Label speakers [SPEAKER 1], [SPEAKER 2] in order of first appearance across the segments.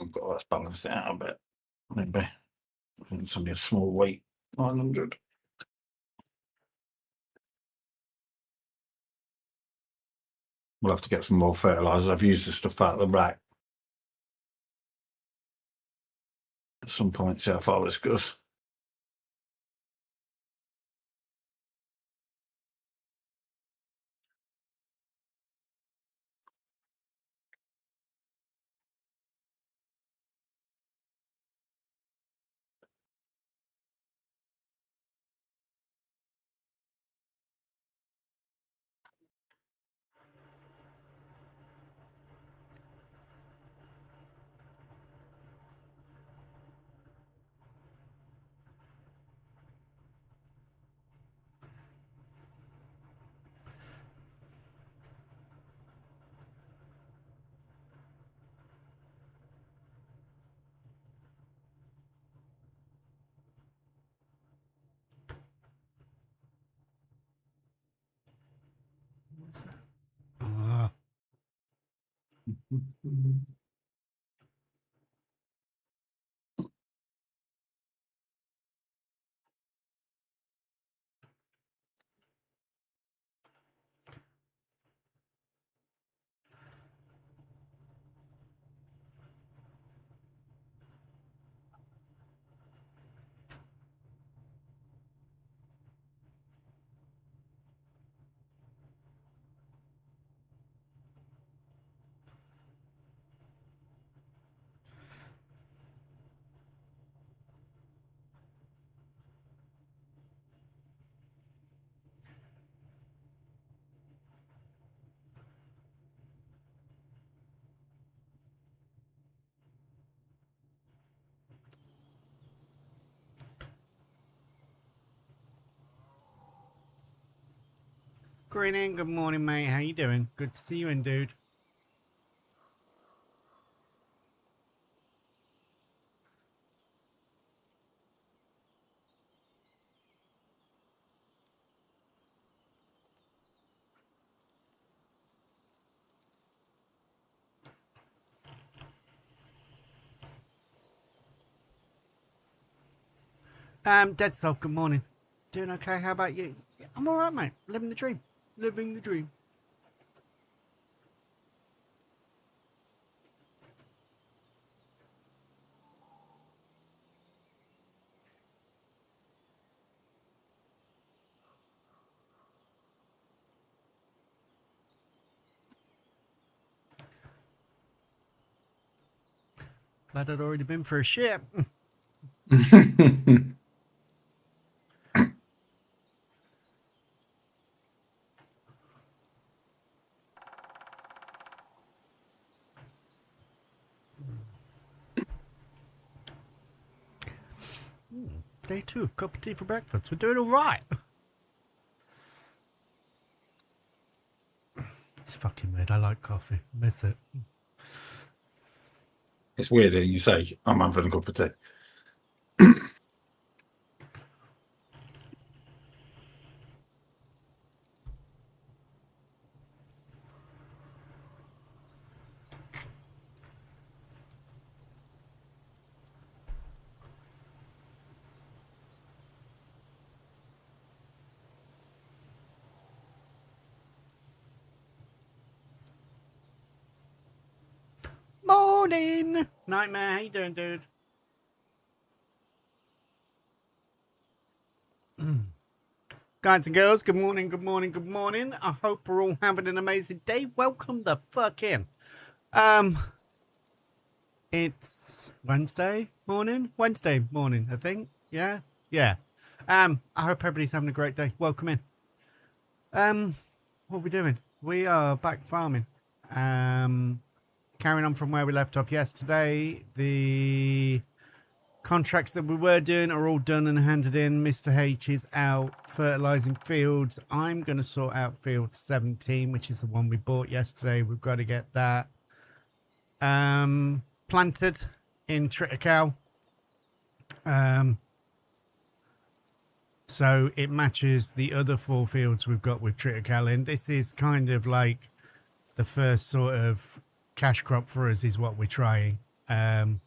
[SPEAKER 1] I've got that's balanced it out a bit. Maybe. I think it's only a small weight, 900. We'll have to get some more fertilizer. I've used the stuff out of the rack. At some point, see how far this goes.
[SPEAKER 2] What's that? Oh. Greening, good morning, mate. How you doing? Good to see you in, dude. Dead Soul, good morning. Doing okay? How about you? Yeah, I'm all right, mate. Living the dream. Living the dream. Glad I'd already been for a shit. Day 2, cup of tea for breakfast. We're doing all right. It's fucking weird. I like coffee. Miss it.
[SPEAKER 1] It's weird that you say, I'm having a cup of tea.
[SPEAKER 2] Morning! Nightmare, how you doing, dude? Guys and girls, good morning, good morning, good morning. I hope we're all having an amazing day. Welcome the fuck in. It's Wednesday morning, I think. Yeah. I hope everybody's having a great day. Welcome in. What are we doing? We are back farming. Carrying on from where we left off yesterday. The contracts that we were doing are all done and handed in. Mr. H is out fertilizing fields. I'm going to sort out field 17, which is the one we bought yesterday. We've got to get that planted in Tritacle. So it matches the other 4 fields we've got with Tritacle in. This is kind of like the first sort of cash crop for us is what we're trying. We've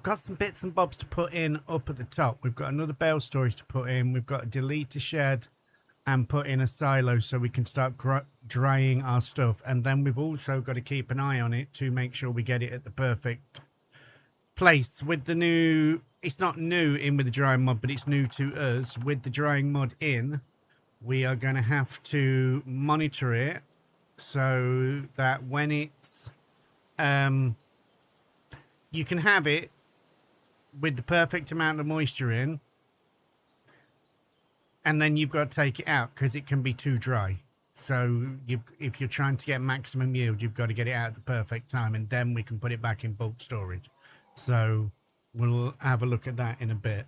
[SPEAKER 2] got some bits and bobs to put in up at the top. We've got another bale storage to put in. We've got to delete a shed and put in a silo so we can start drying our stuff. And then we've also got to keep an eye on it to make sure we get it at the perfect place. With the new, it's not new in with the drying mod, but it's new to us. With the drying mod in, we are going to have to monitor it so that when it's, you can have it with the perfect amount of moisture in, and then you've got to take it out because it can be too dry. So if you're trying to get maximum yield, you've got to get it out at the perfect time, and then we can put it back in bulk storage. So we'll have a look at that in a bit.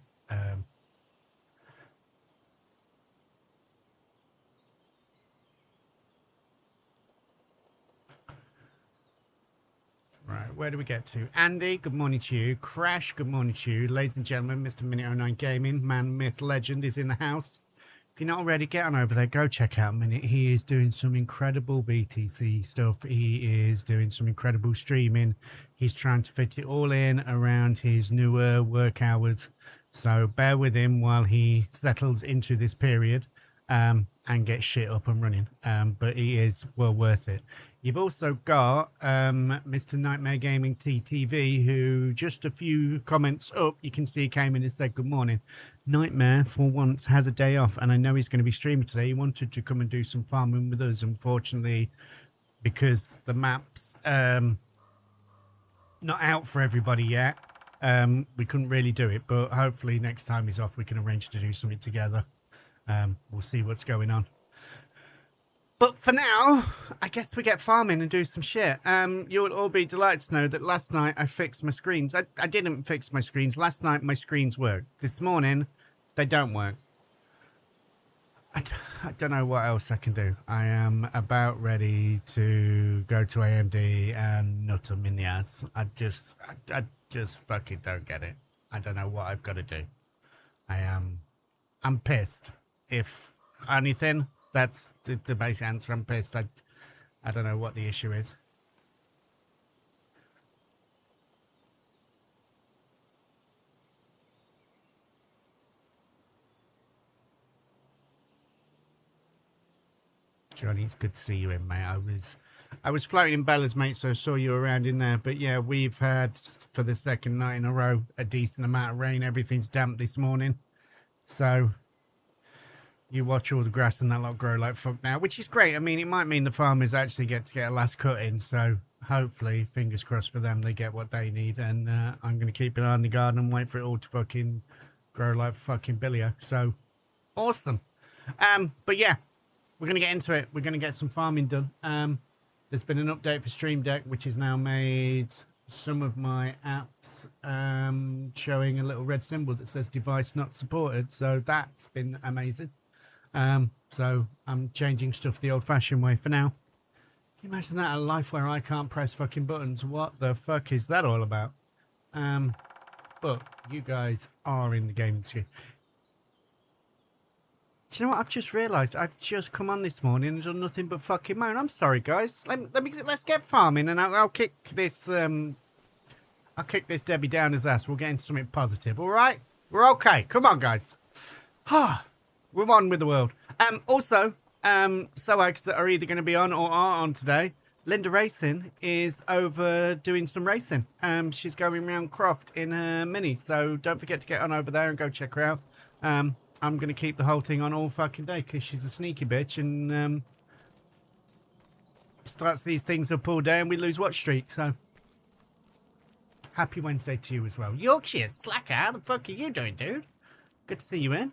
[SPEAKER 2] Right, where do we get to? Andy, good morning to you. Crash, good morning to you. Ladies and gentlemen, Mr. Minute 09 Gaming, man, myth, legend is in the house. If you're not already, get on over there. Go check out Minute. He is doing some incredible BTC stuff. He is doing some incredible streaming. He's trying to fit it all in around his newer work hours. So bear with him while he settles into this period and gets shit up and running. But he is well worth it. You've also got Mr. Nightmare Gaming TTV, who just a few comments up, you can see came in and said, good morning. Nightmare, for once, has a day off, and I know he's going to be streaming today. He wanted to come and do some farming with us. Unfortunately, because the map's not out for everybody yet, we couldn't really do it. But hopefully next time he's off, we can arrange to do something together. We'll see what's going on. But for now, I guess we get farming and do some shit. You'll all be delighted to know that last night I fixed my screens. I didn't fix my screens. Last night my screens worked. This morning, they don't work. I don't know what else I can do. I am about ready to go to AMD and nut them in the ass. I just fucking don't get it. I don't know what I've got to do. I'm pissed. If anything, that's the basic answer. I'm pissed. I don't know what the issue is. Johnny, it's good to see you in, mate. I was floating in Bella's, mate, so I saw you around in there. But yeah, we've had, for the second night in a row, a decent amount of rain. Everything's damp this morning. So you watch all the grass and that lot grow like fuck now, which is great. I mean, it might mean the farmers actually get a last cut in. So hopefully, fingers crossed for them, they get what they need. And I'm going to keep an eye on the garden and wait for it all to fucking grow like fucking Billio. So awesome. But yeah, we're going to get into it. We're going to get some farming done. There's been an update for Stream Deck, which has now made some of my apps showing a little red symbol that says device not supported. So that's been amazing. So I'm changing stuff the old-fashioned way for now. Can you imagine that, a life where I can't press fucking buttons? What the fuck is that all about? But you guys are in the gaming sphere. Do you know what I've just realised? I've just come on this morning and done nothing but fucking moan. I'm sorry, guys. Let's get farming, and I'll kick this Debbie down his ass. We'll get into something positive. All right, we're okay. Come on, guys. We're on with the world. Also, SOAGs that are either going to be on or are on today. Linda Racing is over doing some racing. She's going around Croft in her Mini, so don't forget to get on over there and go check her out. I'm going to keep the whole thing on all fucking day because she's a sneaky bitch and starts these things up all day and we lose watch streak. So happy Wednesday to you as well. Yorkshire slacker, how the fuck are you doing, dude? Good to see you in.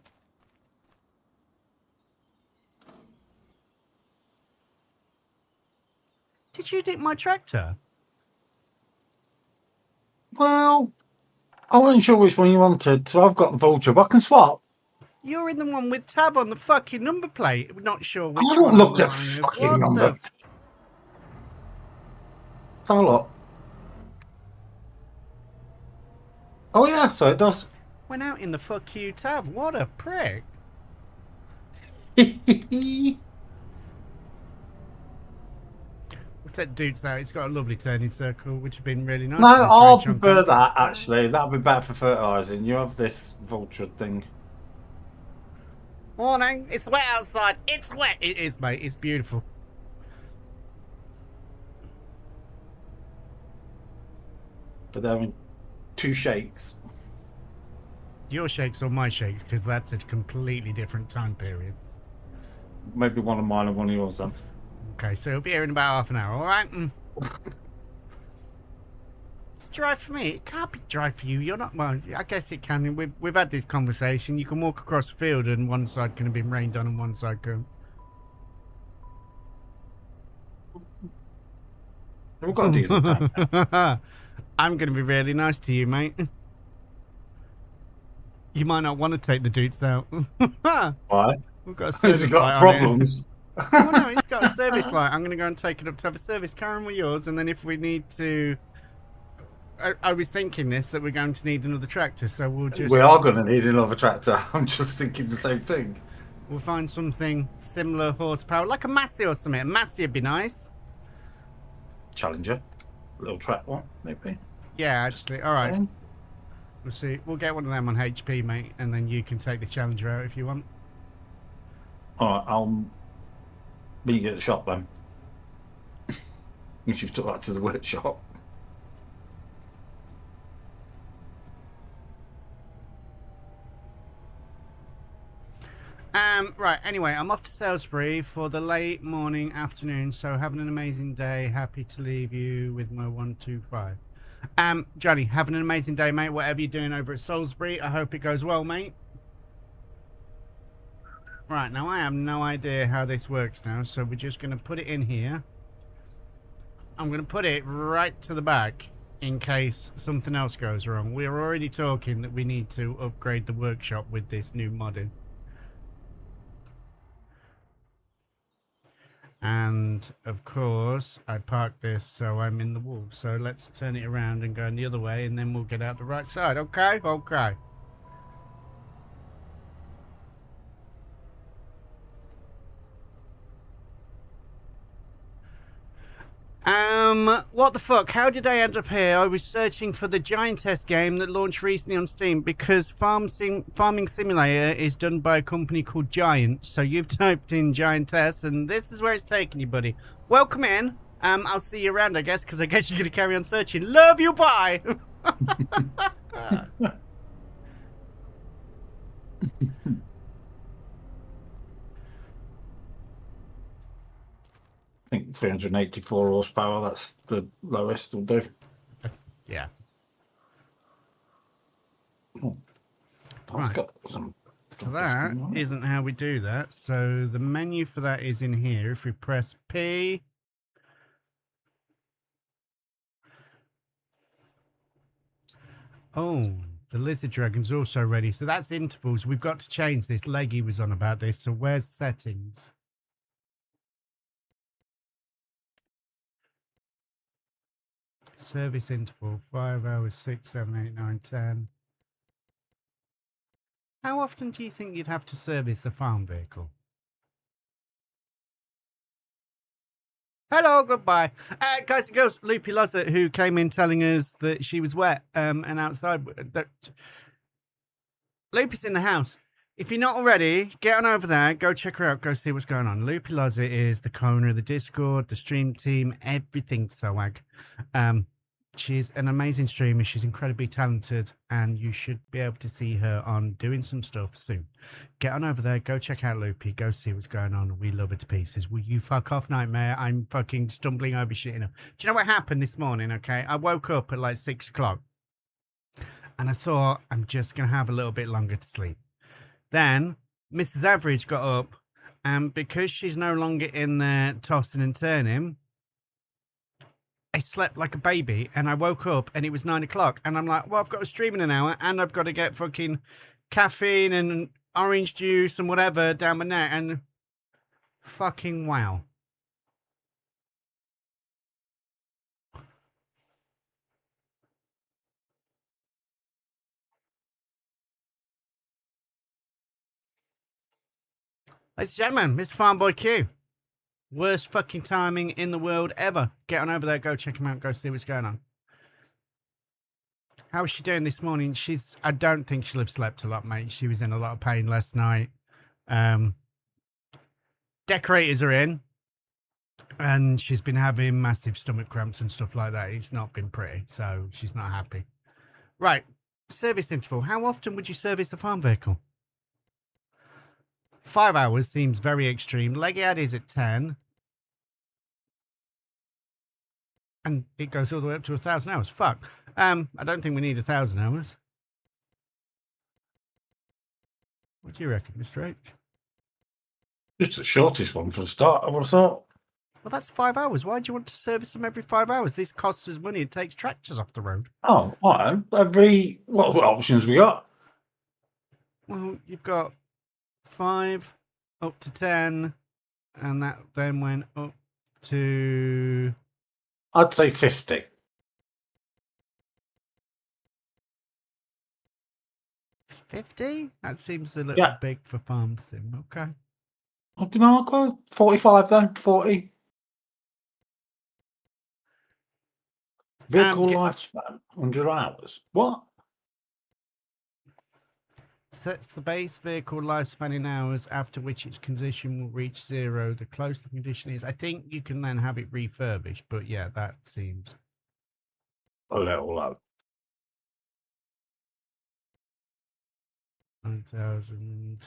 [SPEAKER 2] Did you dip my tractor?
[SPEAKER 1] Well, I wasn't sure which one you wanted, so I've got the vulture, but I can swap.
[SPEAKER 2] You're in the one with tab on the fucking number plate. Not sure which one.
[SPEAKER 1] I don't look at fucking number. Let's have a look. Oh yeah, so it does.
[SPEAKER 2] Went out in the fuck you tab. What a prick. We'll take the Dukes out. It's got a lovely turning circle, which would been really nice.
[SPEAKER 1] No,
[SPEAKER 2] for this
[SPEAKER 1] I'll
[SPEAKER 2] range on
[SPEAKER 1] prefer
[SPEAKER 2] country.
[SPEAKER 1] that, actually. That would be better for fertilising. You have this vulture thing.
[SPEAKER 2] Morning. It's wet outside. It's wet. It is, mate. It's beautiful.
[SPEAKER 1] But they're having 2 shakes.
[SPEAKER 2] Your shakes or my shakes? Because that's a completely different time period.
[SPEAKER 1] Maybe one of mine and one of yours then.
[SPEAKER 2] Okay, so it'll be here in about half an hour, alright? It's dry for me. It can't be dry for you. You're not... Well, I guess it can. We've had this conversation. You can walk across the field and one side can have been rained on and one side can.
[SPEAKER 1] We've got a diesel tank now.
[SPEAKER 2] I'm going to be really nice to you, mate. You might not want to take the Dukes out.
[SPEAKER 1] Why?
[SPEAKER 2] We've got a
[SPEAKER 1] Has
[SPEAKER 2] service
[SPEAKER 1] it
[SPEAKER 2] light
[SPEAKER 1] got
[SPEAKER 2] on
[SPEAKER 1] problems?
[SPEAKER 2] it. Oh no, it's got a service light. I'm going to go and take it up to have a service. Karen, with yours, and then if we need to... I was thinking this, that we're going to need another tractor, so we'll just...
[SPEAKER 1] We are going to need another tractor. I'm just thinking the same thing.
[SPEAKER 2] We'll find something similar horsepower, like a Massey or something. A Massey would be nice.
[SPEAKER 1] Challenger. Little track one, maybe.
[SPEAKER 2] Yeah, actually. All right. We'll see. We'll get one of them on HP, mate, and then you can take the Challenger out if you want.
[SPEAKER 1] Alright, I'll meet you at the shop then. Once you've took that to the workshop.
[SPEAKER 2] Right, anyway, I'm off to Salisbury for the late morning, afternoon, so having an amazing day. Happy to leave you with my 125. Johnny, having an amazing day, mate. Whatever you're doing over at Salisbury, I hope it goes well, mate. Right, now I have no idea how this works now, so we're just going to put it in here. I'm going to put it right to the back in case something else goes wrong. We're already talking that we need to upgrade the workshop with this new modding. And of course I parked this so I'm in the wall, so let's turn it around and go in the other way and then we'll get out the right side. Okay. What the fuck? How did I end up here? I was searching for the Giantess game that launched recently on Steam because Farming Simulator is done by a company called Giant. So you've typed in Giantess and this is where it's taking you, buddy. Welcome in. I'll see you around, I guess, because I guess you're going to carry on searching. Love you, bye!
[SPEAKER 1] I think 384 horsepower, that's the lowest will do.
[SPEAKER 2] Yeah.
[SPEAKER 1] Oh, that's
[SPEAKER 2] Right.
[SPEAKER 1] got some.
[SPEAKER 2] So that isn't how we do that. So the menu for that is in here. If we press P. Oh, the lizard dragon's also ready. So that's intervals. We've got to change this. Leggy was on about this. So where's settings? Service interval, 5 hours, 6, 7, 8, 9, 10. How often do you think you'd have to service a farm vehicle? Hello, goodbye. Guys and girls, Loopy Loza, who came in telling us that she was wet and outside. Loopy's in the house. If you're not already, get on over there, go check her out, go see what's going on. Loopy Loza is the owner of the Discord, the stream team, everything swag. She's an amazing streamer. She's incredibly talented, and you should be able to see her on doing some stuff soon. Get on over there, go check out Loopy, go see what's going on. We love her to pieces. Will you fuck off, Nightmare? I'm fucking stumbling over shit. Do you know what happened this morning? Okay, I woke up at like 6 o'clock, and I thought I'm just gonna have a little bit longer to sleep. Then Mrs. Average got up, and because she's no longer in there tossing and turning, I slept like a baby, and I woke up and it was 9 o'clock, and I'm like, well, I've got to stream in an hour, and I've got to get fucking caffeine and orange juice and whatever down my neck, and fucking wow. Ladies and gentlemen, Mr. Farm Boy Q. Worst fucking timing in the world ever. Get on over there, go check him out, go see what's going on. How is she doing this morning? I don't think she'll have slept a lot, mate. She was in a lot of pain last night. Decorators are in, and she's been having massive stomach cramps and stuff like that. It's not been pretty, so she's not happy. Right, service interval. How often would you service a farm vehicle? 5 hours seems very extreme. Legiad is at 10. And it goes all the way up to 1,000 hours. Fuck. I don't think we need 1,000 hours. What do you reckon, Mr. H?
[SPEAKER 1] Just the shortest one for the start, I would have thought.
[SPEAKER 2] Well, that's 5 hours. Why do you want to service them every 5 hours? This costs us money. It takes tractors off the road.
[SPEAKER 1] Oh, all right. What options we got?
[SPEAKER 2] Well, you've got 5 up to 10, and that then went up to...
[SPEAKER 1] I'd say 50.
[SPEAKER 2] 50? That seems a little big for farm sim. Okay.
[SPEAKER 1] I don't know, I'll go 45 then, 40. Vehicle lifespan, 100 hours. What?
[SPEAKER 2] Sets the base vehicle lifespan in hours, after which its condition will reach 0. The closer the condition is, I think you can then have it refurbished, but yeah, that seems
[SPEAKER 1] a little low.
[SPEAKER 2] 1,000.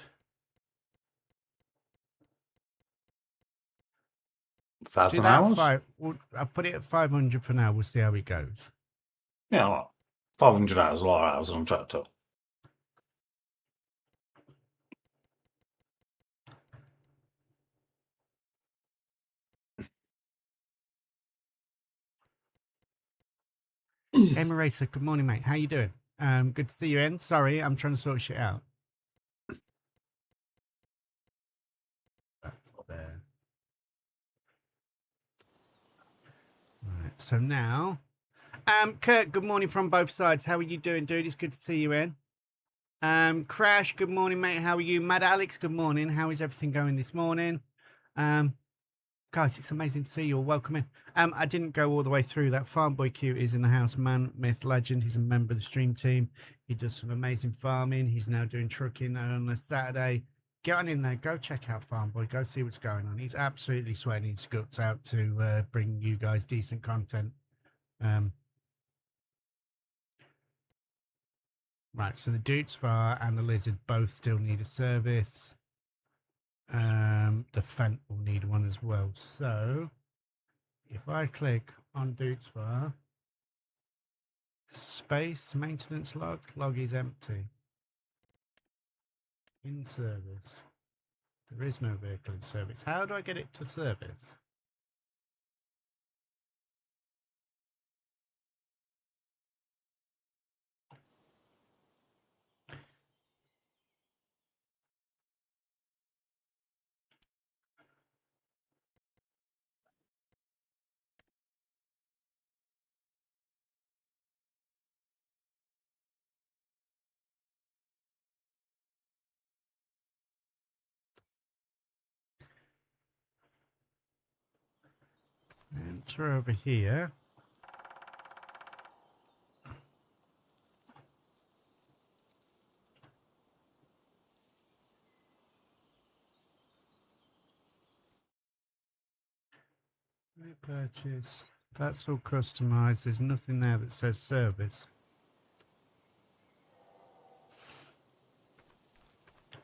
[SPEAKER 1] Let's do that
[SPEAKER 2] 1,000 hours? I'll put it at 500 for now. We'll see how it goes.
[SPEAKER 1] Yeah, well, 500 hours, a lot of hours on Tritacle.
[SPEAKER 2] Gamer Racer, good morning, mate. How you doing? Good to see you in. Sorry, I'm trying to sort shit out. That's there. Right, so now, Kurt, good morning from both sides. How are you doing, dude? It's good to see you in. Crash, good morning, mate. How are you? Mad Alex, good morning. How is everything going this morning? Guys, it's amazing to see you all. Welcome in. I didn't go all the way through that. Farm Boy Q is in the house. Man, myth, legend. He's a member of the stream team. He does some amazing farming. He's now doing trucking on a Saturday. Get on in there. Go check out Farm Boy. Go see what's going on. He's absolutely sweating his guts out to bring you guys decent content. Right, so the Dutes Far and the Lizard both still need a service. The Fent will need one as well. So if I click on Dutes Far, space maintenance log is empty. In service. There is no vehicle in service. How do I get it to service? Enter over here. Repurchase. That's all customized. There's nothing there that says service.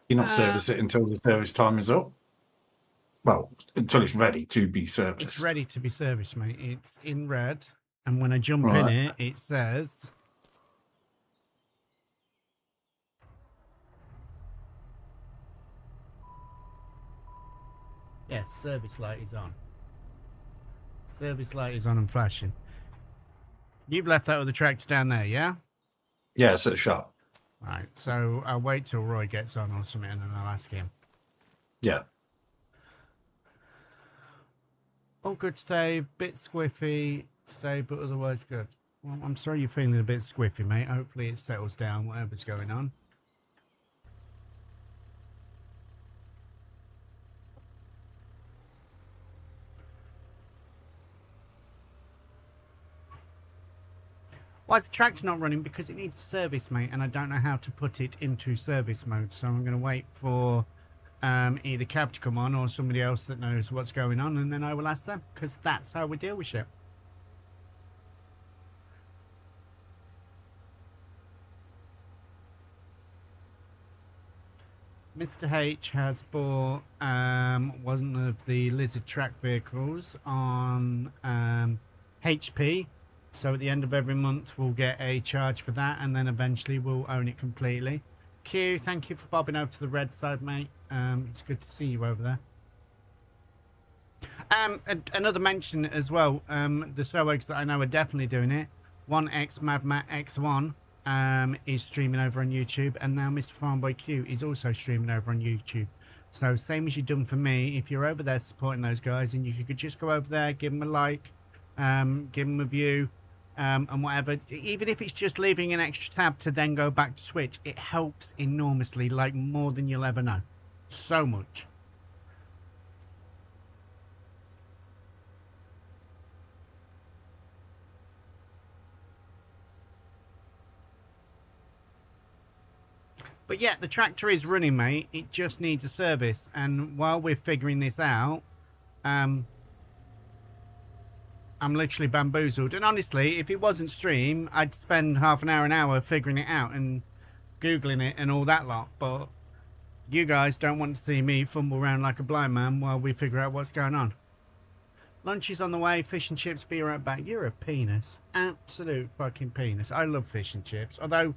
[SPEAKER 1] You not service it until the service time is up? Well, until it's ready to be serviced.
[SPEAKER 2] It's ready to be serviced, mate. It's in red. And when I jump in it, it says... Yes, service light is on. Service light is on and flashing. You've left that with the tractor down there, yeah?
[SPEAKER 1] Yeah, it's at the shop.
[SPEAKER 2] Right, so I'll wait till Roy gets on or something and then I'll ask him.
[SPEAKER 1] Yeah.
[SPEAKER 2] All good today, bit squiffy today, but otherwise good. Well, I'm sorry you're feeling a bit squiffy, mate. Hopefully it settles down, whatever's going on. Why is the tractor not running? Because it needs a service, mate, and I don't know how to put it into service mode. So I'm going to wait for either Cav to come on or somebody else that knows what's going on, and then I will ask them, because that's how we deal with shit. Mr. H has bought one of the Lizard track vehicles on HP. So at the end of every month, we'll get a charge for that, and then eventually we'll own it completely. Q, thank you for bobbing over to the red side, mate. It's good to see you over there. Another mention as well, the Sowegs that I know are definitely doing it. 1X Madmat X1 is streaming over on YouTube, and now Mr. Farmboy Q is also streaming over on YouTube. So same as you've done for me, if you're over there supporting those guys, and you could just go over there, give them a like, give them a view, and whatever, even if it's just leaving an extra tab to then go back to Twitch, it helps enormously, like more than you'll ever know. So much. But yeah, the tractor is running, mate. It just needs a service. And while we're figuring this out, I'm literally bamboozled. And honestly, if it wasn't stream, I'd spend half an hour figuring it out and Googling it and all that lot. But you guys don't want to see me fumble around like a blind man while we figure out what's going on. Lunch is on the way. Fish and chips, be right back. You're a penis. Absolute fucking penis. I love fish and chips. Although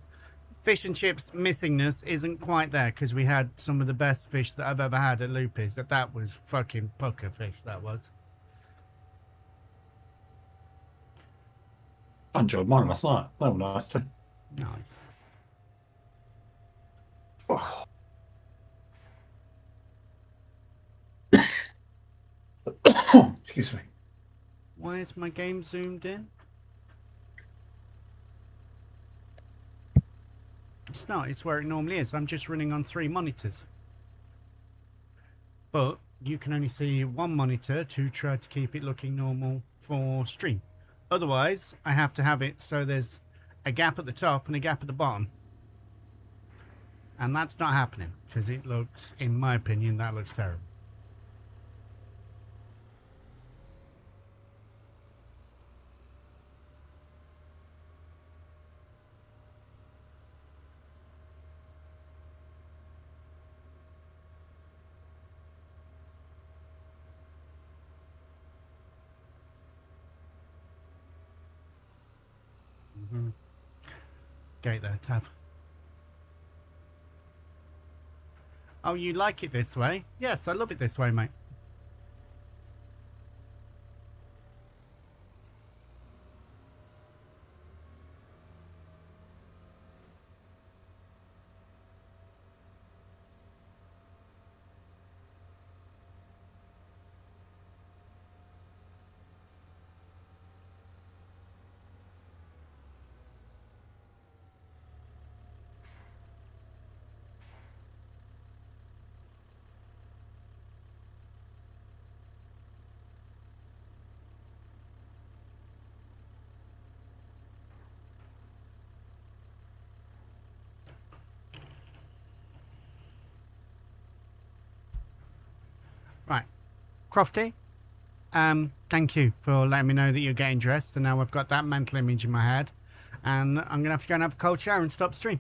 [SPEAKER 2] fish and chips missingness isn't quite there, because we had some of the best fish that I've ever had at Loopy's. That was fucking pucker fish, that was.
[SPEAKER 1] I enjoyed mine last night. They were nice too.
[SPEAKER 2] Nice.
[SPEAKER 1] Oh. Excuse me.
[SPEAKER 2] Why is my game zoomed in? It's not. It's where it normally is. I'm just running on 3 monitors. But you can only see 1 monitor to try to keep it looking normal for stream. Otherwise, I have to have it so there's a gap at the top and a gap at the bottom. And that's not happening, because it looks, in my opinion, that looks terrible. Gate there, tab. Oh, you like it this way? Yes, I love it this way, mate. Right, Crofty, thank you for letting me know that you're getting dressed. So now I've got that mental image in my head, and I'm gonna have to go and have a cold shower and stop stream.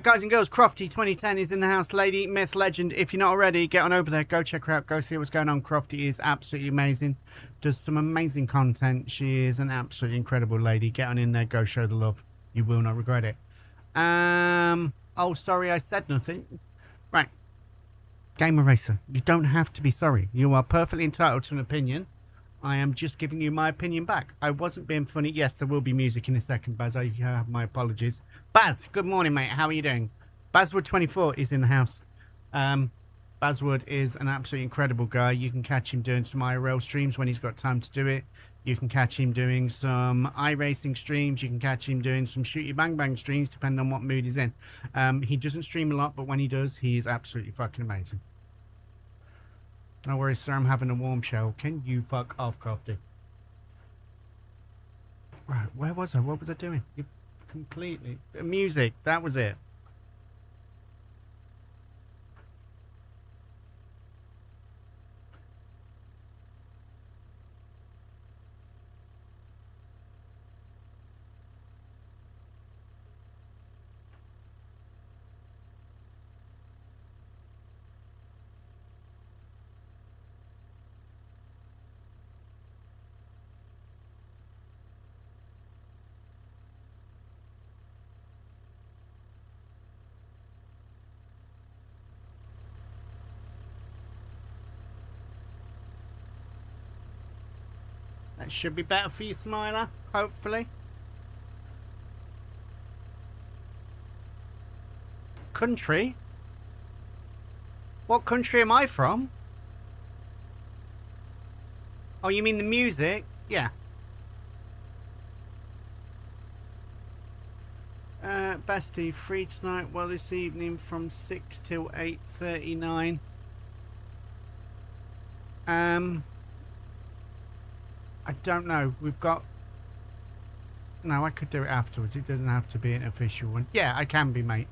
[SPEAKER 2] Guys and girls, Crofty 2010 is in the house. Lady, myth, legend. If you're not already, get on over there. Go check her out. Go see what's going on. Crofty is absolutely amazing. Does some amazing content. She is an absolutely incredible lady. Get on in there. Go show the love. You will not regret it. Oh, sorry, I said nothing. Right. Gamer Racer, you don't have to be sorry. You are perfectly entitled to an opinion. I am just giving you my opinion back. I wasn't being funny. Yes, there will be music in a second, Baz. I have my apologies. Baz, good morning, mate. How are you doing? Bazwood24 is in the house. Bazwood is an absolutely incredible guy. You can catch him doing some IRL streams when he's got time to do it. You can catch him doing some iRacing streams. You can catch him doing some Shooty Bang Bang streams, depending on what mood he's in. He doesn't stream a lot, but when he does, he is absolutely fucking amazing. No worries, sir. I'm having a warm shower. Can you fuck off, Crofty? Right, where was I? What was I doing? You completely... Music, that was it. That should be better for you, Smiler, hopefully. Country? What country am I from? Oh, you mean the music? Yeah. Basti, free tonight, well this evening from 6 till 8:39. I don't know. We've got... No, I could do it afterwards. It doesn't have to be an official one. Yeah, I can be, mate.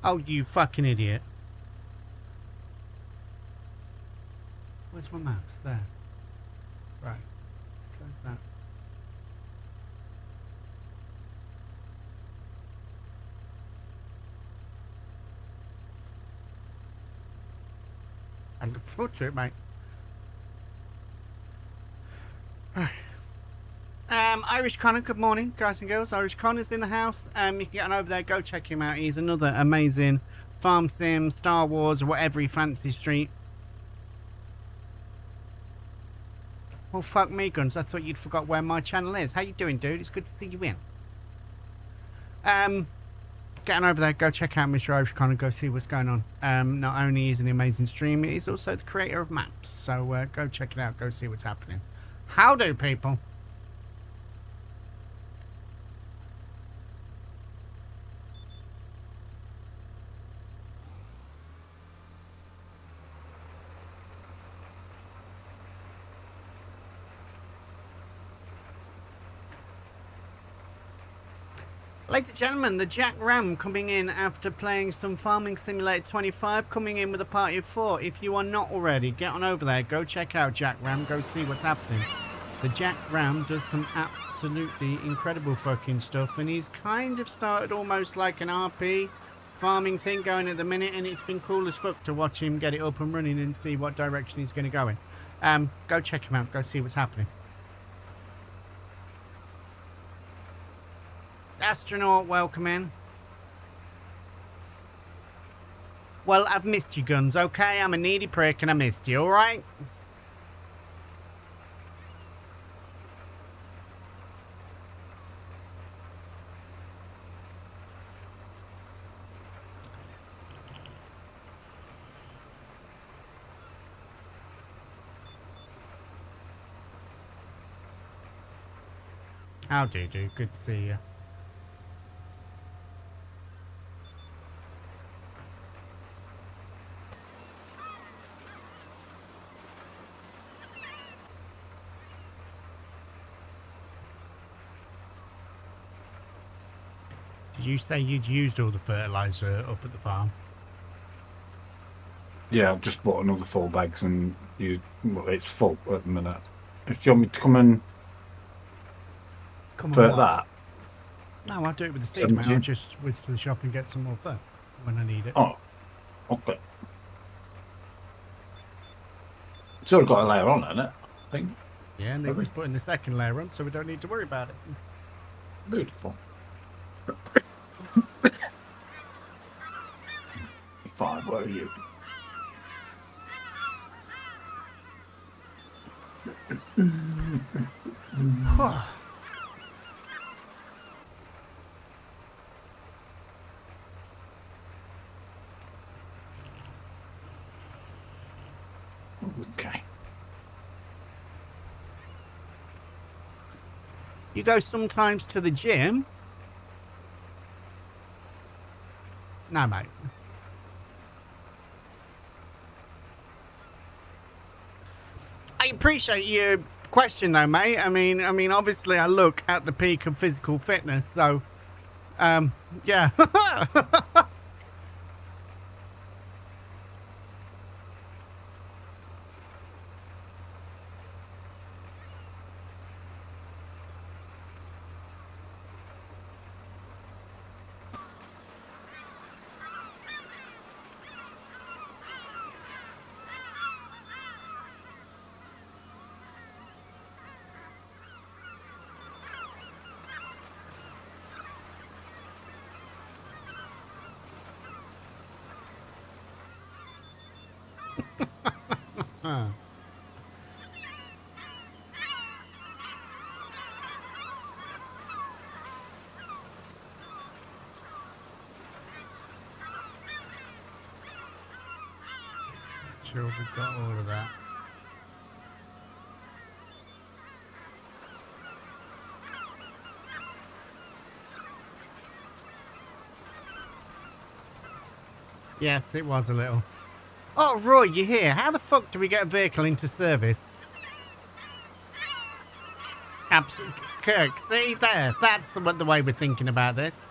[SPEAKER 2] Oh, you fucking idiot. Where's my mouse? There. Right. Let's close that. I look forward to it, mate. Right. Irish Connor, good morning, guys and girls. Irish Connor's in the house. You can get on over there, go check him out. He's another amazing farm sim, Star Wars, whatever he fancies street. Well, fuck me, Guns. I thought you'd forgot where my channel is. How you doing, dude? It's good to see you in. Get on over there, go check out Mr. Irish Connor, go see what's going on. Not only is he an amazing streamer, he's also the creator of maps. So go check it out, go see what's happening. How do, people? Ladies and gentlemen, the Jack Ram coming in after playing some Farming Simulator 25, coming in with a party of 4. If you are not already, get on over there, go check out Jack Ram, go see what's happening. The Jack Ram does some absolutely incredible fucking stuff, and he's kind of started almost like an RP farming thing going at the minute, and it's been cool as fuck to watch him get it up and running and see what direction he's going to go in. Go check him out, go see what's happening. Astronaut, welcome in. Well, I've missed you, Guns, okay? I'm a needy prick and I missed you, alright? How do you do? Good to see you. Did you say you'd used all the fertiliser up at the farm?
[SPEAKER 1] Yeah, I've just bought another 4 bags and well, it's full at the minute. If you want me to come and fert that?
[SPEAKER 2] No, I'll do it with the seed, mate. I'll just whiz to the shop and get some more fur when I need it.
[SPEAKER 1] Oh, okay. It's already got a layer on, hasn't it? I think.
[SPEAKER 2] Yeah, and this is putting the second layer on, so we don't need to worry about it.
[SPEAKER 1] Beautiful. Fine, where are you? Okay.
[SPEAKER 2] You go sometimes to the gym? No, mate. I appreciate your question, though, mate. I mean, obviously, I look at the peak of physical fitness, so, yeah. Sure, we've got all of that. Yes, it was a little. Oh, Roy, you're here. How the fuck do we get a vehicle into service? Absolutely. Kirk, see there? That's the way we're thinking about this.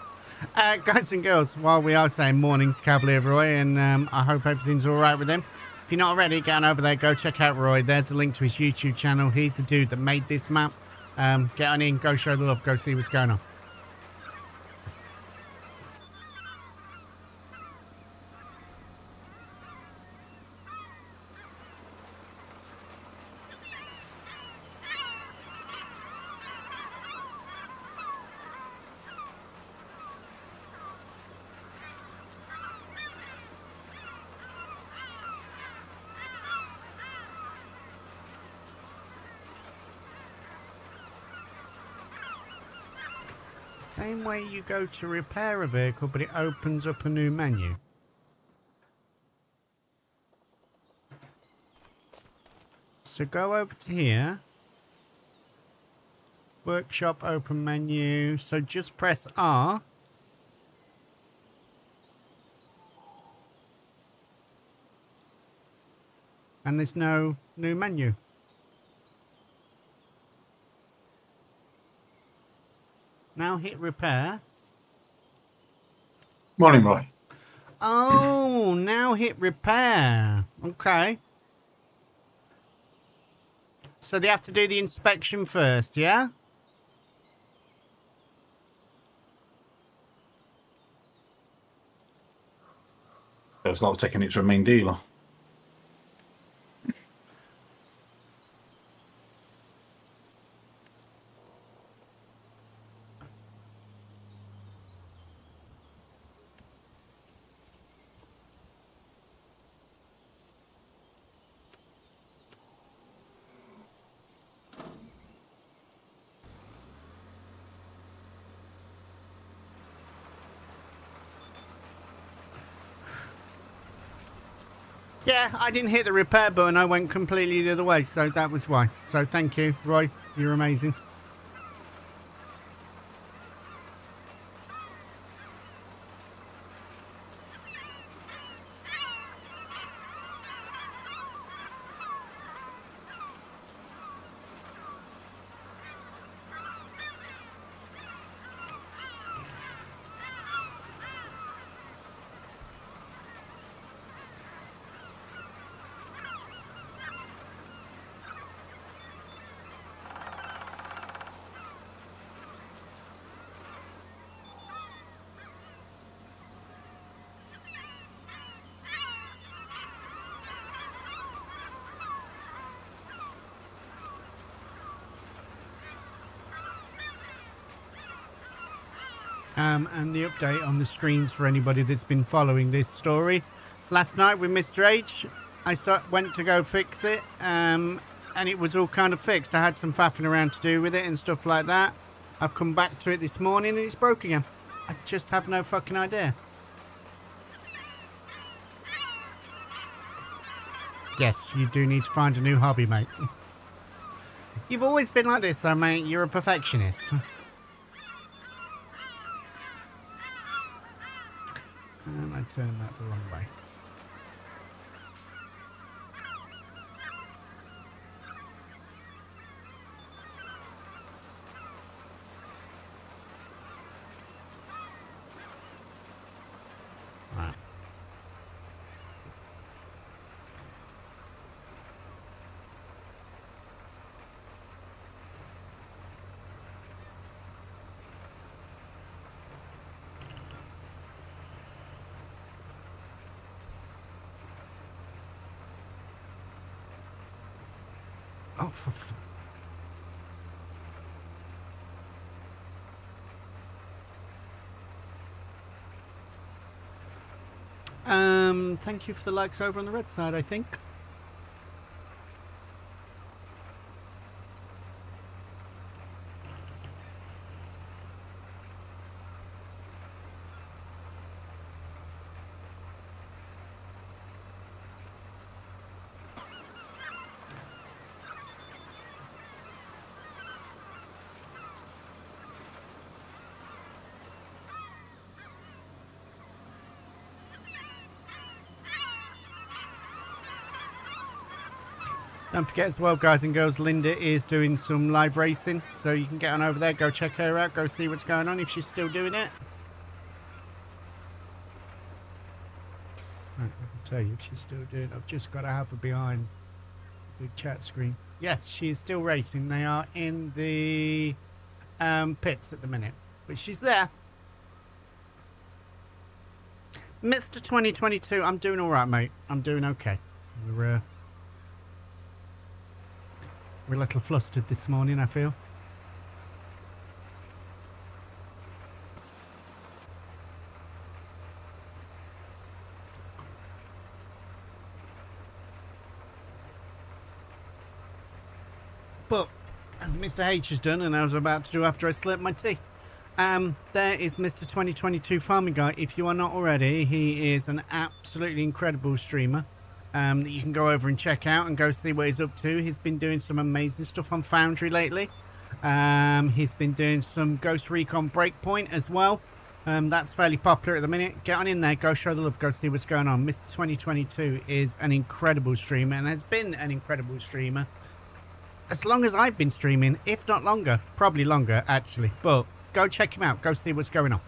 [SPEAKER 2] Guys and girls, while we are saying morning to Cavalier Roy, and I hope everything's all right with him. If you're not already, get on over there, go check out Roy. There's a link to his YouTube channel. He's the dude that made this map. Get on in, go show the love, go see what's going on. Same way you go to repair a vehicle, but it opens up a new menu. So go over to here. Workshop open menu. So just press R. And there's no new menu. Now hit repair.
[SPEAKER 1] Morning, Roy.
[SPEAKER 2] Oh, now hit repair. Okay. So they have to do the inspection first, yeah?
[SPEAKER 1] It's like taking it to a main dealer.
[SPEAKER 2] Yeah, I didn't hit the repair button. I went completely the other way, so that was why. So thank you, Roy. You're amazing. And the update on the screens for anybody that's been following this story. Last night with Mr. H, I went to go fix it, and it was all kind of fixed. I had some faffing around to do with it and stuff like that. I've come back to it this morning and it's broke again. I just have no fucking idea. Yes, you do need to find a new hobby, mate. You've always been like this, though, mate. You're a perfectionist. And I turned that the wrong way. Right. Oh, for thank you for the likes over on the red side, I think. Don't forget as well, guys and girls, Linda is doing some live racing, so you can get on over there, go check her out, go see what's going on if she's still doing it. I can tell you if she's still doing it. I've just got to have her behind the chat screen. Yes, she's still racing. They are in the pits at the minute, but she's there. Mr. 2022, I'm doing all right, mate. I'm doing okay. We're a little flustered this morning, I feel. But, as Mr. H has done, and I was about to do after I slurped my tea, there is Mr. 2022 Farming Guy. If you are not already, he is an absolutely incredible streamer that you can go over and check out and go see what he's up to. He's been doing some amazing stuff on Foundry lately. He's been doing some Ghost Recon Breakpoint as well. That's fairly popular at the minute. Get on in there, go show the love, go see what's going on. Mr. 2022 is an incredible streamer and has been an incredible streamer as long as I've been streaming, if not longer. Probably longer, actually. But go check him out. Go see what's going on.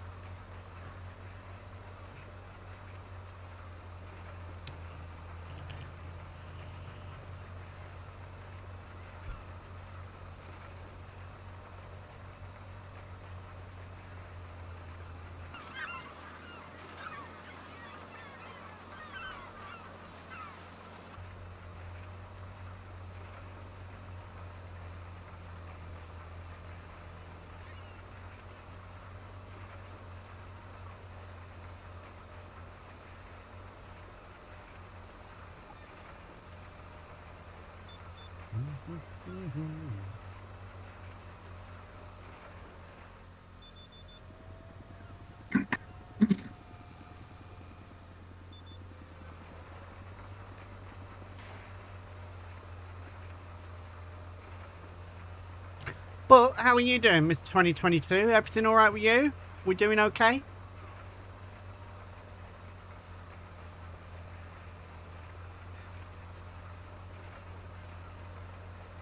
[SPEAKER 2] But how are you doing, Mr. 2022? Everything all right with you? We doing okay?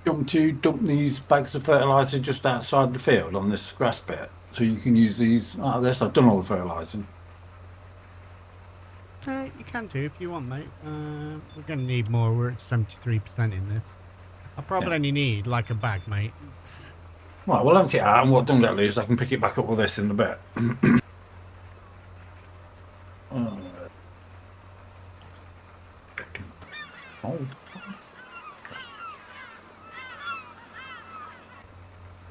[SPEAKER 1] You want me to dump these bags of fertiliser just outside the field on this grass bit, so you can use these out of this? I've done all the fertilising.
[SPEAKER 2] You can do if you want, mate. We're going to need more. We're at 73% in this. I probably only need like a bag, mate.
[SPEAKER 1] Right, we'll empty it out, and what don't get loose, I can pick it back up with this in a bit.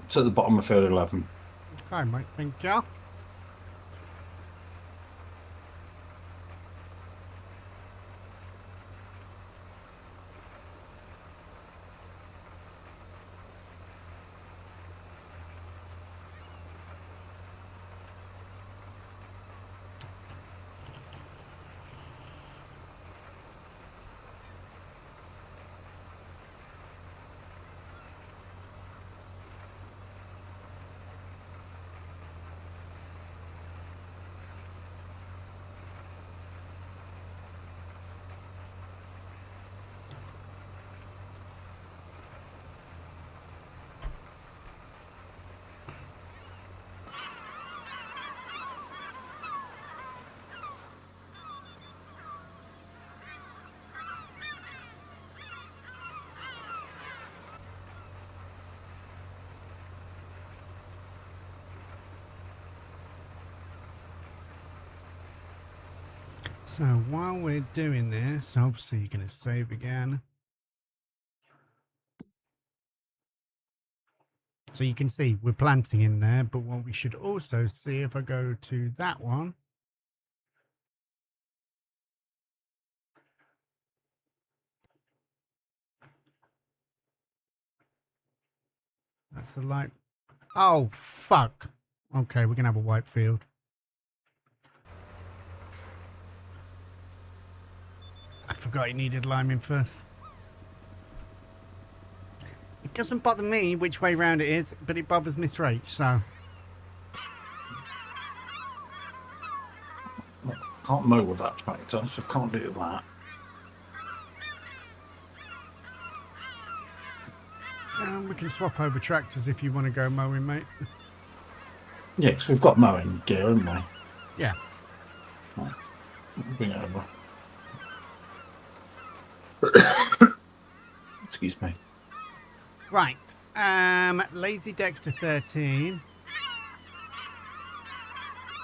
[SPEAKER 1] It's at the bottom of field 11.
[SPEAKER 2] Okay, mate. Thank you. So while we're doing this, obviously you're going to save again. So you can see we're planting in there, but what we should also see, if I go to that one, that's the light. Oh, fuck. Okay, we're going to have a white field. I forgot it needed liming first. It doesn't bother me which way round it is, but it bothers Mr. H, so...
[SPEAKER 1] Can't mow with that tractor, so can't do that.
[SPEAKER 2] We can swap over tractors if you want to go mowing, mate.
[SPEAKER 1] Yeah, because we've got mowing gear, haven't we?
[SPEAKER 2] Yeah.
[SPEAKER 1] Right. Bring it over. Excuse me.
[SPEAKER 2] Right. Lazy Dexter 13.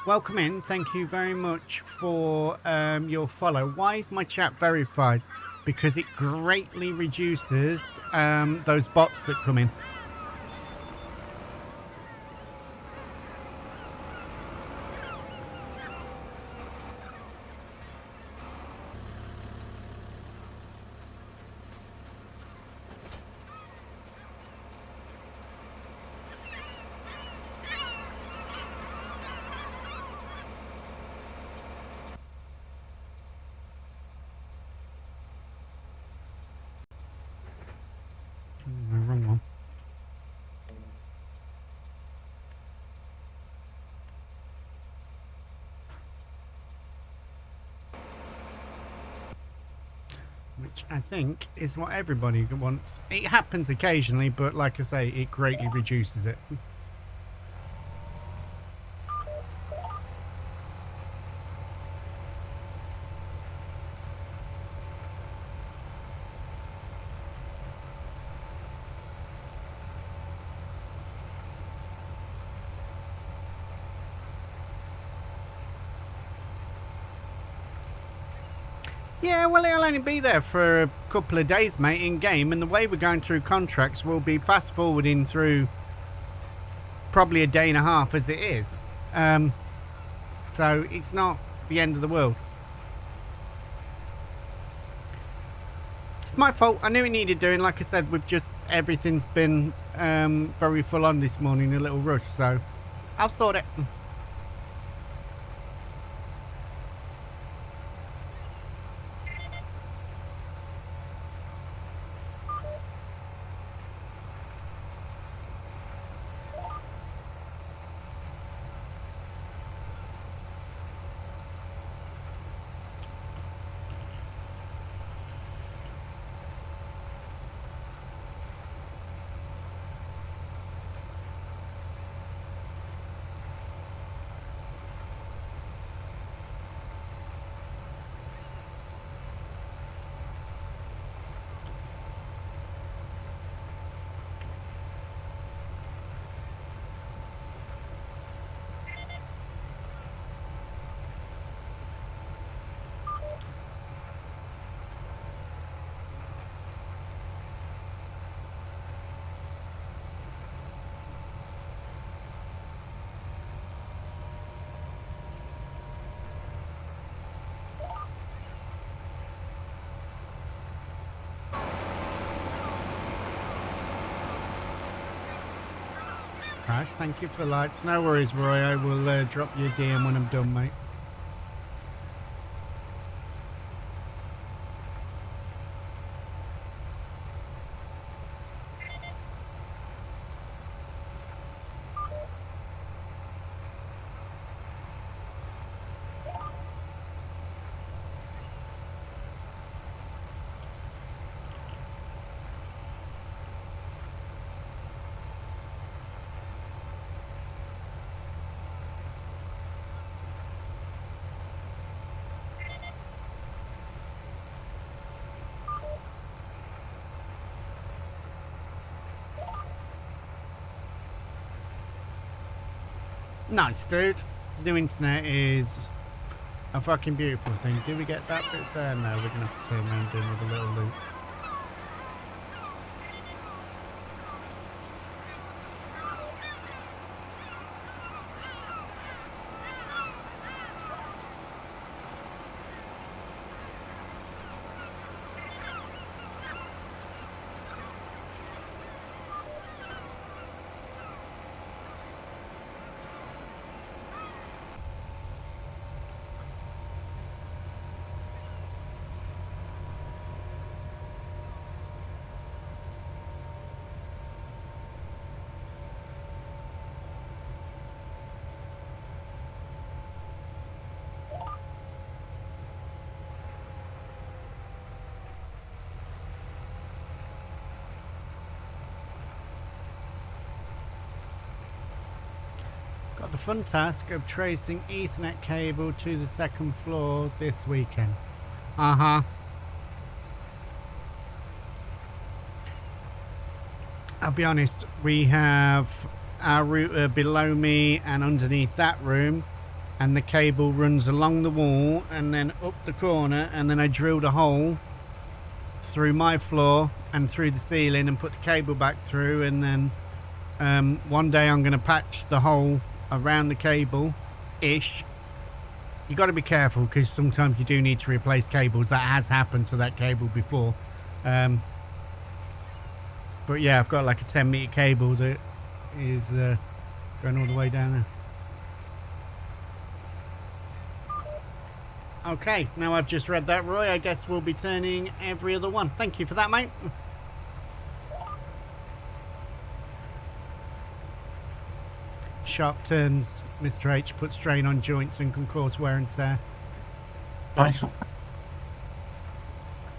[SPEAKER 2] Welcome in. Thank you very much for your follow. Why is my chat verified? Because it greatly reduces those bots that come in. No, wrong one. Which I think is what everybody wants. It happens occasionally, but like I say, it greatly reduces it. Yeah, well, it'll only be there for a couple of days, mate, in game. And the way we're going through contracts, we'll be fast forwarding through probably a day and a half as it is. So it's not the end of the world. It's my fault. I knew it needed doing. Like I said, everything's been very full on this morning, a little rush. So I'll sort it. Crash, thank you for the lights. No worries, Roy. I will drop you a DM when I'm done, mate. Nice, dude. New internet is A fucking beautiful thing. Do we get that bit there? No, we're gonna have to turn around doing with a little loop. Got the fun task of tracing Ethernet cable to the second floor this weekend. Uh-huh. I'll be honest, we have our router below me and underneath that room, and the cable runs along the wall and then up the corner, and then I drilled a hole through my floor and through the ceiling and put the cable back through, and then one day I'm going to patch the hole around the cable-ish. You got to be careful because sometimes you do need to replace cables. That has happened to that cable before. But yeah, I've got like a 10-meter cable that is going all the way down there. Okay, now I've just read that, Roy. I guess we'll be turning every other one. Thank you for that, mate. Sharp turns, Mr. H, put strain on joints and can cause wear and tear.
[SPEAKER 1] Right.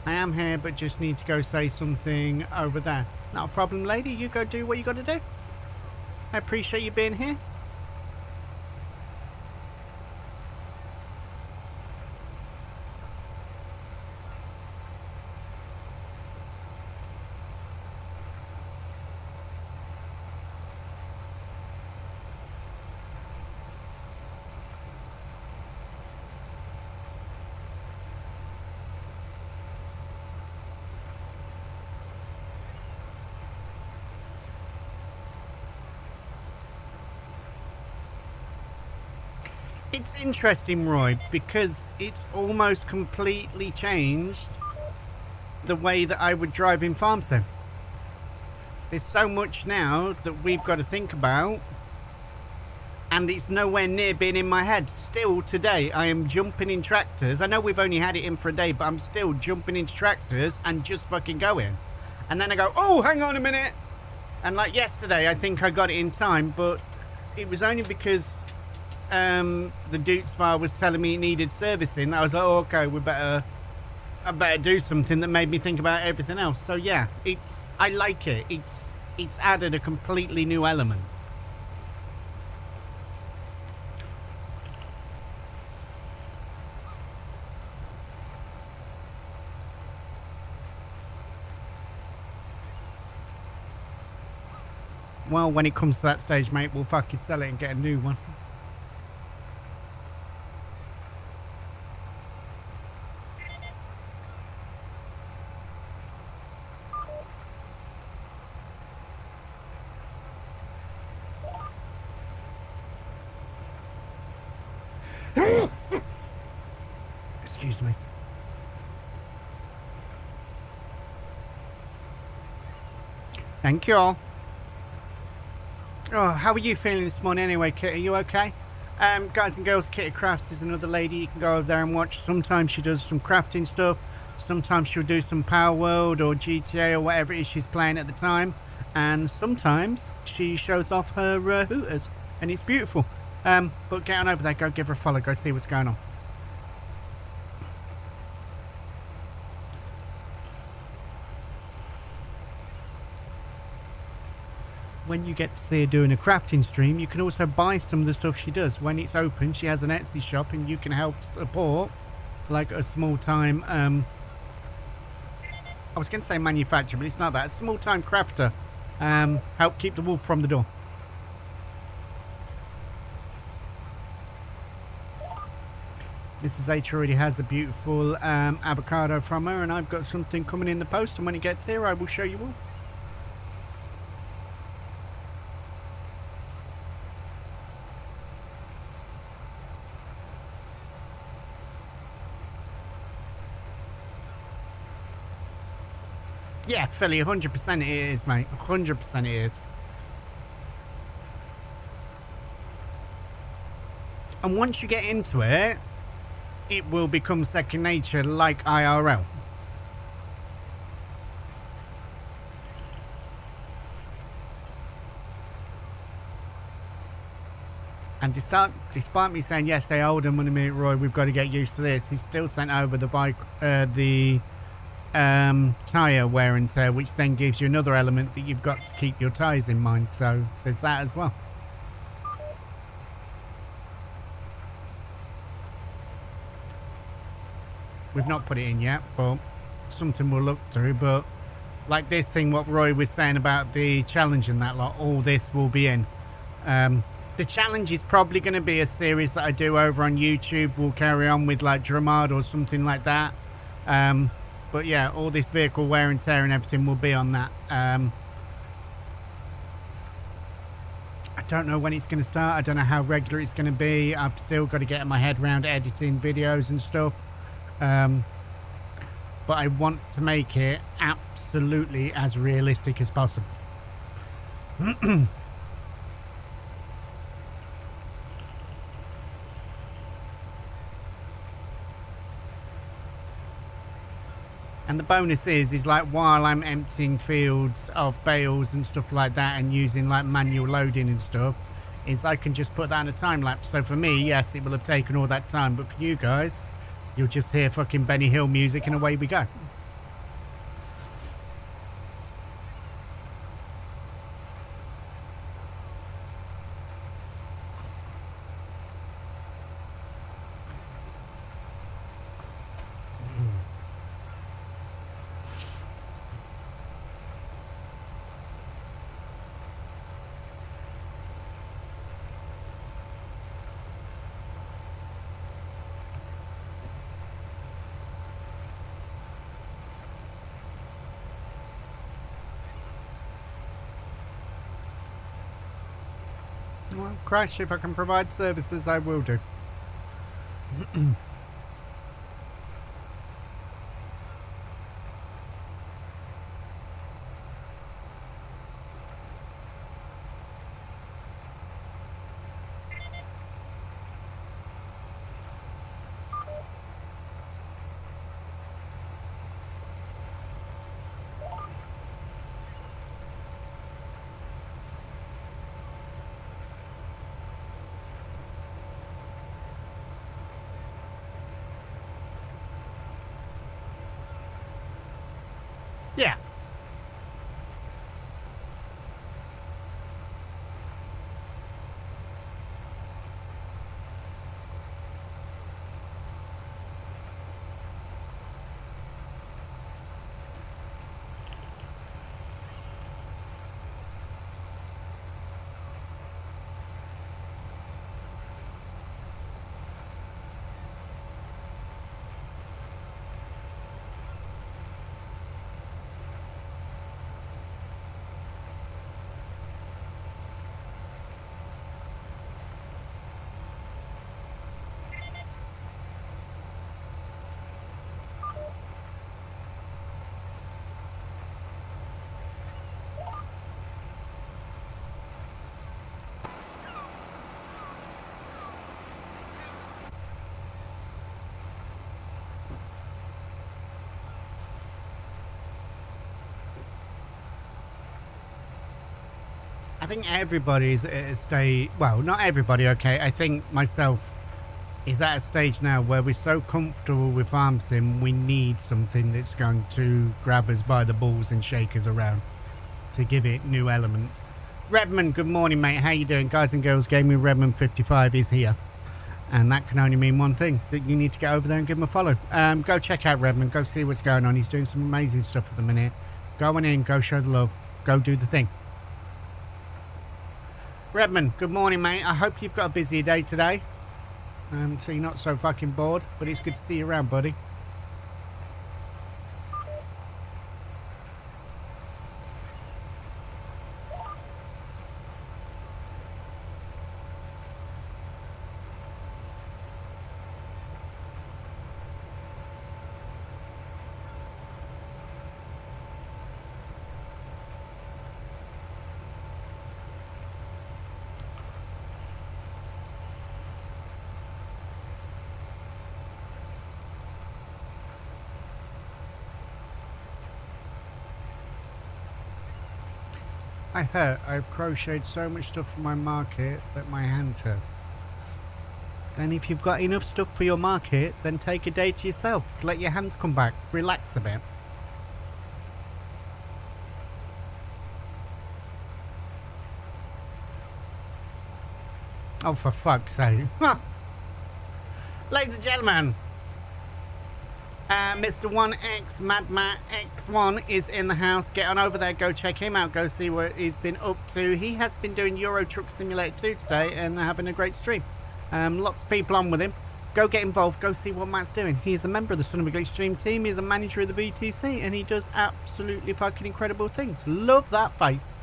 [SPEAKER 2] I am here, but just need to go say something over there. Not a problem, lady. You go do what you got to do. I appreciate you being here. It's interesting, Roy, because it's almost completely changed the way that I would drive in Farmstead. There's so much now that we've got to think about, and it's nowhere near being in my head. Still today, I am jumping in tractors. I know we've only had it in for a day, but I'm still jumping into tractors and just fucking going. And then I go, oh, hang on a minute. And like yesterday, I think I got it in time, but it was only because the Duke's file was telling me it needed servicing. I was like, oh, okay, I better do something that made me think about everything else. So yeah, I like it. It's added a completely new element. Well, when it comes to that stage, mate, we'll fucking sell it and get a new one. Excuse me. Thank you all. Oh, how are you feeling this morning anyway, Kit? Are you okay? Guys and girls, Kitty Crafts is another lady you can go over there and watch. Sometimes she does some crafting stuff. Sometimes she'll do some Power World or GTA or whatever it is she's playing at the time. And sometimes she shows off her hooters. And it's beautiful. But get on over there, go give her a follow, go see what's going on. When you get to see her doing a crafting stream, you can also buy some of the stuff she does. When it's open, she has an Etsy shop and you can help support like a small time, I was going to say manufacturer, but it's not that. A small time crafter. Help keep the wolf from the door. Mrs. H already has a beautiful avocado from her, and I've got something coming in the post, and when it gets here I will show you all. Yeah, Philly, 100% it is, mate. 100% it is. And once you get into it, it will become second nature like IRL. And despite me saying, yes, they hold him on a minute, Roy, we've got to get used to this, he's still sent over the tyre wear and tear, which then gives you another element that you've got to keep your tyres in mind. So there's that as well. We've not put it in yet, but something we'll look through. But like this thing, what Roy was saying about the challenge and that lot, all this will be in. The challenge is probably going to be a series that I do over on YouTube. We'll carry on with like Dramad or something like that. But yeah, all this vehicle wear and tear and everything will be on that. I don't know when it's going to start. I don't know how regular it's going to be. I've still got to get my head around editing videos and stuff. But I want to make it absolutely as realistic as possible. And the bonus is like while I'm emptying fields of bales and stuff like that and using like manual loading and stuff, is I can just put that in a time lapse. So for me, yes, it will have taken all that time, but for you guys, you'll just hear fucking Benny Hill music and away we go. Well, Crash, if I can provide services, I will do. Yeah. I think everybody's at a stage, well, not everybody, okay, I think myself is at a stage now where we're so comfortable with farm sim, we need something that's going to grab us by the balls and shake us around to give it new elements. Redmond, good morning, mate. How you doing? Guys and girls, Gaming Redmond 55 is here. And that can only mean one thing, that you need to get over there and give him a follow. Go check out Redmond, go see what's going on. He's doing some amazing stuff at the minute. Go on in, go show the love, go do the thing. Redmond, good morning, mate. I hope you've got a busy day today. So you're not so fucking bored, but it's good to see you around, buddy. I've crocheted so much stuff for my market that my hands hurt. Then if you've got enough stuff for your market, then take a day to yourself. Let your hands come back. Relax a bit. Oh, for fuck's sake. Ladies and gentlemen, Mr. 1X Madman X1 is in the house. Get on over there, go check him out, go see what he's been up to. He has been doing Euro Truck Simulator 2 today and having a great stream. Lots of people on with him. Go get involved, go see what Matt's doing. He's a member of the Son of a Glitch stream team, he's a manager of the VTC, and he does absolutely fucking incredible things. Love that face.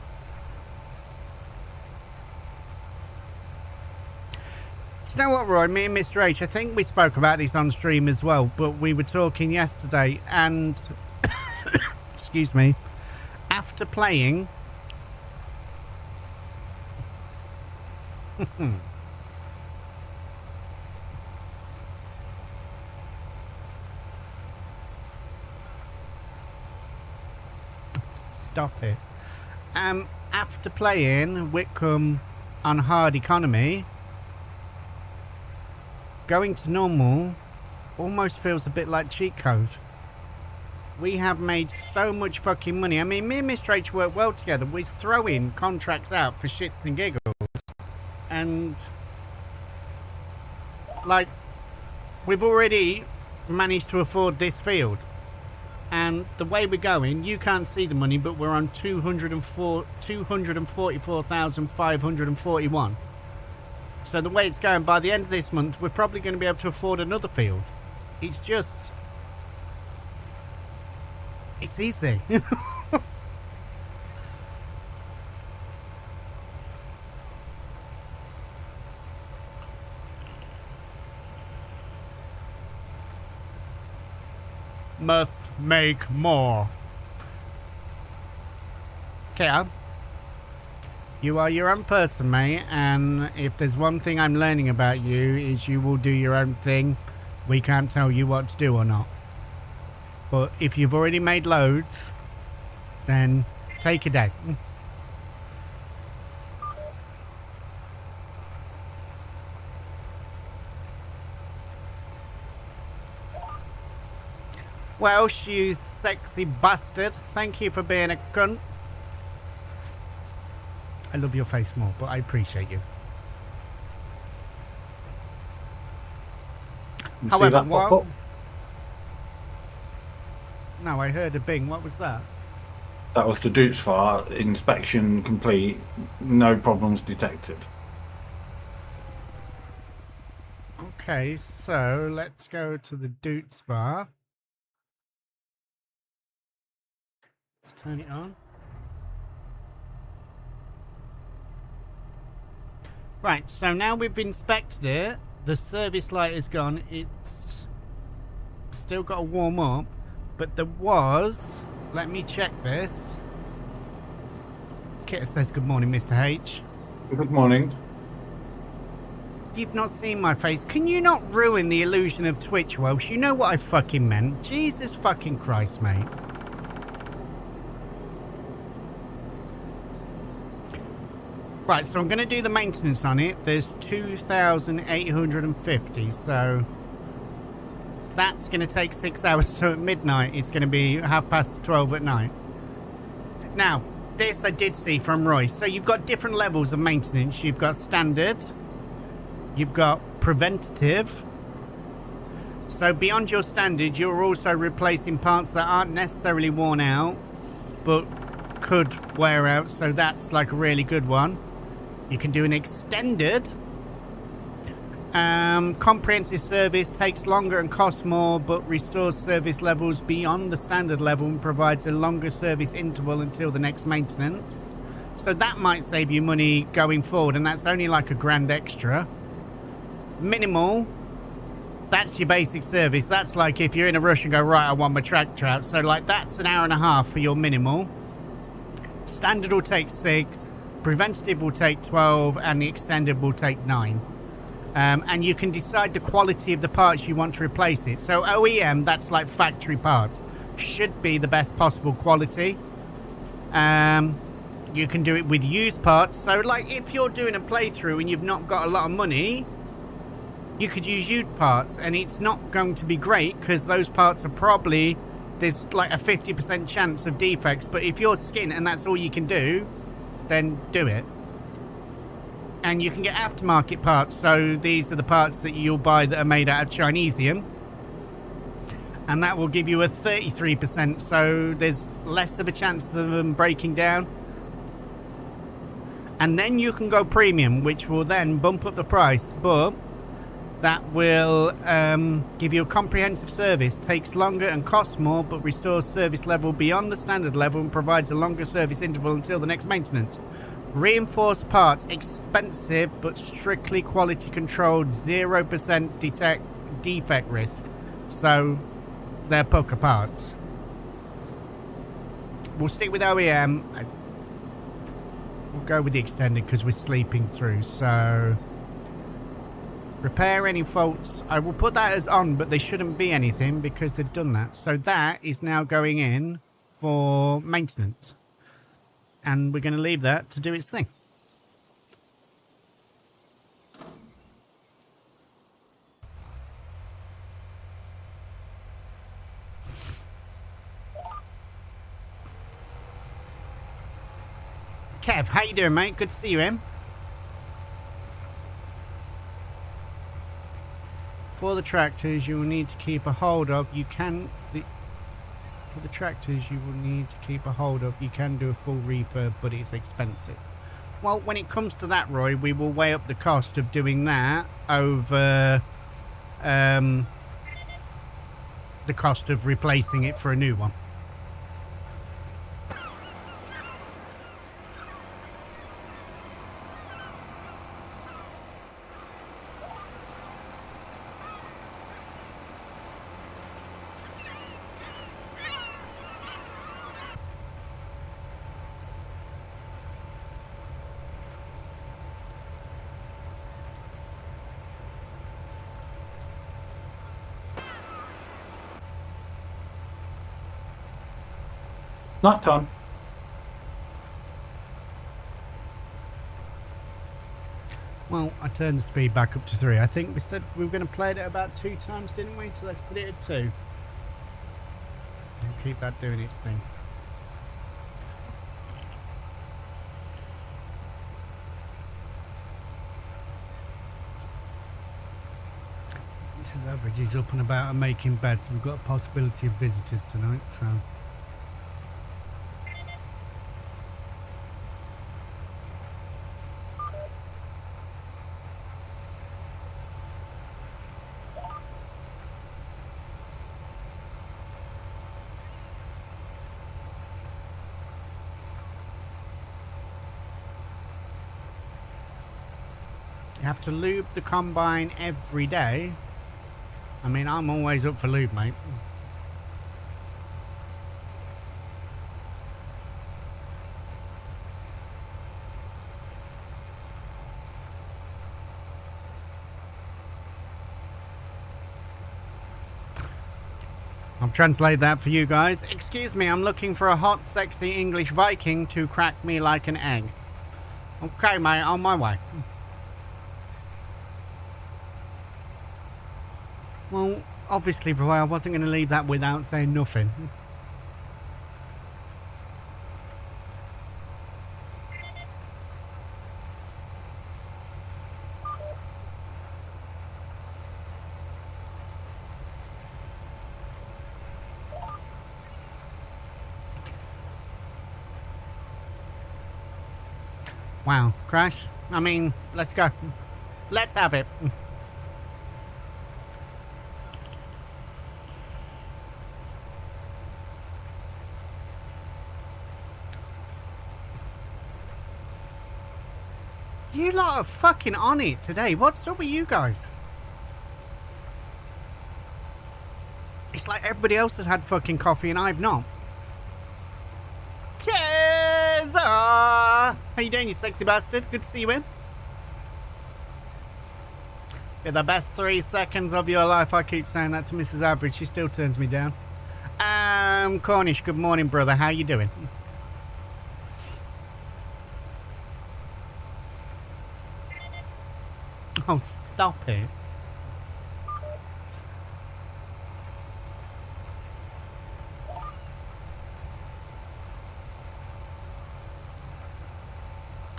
[SPEAKER 2] Do you know what, Roy? Me and Mr. H, I think we spoke about this on stream as well, but we were talking yesterday and, excuse me, after playing, stop it. After playing Whitcomb on hard economy, going to normal almost feels a bit like cheat code. We have made so much fucking money. I mean, me and Mr. H work well together. We're throwing contracts out for shits and giggles. And, like, we've already managed to afford this field. And the way we're going, you can't see the money, but we're on 244,541. So the way it's going, by the end of this month, we're probably going to be able to afford another field. It's just... it's easy. Must make more. Okay, you are your own person, mate, and if there's one thing I'm learning about you is you will do your own thing. We can't tell you what to do or not. But if you've already made loads, then take a day. Well, you sexy bastard. Thank you for being a cunt. I love your face more, but I appreciate you. However, what? No, I heard a bing. What was that?
[SPEAKER 1] That was the Dutes fire. Inspection complete. No problems detected.
[SPEAKER 2] Okay, so let's go to the Dutes bar. Let's turn it on. Right, so now we've inspected it. The service light is gone. It's still got to warm up. But there was... let me check this. Kit says good morning, Mr. H.
[SPEAKER 1] Good morning.
[SPEAKER 2] You've not seen my face. Can you not ruin the illusion of Twitch, Welsh? You know what I fucking meant. Jesus fucking Christ, mate. Right, so I'm going to do the maintenance on it. There's 2,850, so that's going to take 6 hours. So at midnight, it's going to be 12:30 at night. Now, this I did see from Roy. So you've got different levels of maintenance. You've got standard. You've got preventative. So beyond your standard, you're also replacing parts that aren't necessarily worn out, but could wear out. So that's like a really good one. You can do an extended, Comprehensive service takes longer and costs more, but restores service levels beyond the standard level and provides a longer service interval until the next maintenance. So that might save you money going forward, and that's only like £1,000 extra. Minimal, that's your basic service. That's like if you're in a rush and go, right, I want my tractor out. So like that's an hour and a half for your minimal. Standard will take 6, preventative will take 12, and the extended will take 9. And you can decide the quality of the parts you want to replace it. So OEM, that's like factory parts, should be the best possible quality. You can do it with used parts. So like if you're doing a playthrough and you've not got a lot of money, you could use used parts, and it's not going to be great because those parts are probably, there's like a 50% chance of defects. But if you're skint and that's all you can do, then do it. And you can get aftermarket parts. So these are the parts that you'll buy that are made out of Chinesium, and that will give you a 33%. So there's less of a chance of them breaking down. And then you can go premium, which will then bump up the price, but that will give you a comprehensive service, takes longer and costs more, but restores service level beyond the standard level and provides a longer service interval until the next maintenance. Reinforced parts, expensive but strictly quality controlled, 0% defect risk. So they're poker parts. We'll stick with OEM. We'll go with the extended because we're sleeping through. So repair any faults. I will put that as on, but they shouldn't be anything because they've done that. So that is now going in for maintenance. And we're going to leave that to do its thing. Kev, how you doing, mate? Good to see you in. For the tractors, you will need to keep a hold of. For the tractors, you will need to keep a hold of. You can do a full refurb, but it's expensive. Well, when it comes to that, Roy, we will weigh up the cost of doing that over the cost of replacing it for a new one.
[SPEAKER 1] Night time.
[SPEAKER 2] Well, I turned the speed back up to 3. I think we said we were going to play it at about 2 times, didn't we? So let's put it at 2. And keep that doing its thing. This average is up and about and making beds. We've got a possibility of visitors tonight, so... You have to lube the combine every day. I mean, I'm always up for lube, mate. I'll translate that for you guys. Excuse me, I'm looking for a hot, sexy English Viking to crack me like an egg. Okay, mate, on my way. Well, obviously, Roy, I wasn't going to leave that without saying nothing. Wow, Crash. I mean, let's go. Let's have it. You lot are fucking on it today. What's up with you guys? It's like everybody else has had fucking coffee and I've not. Cheers! How you doing, you sexy bastard? Good to see you in. You're the best 3 seconds of your life. I keep saying that to Mrs. Average. She still turns me down. Cornish, good morning, brother. How you doing? Oh, stop it.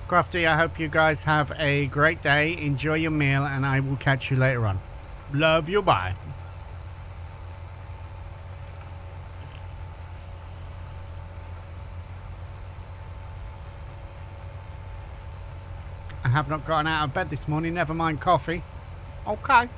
[SPEAKER 2] Crofty, I hope you guys have a great day. Enjoy your meal, and I will catch you later on. Love you, bye. I have not gotten out of bed this morning, never mind coffee. Okay.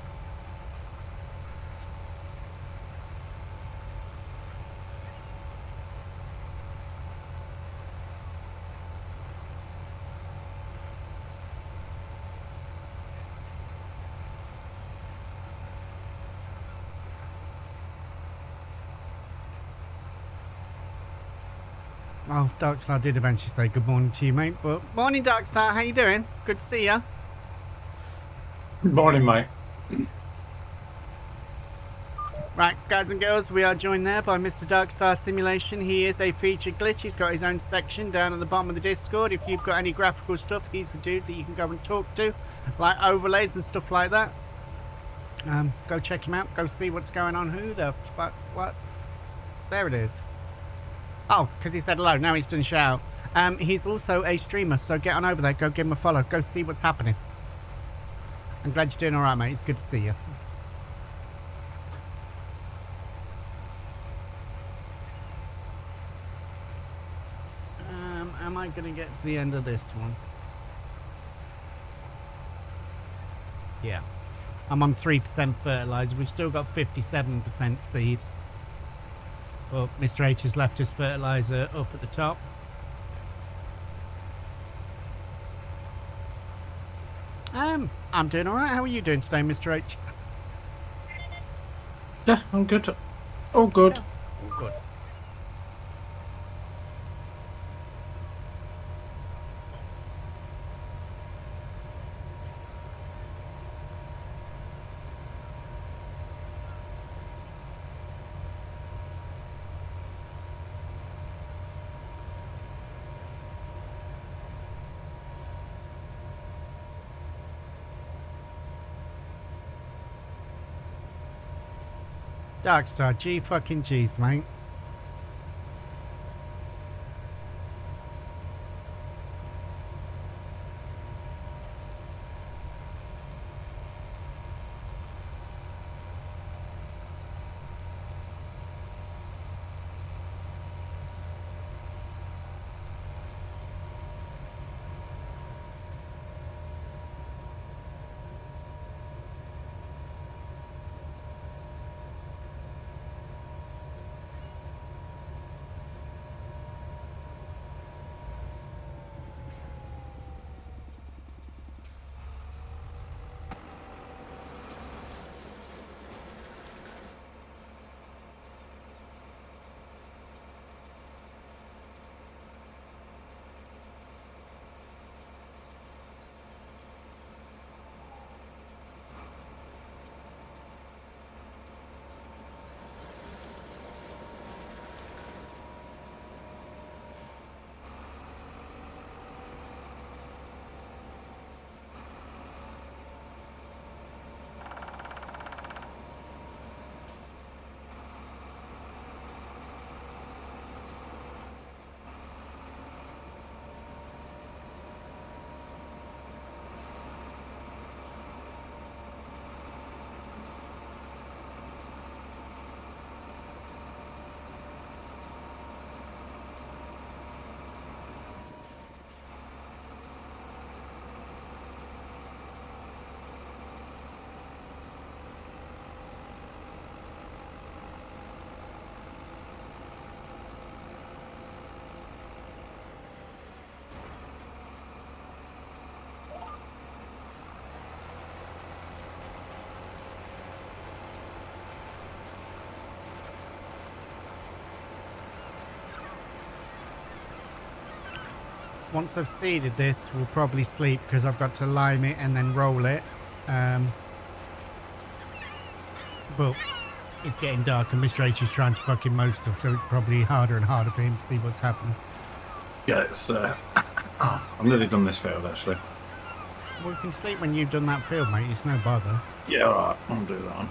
[SPEAKER 2] Oh, Darkstar did eventually say good morning to you, mate. But morning, Darkstar. How you doing? Good to see ya.
[SPEAKER 1] Good morning, mate.
[SPEAKER 2] Right, guys and girls, we are joined there by Mr. Darkstar Simulation. He is a featured glitch. He's got his own section down at the bottom of the Discord. If you've got any graphical stuff, he's the dude that you can go and talk to, like overlays and stuff like that. Go check him out. Go see what's going on. Who the fuck? What? There it is. Oh, because he said hello. Now he's done shout. He's also a streamer, so get on over there. Go give him a follow. Go see what's happening. I'm glad you're doing all right, mate. It's good to see you. Am I going to get to the end of this one? Yeah. I'm on 3% fertilizer. We've still got 57% seed. Well, Mr. H has left his fertilizer up at the top. I'm doing all right. How are you doing today, Mr. H?
[SPEAKER 1] Yeah, I'm good. All good.
[SPEAKER 2] Yeah, all good. Darkstar, G fucking G's, mate. once I've seeded this, we'll probably sleep because I've got to lime it and then roll it. But it's getting dark and Mr. H is trying to fucking mow stuff, so it's probably harder and harder for him to see what's happening.
[SPEAKER 1] Yeah, it's. I've nearly done this field actually.
[SPEAKER 2] Well, we can sleep when you've done that field, mate. It's no bother.
[SPEAKER 1] Yeah, alright, I'll do that one.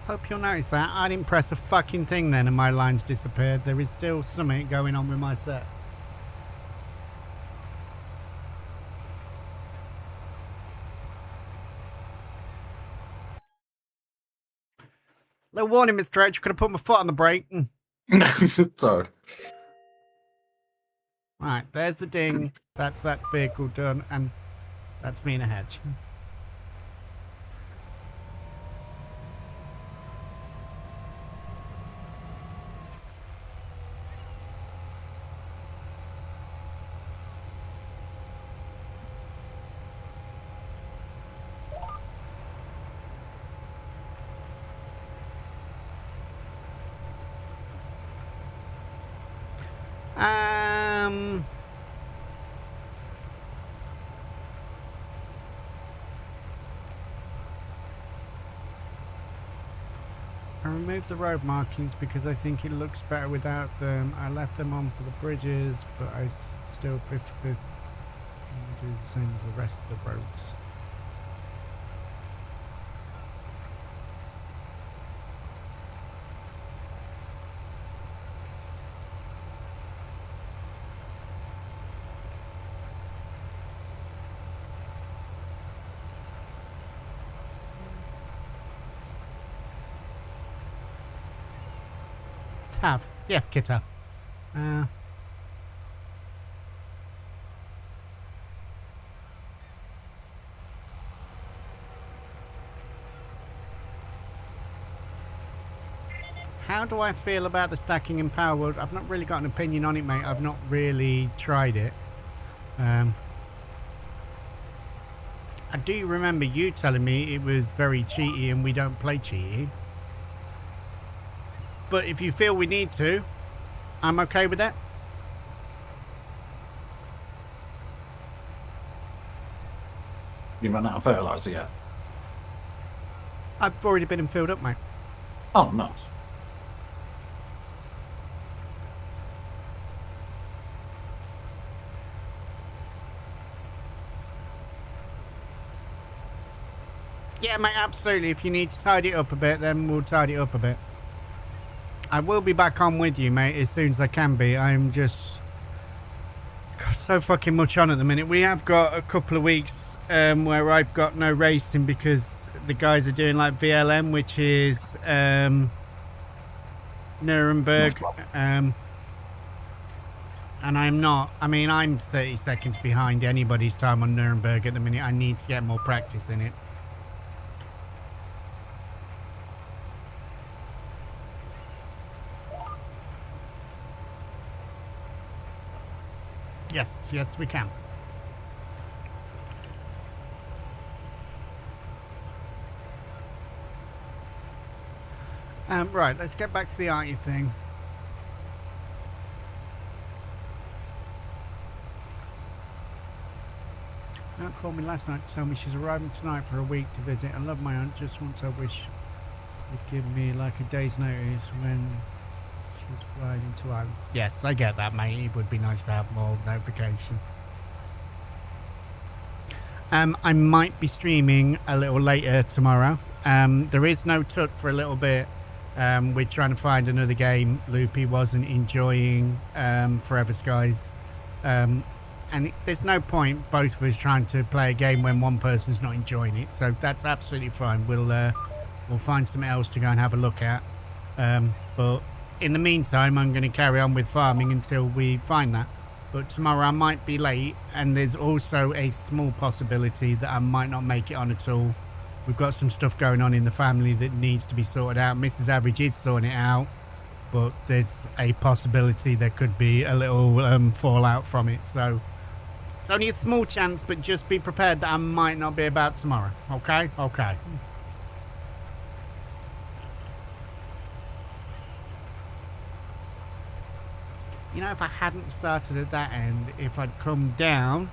[SPEAKER 2] Hope you'll notice that. I didn't press a fucking thing then and my lines disappeared. There is still something going on with my set. Little warning, Mr. H. Could have put my foot on the brake.
[SPEAKER 1] Sorry.
[SPEAKER 2] Right, there's the ding. That's that vehicle done, and that's me in a hedge. I removed the road markings because I think it looks better without them. I left them on for the bridges, but I still 50/50 do the same as the rest of the roads. Tav. Yes, Kitta. How do I feel about the stacking in Power World? I've not really got an opinion on it, mate. I've not really tried it. I do remember you telling me it was very cheaty and we don't play cheaty. But if you feel we need to, I'm okay with that.
[SPEAKER 1] You run out of fertiliser yet?
[SPEAKER 2] I've already been and filled up, mate.
[SPEAKER 1] Oh, nice.
[SPEAKER 2] Yeah, mate, absolutely. If you need to tidy it up a bit, then we'll tidy it up a bit. I will be back on with you, mate, as soon as I can be. I'm just got so fucking much on at the minute. We have got a couple of weeks where I've got no racing because the guys are doing like VLM, which is Nuremberg. And I'm not. I mean, I'm 30 seconds behind anybody's time on Nuremberg at the minute. I need to get more practice in it. Yes, yes, we can. Right, let's get back to the arty thing. Aunt called me last night to tell me she's arriving tonight for a week to visit. I love my aunt, just once I wish you'd give me like a day's notice when she's flying into Ireland. Yes, I get that, mate. It would be nice to have more notification. I might be streaming a little later tomorrow. There is no Tut for a little bit. We're trying to find another game. Loopy wasn't enjoying Forever Skies. And there's no point both of us trying to play a game when one person's not enjoying it. So that's absolutely fine. We'll find something else to go and have a look at. But in the meantime, I'm going to carry on with farming until we find that. But tomorrow I might be late, and there's also a small possibility that I might not make it on at all. We've got some stuff going on in the family that needs to be sorted out. Mrs. Average is sorting it out, but there's a possibility there could be a little fallout from it. So it's only a small chance, but just be prepared that I might not be about tomorrow. Okay? Okay. You know, if I hadn't started at that end, if I'd come down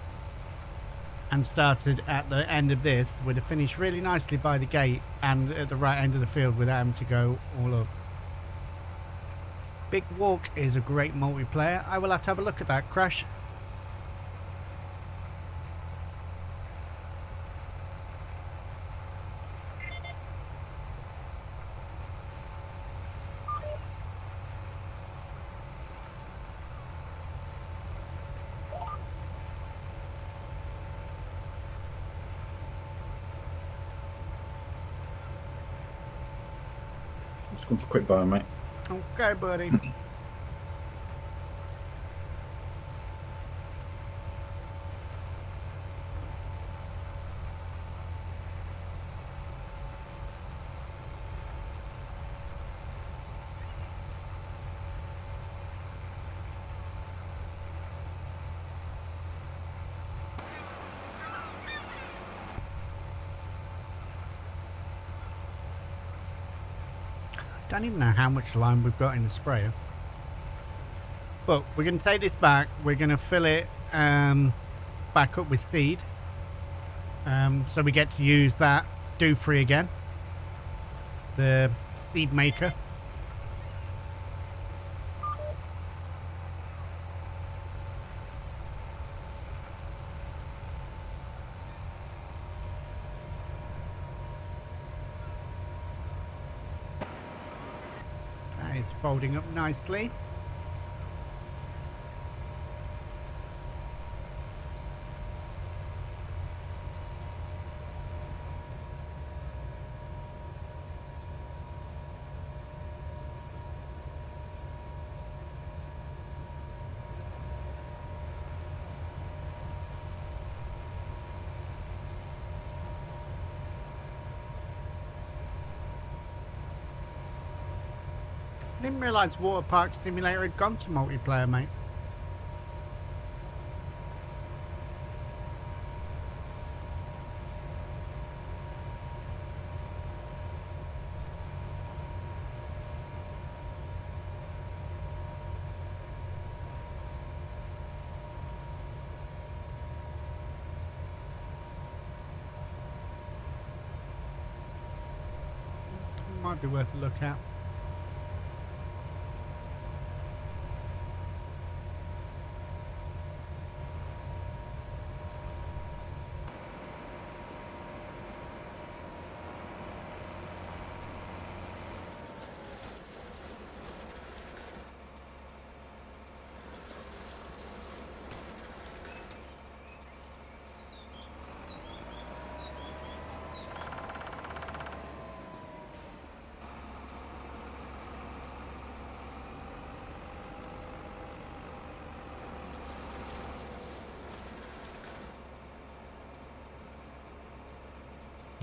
[SPEAKER 2] and started at the end of this, would have finished really nicely by the gate and at the right end of the field without having to go all up. Big Walk is a great multiplayer. I will have to have a look at that, Crash.
[SPEAKER 1] Just going for a quick burn, mate.
[SPEAKER 2] Okay, buddy. Don't even know how much lime we've got in the sprayer. But we're going to take this back. We're going to fill it back up with seed. So we get to use that do free again. The seed maker. That is folding up nicely. I didn't realise Water Park Simulator had gone to multiplayer, mate. Might be worth a look at.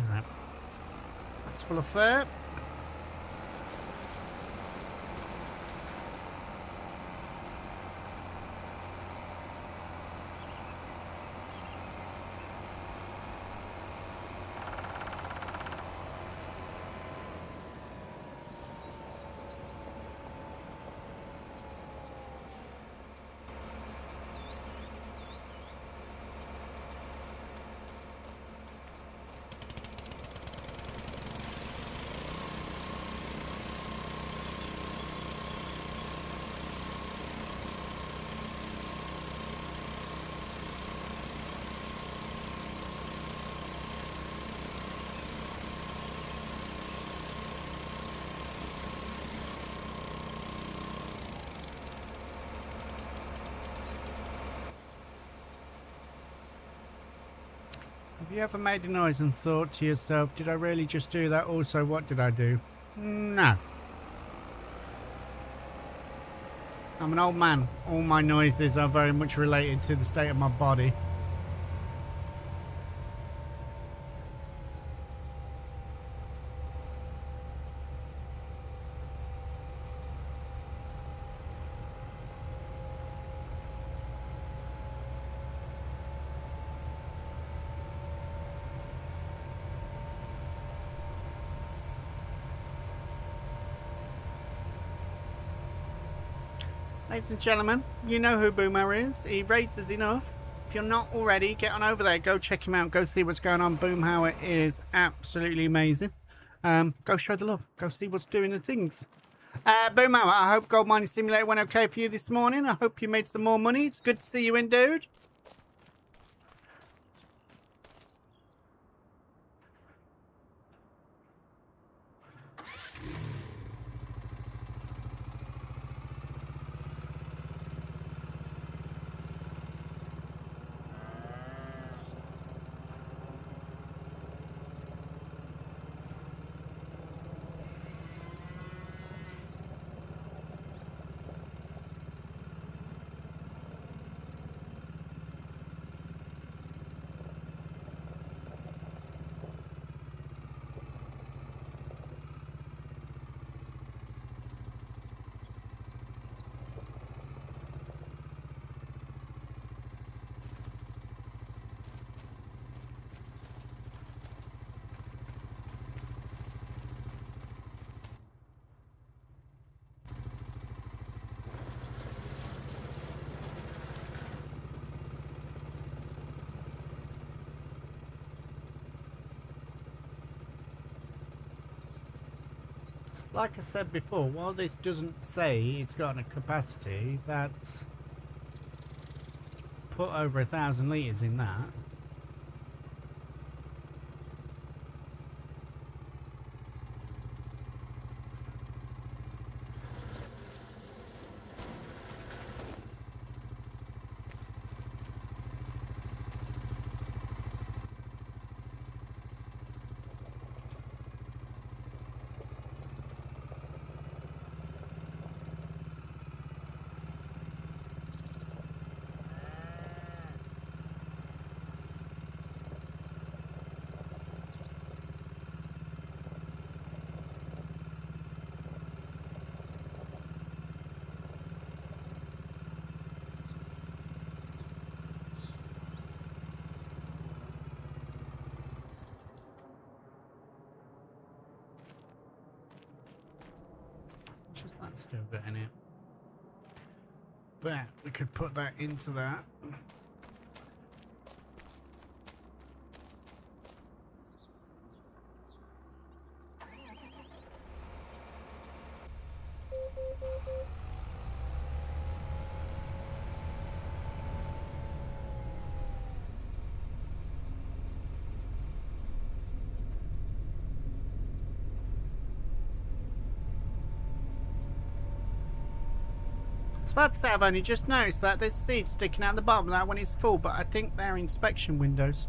[SPEAKER 2] Alright. That's full of fur. Have you ever made a noise and thought to yourself, did I really just do that? Also, what did I do? No. I'm an old man. All my noises are very much related to the state of my body. Ladies and gentlemen, you know who Boomer is. He rates us enough. If you're not already, get on over there. Go check him out. Go see what's going on. Boomhauer is absolutely amazing. Go show the love. Go see what's doing the things. Boomhauer, I hope Gold Mining Simulator went okay for you this morning. I hope you made some more money. It's good to see you in, dude. Like I said before, while this doesn't say it's got a capacity, that's put over 1,000 litres in that. Just that still got in it. But we could put that into that. I was about to say I've only just noticed that there's seeds sticking out the bottom of that when it's full, but I think they're inspection windows.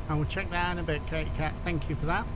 [SPEAKER 2] I will check that out in a bit, Kate Cat. Thank you for that.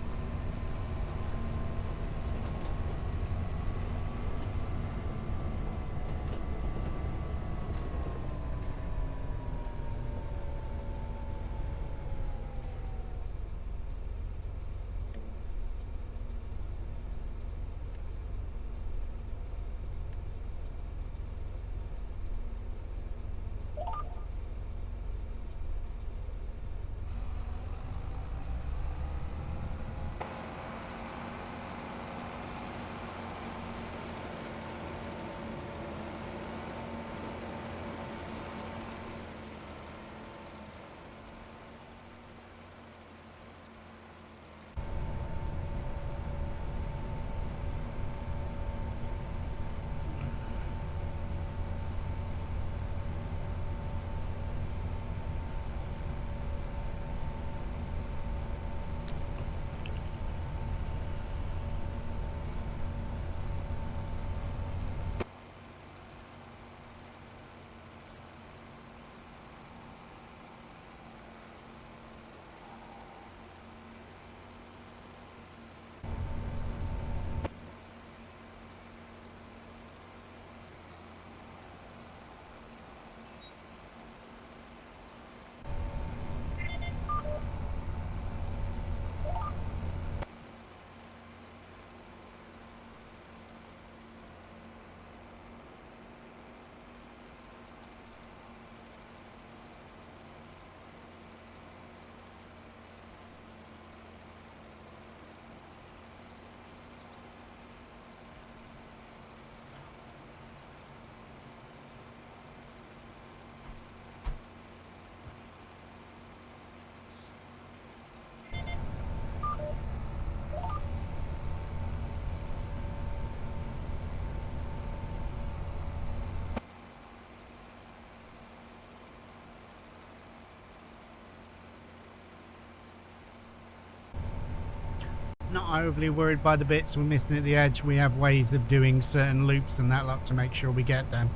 [SPEAKER 2] Not overly worried by the bits we're missing at the edge. We have ways of doing certain loops and that lot to make sure we get them.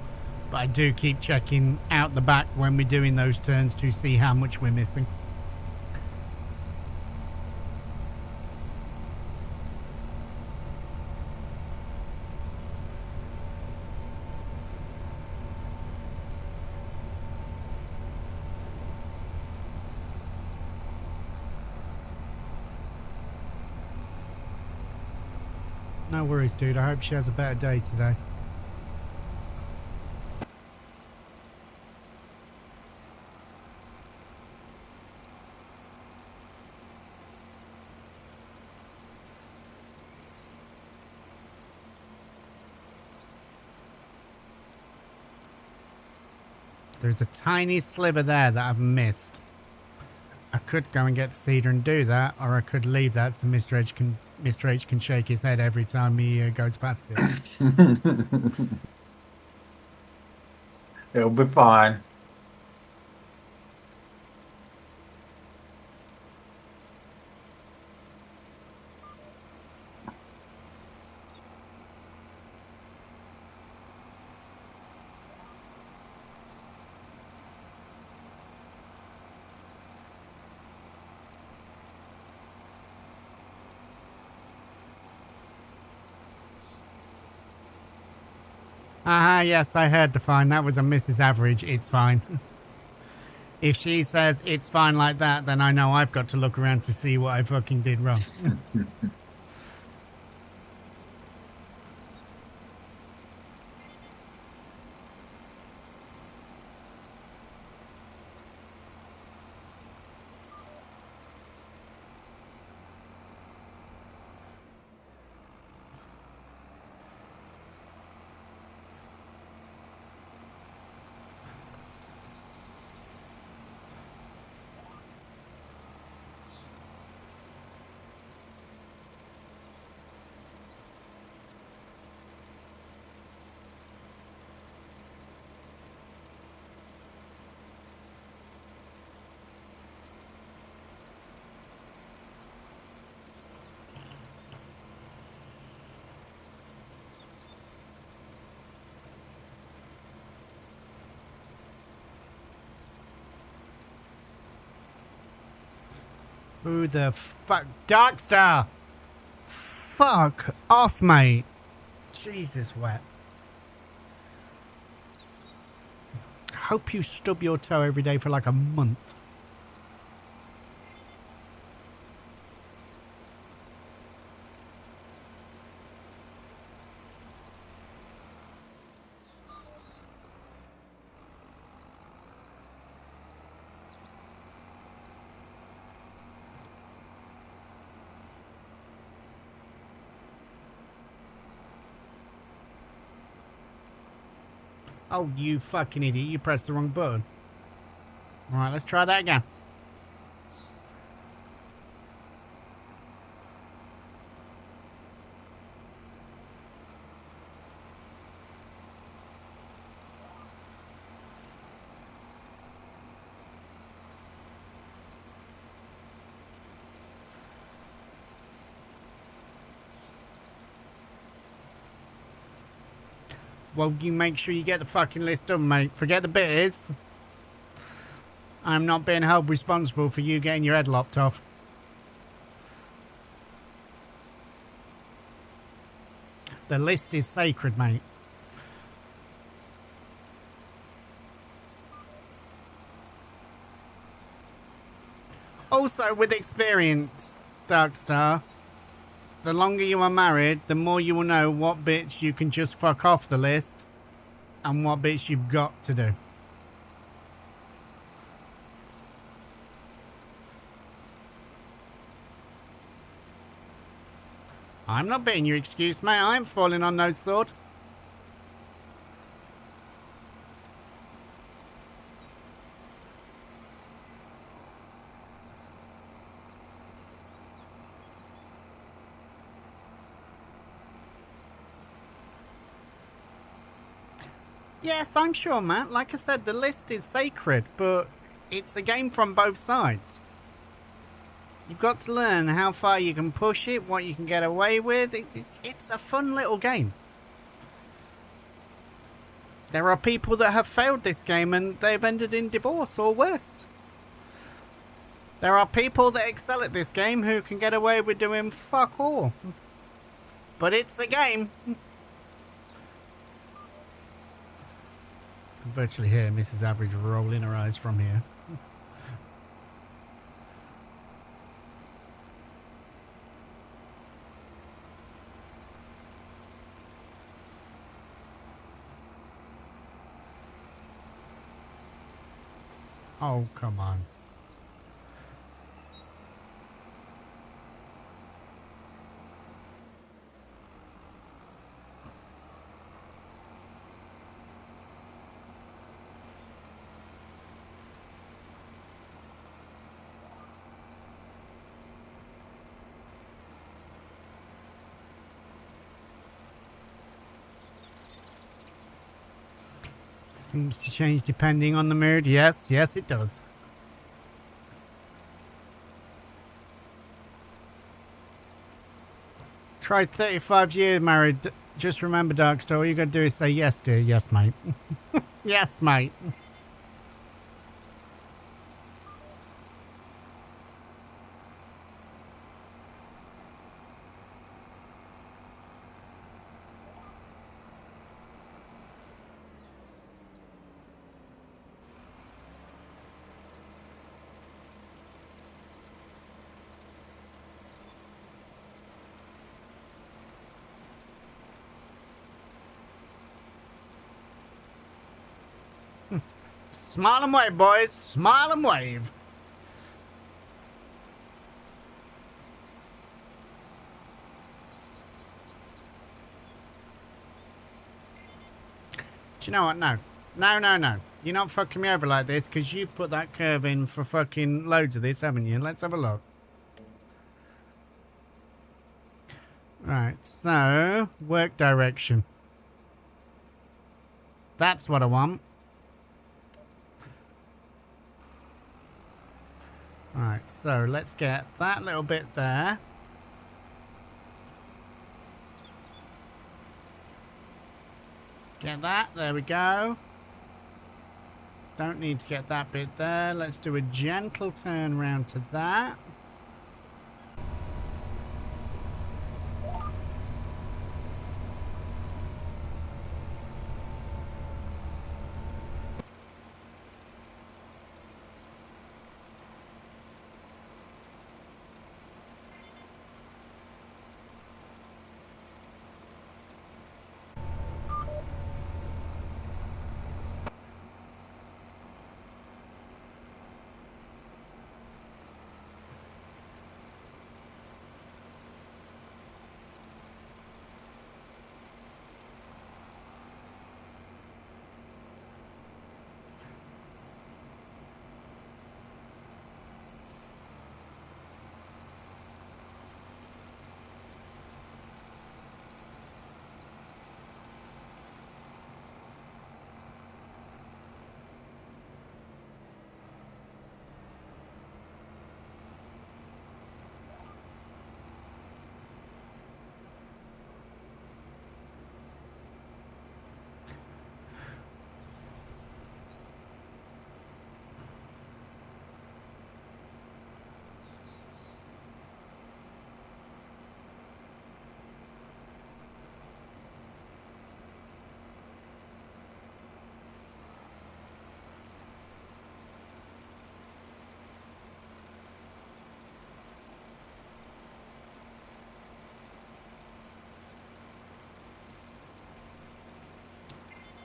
[SPEAKER 2] But I do keep checking out the back when we're doing those turns to see how much we're missing. No worries, dude. I hope she has a better day today. There's a tiny sliver there that I've missed. I could go and get the seeder and do that, or I could leave that so Mr. H can shake his head every time he goes past it.
[SPEAKER 1] It'll be fine.
[SPEAKER 2] Aha, yes, I heard the fine. That was a Mrs. Average. It's fine. If she says it's fine like that, then I know I've got to look around to see what I fucking did wrong. Who the fuck? Darkstar! Fuck off, mate. Jesus, wet. Hope you stub your toe every day for like a month. Oh, you fucking idiot. You pressed the wrong button. Alright, let's try that again. Well, you make sure you get the fucking list done, mate. Forget the bits. I'm not being held responsible for you getting your head lopped off. The list is sacred, mate. Also, with experience, Darkstar, the longer you are married, the more you will know what bits you can just fuck off the list and what bits you've got to do. I'm not being your excuse, mate. I'm falling on no sword. Yes, I'm sure, Matt. Like I said, the list is sacred, but it's a game from both sides. You've got to learn how far you can push it, what you can get away with. It's a fun little game. There are people that have failed this game and they've ended in divorce or worse. There are people that excel at this game who can get away with doing fuck all. But it's a game. I can virtually hear Mrs. Average rolling her eyes from here. Oh, come on. Seems to change depending on the mood. Yes, yes, it does. Tried 35 years married. Just remember, Darkstar, all you gotta do is say yes, dear. Yes, mate. Yes, mate. Smile and wave, boys. Smile and wave. Do you know what? No. No, no, no. You're not fucking me over like this because you put that curve in for fucking loads of this, haven't you? Let's have a look. Right, so work direction. That's what I want. Alright, so let's get that little bit there. Get that, there we go. Don't need to get that bit there. Let's do a gentle turn round to that.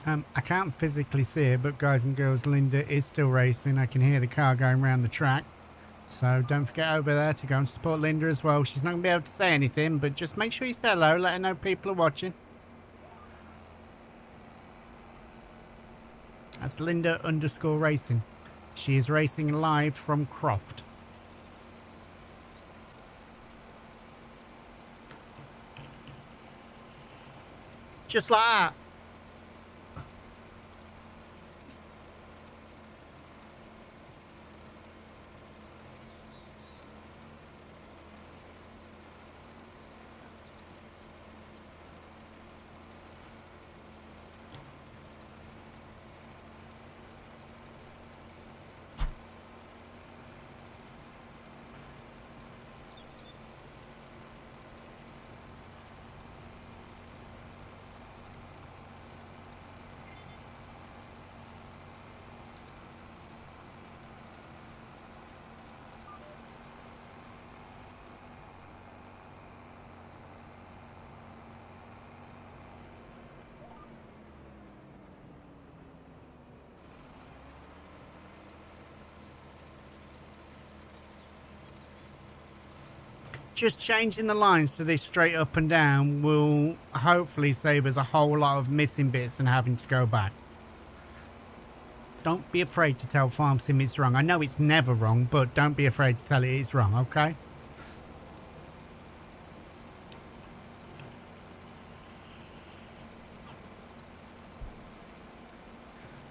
[SPEAKER 2] I can't physically see it, but guys and girls, Linda is still racing. I can hear the car going around the track. So don't forget over there to go and support Linda as well. She's not going to be able to say anything, but just make sure you say hello. Let her know people are watching. That's Linda_racing. She is racing live from Croft. Just like that. Just changing the lines to this straight up and down will hopefully save us a whole lot of missing bits and having to go back. Don't be afraid to tell Farm Sim it's wrong. I know it's never wrong, but don't be afraid to tell it it's wrong, okay?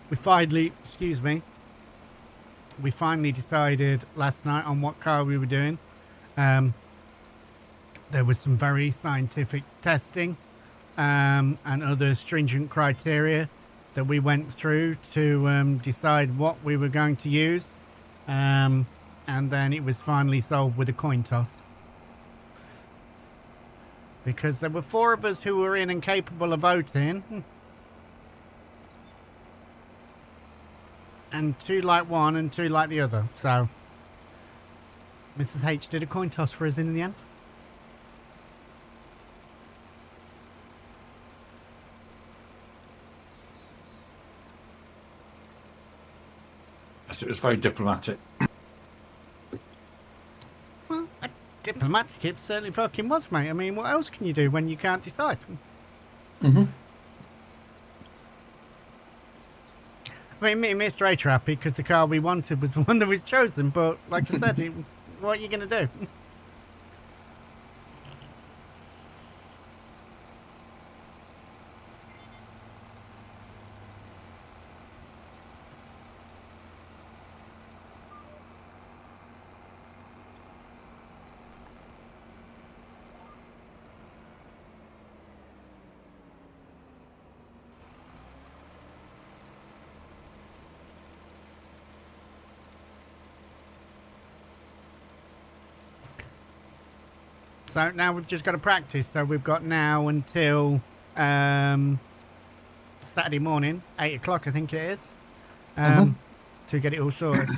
[SPEAKER 2] We finally decided last night on what car we were doing. There was some very scientific testing and other stringent criteria that we went through to decide what we were going to use. And then it was finally solved with a coin toss. Because there were 4 of us who were in and capable of voting. And 2 like one and 2 like the other. So Mrs. H did a coin toss for us in the end.
[SPEAKER 1] Yes, it was very diplomatic.
[SPEAKER 2] Well, diplomatic it certainly fucking was, mate. I mean, what else can you do when you can't decide?
[SPEAKER 1] Mm-hmm.
[SPEAKER 2] I mean, me and Mr. H are happy because the car we wanted was the one that was chosen, but like I said, what are you going to do? So now we've just got to practice. So we've got now until Saturday morning, 8 o'clock, I think it is, to get it all sorted.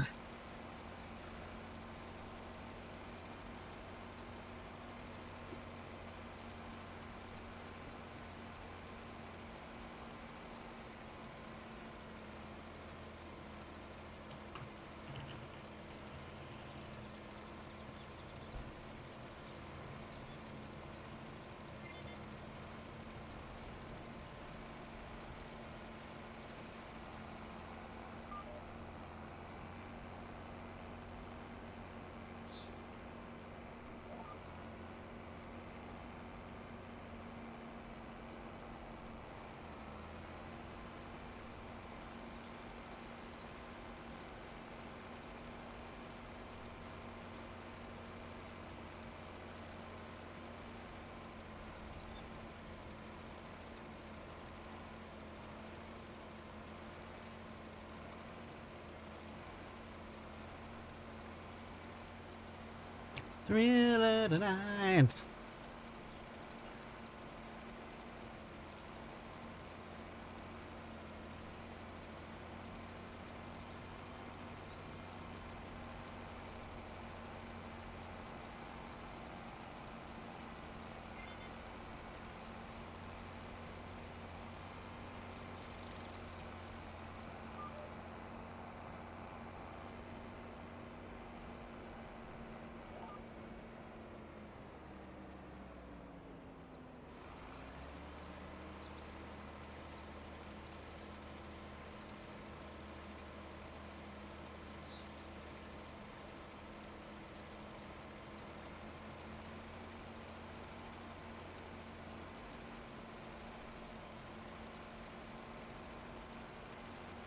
[SPEAKER 2] Thrill of the night.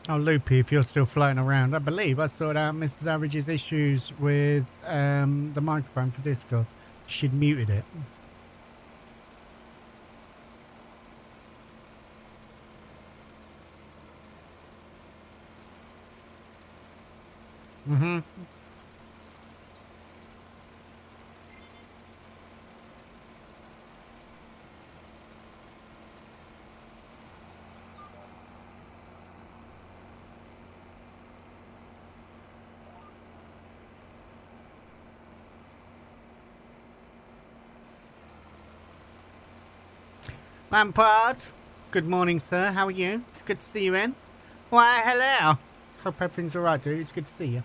[SPEAKER 2] Oh, Loopy, if you're still floating around, I believe I sorted out Mrs. Average's issues with the microphone for Discord. She'd muted it. Mm-hmm. Lampard, good morning, sir. How are you? It's good to see you in. Why, hello. Hope everything's alright, dude. It's good to see you.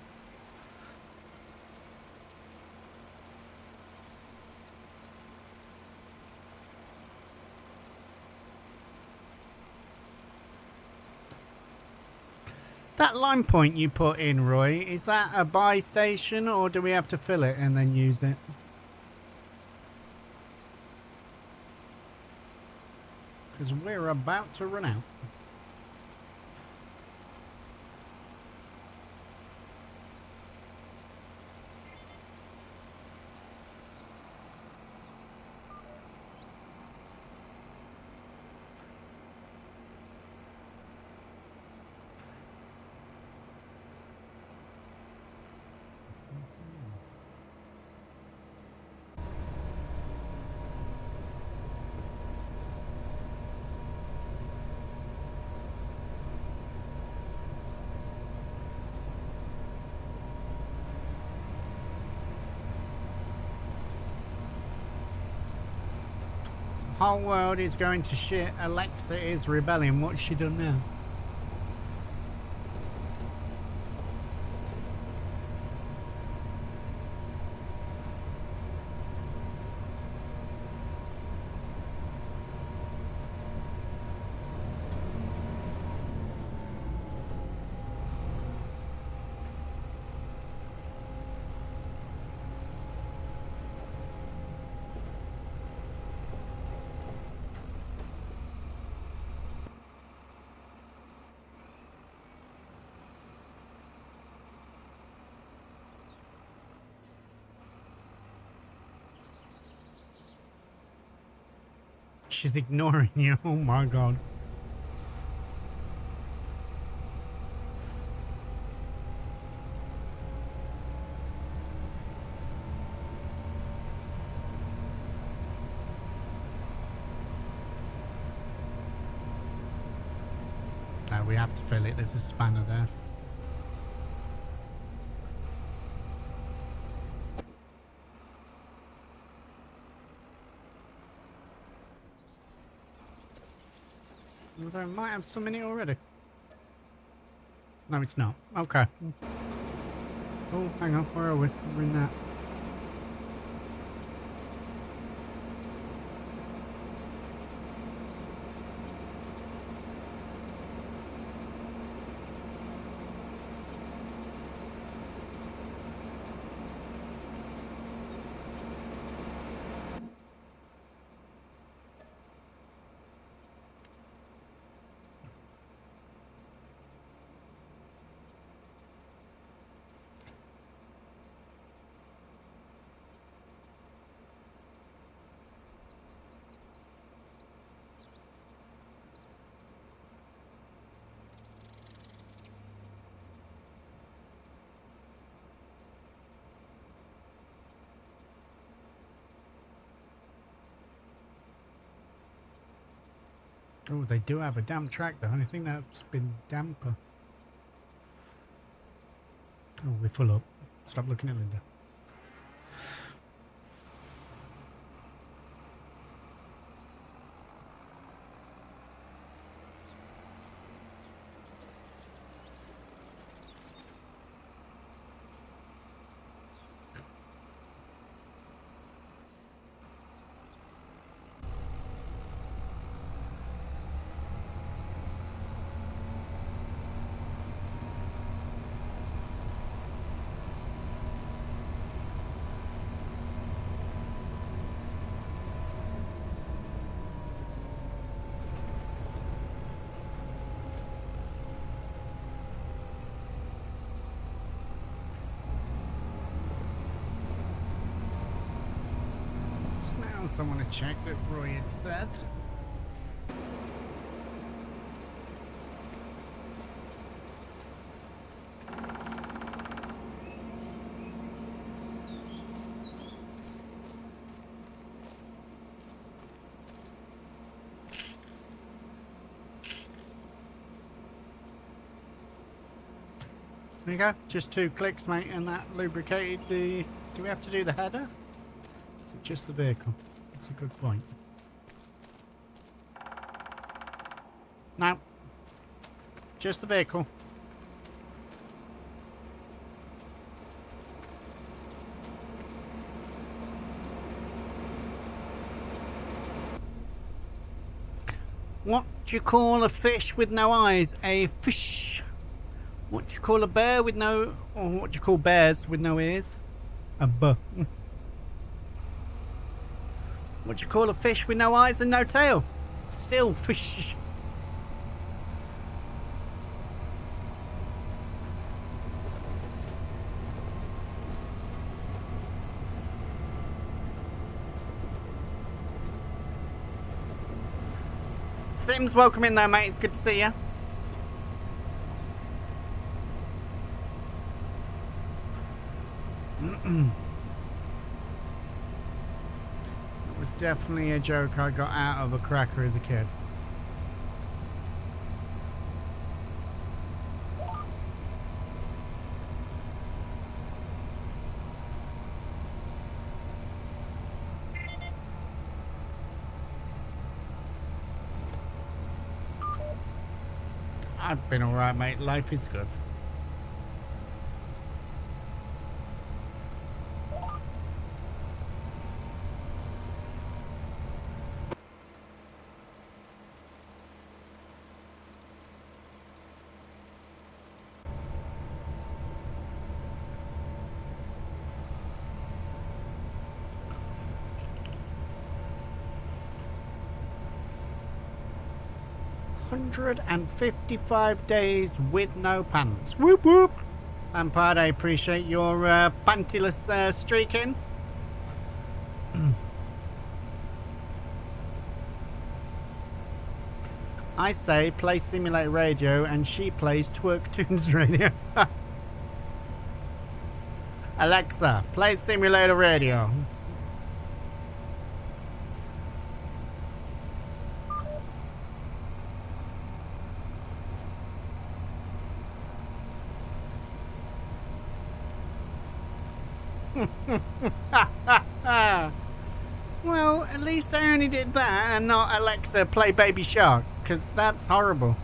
[SPEAKER 2] That line point you put in, Roy, is that a buy station or do we have to fill it and then use it? Because we're about to run out. Whole world is going to shit. Alexa is rebelling. What's she done now? She's ignoring you. Oh my god. No, we have to fill it. There's a spanner there. I might have some in it already. No, it's not. Okay. Oh, hang on. Where are we? We're in that. Oh, they do have a damp track though. I think that's been damper. Oh, we're full up. Stop looking at Linda. else I want to check that Roy had said? There you go, just 2 clicks, mate, and that lubricated the... Do we have to do the header? Just the vehicle. That's a good point. No. Just the vehicle. What do you call a fish with no eyes? A fish. What do you call a bear with no... Or what do you call bears with no ears? A buh. What do you call a fish with no eyes and no tail? Still fish. Sims, welcome in there, mate. It's good to see you. It was definitely a joke I got out of a cracker as a kid. I've been alright, mate. Life is good. $155 days with no pants. Whoop whoop. Lampard, I appreciate your pantyless streaking. I say play Simulator Radio and she plays Twerk Tunes Radio. Alexa, play Simulator Radio. Well, at least I only did that and not Alexa play Baby Shark, because that's horrible.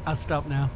[SPEAKER 2] I'll stop now.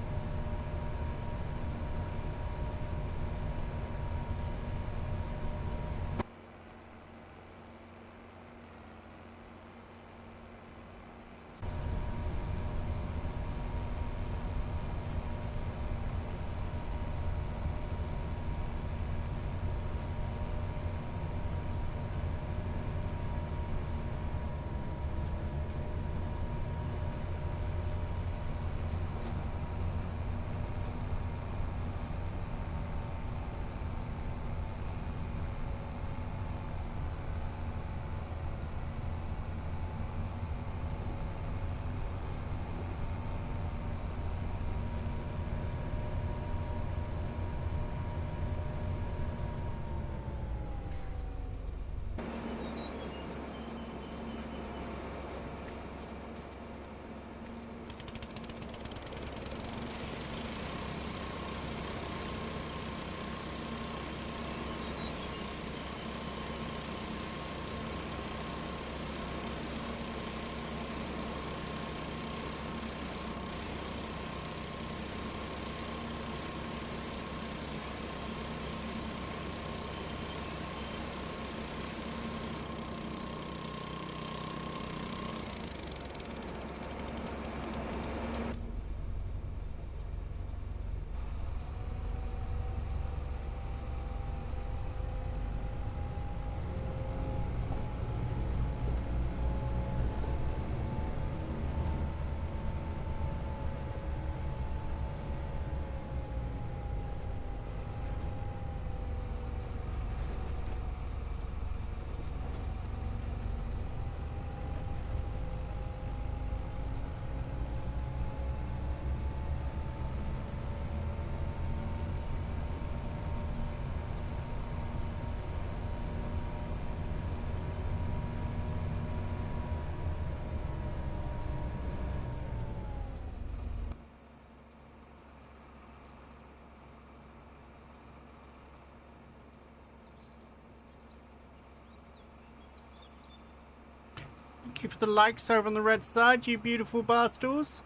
[SPEAKER 2] Thank you for the likes over on the red side, you beautiful bar stools.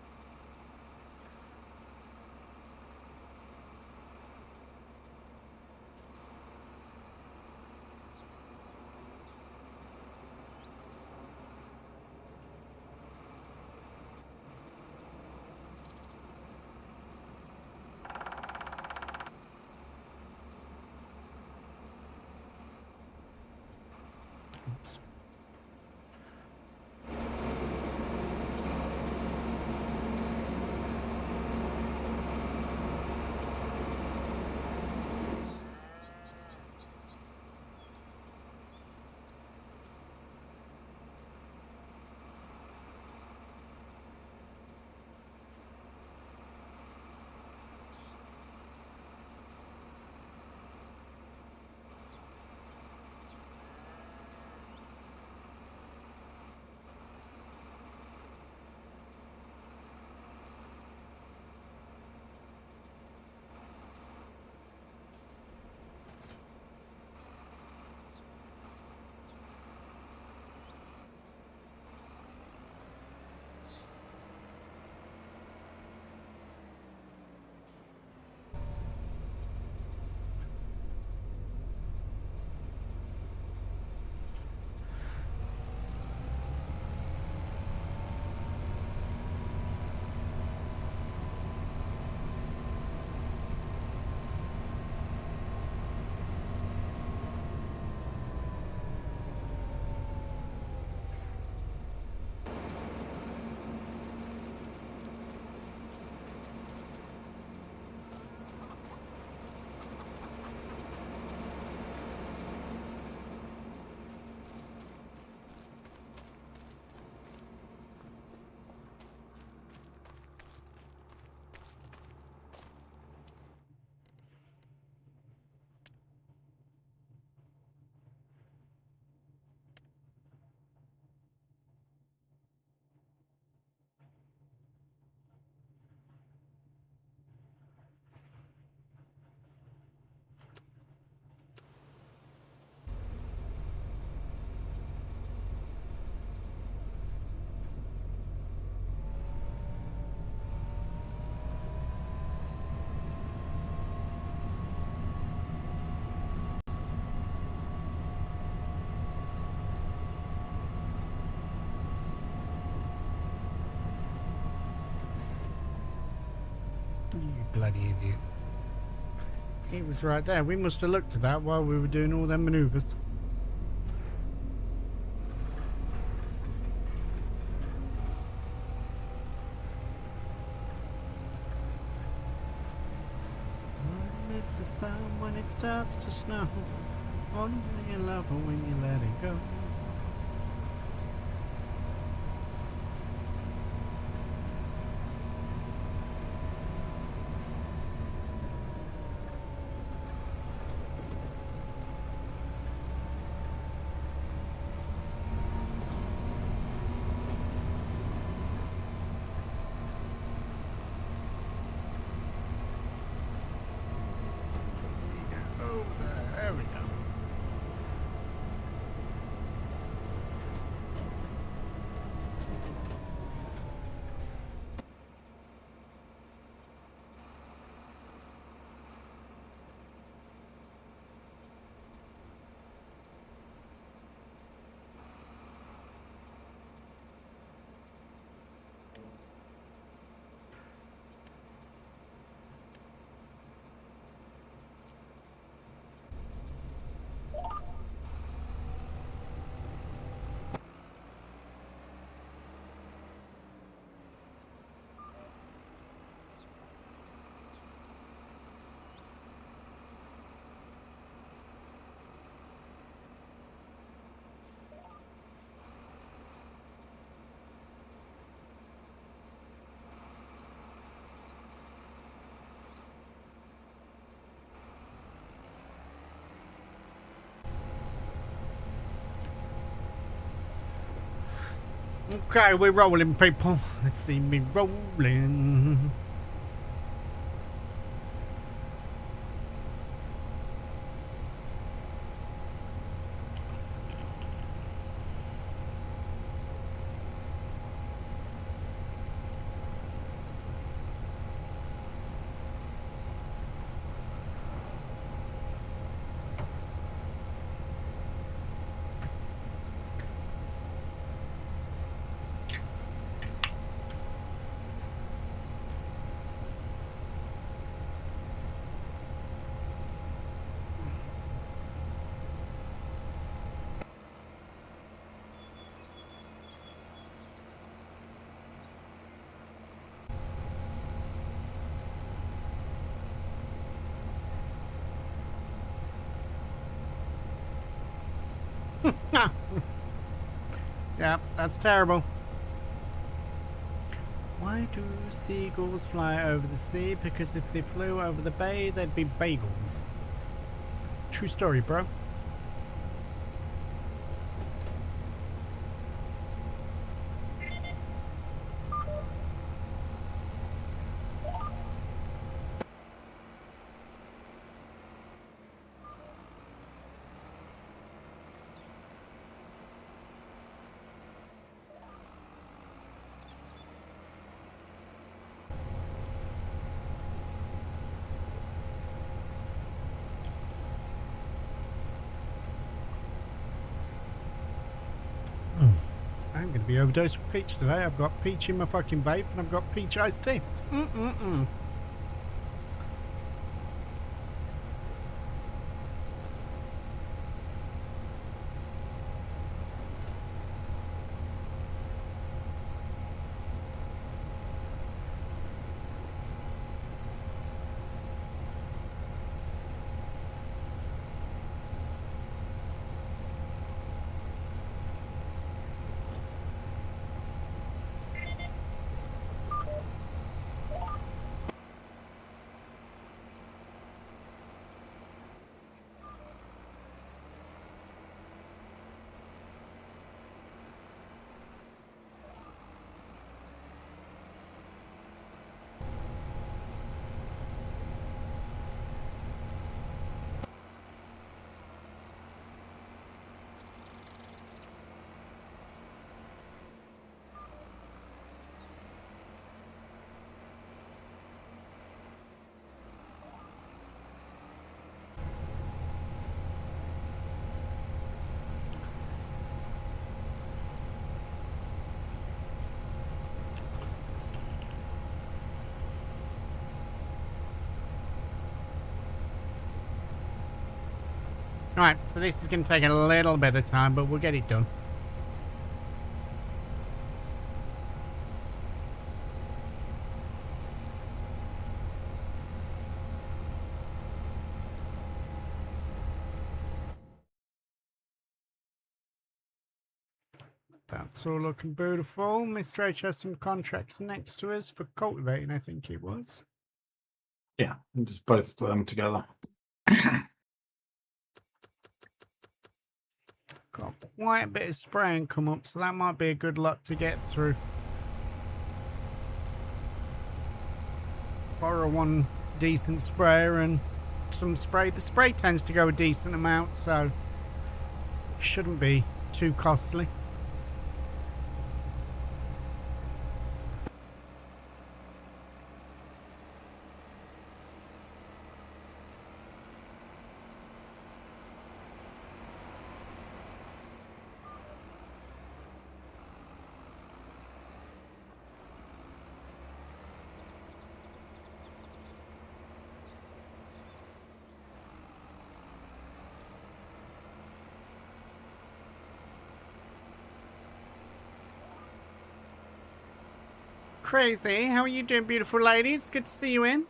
[SPEAKER 2] Oops. You bloody idiot. He was right there. We must have looked at that while we were doing all them manoeuvres. I miss the sun when it starts to snow. Only you love her when you let it go. Oh, there we go. Okay, we're rolling, people. Let's see me rolling. Yeah, that's terrible. Why do seagulls fly over the sea? Because if they flew over the bay, they'd be bagels. True story, bro. I'm going to be overdosed with peach today. I've got peach in my fucking vape and I've got peach iced tea. Alright, so this is going to take a little bit of time, but we'll get it done. That's all looking beautiful. Mr. H has some contracts next to us for cultivating, I think it was.
[SPEAKER 1] Yeah, and just both of them together.
[SPEAKER 2] Got quite a bit of spraying come up, so that might be a good luck to get through. Borrow one decent sprayer and some spray. The spray tends to go a decent amount, so shouldn't be too costly. Crazy, how are you doing, beautiful lady? It's good to see you in.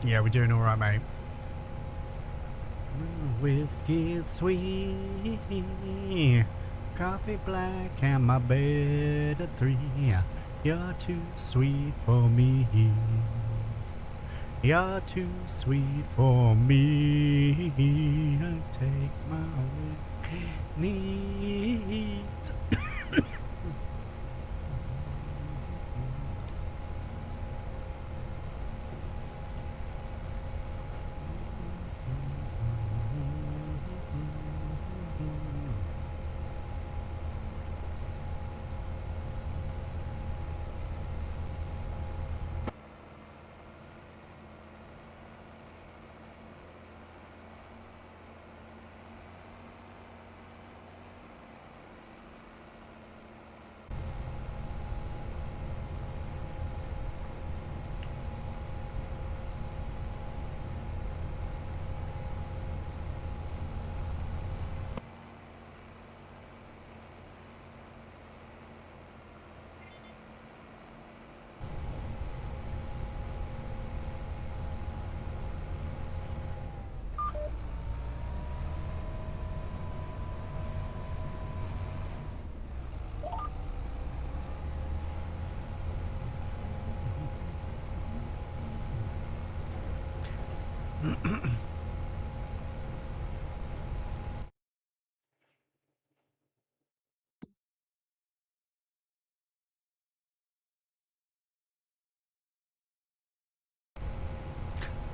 [SPEAKER 2] Yeah, we're doing all right, mate. Whiskey's sweet, coffee black, and my bed at 3. You're too sweet for me. You're too sweet for me. I take my whiskey.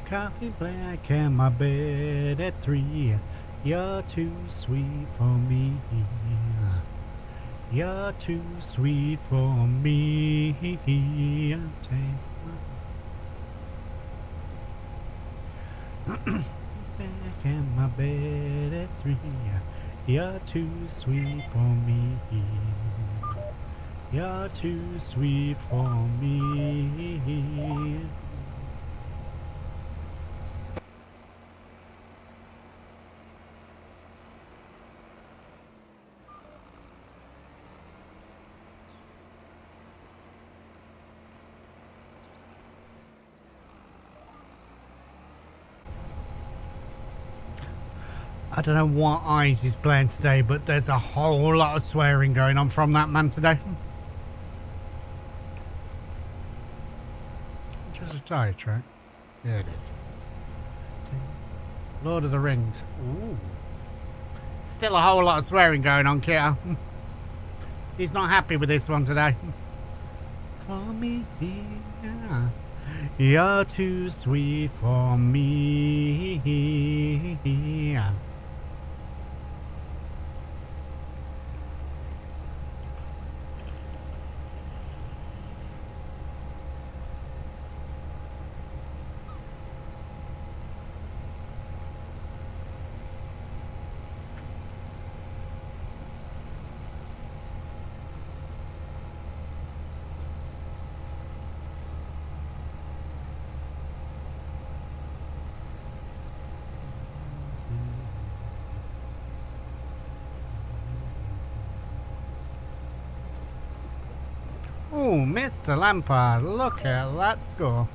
[SPEAKER 2] Coffee black and my bed at 3. You're too sweet for me. You're too sweet for me. I'll take my back and my bed at 3. You're too sweet for me. You're too sweet for me. I don't know what eyes is playing today, but there's a whole lot of swearing going on from that man today. Just a tire track. Yeah, it is. Lord of the Rings. Ooh. Still a whole lot of swearing going on, Kita. He's not happy with this one today. For me, yeah. You're too sweet for me. Oh, Mr. Lampard, look at that score.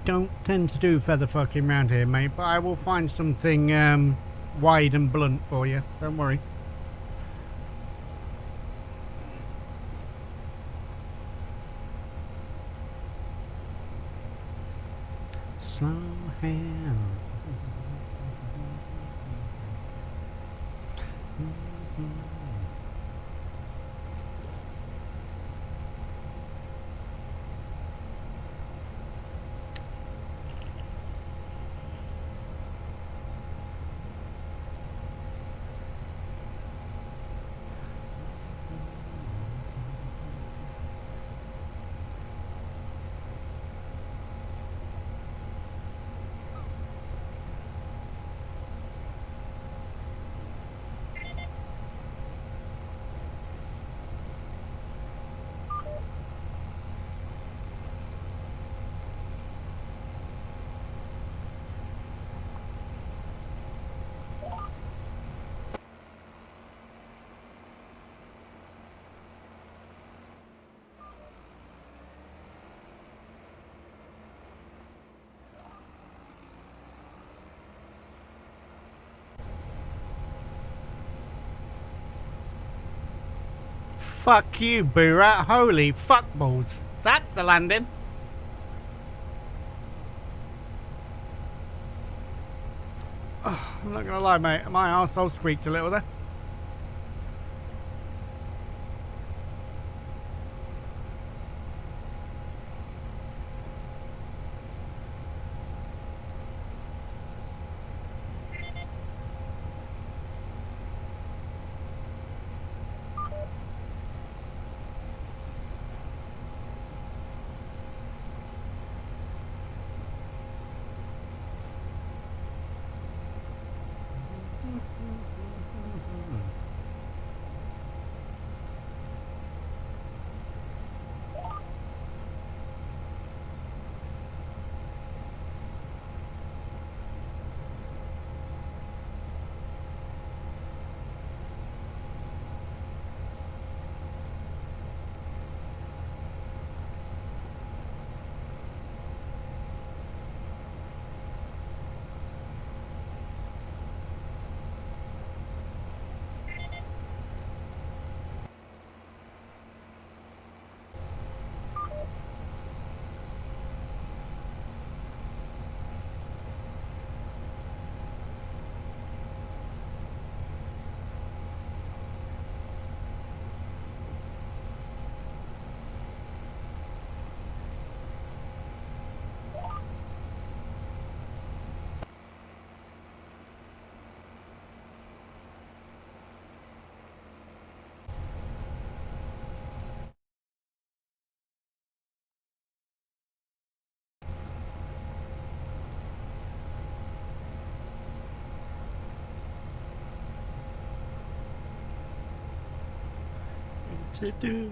[SPEAKER 2] don't tend to do feather fucking round here, mate, but I will find something wide and blunt for you. Don't worry. Slow hand. Fuck you, Boo-Rat. Holy fuckballs. That's the landing. Oh, I'm not gonna lie, mate. My arsehole squeaked a little there. To do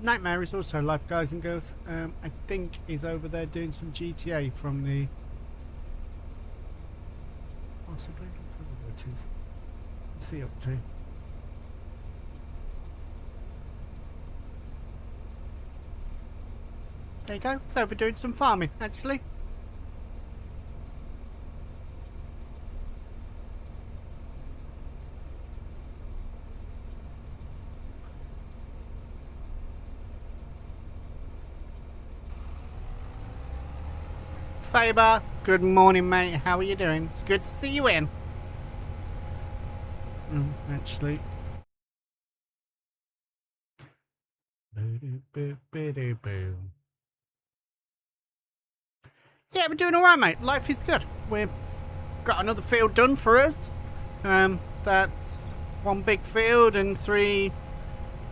[SPEAKER 2] Nightmare is also live, guys and girls. I think is over there doing some GTA from the possibly. Let's have a look. What's he up to? There you go. It's over doing some farming, actually. Faber, good morning, mate. How are you doing? It's good to see you in. Actually. Yeah, we're doing alright, mate. Life is good. We've got another field done for us. That's one big field and 3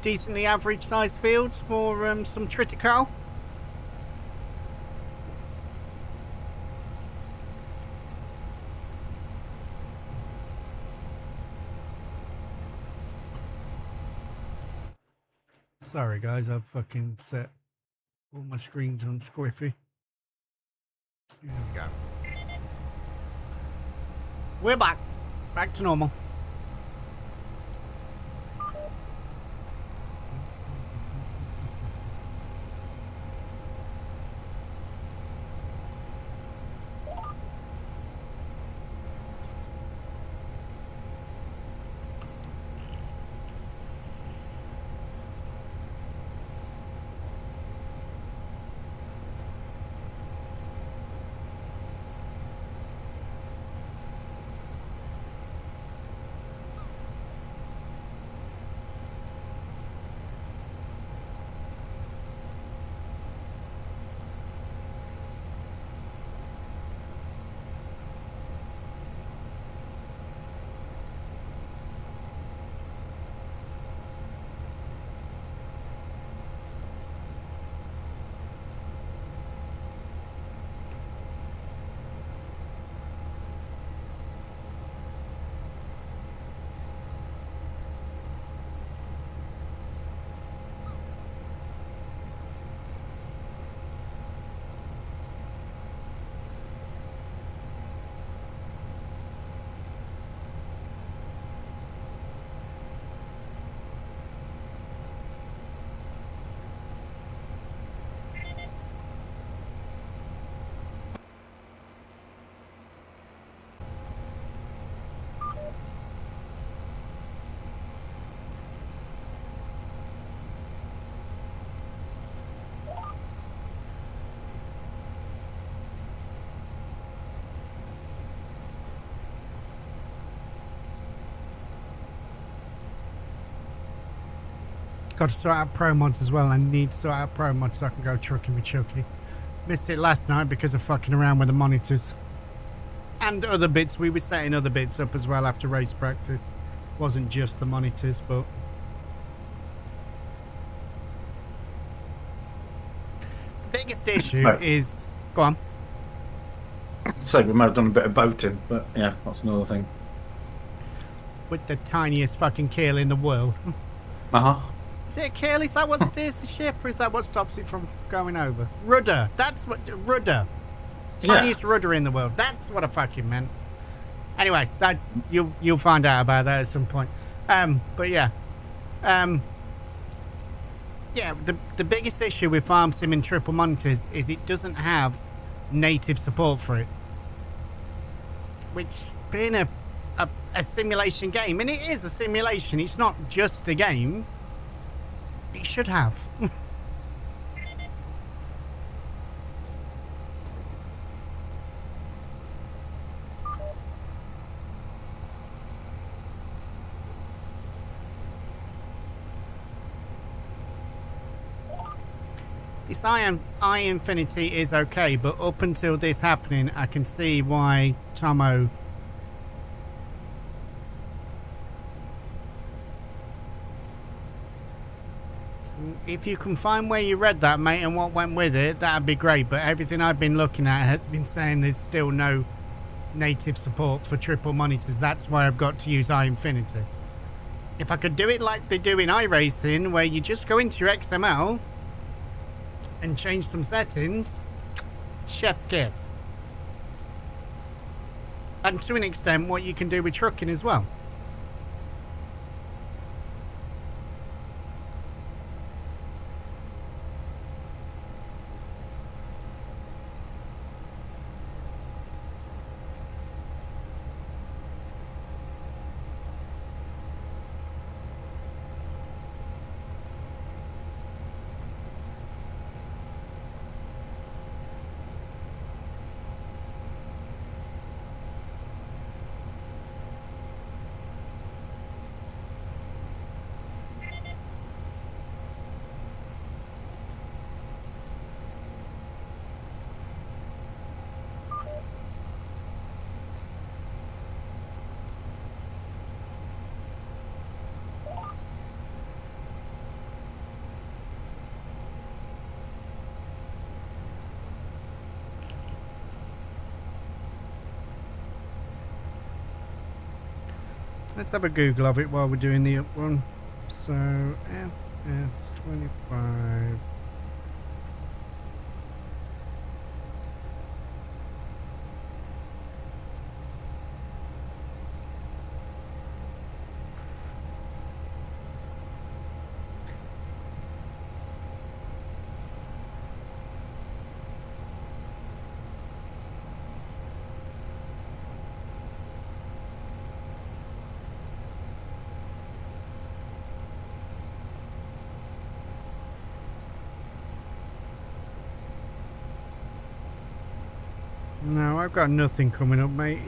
[SPEAKER 2] decently average sized fields for some Tritacle. Sorry guys, I've fucking set all my screens on squiffy. Here we go. We're back. Back to normal. Got to sort out pro mods as well. I need to sort out pro mods so I can go trucking with Chucky. Missed it last night because of fucking around with the monitors. And other bits. We were setting other bits up as well after race practice. Wasn't just the monitors, but... The biggest issue is... Go on.
[SPEAKER 1] So we might have done a bit of boating, but yeah, that's another thing.
[SPEAKER 2] With the tiniest fucking keel in the world.
[SPEAKER 1] Uh-huh.
[SPEAKER 2] Is it a keel? Is that what steers the ship, or is that what stops it from going over? Rudder. That's what... Rudder. Tiniest rudder in the world. That's what I fucking meant. Anyway, that you'll find out about that at some point. But yeah. Yeah, the biggest issue with Farm Sim and Triple Monitors is it doesn't have native support for it. Which, being a simulation game, and it is a simulation, it's not just a game, it should have. This I Infinity is okay, but up until this happening, I can see why Tomo... If you can find where you read that, mate, and what went with it, that'd be great. But everything I've been looking at has been saying there's still no native support for triple monitors. That's why I've got to use I Infinity. If I could do it like they do in iRacing, where you just go into your XML and change some settings, chef's kiss. And to an extent, what you can do with trucking as well. Let's have a Google of it while we're doing the up one. So, FS25. No, I've got nothing coming up, mate.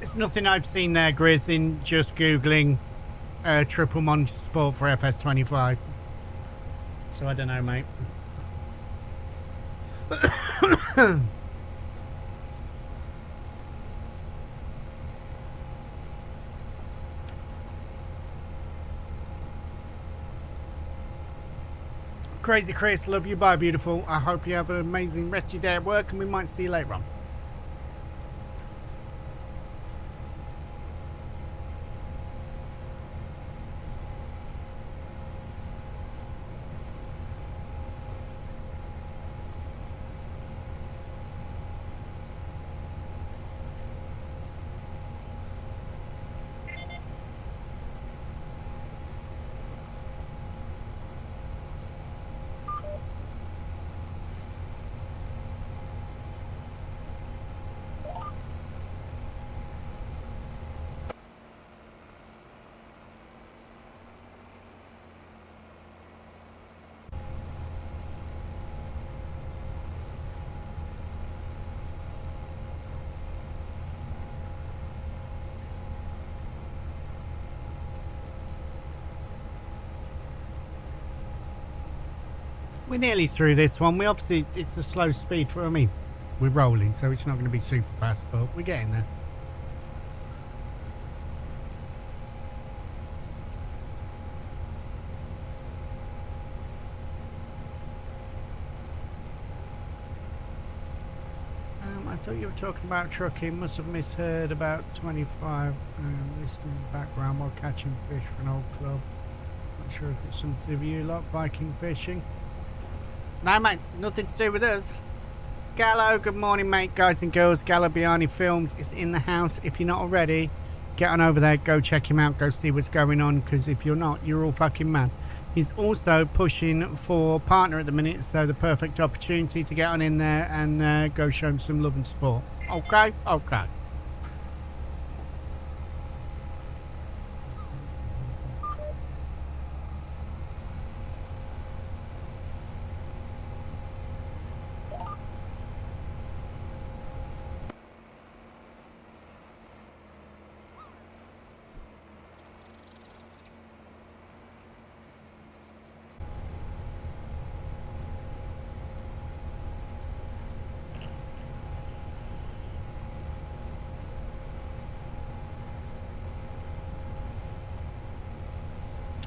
[SPEAKER 2] It's nothing I've seen there, Grizz, in just Googling triple monitor support for FS25. So I don't know, mate. Crazy Chris, love you, bye, beautiful. I hope you have an amazing rest of your day at work, and we might see you later on. We're nearly through this one. We obviously, it's a slow speed for, I mean, we're rolling, so it's not going to be super fast, but we're getting there. I thought you were talking about trucking. Must have misheard about 25. Listening in the background while catching fish for an old club. Not sure if it's something to do with you lot, Viking fishing. No, mate, nothing to do with us. Gallo, good morning, mate, guys and girls. Gallo Biani Films is in the house. If you're not already, get on over there, go check him out, go see what's going on, because if you're not, you're all fucking mad. He's also pushing for partner at the minute, so the perfect opportunity to get on in there and go show him some love and support. Okay? Okay.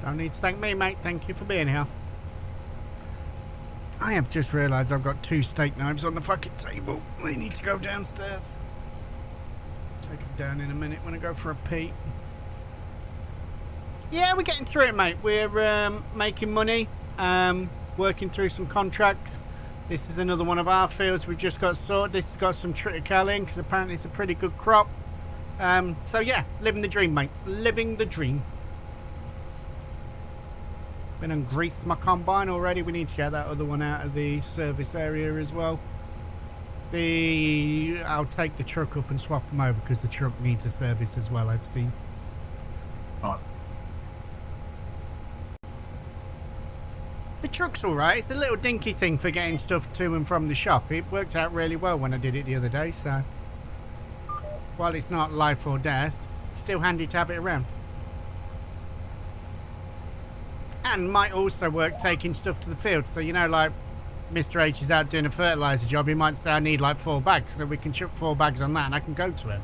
[SPEAKER 2] Don't need to thank me, mate. Thank you for being here. I have just realised I've got 2 steak knives on the fucking table. They need to go downstairs. Take them down in a minute when I go for a pee. Yeah, we're getting through it, mate. We're making money, working through some contracts. This is another one of our fields we've just got sorted. This has got some Tritacle in because apparently it's a pretty good crop. So yeah, living the dream, mate. Living the dream. Been and greased my combine already. We need to get that other one out of the service area as well. I'll take the truck up and swap them over because the truck needs a service as well, I've seen.
[SPEAKER 1] Right.
[SPEAKER 2] The truck's alright. It's a little dinky thing for getting stuff to and from the shop. It worked out really well when I did it the other day, so while it's not life or death, it's still handy to have it around. And might also work taking stuff to the field. So, you know, like Mr. H is out doing a fertiliser job, he might say I need like 4 bags, so that we can chuck 4 bags on that and I can go to him.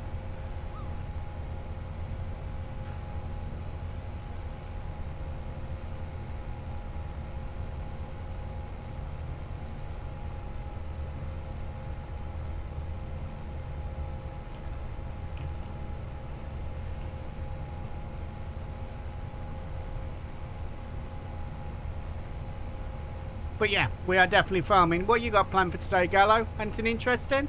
[SPEAKER 2] But yeah, we are definitely farming. What you got planned for today, Gallo? Anything interesting?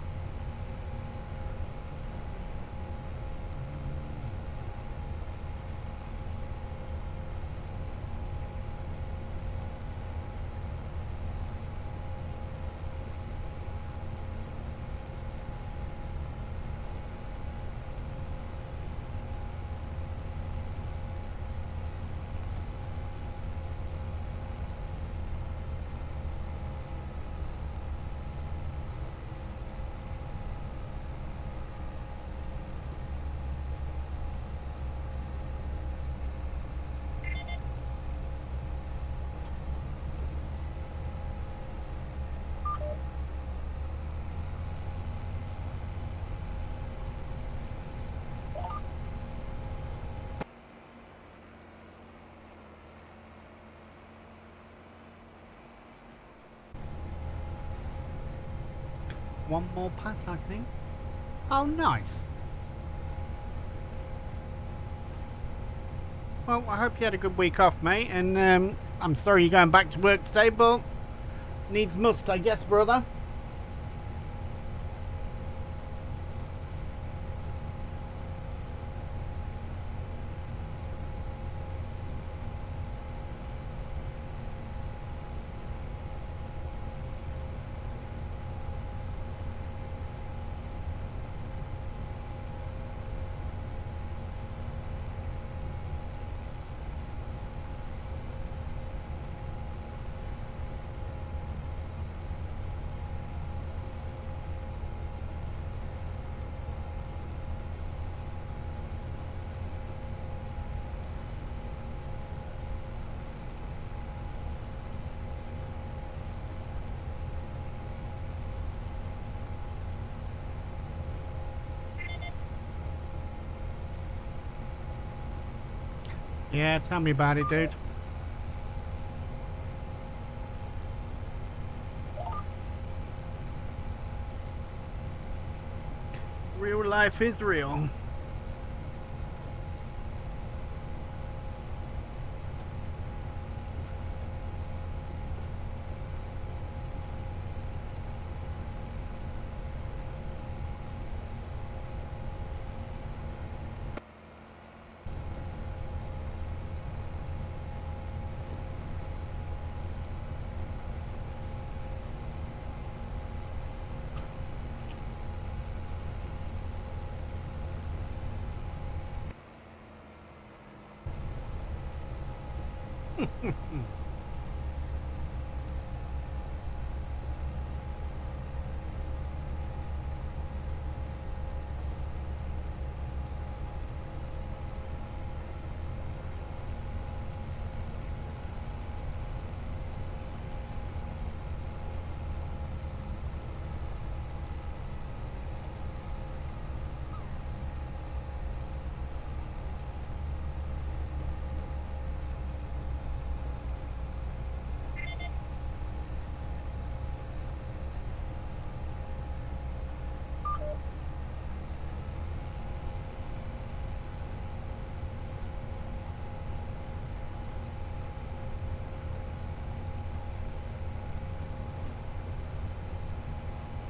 [SPEAKER 2] One more pass, I think. Oh, nice. Well, I hope you had a good week off, mate. And I'm sorry you're going back to work today, but needs must, I guess, brother. Yeah, tell me about it, dude. Real life is real.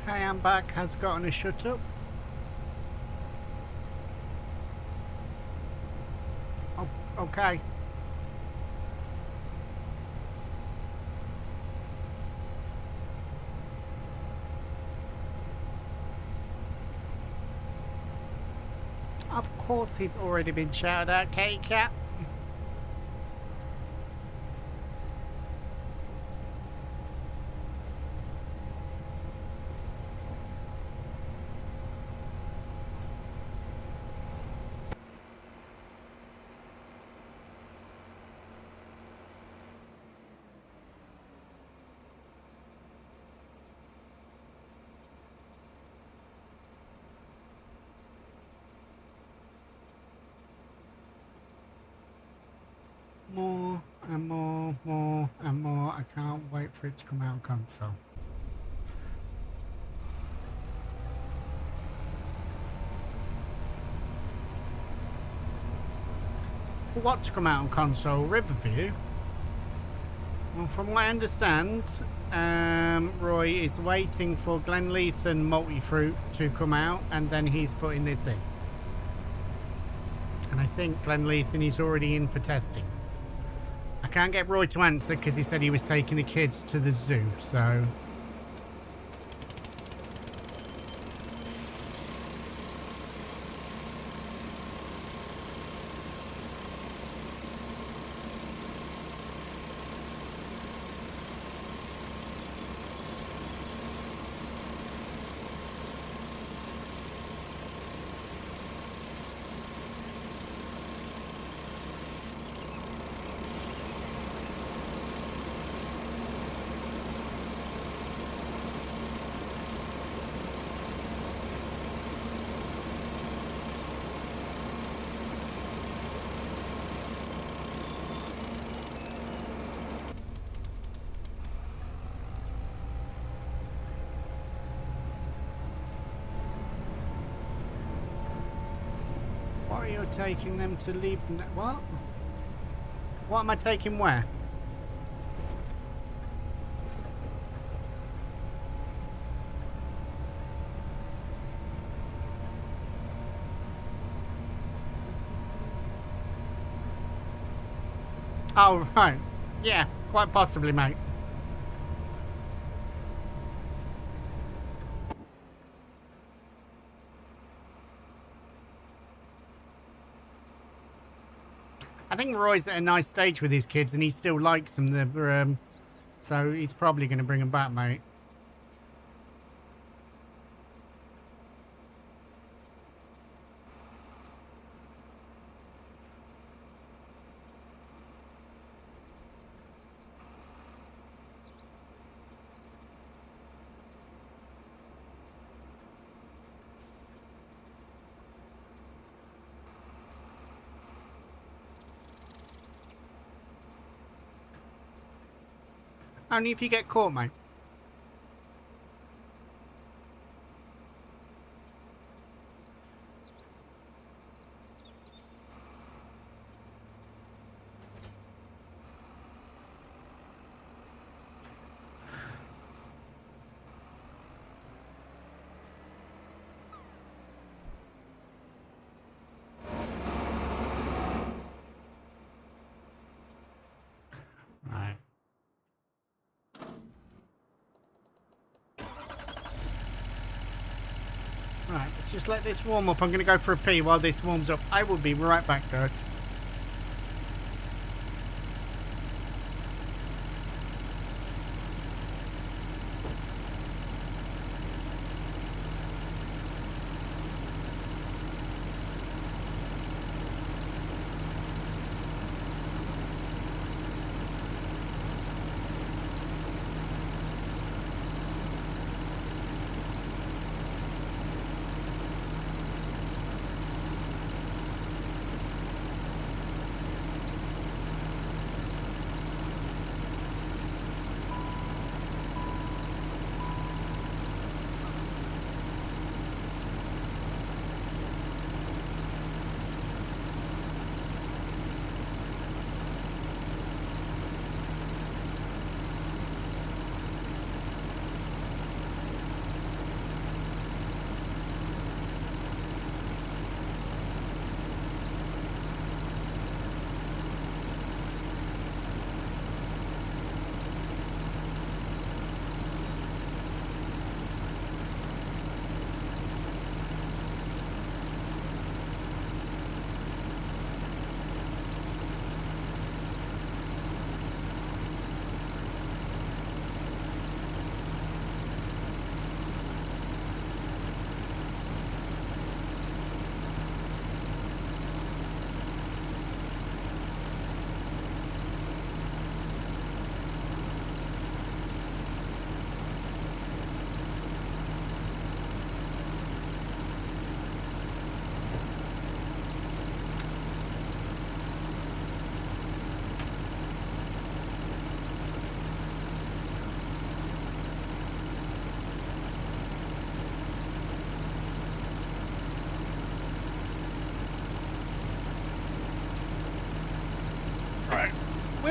[SPEAKER 2] Hey, I'm back. Has gotten a shut up. Oh, okay. Of course he's already been shouted out, Kitty Cat. and more, and more. I can't wait for it to come out of console. For what to come out on console? Riverview? Well, from what I understand, Roy is waiting for Glenleathan Multi-Fruit to come out, and then he's putting this in. And I think Glenleathan is already in for testing. I can't get Roy to answer because he said he was taking the kids to the zoo, so... What are you taking them to leave them? What? What am I taking where? Oh, right. Yeah, quite possibly, mate. I think Roy's at a nice stage with his kids and he still likes them. So he's probably going to bring them back, mate. Only if you get caught, mate. Right. Right, let's just let this warm up. I'm going to go for a pee while this warms up. I will be right back, guys.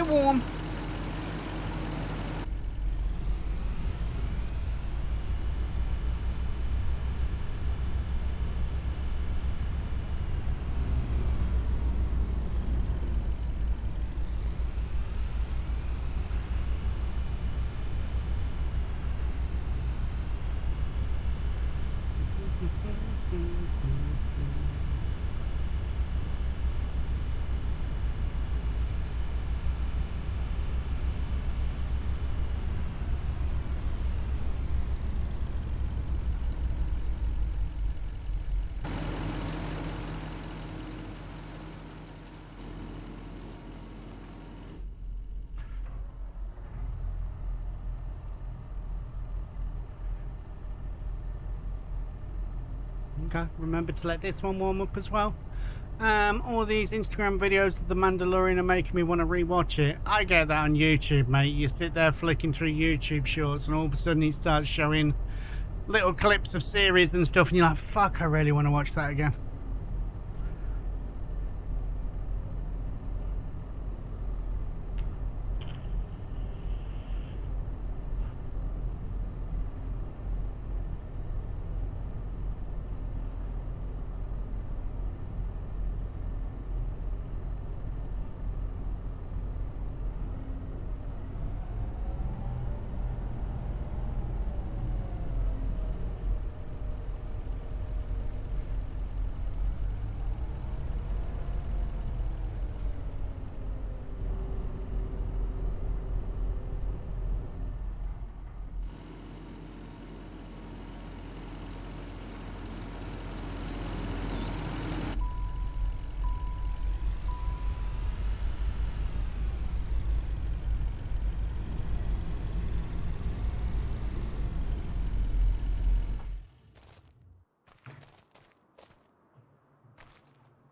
[SPEAKER 2] We're warm. Okay, remember to let this one warm up as well. All these Instagram videos of The Mandalorian are making me want to rewatch it. I get that on YouTube, mate. You sit there flicking through YouTube shorts and all of a sudden it starts showing little clips of series and stuff and you're like, fuck, I really want to watch that again.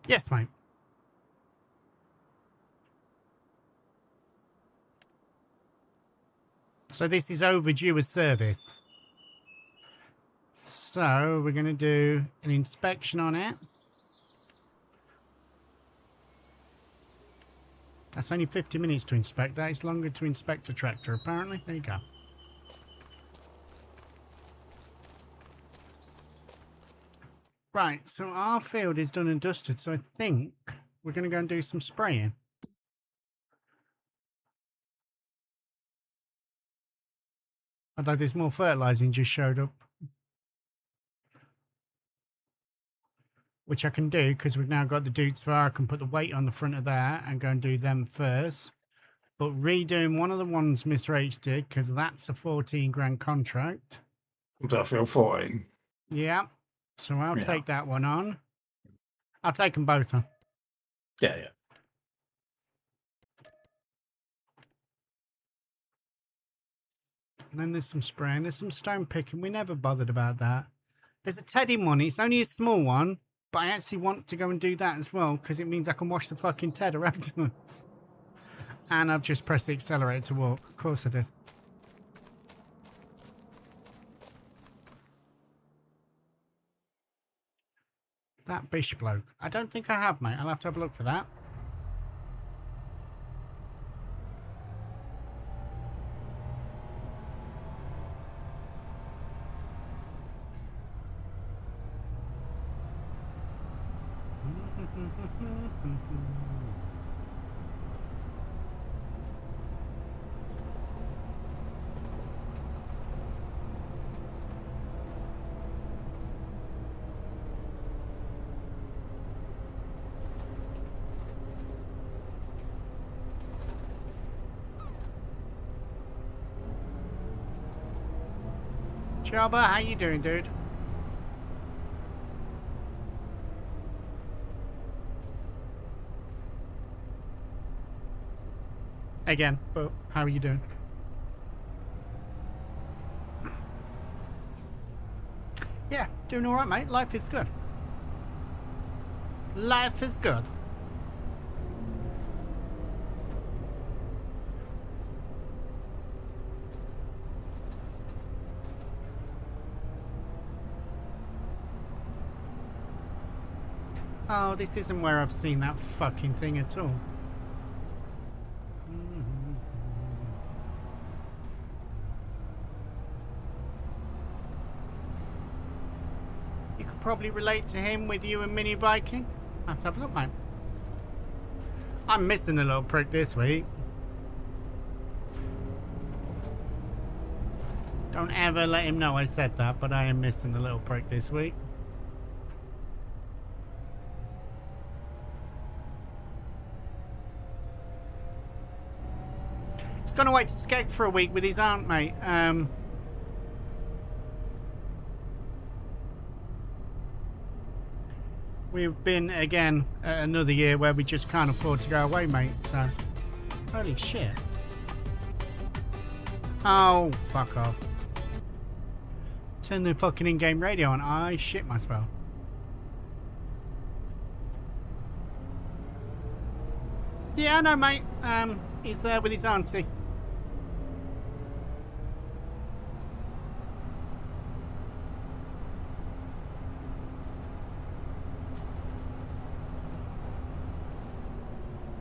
[SPEAKER 2] Yes, mate. So this is overdue a service. So we're going to do an inspection on it. That's only 50 minutes to inspect that. It's longer to inspect a tractor, apparently. There you go. Right, so our field is done and dusted, so I think we're going to go and do some spraying. Although there's more fertilising just showed up. Which I can do because we've now got the Dukes for. I can put the weight on the front of that and go and do them first. But redoing one of the ones Mr. H did, because that's a 14 grand contract.
[SPEAKER 1] I feel 14.
[SPEAKER 2] Yeah. So I'll take that one on. I'll take them both on.
[SPEAKER 1] Yeah, yeah.
[SPEAKER 2] And then there's some spraying. There's some stone picking. We never bothered about that. There's a tedding one. It's only a small one. But I actually want to go and do that as well. Because it means I can wash the fucking tedder afterwards. And I've just pressed the accelerator to walk. Of course I did. That bish bloke. I don't think I have, mate. I'll have to have a look for that. Jabba, how you doing, dude? Again, but how are you doing? Yeah, doing all right, mate. Life is good. Life is good. Oh, this isn't where I've seen that fucking thing at all. could probably relate to him with you and Mini Viking. I have to have a look, mate. I'm missing the little prick this week. Don't ever let him know I said that, but I am missing the little prick this week. He's gone away to Skeg for a week with his aunt, mate. We've been, again, another year where we just can't afford to go away, mate, so... Holy shit. Oh, fuck off. Turn the fucking in-game radio on. I shit my spell. Yeah, I know, mate. He's there with his auntie.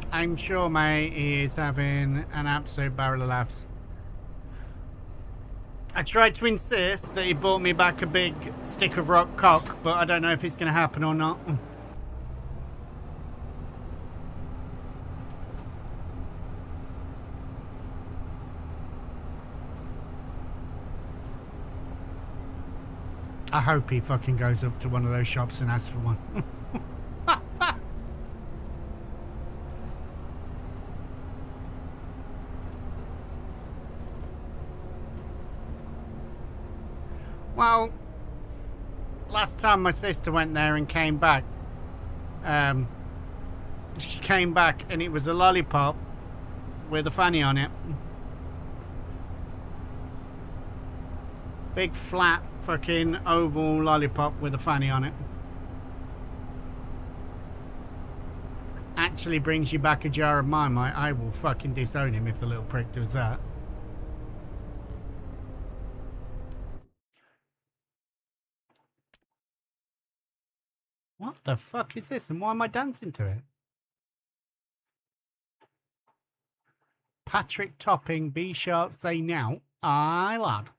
[SPEAKER 2] I'm sure, mate, he is having an absolute barrel of laughs. I tried to insist that he bought me back a big stick of rock cock, but I don't know if it's going to happen or not. I hope he fucking goes up to one of those shops and asks for one. Well, last time my sister went there and came back, she came back and it was a lollipop with a fanny on it. Big flat fucking oval lollipop with a fanny on it. Actually brings you back a jar of Marmite. I will fucking disown him if the little prick does that. What the fuck is this and why am I dancing to it? Patrick Topping, B sharp, say now. Aye, lad.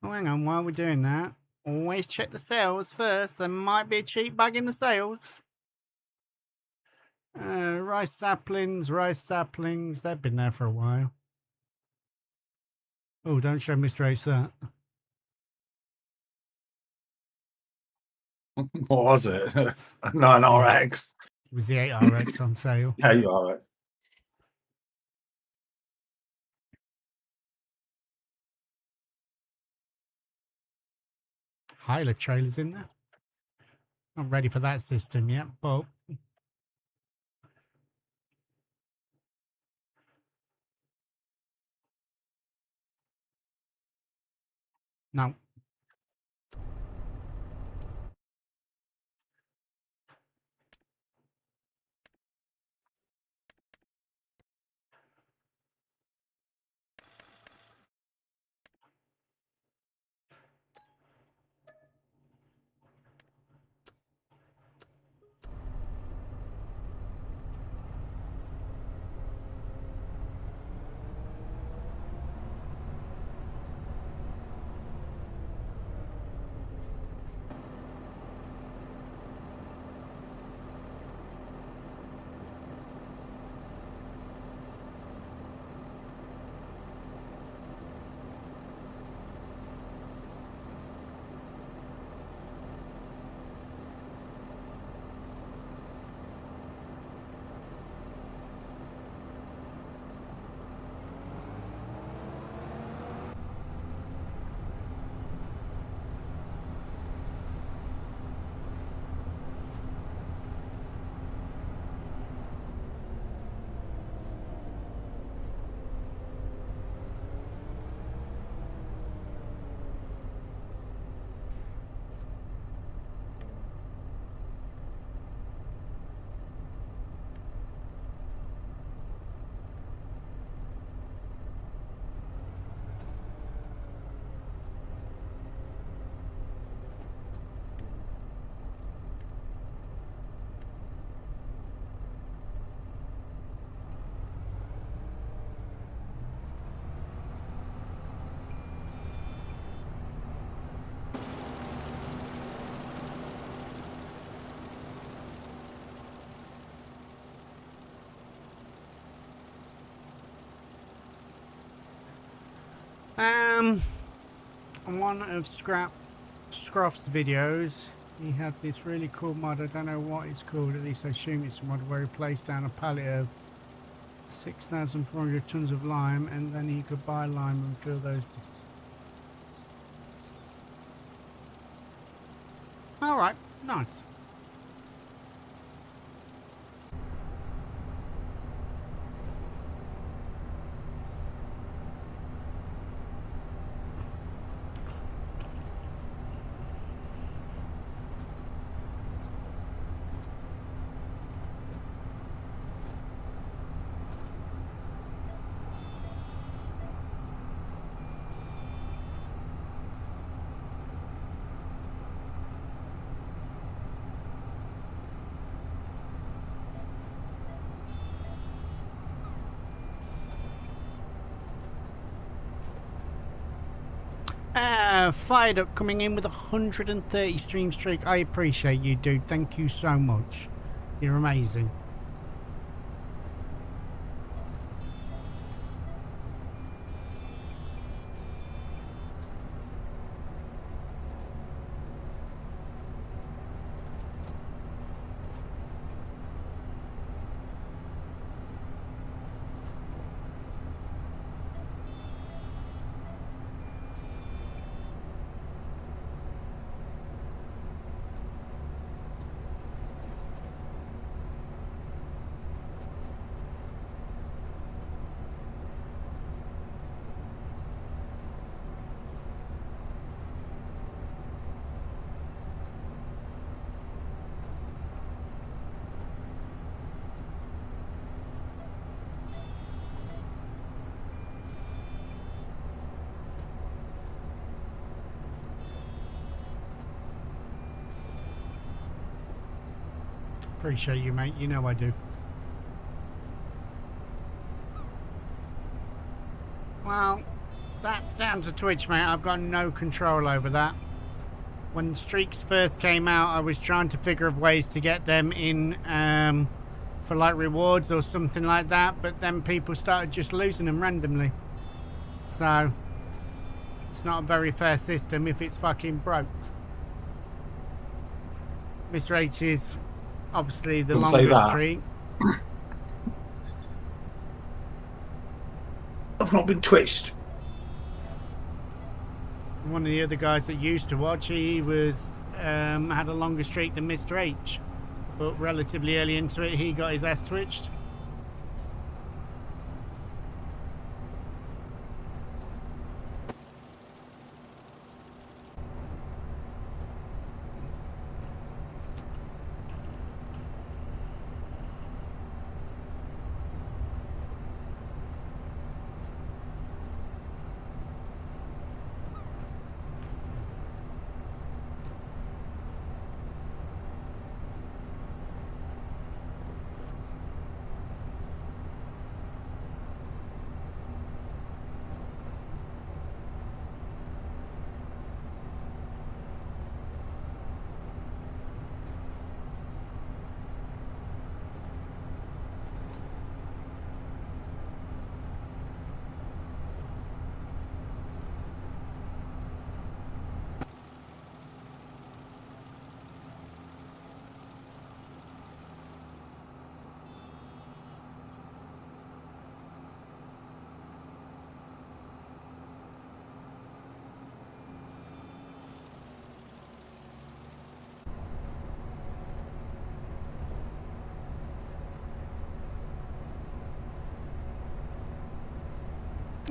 [SPEAKER 2] Oh, hang on, while we're doing that, always check the sales first. There might be a cheap bag in the sales. Rice saplings, they've been there for a while. Oh, don't show Mr. H that.
[SPEAKER 1] What was it? 9RX.
[SPEAKER 2] It was the 8RX on sale.
[SPEAKER 1] Yeah, you are right.
[SPEAKER 2] Hyla trailers in there. Not ready for that system yet, but no. On one of Scruff's videos, he had this really cool mod. I don't know what it's called, at least I assume it's a mod where he placed down a pallet of 6,400 tons of lime, and then he could buy lime and fill those. Alright, nice. Fired Up coming in with 130 stream streak. I appreciate you, dude. Thank you so much. You're amazing. Appreciate you, mate. You know I do. Well, that's down to Twitch, mate. I've got no control over that. When streaks first came out, I was trying to figure of ways to get them in for like rewards or something like that, but then people started just losing them randomly. So it's not a very fair system if it's fucking broke. Mr. H is obviously the longest streak.
[SPEAKER 1] I've not been twitched.
[SPEAKER 2] One of the other guys that used to watch, he was had a longer streak than Mr. H, but relatively early into it, he got his ass twitched.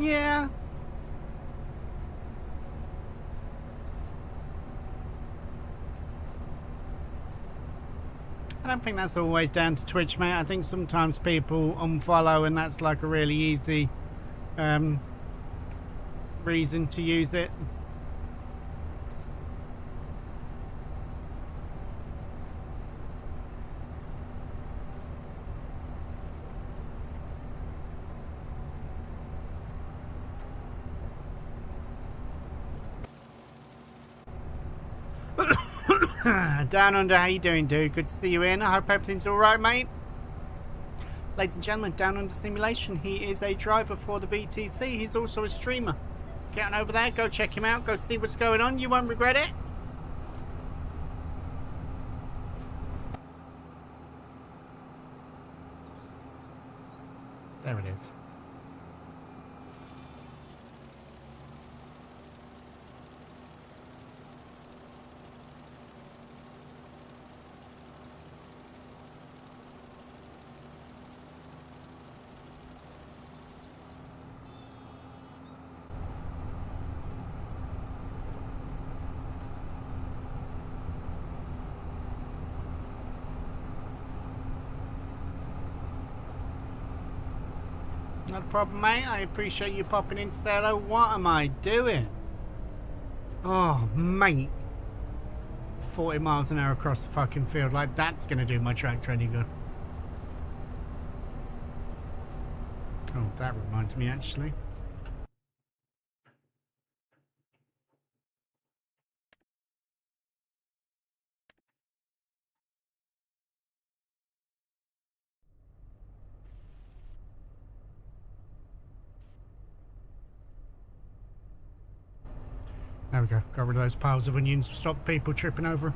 [SPEAKER 2] Yeah. I don't think that's always down to Twitch, mate. I think sometimes people unfollow and that's like a really easy reason to use it. Down Under, how you doing, dude? Good to see you in. I hope everything's alright, mate. Ladies and gentlemen, Down Under Simulation. He is a driver for the BTC. He's also a streamer. Get on over there, go check him out, go see what's going on. You won't regret it. There it is. Not a problem, mate. I appreciate you popping in to say hello. What am I doing? Oh, mate. 40 miles an hour across the fucking field. Like, that's going to do my tractor any good. Oh, that reminds me, actually. There we go. Got rid of those piles of onions. Stop people tripping over them.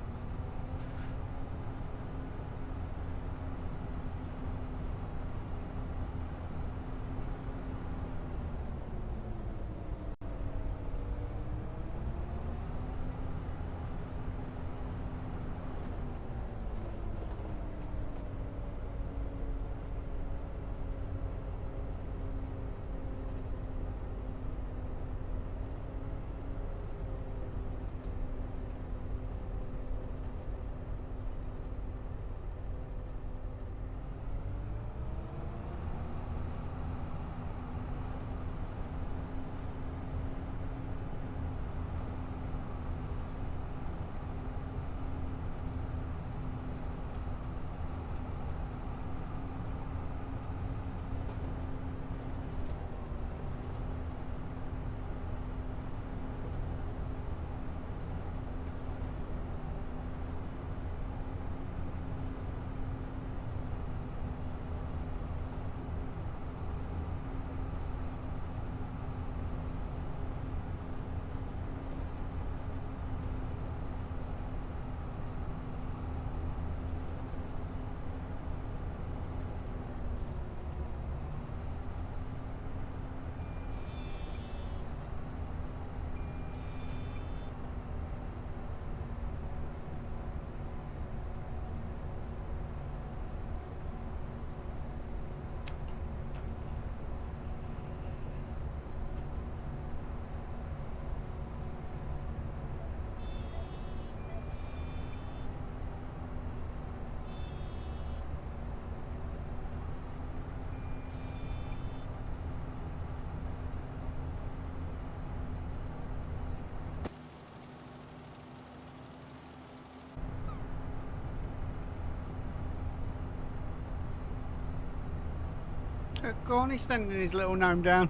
[SPEAKER 2] Go on, he's sending his little gnome down.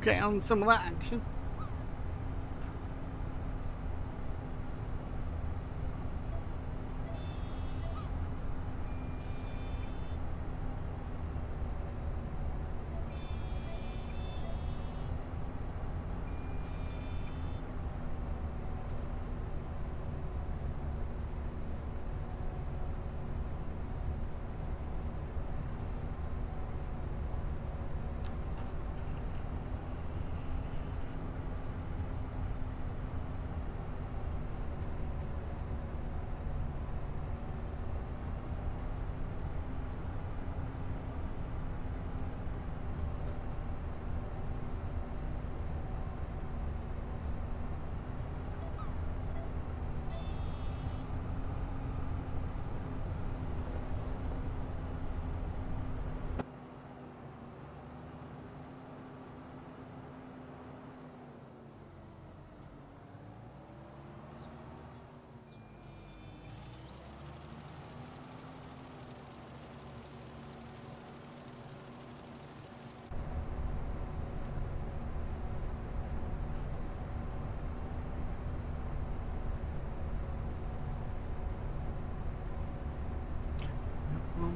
[SPEAKER 2] Get on some of that action.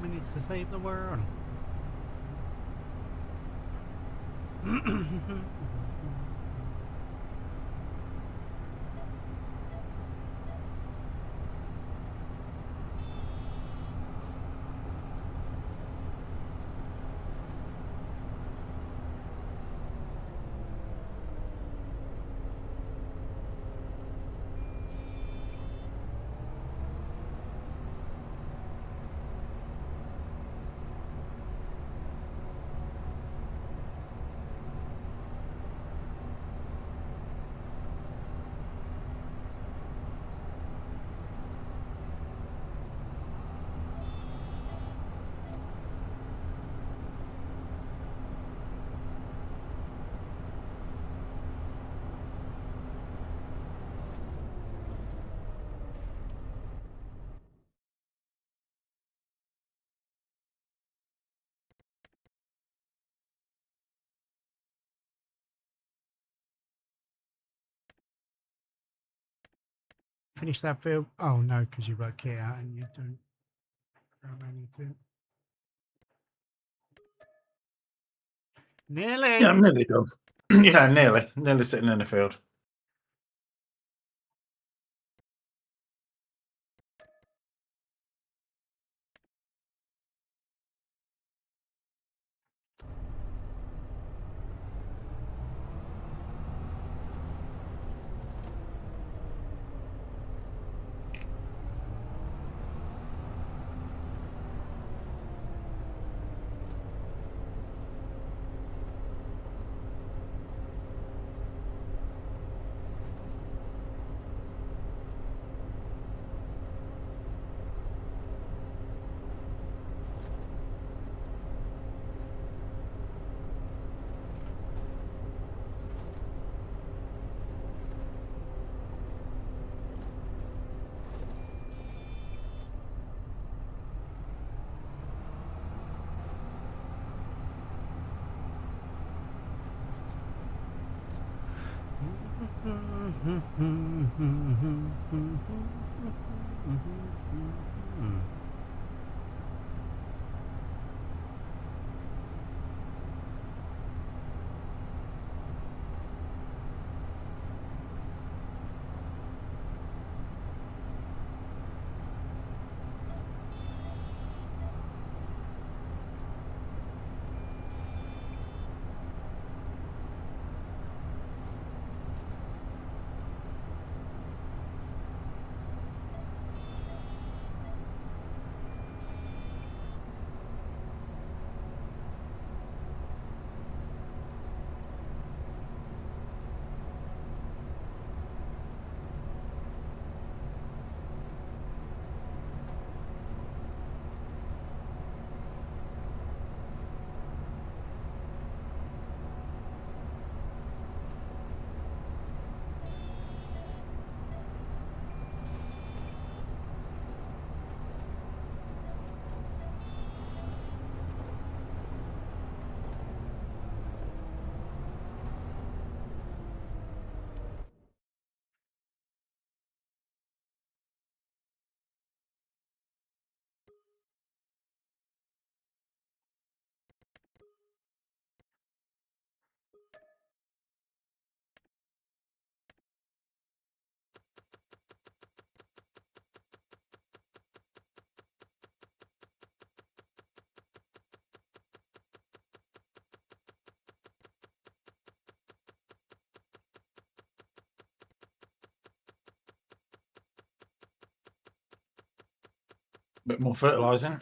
[SPEAKER 2] Minutes to save the world. finish that field. Oh no, because you've got a kit out and you don't grab anything. Nearly.
[SPEAKER 1] Yeah, I'm nearly done. Yeah, nearly sitting in the field. Bit more fertilising.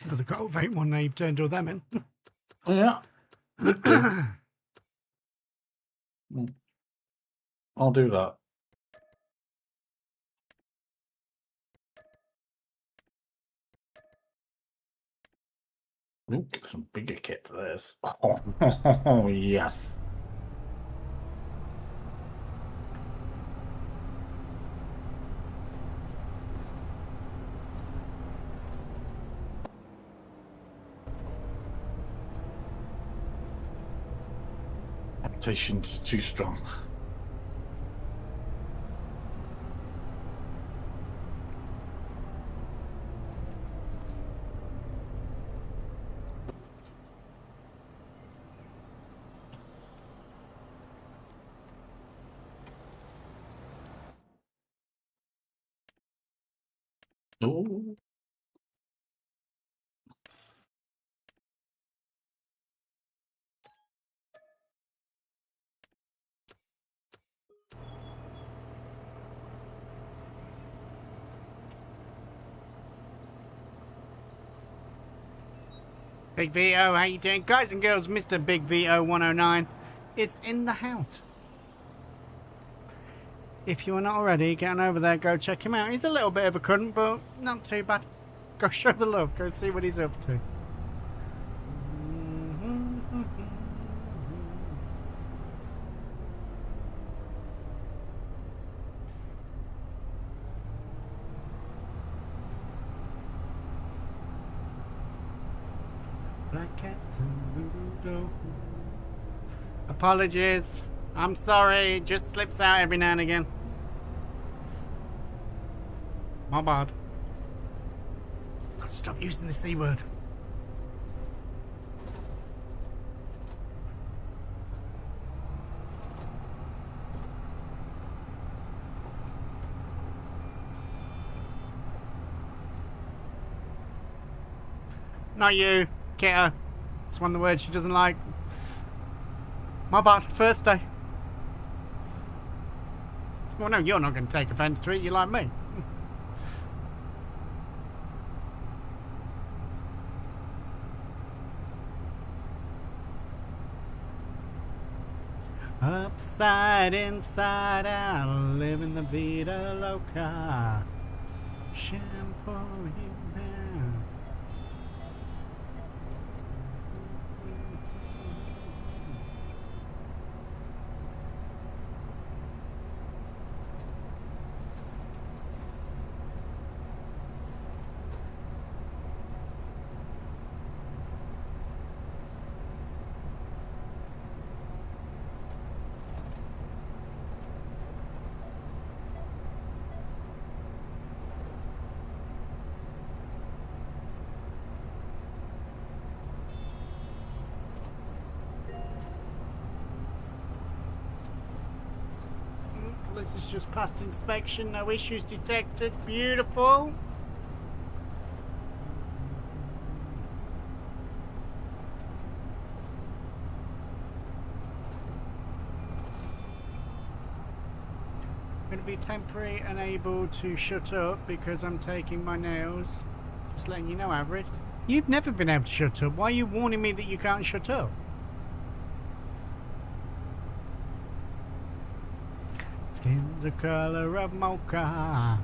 [SPEAKER 2] Got the cultivate one now. You've turned all them in.
[SPEAKER 1] Yeah. I'll do that. Ooh, get some bigger kit for this. Oh, yes. Temptation's too strong. Ooh.
[SPEAKER 2] Big Vito, how you doing? Guys and girls, Mr. Big Vito 109 is in the house. If you are not already, get on over there, go check him out. He's a little bit of a cunt, but not too bad. Go show the love, go see what he's up to. Black cats and voodoo. Apologies. I'm sorry. It just slips out every now and again. My bad. Gotta stop using the C word. Not you, Kiddo. It's one of the words she doesn't like. My bad, first day. Well, no, you're not going to take offence to it. You like me. Upside, inside out, living the vida loca. Shampoo you now. This is just past inspection, no issues detected. Beautiful. I'm going to be temporarily unable to shut up because I'm taking my nails. Just letting you know, Average. You've never been able to shut up. Why are you warning me that you can't shut up? Skin's the colour of mocha.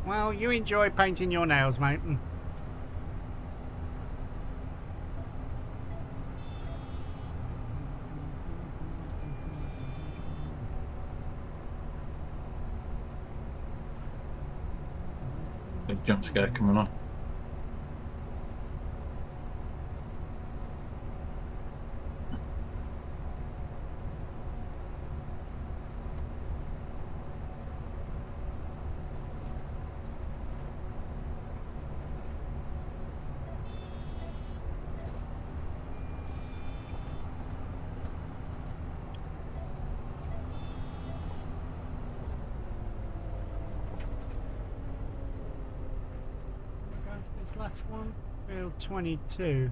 [SPEAKER 2] Well, you enjoy painting your nails, mate.
[SPEAKER 1] Big jump scare coming on.
[SPEAKER 2] This last one, field 22.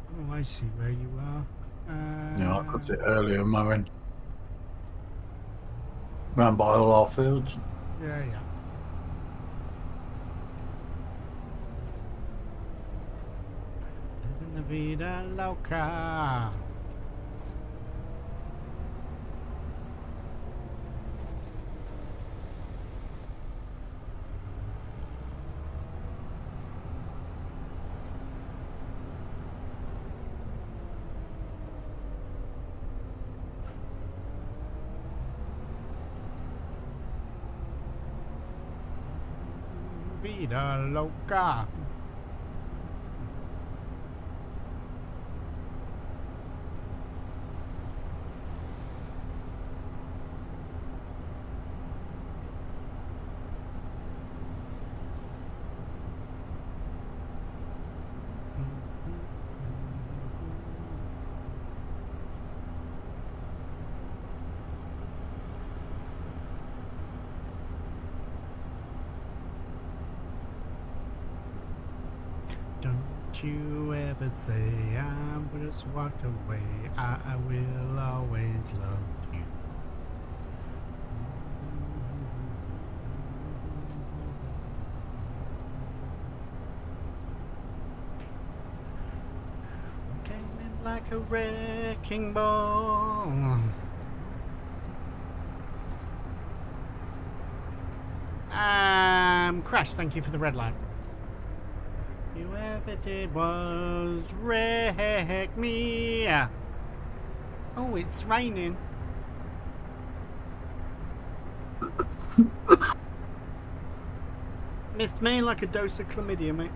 [SPEAKER 2] Oh, I see where you are.
[SPEAKER 1] Yeah, I got it earlier, mowing. Round by all our fields.
[SPEAKER 2] Yeah. Living the vida loca. Vida loca. Don't you ever say I just walked away. I will always love you. Came in like a wrecking ball. Crash, thank you for the red light. You ever did was wreck me. Oh, it's raining. Miss me like a dose of chlamydia, mate.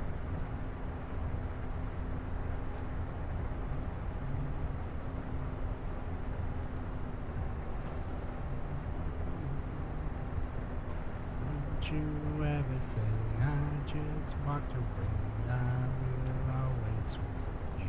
[SPEAKER 2] Don't you ever say I just walked away. I will always want you.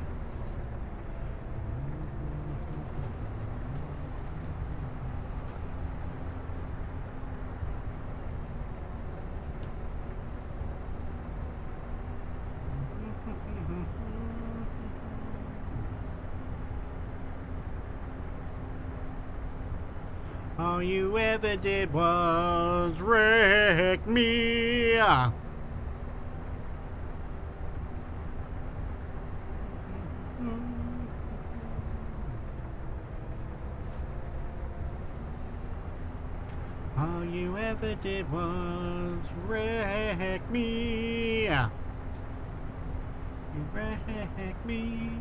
[SPEAKER 2] All you ever did was wreck me. All you ever did was wreck me. You wrecked me.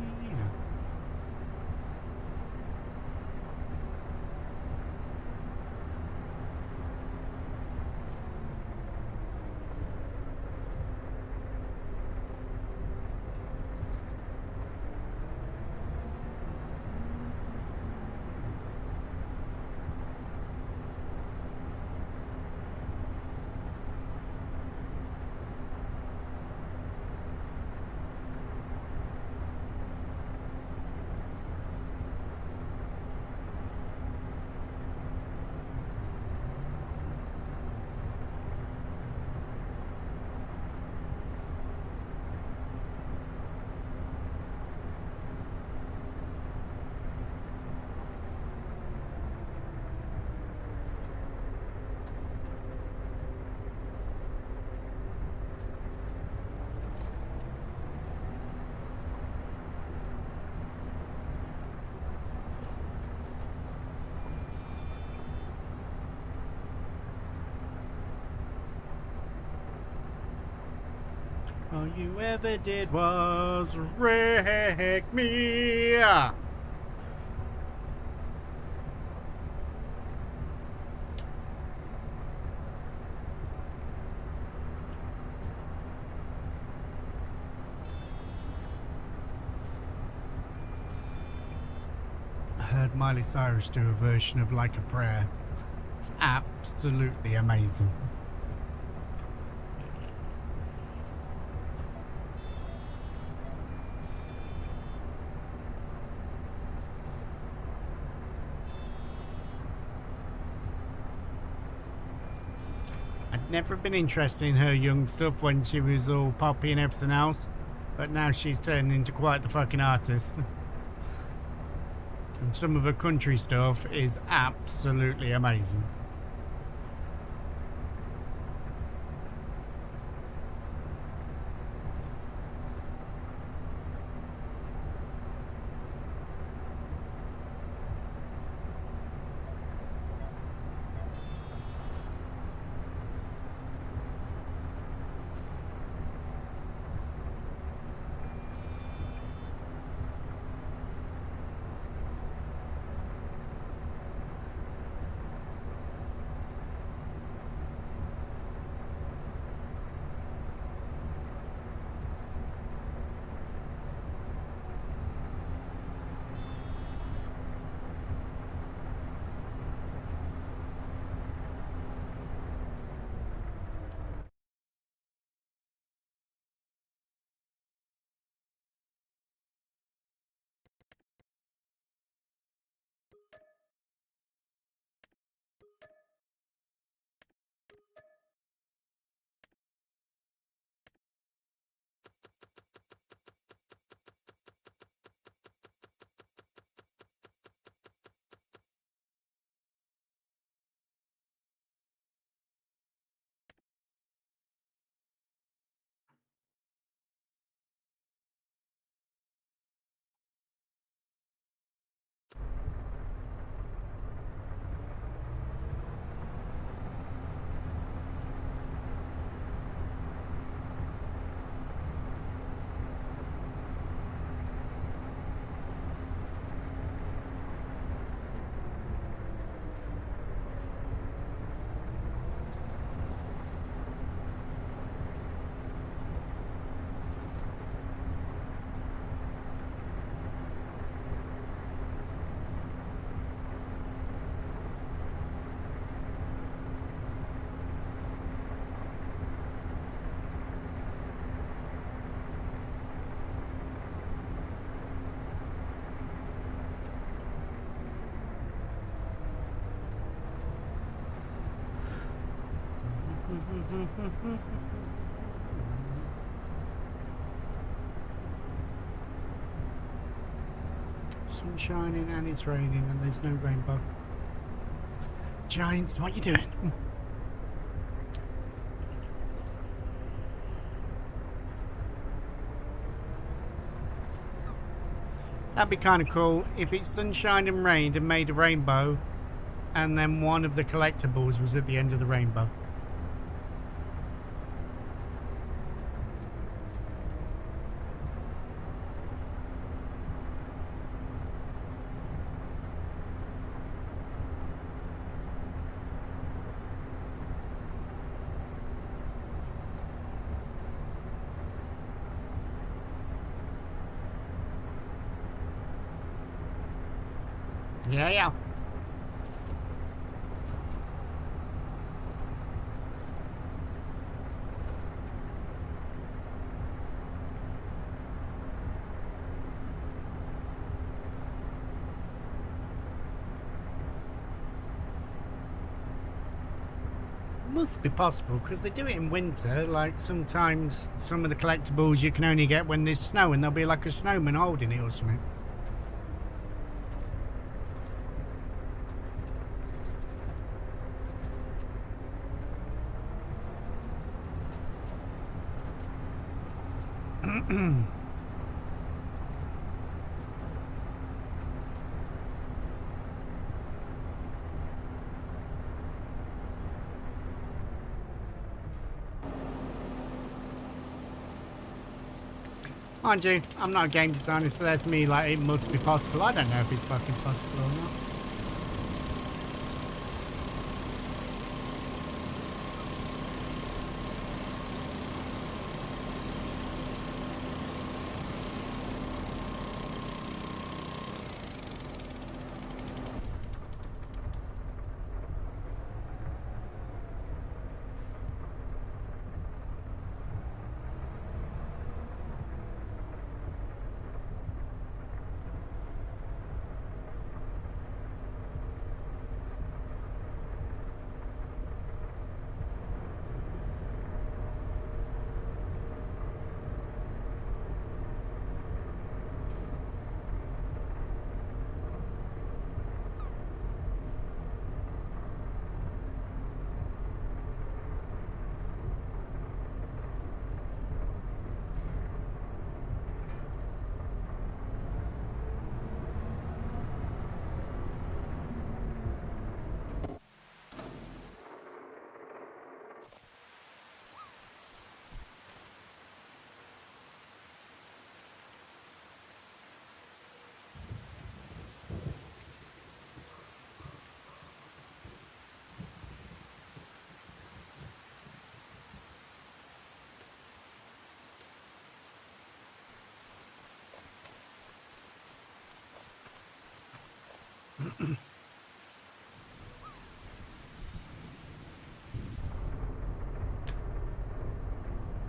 [SPEAKER 2] All you ever did was wreck me. I heard Miley Cyrus do a version of Like a Prayer. It's absolutely amazing. I'd never been interested in her young stuff when she was all poppy and everything else, but now she's turned into quite the fucking artist. And some of her country stuff is absolutely amazing. Sun shining and it's raining and there's no rainbow. Giants, what are you doing? That'd be kind of cool if it's sunshine and rained and made a rainbow, and then one of the collectibles was at the end of the rainbow. Yeah. Must be possible because they do it in winter. Like sometimes some of the collectibles you can only get when there's snow, and there'll be like a snowman holding it or something. Mind you, I'm not a game designer, so that's me like, it must be possible. I don't know if it's fucking possible or not.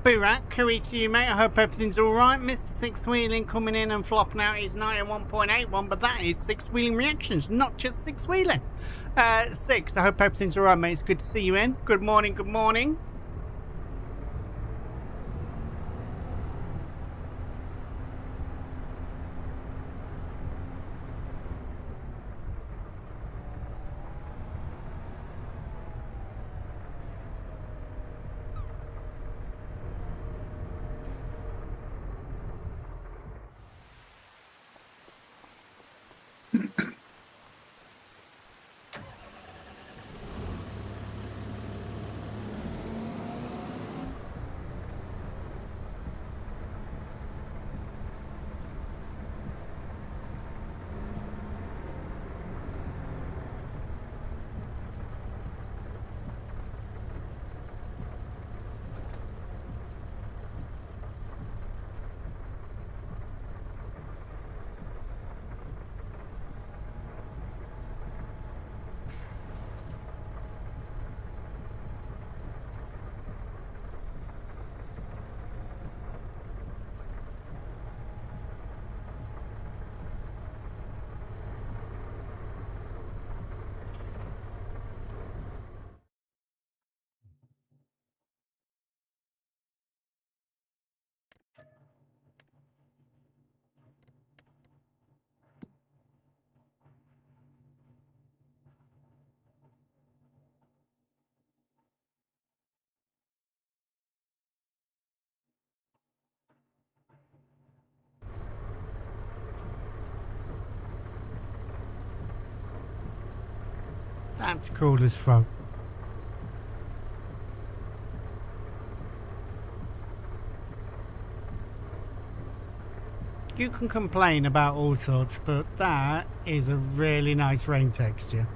[SPEAKER 2] Boorat, cooey to you, mate. I hope everything's alright. Mr. Six Wheeling coming in and flopping out his 91.81, but that is Six Wheeling Reactions, not just Six Wheeling. Six, I hope everything's alright, mate. It's good to see you in. Good morning, good morning. That's cool as fuck. You can complain about all sorts, but that is a really nice rain texture.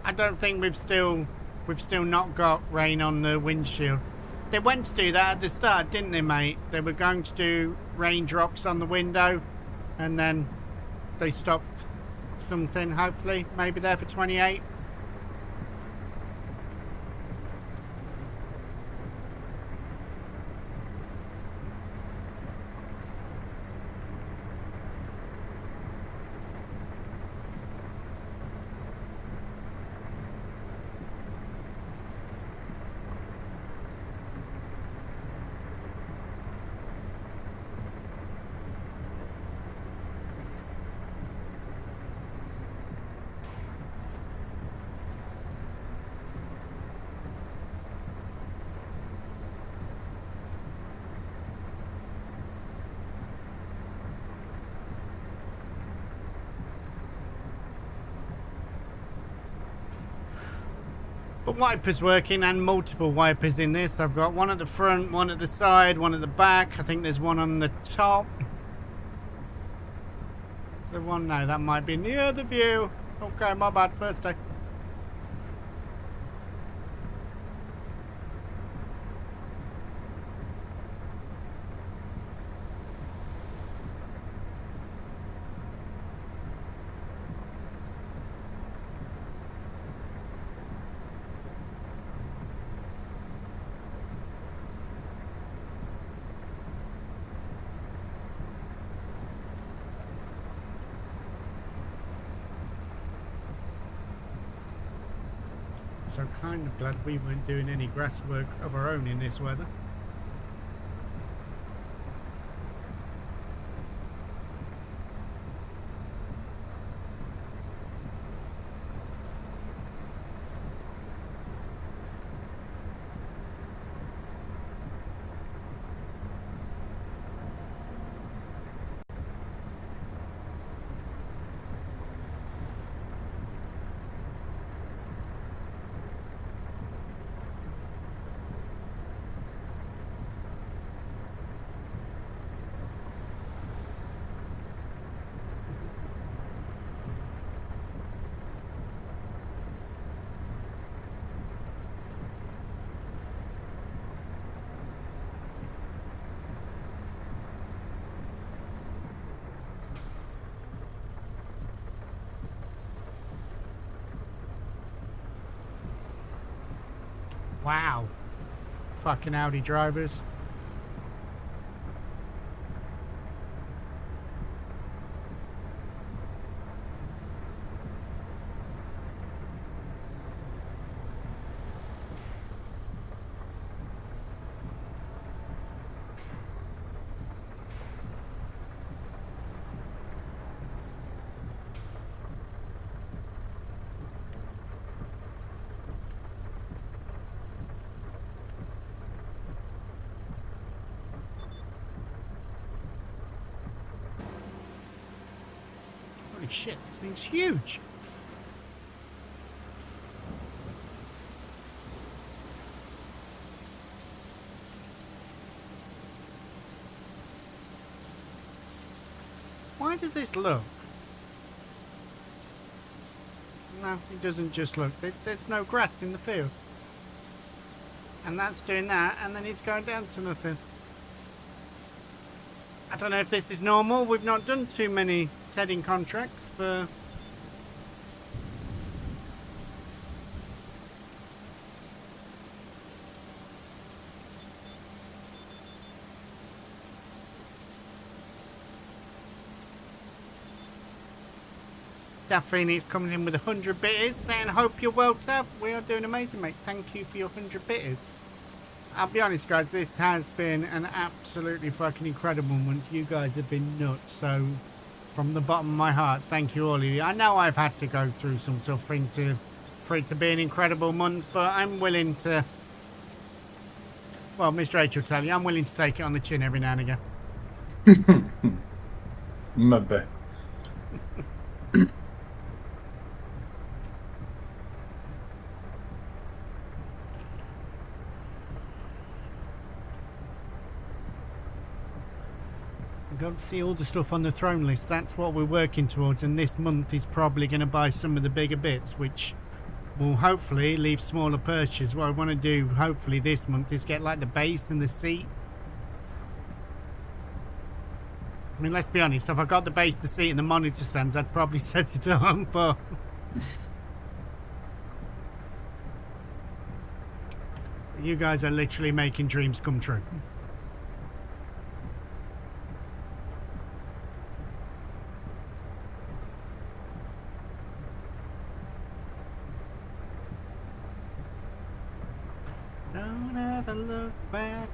[SPEAKER 2] I don't think we've still not got rain on the windshield. They went to do that at the start, didn't they, mate? They were going to do raindrops on the window, and then they stopped something. Hopefully, maybe there for 28. But wipers working, and multiple wipers in this. I've got one at the front, one at the side, one at the back. I think there's one on the top. So one, no, that might be near the view. Okay, my bad, first day. So kind of glad we weren't doing any grass work of our own in this weather. Wow. Fucking Audi drivers. Holy shit, this thing's huge. Why does this look? No, it doesn't just look. There's no grass in the field. And that's doing that, and then it's going down to nothing. I don't know if this is normal. We've not done too many tedding contracts, but... Daft Phoenix coming in with 100 bitters, saying, hope you're well, Tav. We are doing amazing, mate. Thank you for your 100 bitters. I'll be honest, guys, this has been an absolutely fucking incredible month. You guys have been nuts. So, from the bottom of my heart, thank you all of you. I know I've had to go through some suffering for it to be an incredible month, but I'm willing to... Well, Miss Rachel will tell you, I'm willing to take it on the chin every now and again.
[SPEAKER 1] Maybe.
[SPEAKER 2] We've got to see all the stuff on the throne list. That's what we're working towards, and this month is probably going to buy some of the bigger bits, which will hopefully leave smaller purchases. What I want to do, hopefully, this month is get like the base and the seat. I mean, let's be honest, if I got the base, the seat, and the monitor stands, I'd probably set it on, but... You guys are literally making dreams come true. Don't ever look back.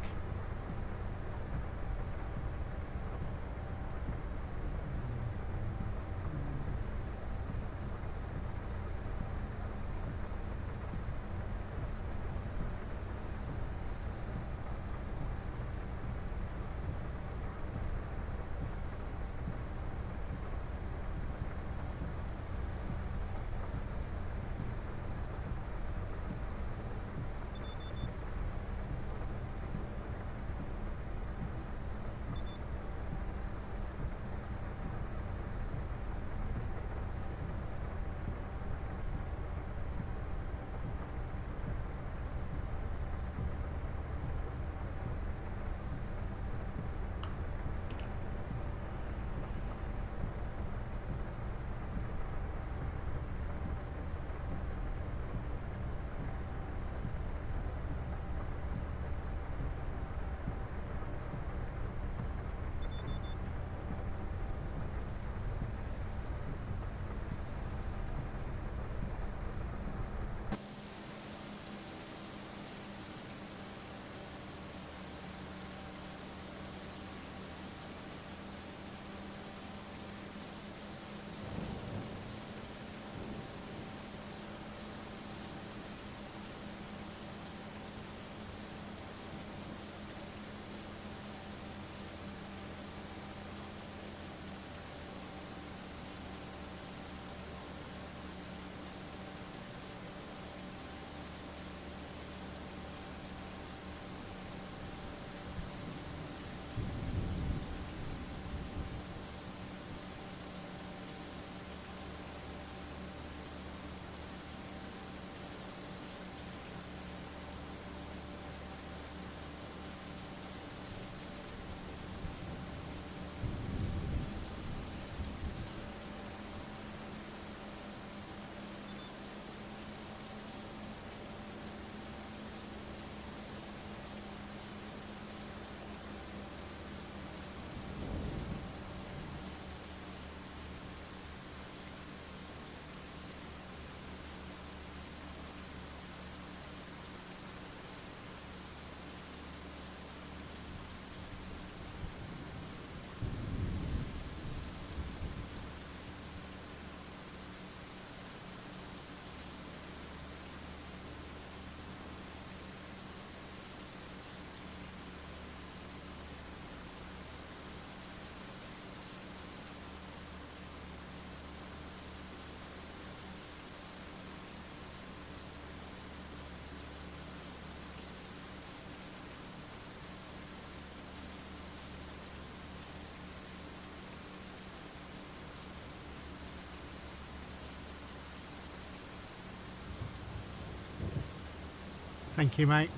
[SPEAKER 2] Thank you, mate.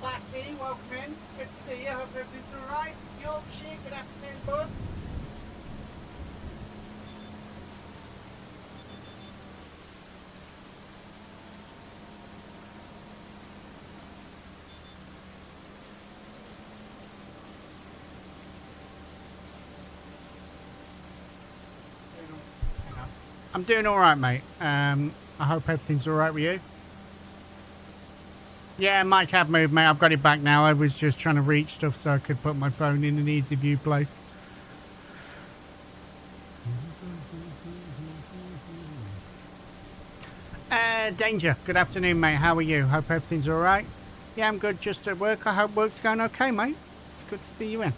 [SPEAKER 2] Classy, welcome in. It's good to see you. Hope everything's alright. Yorkshire, good afternoon, bud. I'm doing alright, mate. I hope everything's alright with you. Yeah, mic had moved, mate. I've got it back now. I was just trying to reach stuff so I could put my phone in an easy view place. Danger. Good afternoon, mate. How are you? Hope everything's alright. Yeah, I'm good. Just at work. I hope work's going okay, mate. It's good to see you in.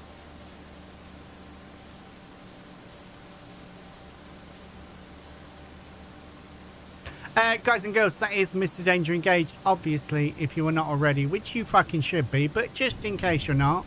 [SPEAKER 2] Guys and girls, that is Mr. Danger Engaged, obviously, if you are not already, which you fucking should be, but just in case you're not.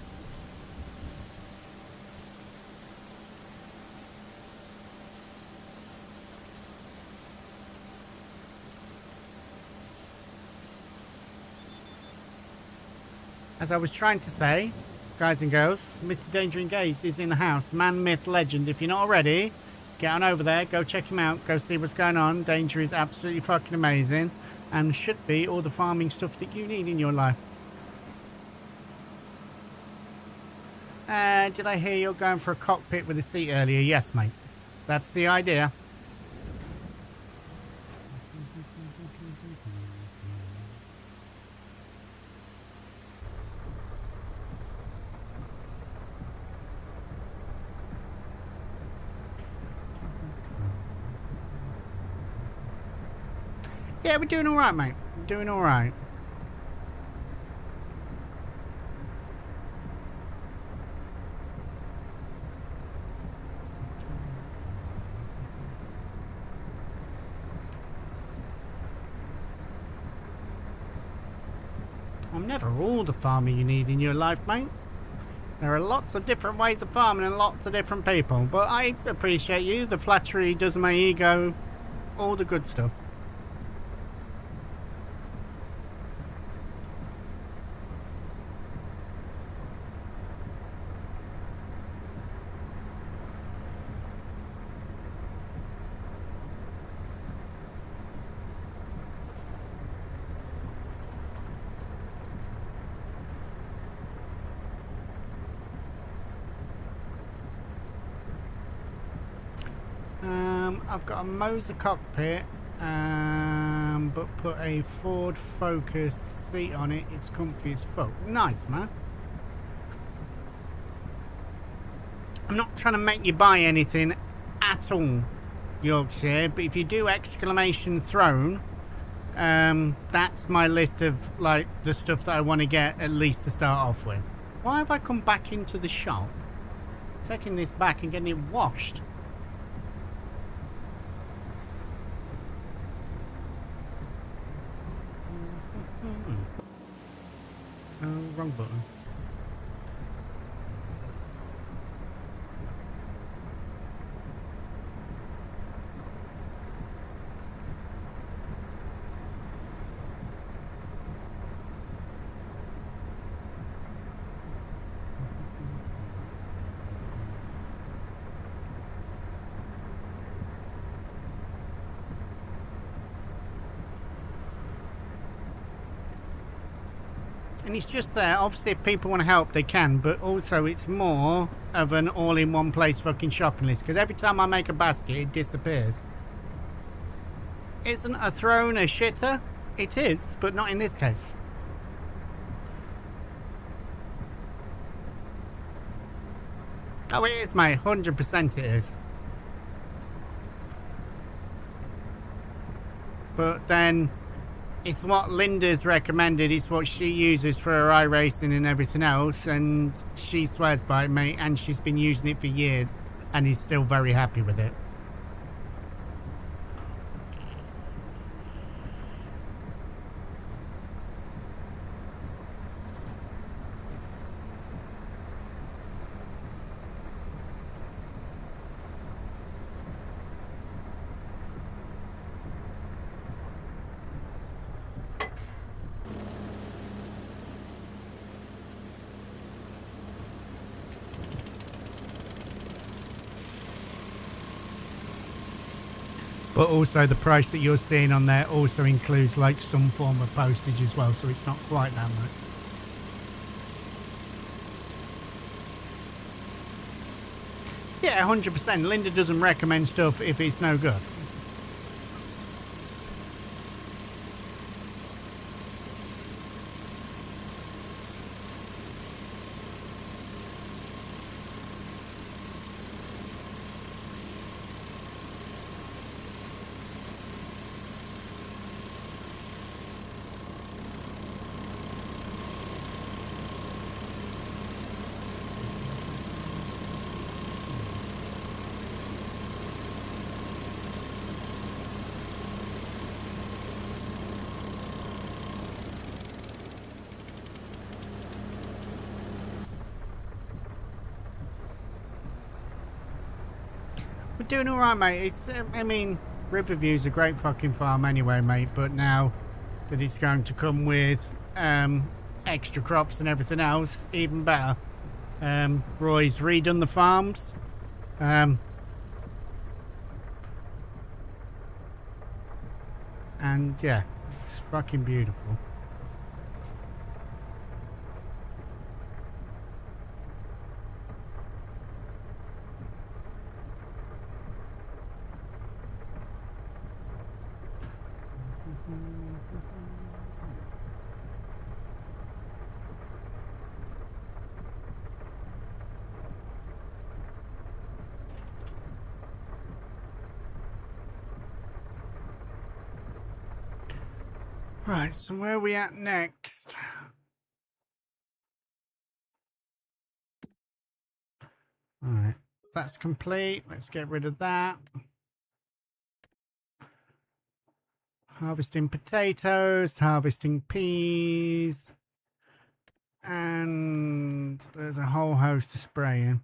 [SPEAKER 2] As I was trying to say, guys and girls, Mr. Danger Engaged is in the house, man, myth, legend. If you're not already, get on over there, go check him out, go see what's going on. Danger is absolutely fucking amazing and should be all the farming stuff that you need in your life. Did I hear you're going for a cockpit with a seat earlier? Yes, mate. That's the idea. Yeah, we're doing alright, mate. We're doing alright. I'm never all the farmer you need in your life, mate. There are lots of different ways of farming and lots of different people. But I appreciate you. The flattery does my ego. All the good stuff. I've got a Moser cockpit, but put a Ford Focus seat on it. It's comfy as fuck. Nice, man. I'm not trying to make you buy anything at all, Yorkshire, but if you do exclamation throne, that's my list of like the stuff that I want to get at least to start off with. Why have I come back into the shop? Taking this back and getting it washed. Wrong button. And it's just there. Obviously, if people want to help, they can. But also, it's more of an all-in-one place fucking shopping list. Because every time I make a basket, it disappears. Isn't a throne a shitter? It is, but not in this case. Oh, it is, mate. 100% it is. But then... it's what Linda's recommended. It's what she uses for her iRacing and everything else. And she swears by it, mate. And she's been using it for years. And is still very happy with it. But also the price that you're seeing on there also includes like some form of postage as well, so it's not quite that much. Yeah, 100%. Linda doesn't recommend stuff if it's no good. We're doing all right, mate. It's, I mean, Riverview's a great fucking farm anyway, mate. But now that it's going to come with extra crops and everything else, even better. Roy's redone the farms. And yeah, it's fucking beautiful. Right, so where are we at next? Alright, that's complete. Let's get rid of that. Harvesting potatoes, harvesting peas. And there's a whole host of spraying.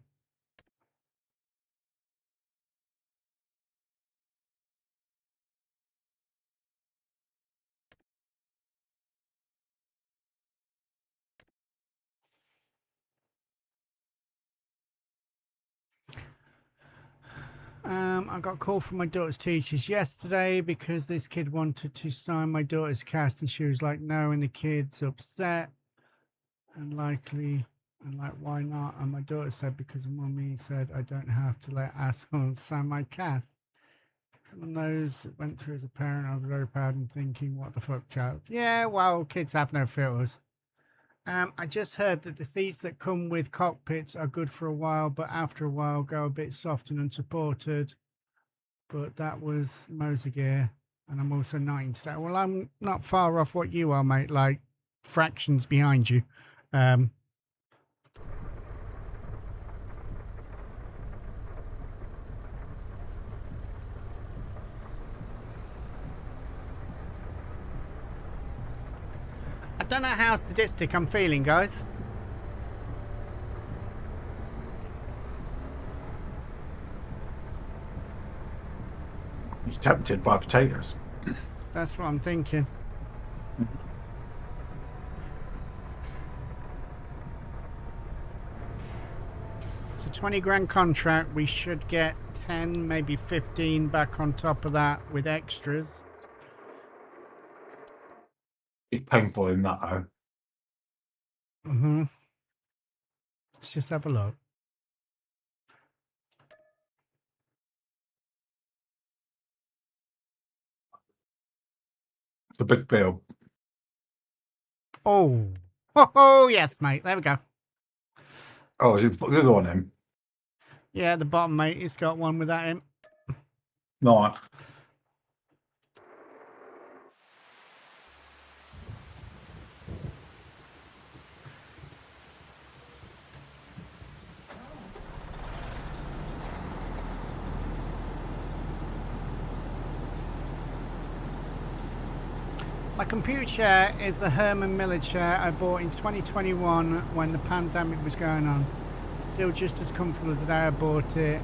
[SPEAKER 2] I got a call from my daughter's teachers yesterday because this kid wanted to sign my daughter's cast and she was like, no, and the kid's upset and likely, and like, why not? And my daughter said, because mummy said I don't have to let assholes sign my cast. And those went through as a parent, I was very proud and thinking, what the fuck, child? Yeah, well, kids have no filters. I just heard that the seats that come with cockpits are good for a while, but after a while go a bit soft and unsupported. But that was Moser gear, and I'm also 19. So, well, I'm not far off what you are, mate, like fractions behind you. I don't know how sadistic I'm feeling, guys.
[SPEAKER 1] He's tempted by potatoes.
[SPEAKER 2] That's what I'm thinking. It's a 20 grand contract. We should get 10, maybe 15 back on top of that with extras.
[SPEAKER 1] It's painful in that, though.
[SPEAKER 2] Mm-hmm. Let's just have a look.
[SPEAKER 1] It's a big bill.
[SPEAKER 2] Oh. Oh, yes, mate. There we go.
[SPEAKER 1] Oh, you put the other one in?
[SPEAKER 2] Yeah, the bottom, mate. It's got one without him.
[SPEAKER 1] No.
[SPEAKER 2] My computer chair is a Herman Miller chair I bought in 2021 when the pandemic was going on. It's still just as comfortable as the day I bought it.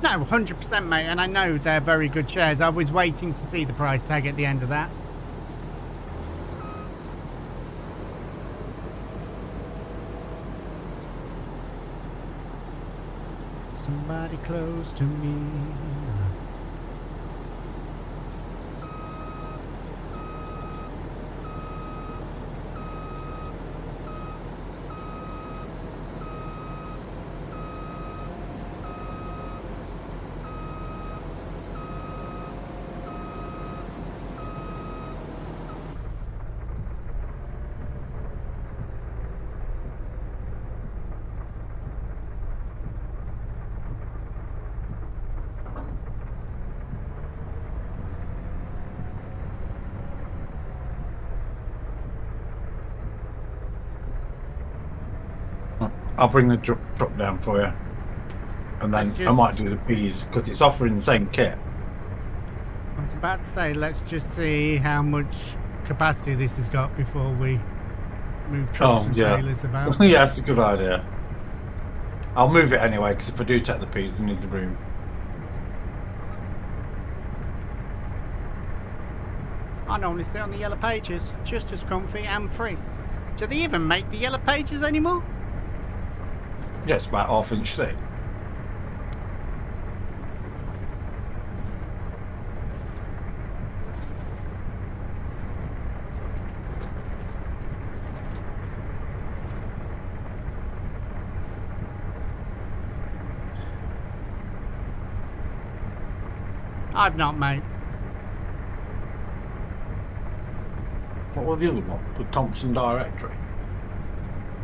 [SPEAKER 2] No, 100%, mate, and I know they're very good chairs. I was waiting to see the price tag at the end of that. somebody close to me.
[SPEAKER 1] I'll bring the truck down for you, and then I might do the peas because it's offering the same kit.
[SPEAKER 2] I was about to say, let's just see how much capacity this has got before we move trucks and trailers about.
[SPEAKER 1] Yeah, that's a good idea. I'll move it anyway because if I do take the peas, I need the room.
[SPEAKER 2] I normally sit on the yellow pages, just as comfy and free. Do they even make the yellow pages anymore?
[SPEAKER 1] Yeah, it's about 1/2 inch thick.
[SPEAKER 2] I've not, mate.
[SPEAKER 1] What was the other one? The Thompson Directory.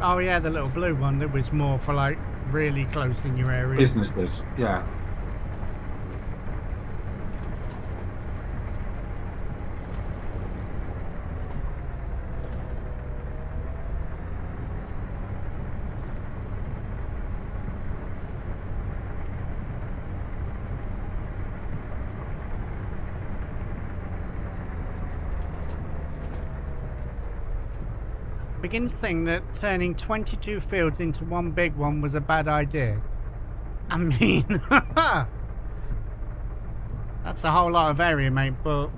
[SPEAKER 2] Oh yeah, the little blue one that was more for like really close in your area.
[SPEAKER 1] Businesses, yeah.
[SPEAKER 2] Begins to think that turning 22 fields into one big one was a bad idea. I mean, that's a whole lot of area, mate, but...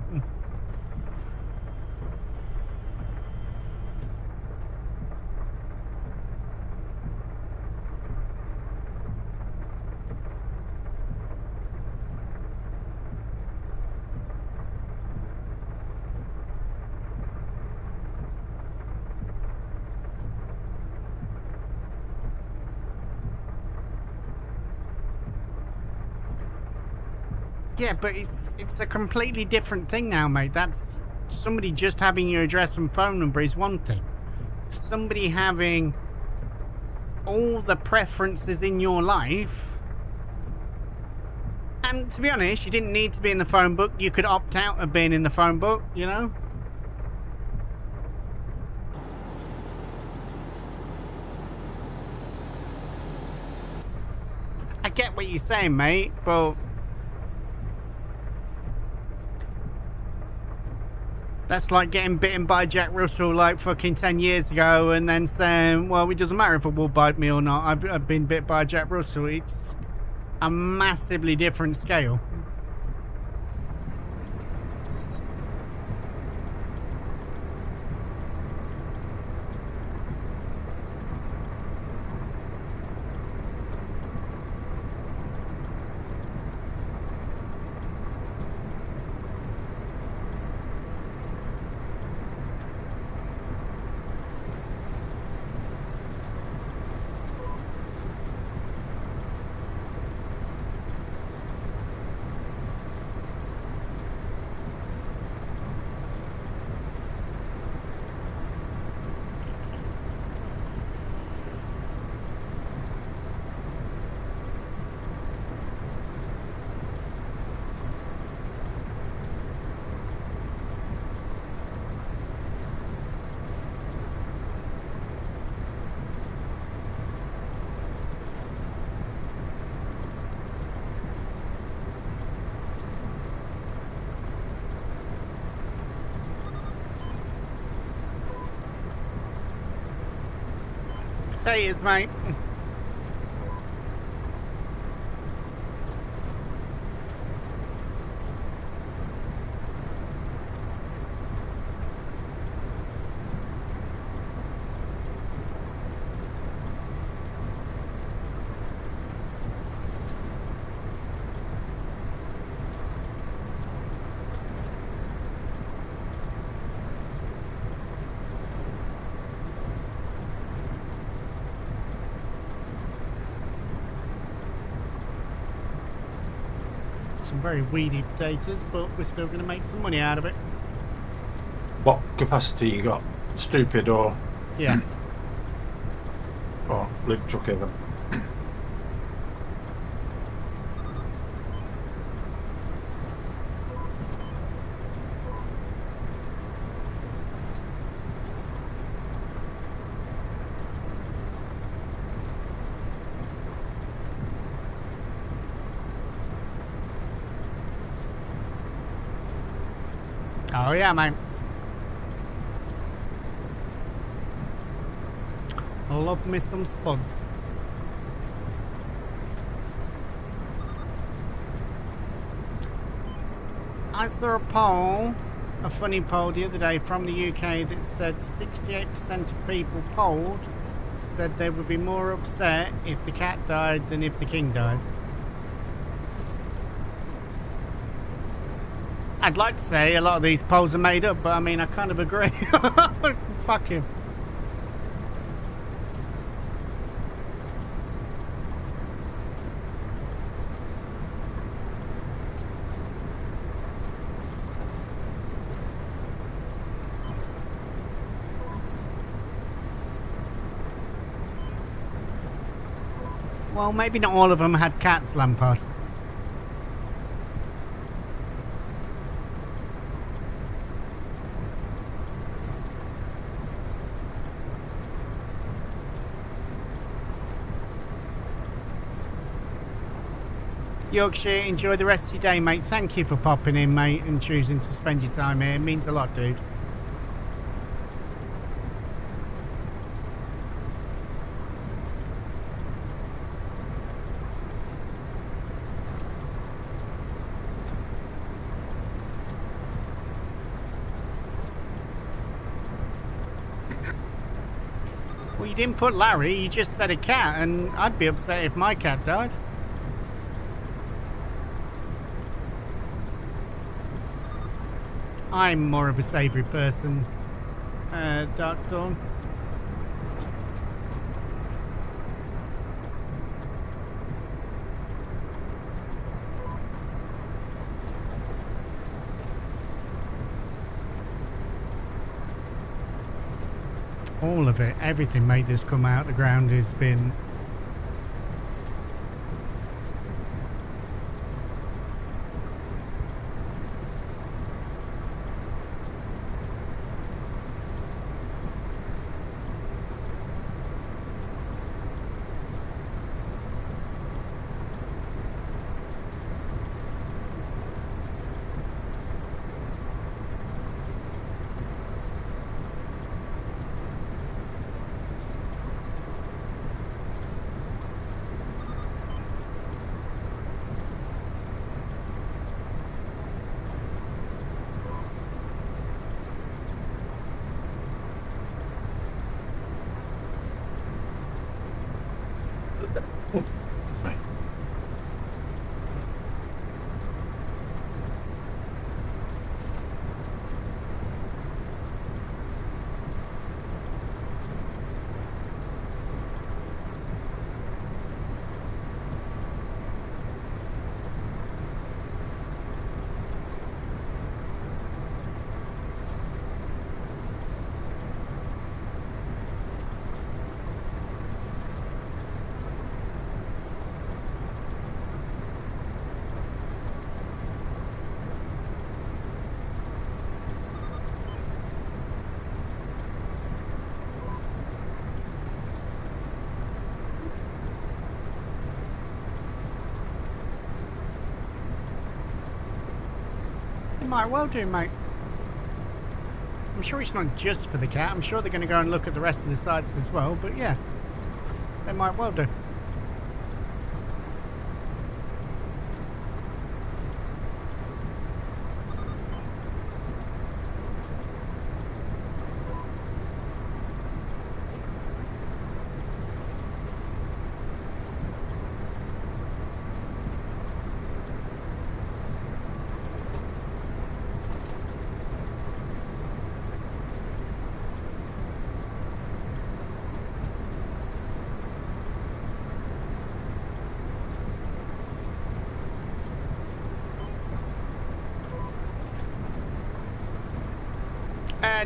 [SPEAKER 2] Yeah, but it's a completely different thing now, mate. That's somebody just having your address and phone number is one thing. Somebody having all the preferences in your life. And to be honest, you didn't need to be in the phone book. You could opt out of being in the phone book, you know? I get what you're saying, mate, but... that's like getting bitten by Jack Russell like fucking 10 years ago and then saying, well, it doesn't matter if it will bite me or not. I've been bit by Jack Russell. It's a massively different scale. Potatoes, mate. some very weedy potatoes, but we're still going to make some money out of it.
[SPEAKER 1] What capacity you got? Stupid or
[SPEAKER 2] Yes.
[SPEAKER 1] leave the truck here then.
[SPEAKER 2] Oh yeah, mate. I love me some spuds. I saw a poll, a funny poll the other day from the UK that said 68% of people polled said they would be more upset if the cat died than if the king died. I'd like to say a lot of these polls are made up, but I mean, I kind of agree. Fuck him. Well, maybe not all of them had cats, Lampard. Yorkshire, enjoy the rest of your day, mate. Thank you for popping in, mate, and choosing to spend your time here. It means a lot, dude. Well, you didn't put Larry, you just said a cat, and I'd be upset if my cat died. I'm more of a savoury person, Dark Dawn. All of it, everything made this come out the ground has been
[SPEAKER 1] Sorry. It might well do, mate. I'm sure it's not just for the cat. I'm sure they're going to go and look at the rest of the sites as well. But yeah, they might well do.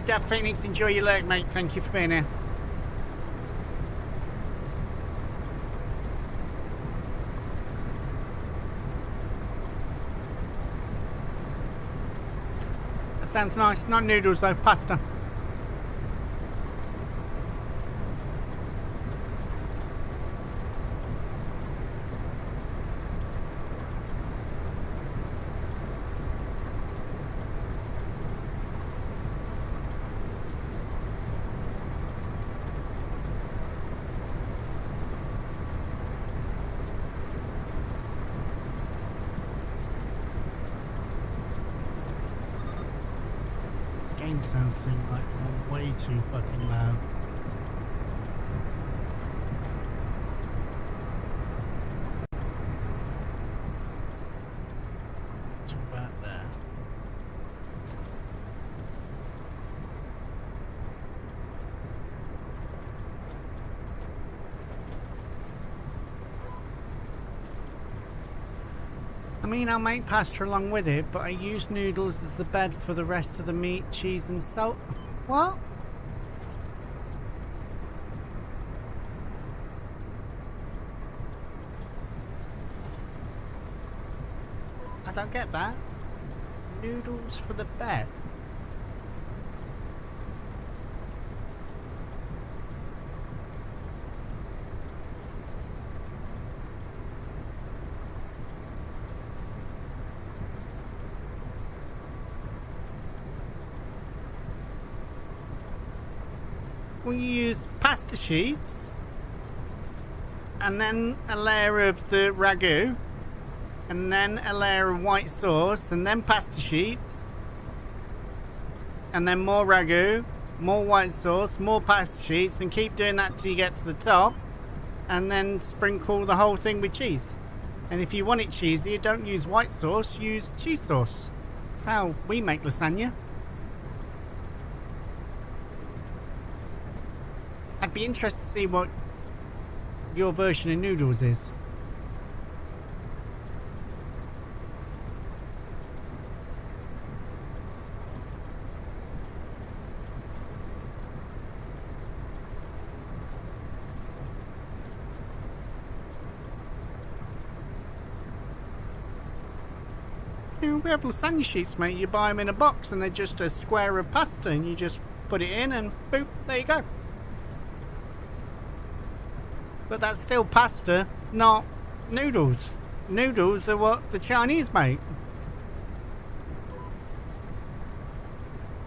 [SPEAKER 1] Death Phoenix, enjoy your lurk, mate. Thank you for being here. That sounds nice. Not noodles though, pasta. Game sounds seem like way too fucking loud. To about there. I mean, I'll make pasta along with it, but I use noodles as the bed for the rest of the meat, cheese and salt. What? I don't get that. Noodles for the bed? We use pasta sheets and then a layer of the ragu and then a layer of white sauce and then pasta sheets and then more ragu, more white sauce, more pasta sheets, and keep doing that till you get to the top, and then sprinkle the whole thing with cheese. And if you want it cheesy, don't use white sauce, use cheese sauce. That's how we make lasagna. I'd be interested to see what your version of noodles is. Yeah, we have lasagna sheets, mate. You buy them in a box and they're just a square of pasta and you just put it in and boop, there you go. But that's still pasta, not noodles. Noodles are what the Chinese make.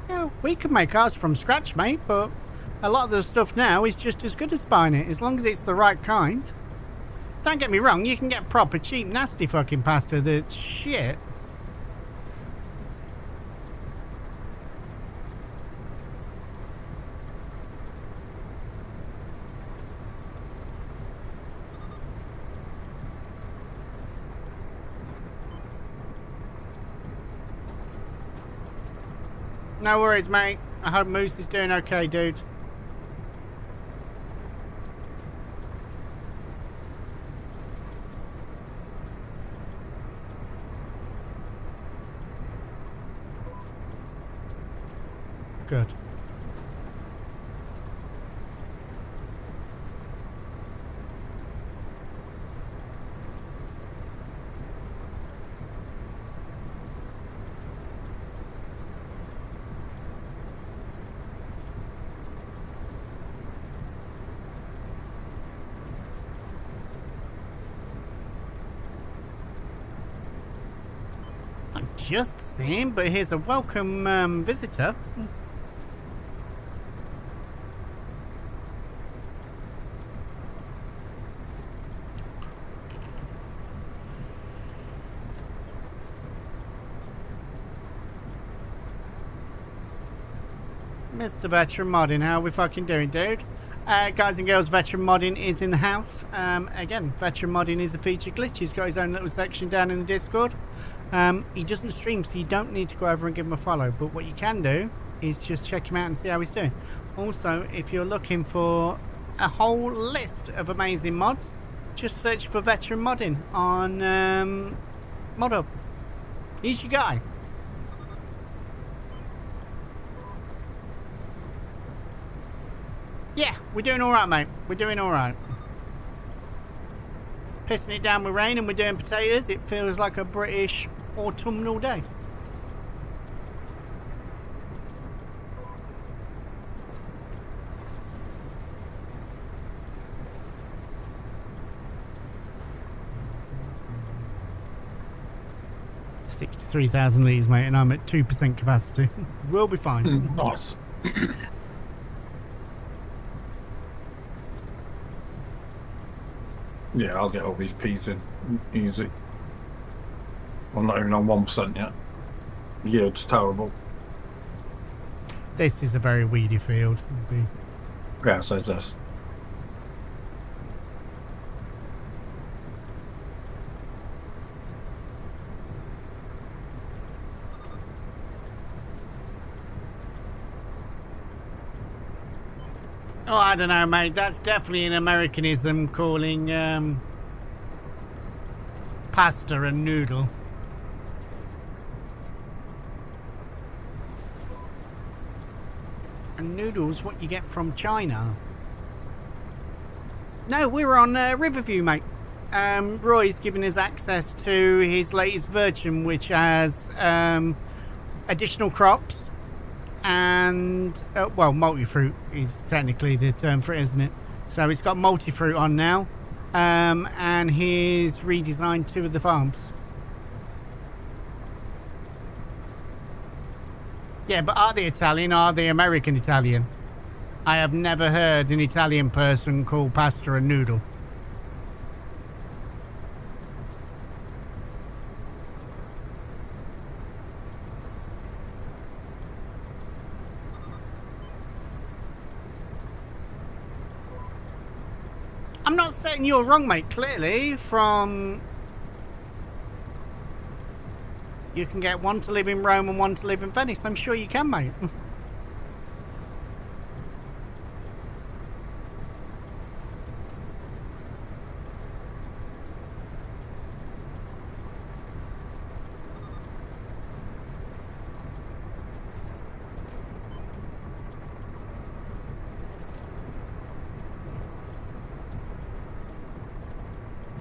[SPEAKER 1] Yeah, we can make ours from scratch, mate, but a lot of the stuff now is just as good as buying it, as long as it's the right kind. Don't get me wrong, you can get proper cheap, nasty fucking pasta that's shit. No worries, mate. I hope Moose is doing okay, dude. Good. Just seen, but here's a welcome visitor. Mr. Veteran Modding, how are we fucking doing, dude? Guys and girls, Veteran Modding is in the house. Again, Veteran Modding is a featured glitch. He's got his own little section down in the Discord. He doesn't stream, so you don't need to go over and give him a follow. But what you can do is just check him out and see how he's doing. Also, if you're looking for a whole list of amazing mods, just search for Veteran Modding on ModHub. He's your guy. We're doing all right, mate. We're doing all right. Pissing it down with rain and we're doing potatoes. It feels like a British autumnal day. $63,000 litres, mate, and I'm at 2% capacity. We'll be fine.
[SPEAKER 3] Nice. Yeah, I'll get all these peas in easy. I'm not even on 1% yet. Yield's terrible.
[SPEAKER 1] This is a very weedy field.
[SPEAKER 3] Yeah, so is this.
[SPEAKER 1] Oh, I don't know, mate. That's definitely an Americanism, calling pasta a noodle. And noodles, what you get from China. No, we're on Riverview, mate. Roy's giving us access to his latest version, which has additional crops. And well, multi-fruit is technically the term for it, isn't it? So it's got multi-fruit on now, and he's redesigned 2 of the farms. Yeah, but are they Italian or are they American Italian? I have never heard an Italian person call pasta a noodle. I'm not saying you're wrong, mate. Clearly, from... You can get one to live in Rome and one to live in Venice. I'm sure you can, mate.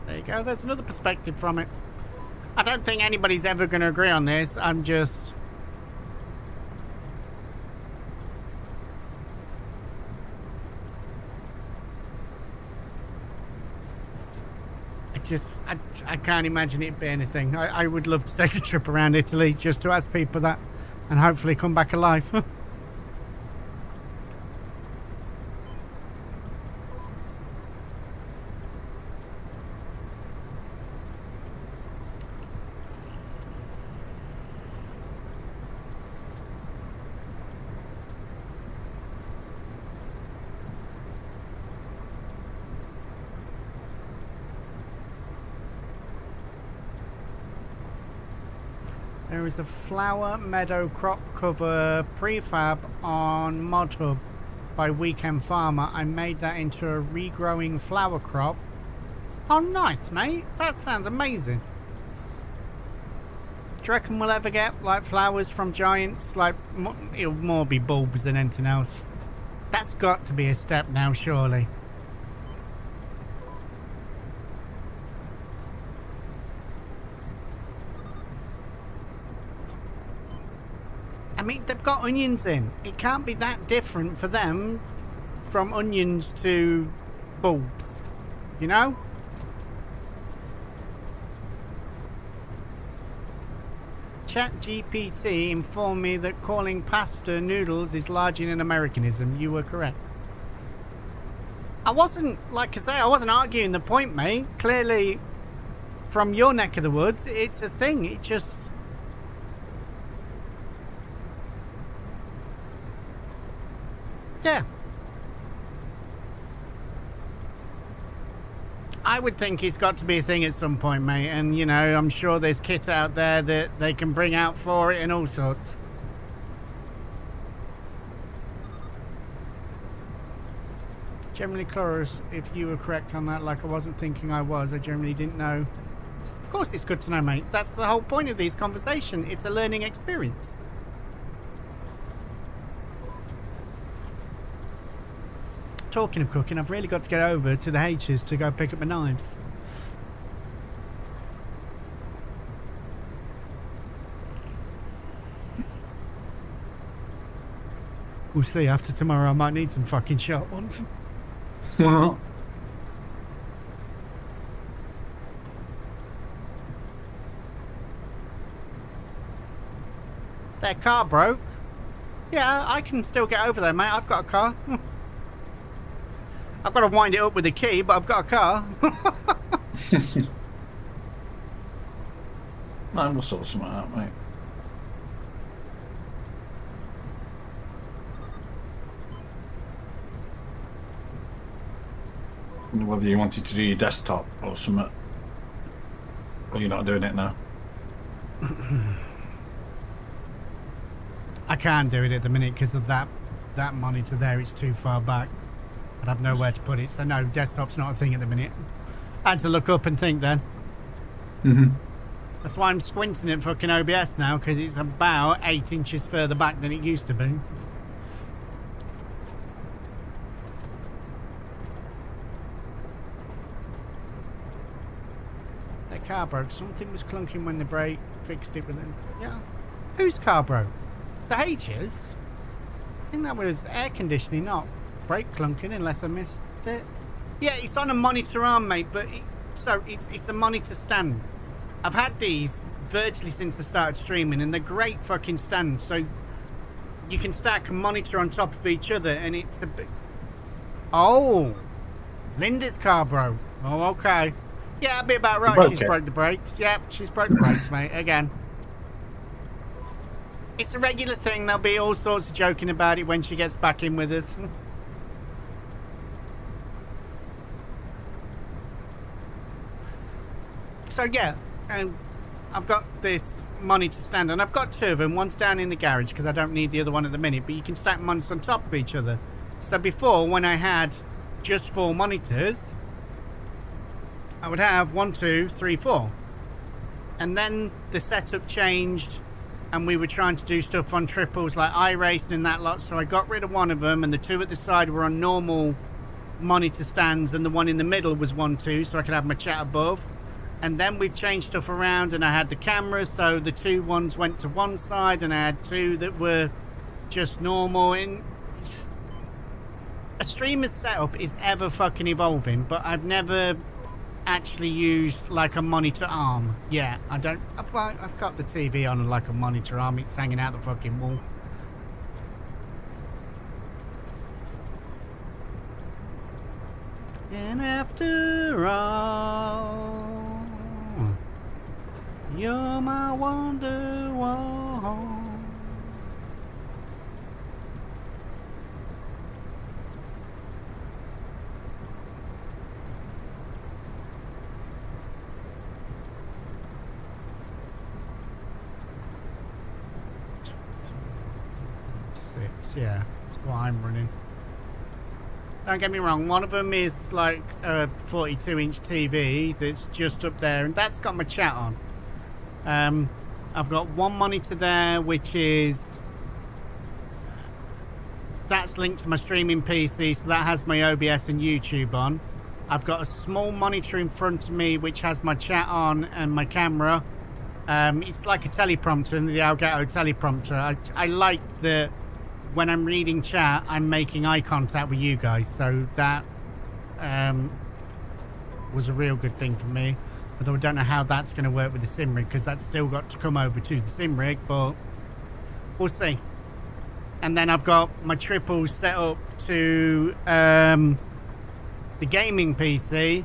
[SPEAKER 1] There you go. There's another perspective from it. I don't think anybody's ever going to agree on this. I'm just... I can't imagine it being anything. I would love to take a trip around Italy just to ask people that and hopefully come back alive. There is a flower meadow crop cover prefab on Mod Hub by Weekend Farmer. I made that into a regrowing flower crop. Oh, nice, mate. That sounds amazing. Do you reckon we'll ever get, like, flowers from giants? Like, it'll more be bulbs than anything else. That's got to be a step now, surely. I mean, they've got onions in. It can't be that different for them from onions to bulbs, you know? ChatGPT informed me that calling pasta noodles is largely an Americanism. You were correct. I wasn't, like I say, I wasn't arguing the point, mate. Clearly, from your neck of the woods, it's a thing. It just... Yeah. I would think it's got to be a thing at some point, mate. And, you know, I'm sure there's kit out there that they can bring out for it and all sorts. Generally, Chloris, if you were correct on that, like I wasn't thinking I was, I generally didn't know. Of course it's good to know, mate. That's the whole point of these conversations. It's a learning experience.
[SPEAKER 2] talking of cooking, I've really got to get over to the H's to go pick up my knives. We'll see. After tomorrow, I might need some fucking sharp ones. Their car broke. Yeah, I can still get over there, mate. I've got a car. I've got to wind it up with a key, but I've got a car.
[SPEAKER 3] No, we'll sort something out, mate. Whether you wanted to do your desktop or something. Or you're not doing it now.
[SPEAKER 2] I can't do it at the minute because of that monitor there. It's too far back. I'd have nowhere to put it. So no, desktop's not a thing at the minute. I had to look up and think then. That's why I'm squinting at fucking OBS now, because it's about 8 inches further back than it used to be. Their car broke. Something was clunking when the brake fixed it within. Yeah. Whose car broke? The H's? I think that was air conditioning, not brake clunking, unless I missed it. Yeah, it's on a monitor arm, mate, but it's a monitor stand. I've had these virtually since I started streaming, and they're great fucking stands. So you can stack a monitor on top of each other, and it's a bit... Oh! Linda's car broke. Oh, okay. Yeah, I'd be about right. She's broke the brakes. Yep, she's broke the brakes, mate, again. It's a regular thing. There'll be all sorts of joking about it when she gets back in with us. So yeah, I've got this monitor stand, and I've got two of them. One's down in the garage because I don't need the other one at the minute, but you can stack monitors on top of each other. So before, when I had just 4 monitors, I would have 1, 2, 3, 4. And then the setup changed, and we were trying to do stuff on triples like iRacing and that lot, so I got rid of one of them, and the 2 at the side were on normal monitor stands, and the one in the middle was 1, 2, so I could have my chat above. And then we've changed stuff around, and I had the camera, so the 2 ones went to one side, and I had 2 that were just normal. And a streamer's setup is ever fucking evolving, but I've never actually used like a monitor arm. Yeah, I don't. I've got the TV on like a monitor arm. It's hanging out the fucking wall. And after all, you're my wonderwall. Six, yeah, that's what I'm running. Don't get me wrong, one of them is like a 42-inch TV that's just up there, and that's got my chat on. I've got one monitor there, which is... that's linked to my streaming PC, so that has my OBS and YouTube on. I've got a small monitor in front of me, which has my chat on and my camera. It's like a teleprompter, the Elgato teleprompter. I like that when I'm reading chat, I'm making eye contact with you guys, so that was a real good thing for me. Although I don't know how that's going to work with the sim rig, because that's still got to come over to the sim rig, but we'll see. And then I've got my triples set up to the gaming PC,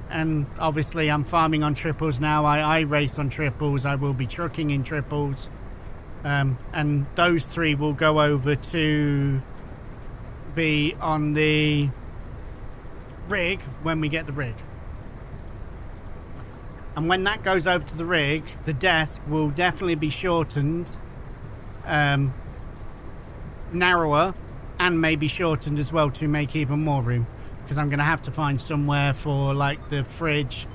[SPEAKER 2] and obviously I'm farming on triples now. I race on triples. I will be trucking in triples. And those 3 will go over to be on the rig when we get the rig. And when that goes over to the rig, the desk will definitely be shortened, narrower, and maybe shortened as well to make even more room. Because I'm going to have to find somewhere for like the fridge.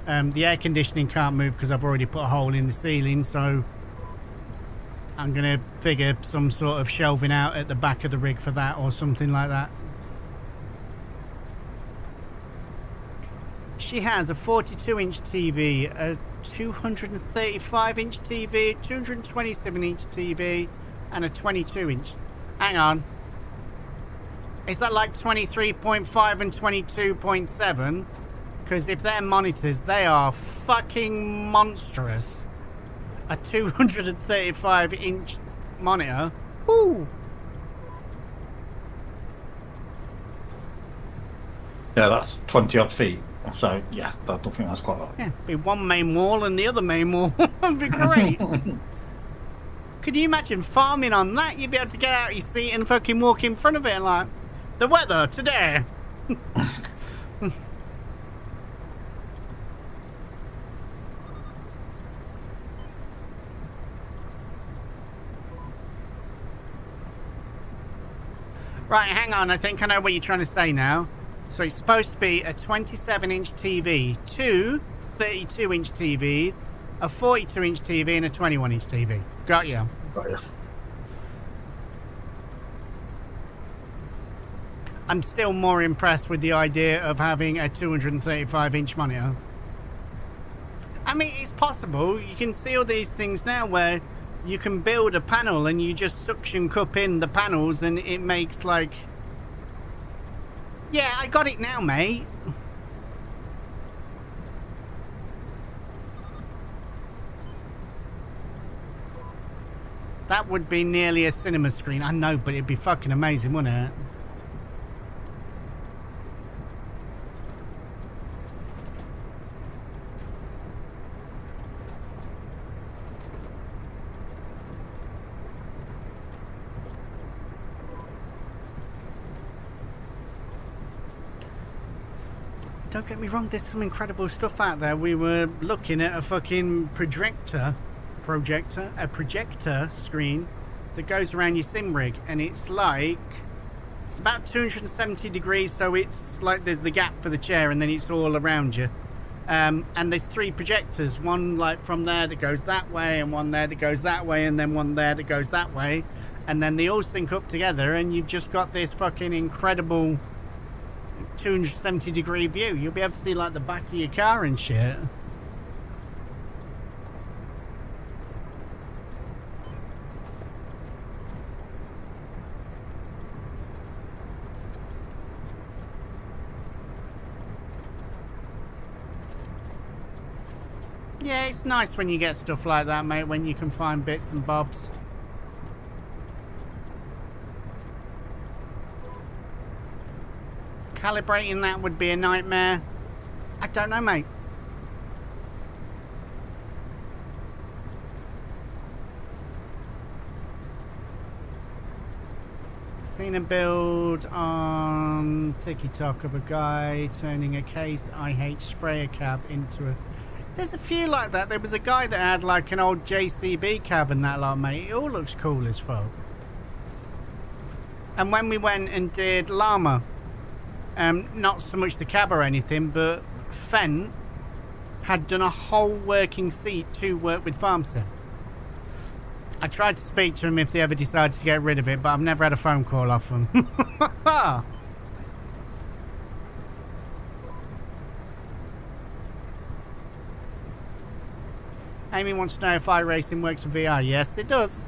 [SPEAKER 2] The air conditioning can't move because I've already put a hole in the ceiling, so I'm going to figure some sort of shelving out at the back of the rig for that or something like that.
[SPEAKER 1] She has a 42-inch TV, a 235-inch TV, 227-inch TV, and a 22-inch. Hang on. Is that like 23.5 and 22.7? Because if they're monitors, they are fucking monstrous. A 235-inch monitor. Woo!
[SPEAKER 3] Yeah, that's 20 odd feet. So yeah, I don't think that's quite a lot.
[SPEAKER 1] Yeah, be one main wall and the other main wall. Would be great. Could you imagine farming on that? You'd be able to get out your seat and fucking walk in front of it and like, the weather today. Right, hang on. I think I know what you're trying to say now. So it's supposed to be a 27-inch TV, two 32-inch TVs, a 42-inch TV, and a 21-inch TV. Got you.
[SPEAKER 3] Got you.
[SPEAKER 1] I'm still more impressed with the idea of having a 235-inch monitor. I mean, it's possible. You can see all these things now where you can build a panel and you just suction cup in the panels and it makes like... Yeah, I got it now, mate. That would be nearly a cinema screen. I know, but it'd be fucking amazing, wouldn't it? Don't get me wrong, there's some incredible stuff out there. We were looking at a fucking projector screen that goes around your sim rig, and it's like, it's about 270 degrees, so it's like there's the gap for the chair and then it's all around you. And there's 3 projectors, one like from there that goes that way, and one there that goes that way, and then one there that goes that way, and then they all sync up together, and you've just got this fucking incredible 270 degree view. You'll be able to see like the back of your car and shit. Yeah, it's nice when you get stuff like that, mate, when you can find bits and bobs. Calibrating that would be a nightmare. I don't know, mate. Seen a build on TikTok of a guy turning a Case IH sprayer cab into a... There's a few like that. There was a guy that had like an old JCB cab and that lot, mate. It all looks cool as fuck. And when we went and did Llama, not so much the cab or anything, but Fenn had done a whole working seat to work with FarmSim. I tried to speak to him if they ever decided to get rid of it, but I've never had a phone call off them. Amy wants to know if iRacing works with VR. Yes, it does.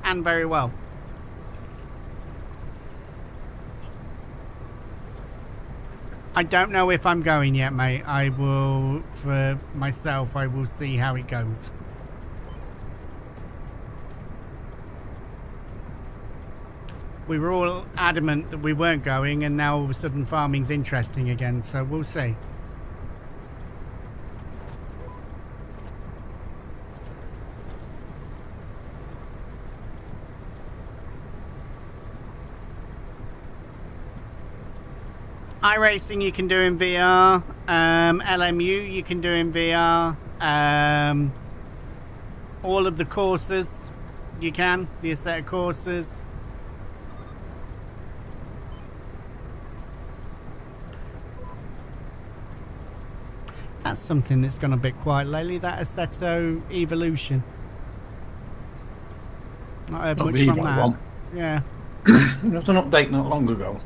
[SPEAKER 1] And very well. I don't know if I'm going yet, mate. I will, for myself, I will see how it goes. We were all adamant that we weren't going, and now all of a sudden farming's interesting again, so we'll see. iRacing you can do in VR, LMU you can do in VR, all of the courses you can, the set of courses. That's something that's gone a bit quiet lately, that Assetto Evolution. Not heard much from that. One. Yeah.
[SPEAKER 3] There was an update not long ago.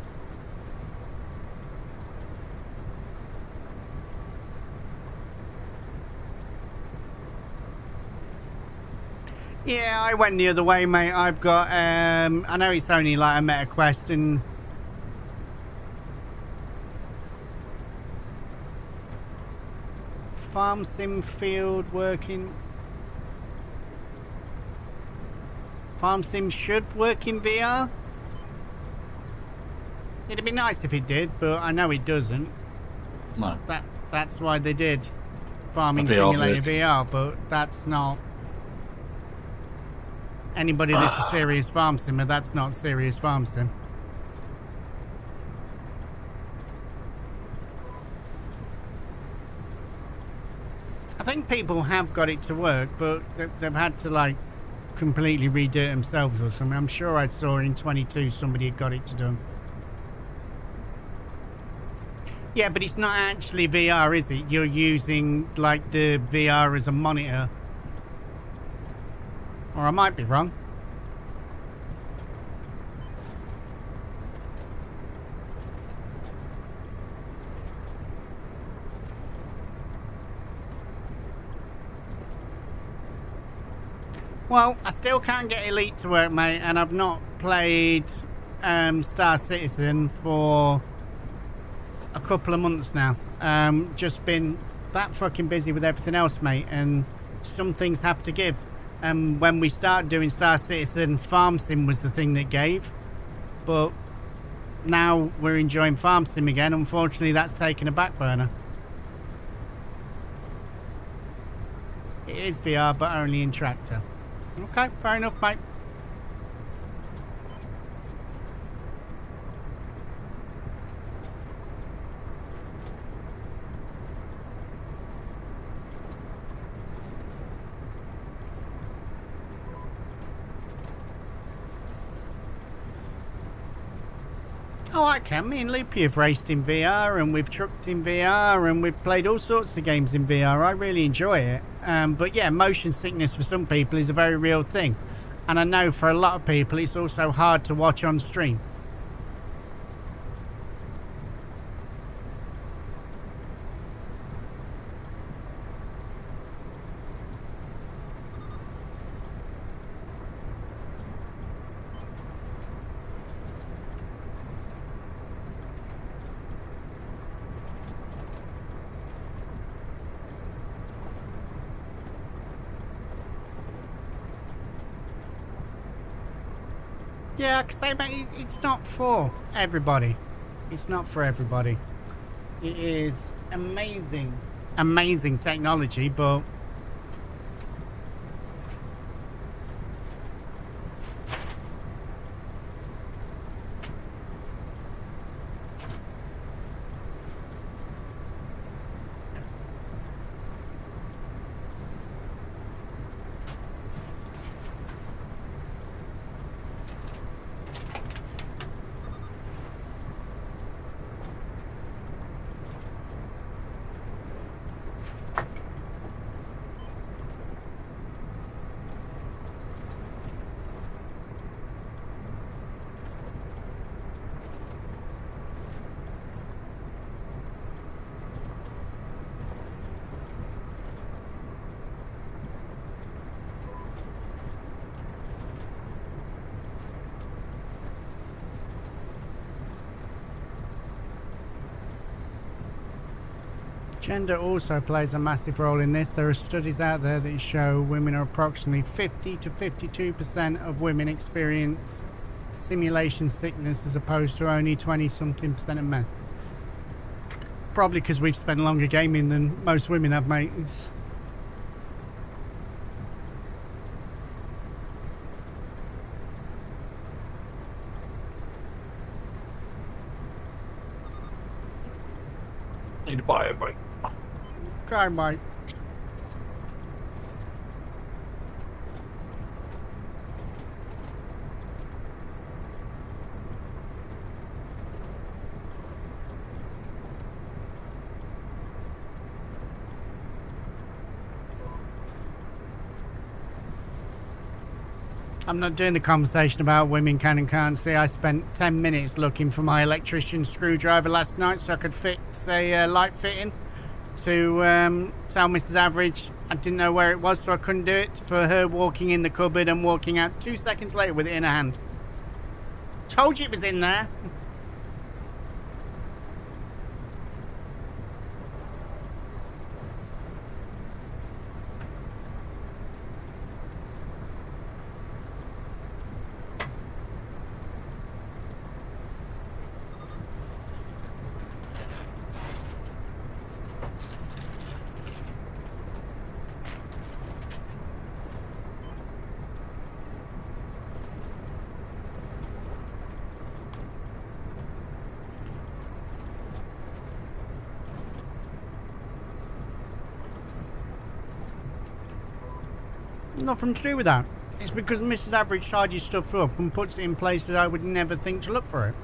[SPEAKER 1] Yeah, I went the other way, mate. I've got, I know it's only like a meta quest and... Farm sim field working... Farm sim should work in VR? It'd be nice if it did, but I know it doesn't.
[SPEAKER 3] No.
[SPEAKER 1] That's why they did Farming
[SPEAKER 3] A VR
[SPEAKER 1] Simulator
[SPEAKER 3] version.
[SPEAKER 1] VR, but that's not... Anybody that's a serious farm simmer, that's not serious farm sim. I think people have got it to work, but they've had to like completely redo it themselves or something. I'm sure I saw in 22 somebody had got it to do. Yeah, but it's not actually VR, is it? You're using like the VR as a monitor. Or I might be wrong. Well, I still can't get Elite to work, mate, and I've not played Star Citizen for a couple of months now. Just been that fucking busy with everything else, mate, and some things have to give. When we started doing Star Citizen, Farm Sim was the thing that gave, but now we're enjoying Farm Sim again. Unfortunately, that's taken a back burner. It is VR, but only in Tractor. Okay, fair enough, mate. Oh, I can. Me and Loopy have raced in VR, and we've trucked in VR, and we've played all sorts of games in VR. I really enjoy it. But yeah, motion sickness for some people is a very real thing. And I know for a lot of people it's also hard to watch on stream. Yeah, I can say, mate, it's not for everybody. It's not for everybody. It is amazing, amazing technology, but gender also plays a massive role in this. There are studies out there that show women are approximately 50 to 52% of women experience simulation sickness as opposed to only 20-something% of men. Probably because we've spent longer gaming than most women have, mate.
[SPEAKER 3] Need to buy it, mate.
[SPEAKER 1] Okay, mate. I'm not doing the conversation about women can and can't see. I spent 10 minutes looking for my electrician's screwdriver last night so I could fix a light fitting. to tell Mrs. Average I didn't know where it was, so I couldn't do it, for her walking in the cupboard and walking out 2 seconds later with it in her hand. Told you it was in there. Nothing to do with that. It's because Mrs. Average tidies stuff up and puts it in places I would never think to look for it.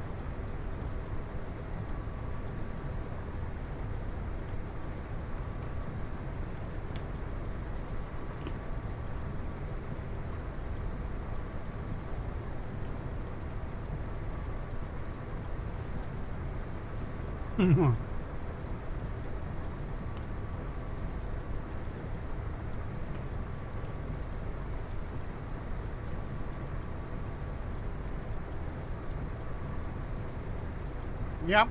[SPEAKER 1] Yep.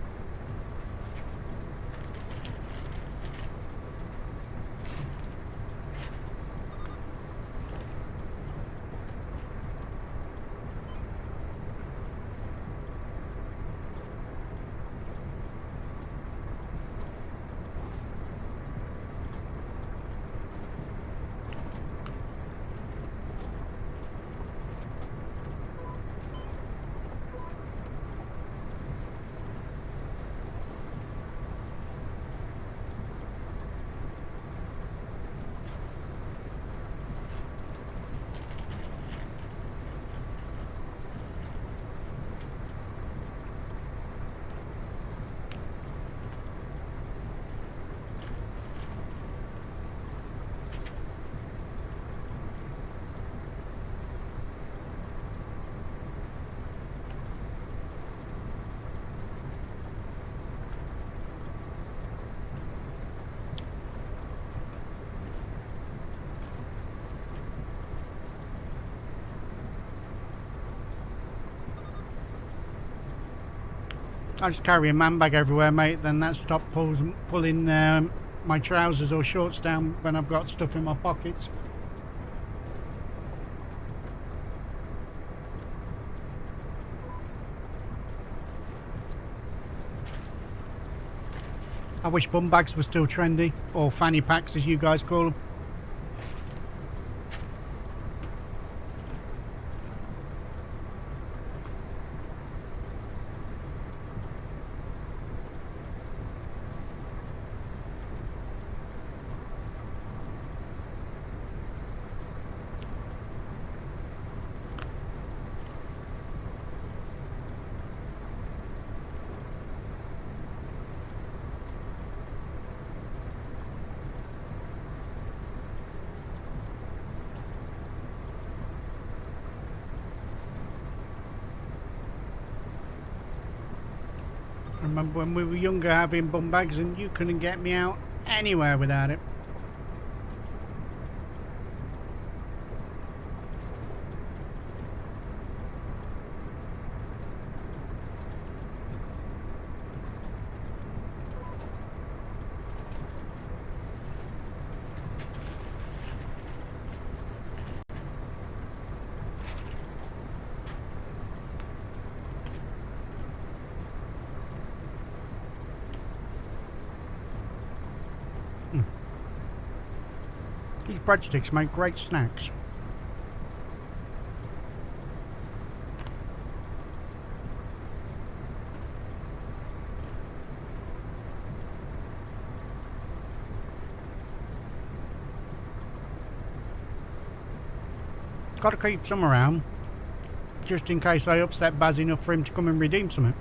[SPEAKER 1] I just carry a man bag everywhere, mate. Then that stops pulling my trousers or shorts down when I've got stuff in my pockets. I wish bum bags were still trendy, or fanny packs as you guys call them. I remember when we were younger having bum bags and you couldn't get me out anywhere without it. These breadsticks make great snacks. Got to keep some around, just in case I upset Baz enough for him to come and redeem something.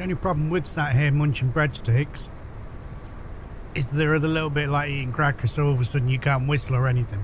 [SPEAKER 2] The only problem with sat here munching breadsticks is they're a little bit like eating crackers, so all of a sudden you can't whistle or anything.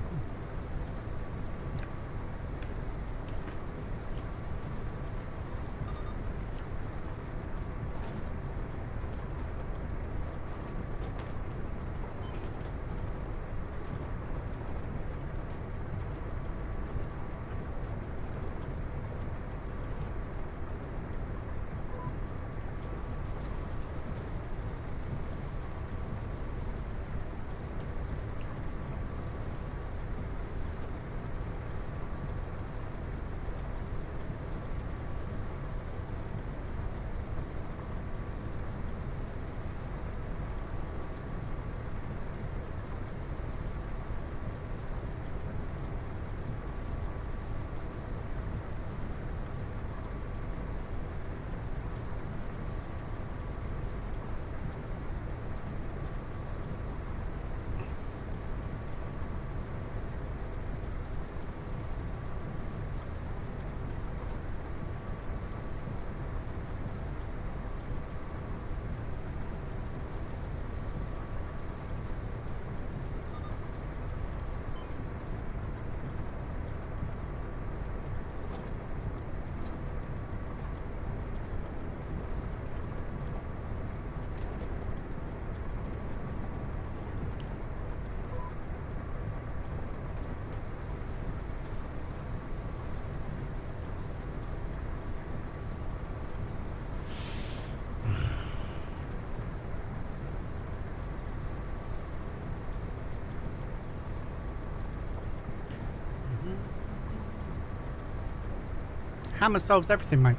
[SPEAKER 2] Hammer solves everything, mate.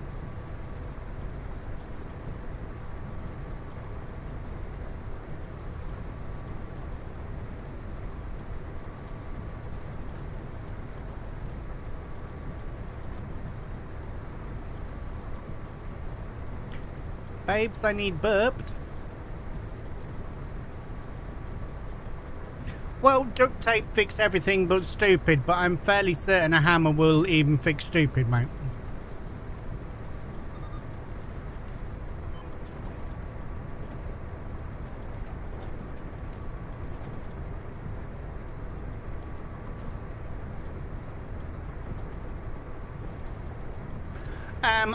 [SPEAKER 2] Babes, I need burped. Well, duct tape fix everything but stupid, but I'm fairly certain a hammer will even fix stupid, mate.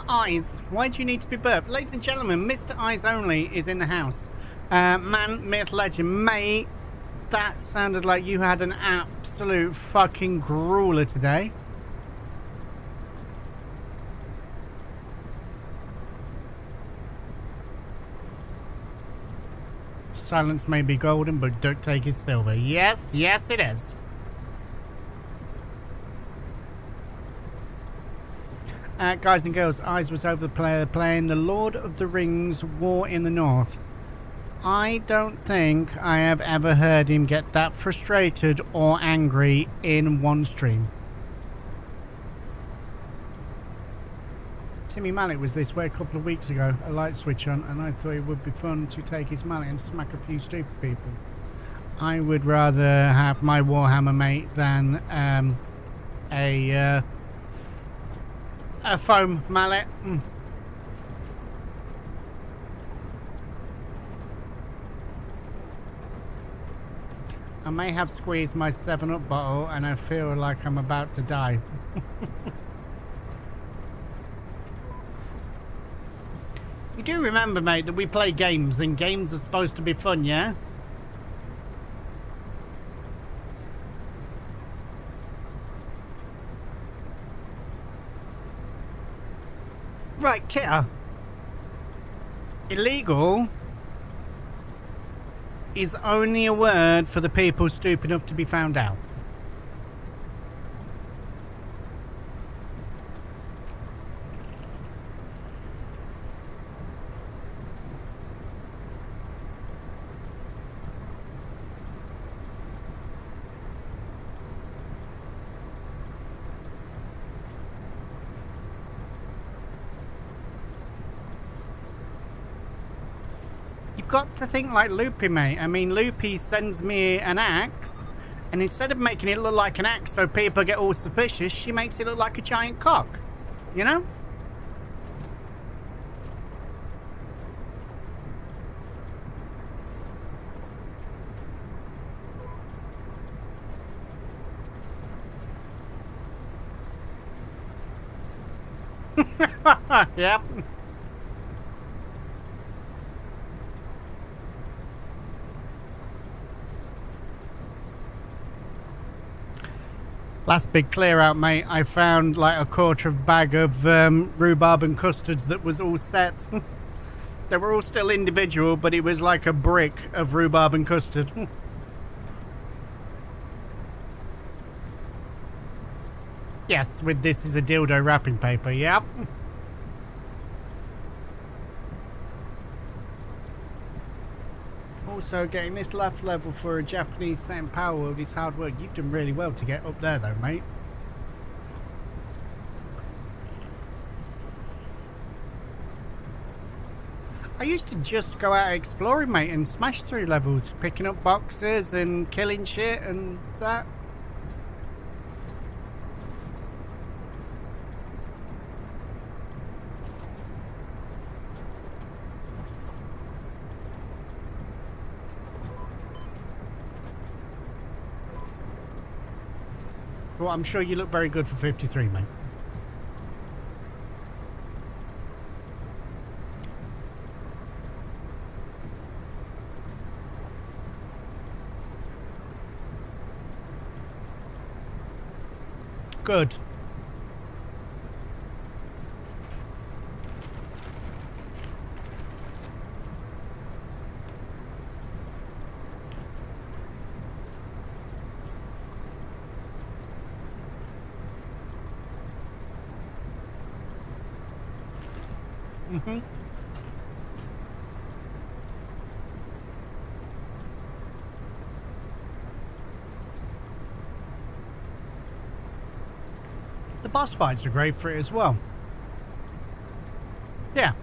[SPEAKER 2] Eyes. Why do you need to be burped? Ladies and gentlemen, Mr. Eyes Only is in the house. Man, myth, legend. Mate, that sounded like you had an absolute fucking grueler today. Silence may be golden, but duct tape is silver. Yes, yes it is. Guys and girls, Eyes was over the player playing the Lord of the Rings War in the North. I don't think I have ever heard him get that frustrated or angry in one stream. Timmy Mallet was this way a couple of weeks ago, a light switch on, and I thought it would be fun to take his mallet and smack a few stupid people. I would rather have my Warhammer mate than a foam mallet. I may have squeezed my 7-Up bottle and I feel like I'm about to die. You do remember, mate, that we play games and games are supposed to be fun, yeah? Right, Kitter. Illegal is only a word for the people stupid enough to be found out. Got to think like Loopy, mate. I mean, Loopy sends me an axe, and instead of making it look like an axe so people get all suspicious, she makes it look like a giant cock. You know?
[SPEAKER 1] Yep. Last big clear out, mate. I found like a quarter of a bag of rhubarb and custards that was all set. They were all still individual, but it was like a brick of rhubarb and custard. Yes, with this is a dildo wrapping paper, yep. Also, getting this left level for a Japanese setting power wheel is hard work. You've done really well to get up there though, mate. I used to just go out exploring, mate, and smash through levels, picking up boxes and killing shit and that. Well, I'm sure you look very good for 53, mate. Good. Mm-hmm. The boss fights are great for it as well. Yeah.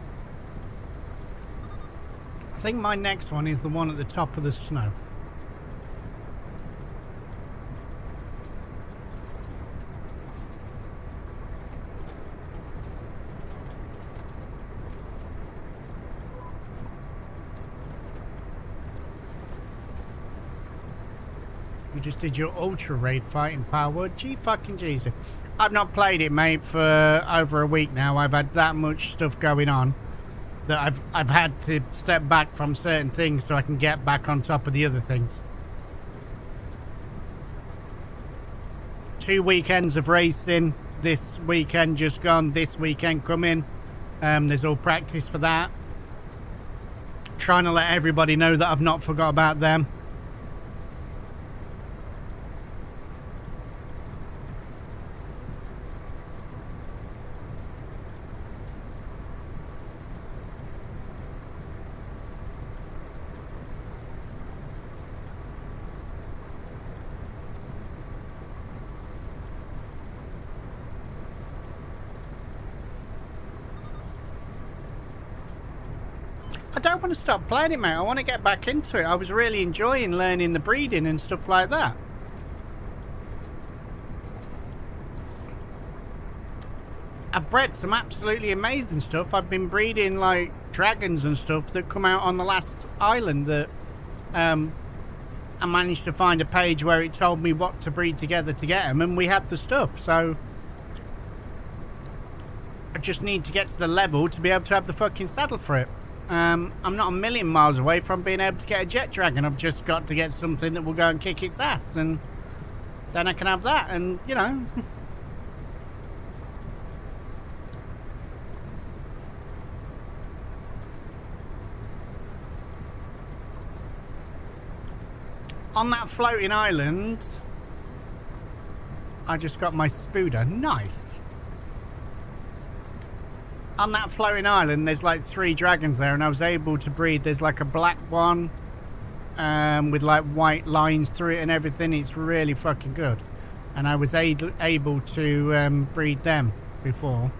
[SPEAKER 1] I think my next one is the one at the top of the snow. You just did your ultra raid fighting power. Gee fucking Jesus. I've not played it, mate, for over a week now. I've had that much stuff going on that I've had to step back from certain things so I can get back on top of the other things. 2 weekends of racing. This weekend just gone. This weekend coming. There's all practice for that. Trying to let everybody know that I've not forgot about them. I don't want to stop playing it, mate. I want to get back into it. I was really enjoying learning the breeding and stuff like that. I've bred some absolutely amazing stuff. I've been breeding like dragons and stuff that come out on the last island that I managed to find a page where it told me what to breed together to get them, and we had the stuff. So I just need to get to the level to be able to have the fucking saddle for it. I'm not a million miles away from being able to get a jet dragon. I've just got to get something that will go and kick its ass, and then I can have that, and you know. On that floating island, I just got my Spooder. Nice. On that floating island, there's like 3 dragons there, and I was able to breed. There's like a black one with like white lines through it and everything. It's really fucking good. And I was able to breed them before.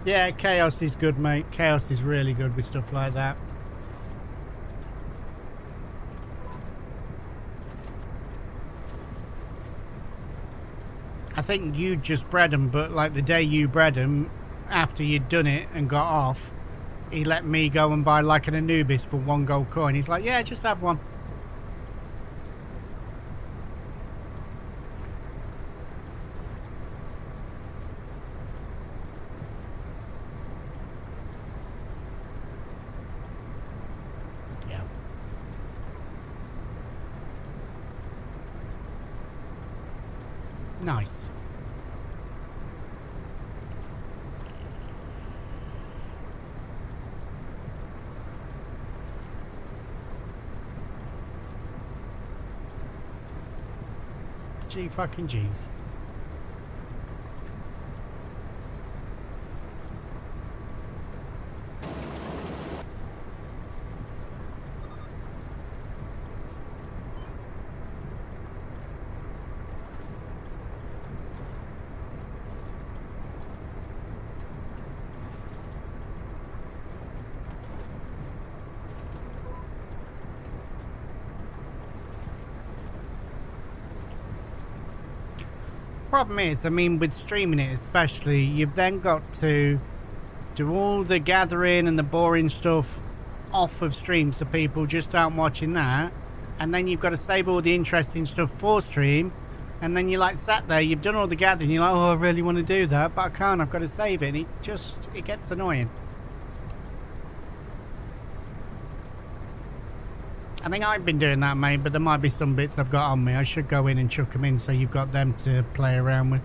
[SPEAKER 1] Yeah, Chaos is good, mate. Chaos is really good with stuff like that. I think you just bred them, but like the day you bred them, after you'd done it and got off, he let me go and buy like an Anubis for 1 gold coin. He's like, yeah, just have one.
[SPEAKER 2] Nice. Gee fucking jeez. Problem is, I mean, with streaming it especially, you've then got to do all the gathering and the boring stuff off of stream so people just aren't watching that, and then you've got to save all the interesting stuff for stream, and then you're like sat there, you've done all the gathering, you're like, oh, I really want to do that, but I can't, I've got to save it, and it gets annoying. I think I've been doing that, mate, but there might be some bits I've got on me. I should go in and chuck them in so you've got them to play around with.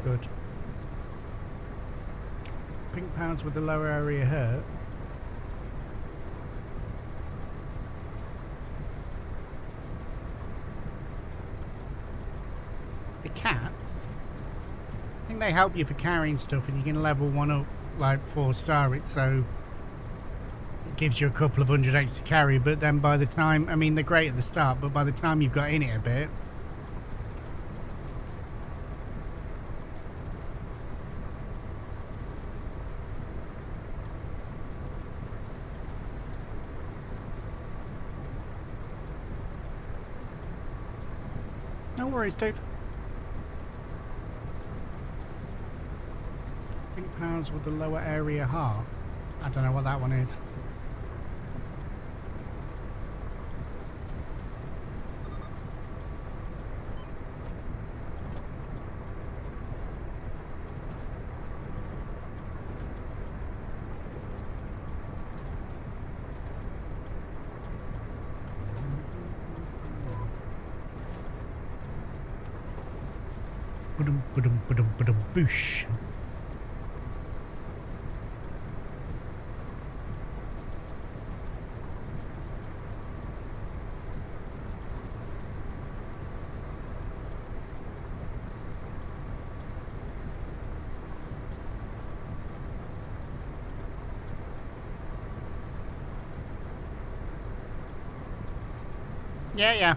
[SPEAKER 2] Good. Pink pounds with the lower area hurt. The cats, I think they help you for carrying stuff, and you can level one up, like 4-star it, so it gives you a couple of hundred extra carry, but then by the time, I mean, they're great at the start, but by the time you've got in it a bit, no worries, dude. Pink pounds with the lower area heart. I don't know what that one is. Ba-dum, ba-dum, ba-dum, ba-dum, boosh. Yeah.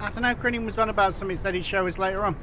[SPEAKER 2] I don't know, Grinning was on about something, said he'd show us later on.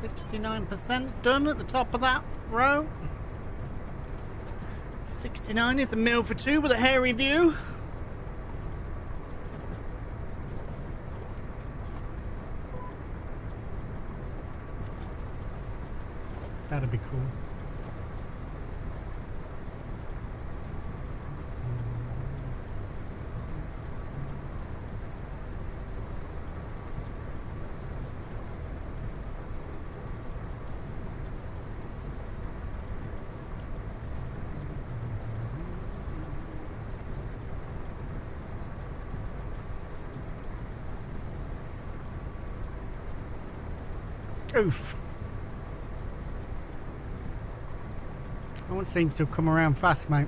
[SPEAKER 1] 69% done at the top of that row. 69 is a meal for two with a hairy view. That'd be cool. Oof. No one seems to have come around fast, mate.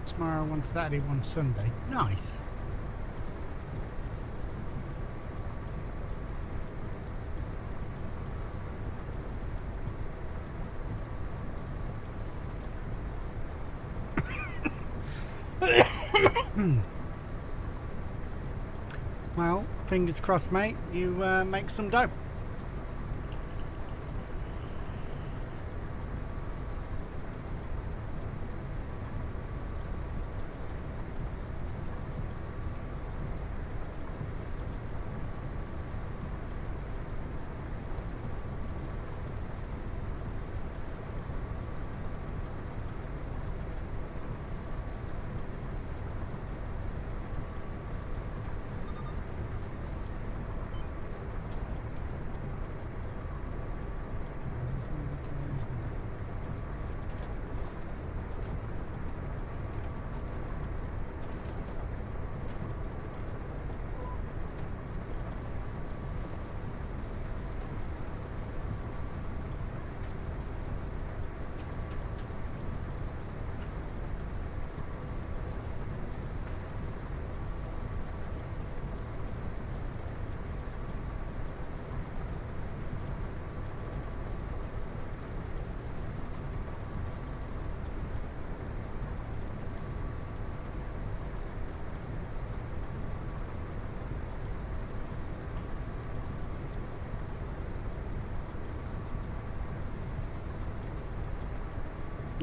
[SPEAKER 1] Tomorrow, one Saturday, one Sunday. Nice. Well, fingers crossed, mate. You make some dough.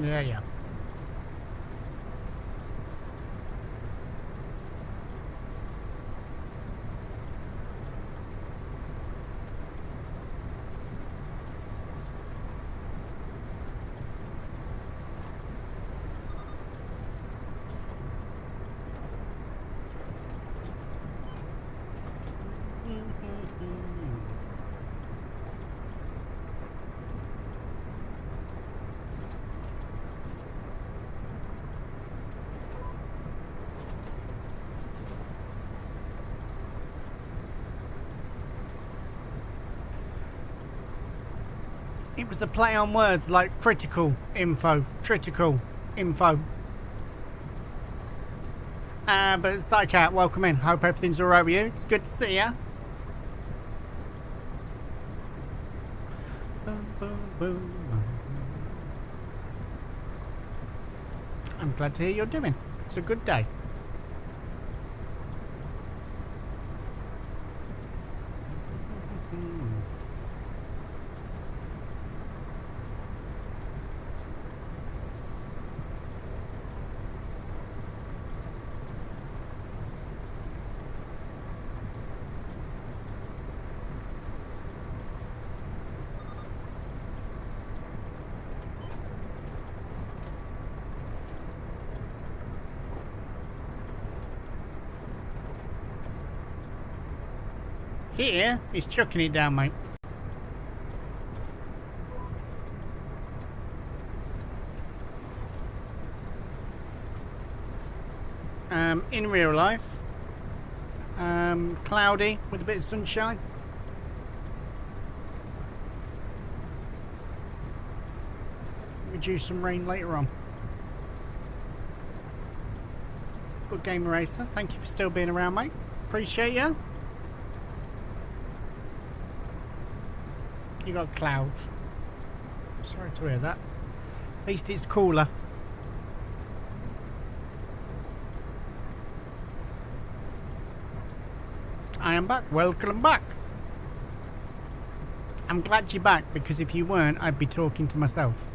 [SPEAKER 1] Yeah. It was a play on words like critical info, Tritacle info. But Psycat, welcome in. Hope everything's alright with you. It's good to see ya. I'm glad to hear you're doing. It's a good day. Here, he's chucking it down, mate. real life. Cloudy with a bit of sunshine. Reduce some rain later on. Good game, Racer. Thank you for still being around, mate. Appreciate you. You got clouds. Sorry to hear that. At least it's cooler. I am back. Welcome back. I'm glad you're back, because if you weren't, I'd be talking to myself.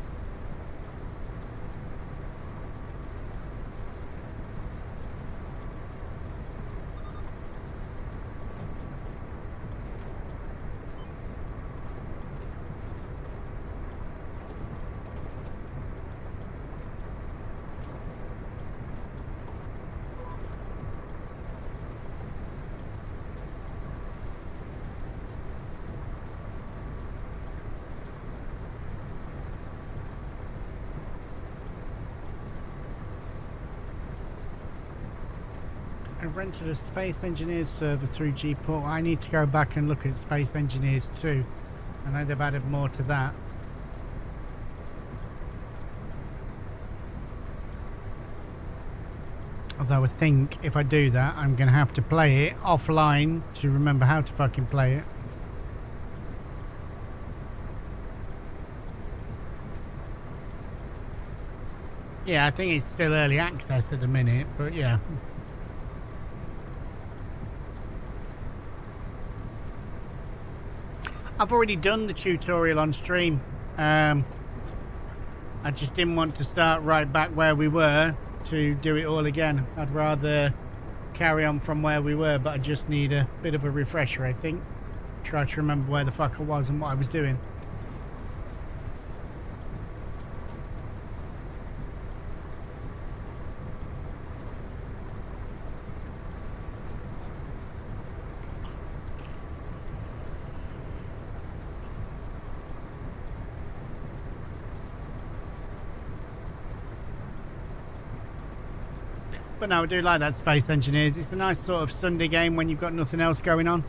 [SPEAKER 1] I rented a Space Engineers server through Gport. I need to go back and look at Space Engineers too. I know they've added more to that. Although I think if I do that, I'm going to have to play it offline to remember how to fucking play it. Yeah, I think it's still early access at the minute, but yeah. I've already done the tutorial on stream. I just didn't want to start right back where we were to do it all again. I'd rather carry on from where we were, but I just need a bit of a refresher, I think. Try to remember where the fuck I was and what I was doing. But no, I do like that Space Engineers. It's a nice sort of Sunday game when you've got nothing else going on.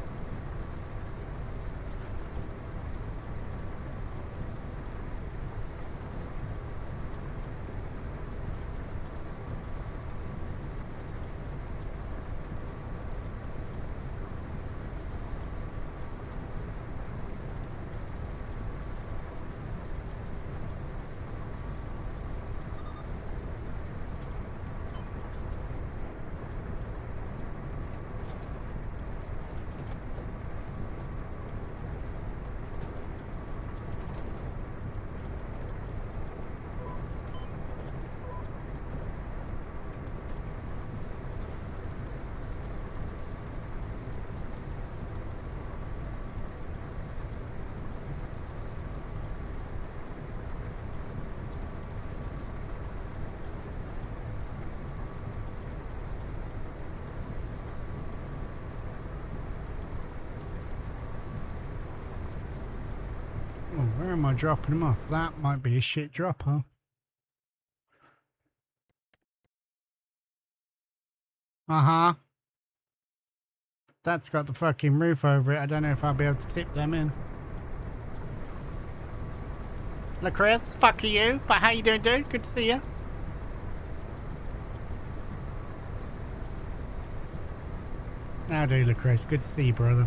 [SPEAKER 1] Oh, where am I dropping them off? That might be a shit drop off. Uh-huh. That's got the fucking roof over it. I don't know if I'll be able to tip them in. Look, Chris, fuck you. But how you doing, dude? Good to see you. How do you look, Chris? Good to see you, brother.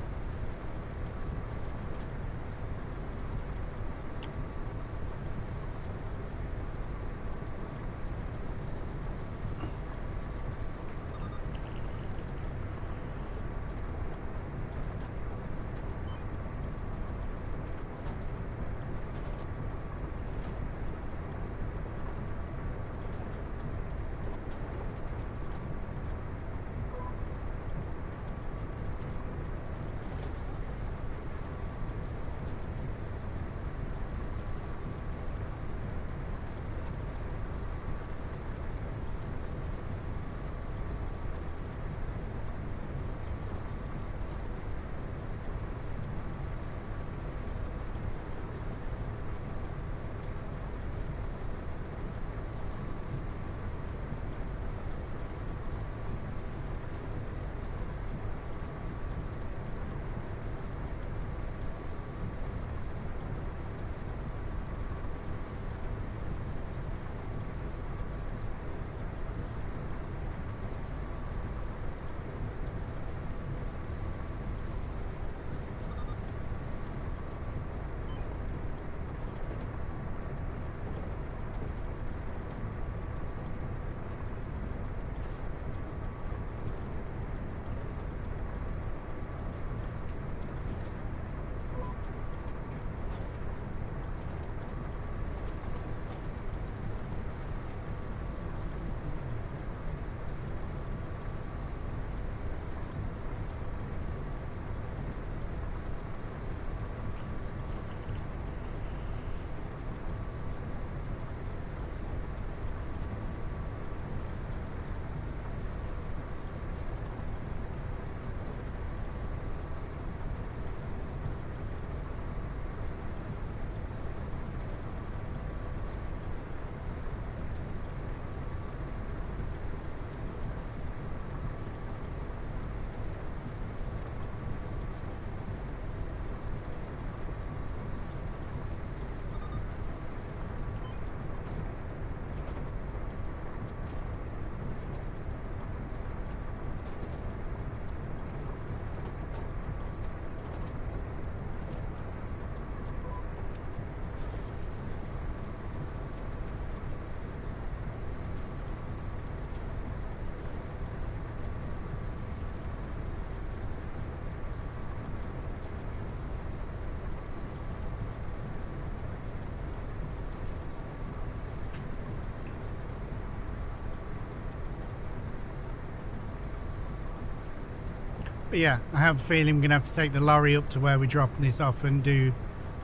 [SPEAKER 1] Yeah, I have a feeling I'm going to have to take the lorry up to where we're dropping this off and do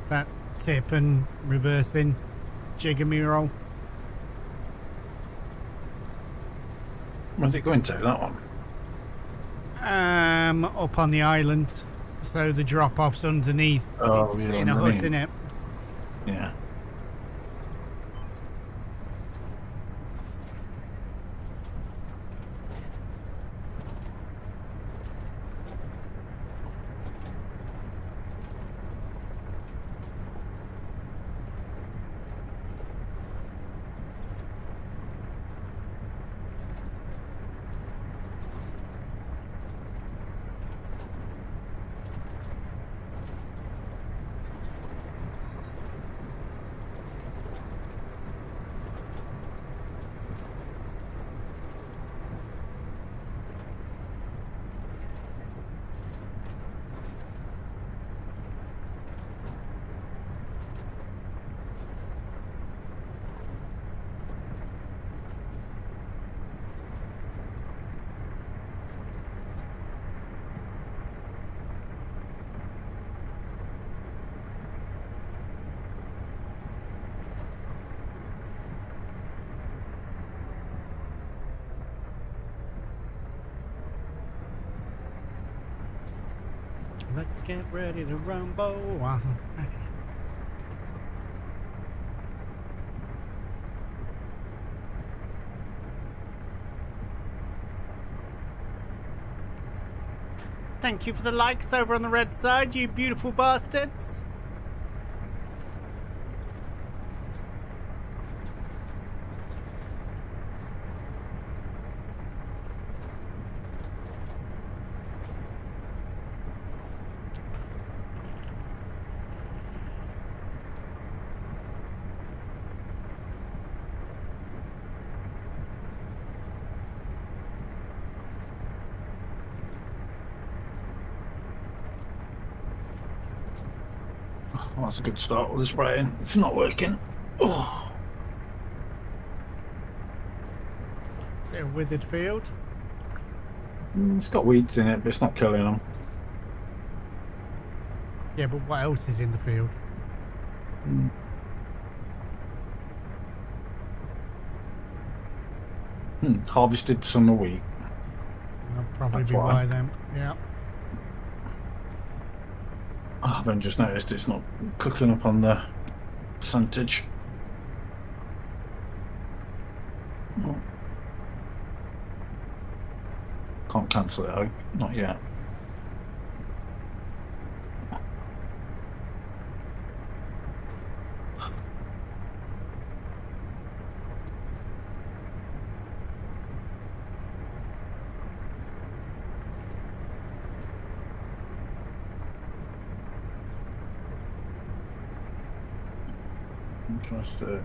[SPEAKER 1] that tip and reversing jigger-me-roll.
[SPEAKER 3] Where's it going to, that one?
[SPEAKER 1] Up on the island. So the drop-off's underneath.
[SPEAKER 3] Oh,
[SPEAKER 1] It's
[SPEAKER 3] yeah,
[SPEAKER 1] in a hut,
[SPEAKER 3] underneath.
[SPEAKER 1] innit?
[SPEAKER 3] Yeah.
[SPEAKER 1] Let's get ready to rumble. Thank you for the likes over on the red side, you beautiful bastards.
[SPEAKER 3] Well, that's a good start with the spraying. It's not working. Oh.
[SPEAKER 1] Is it a withered field?
[SPEAKER 3] It's got weeds in it, but it's not killing them.
[SPEAKER 1] Yeah, but what else is in the field?
[SPEAKER 3] Harvested summer wheat.
[SPEAKER 1] That'll probably
[SPEAKER 3] That's
[SPEAKER 1] be
[SPEAKER 3] why.
[SPEAKER 1] why then. Yeah.
[SPEAKER 3] I've only just noticed it's not clicking up on the percentage. Oh. Can't cancel it out, not yet. Interesting.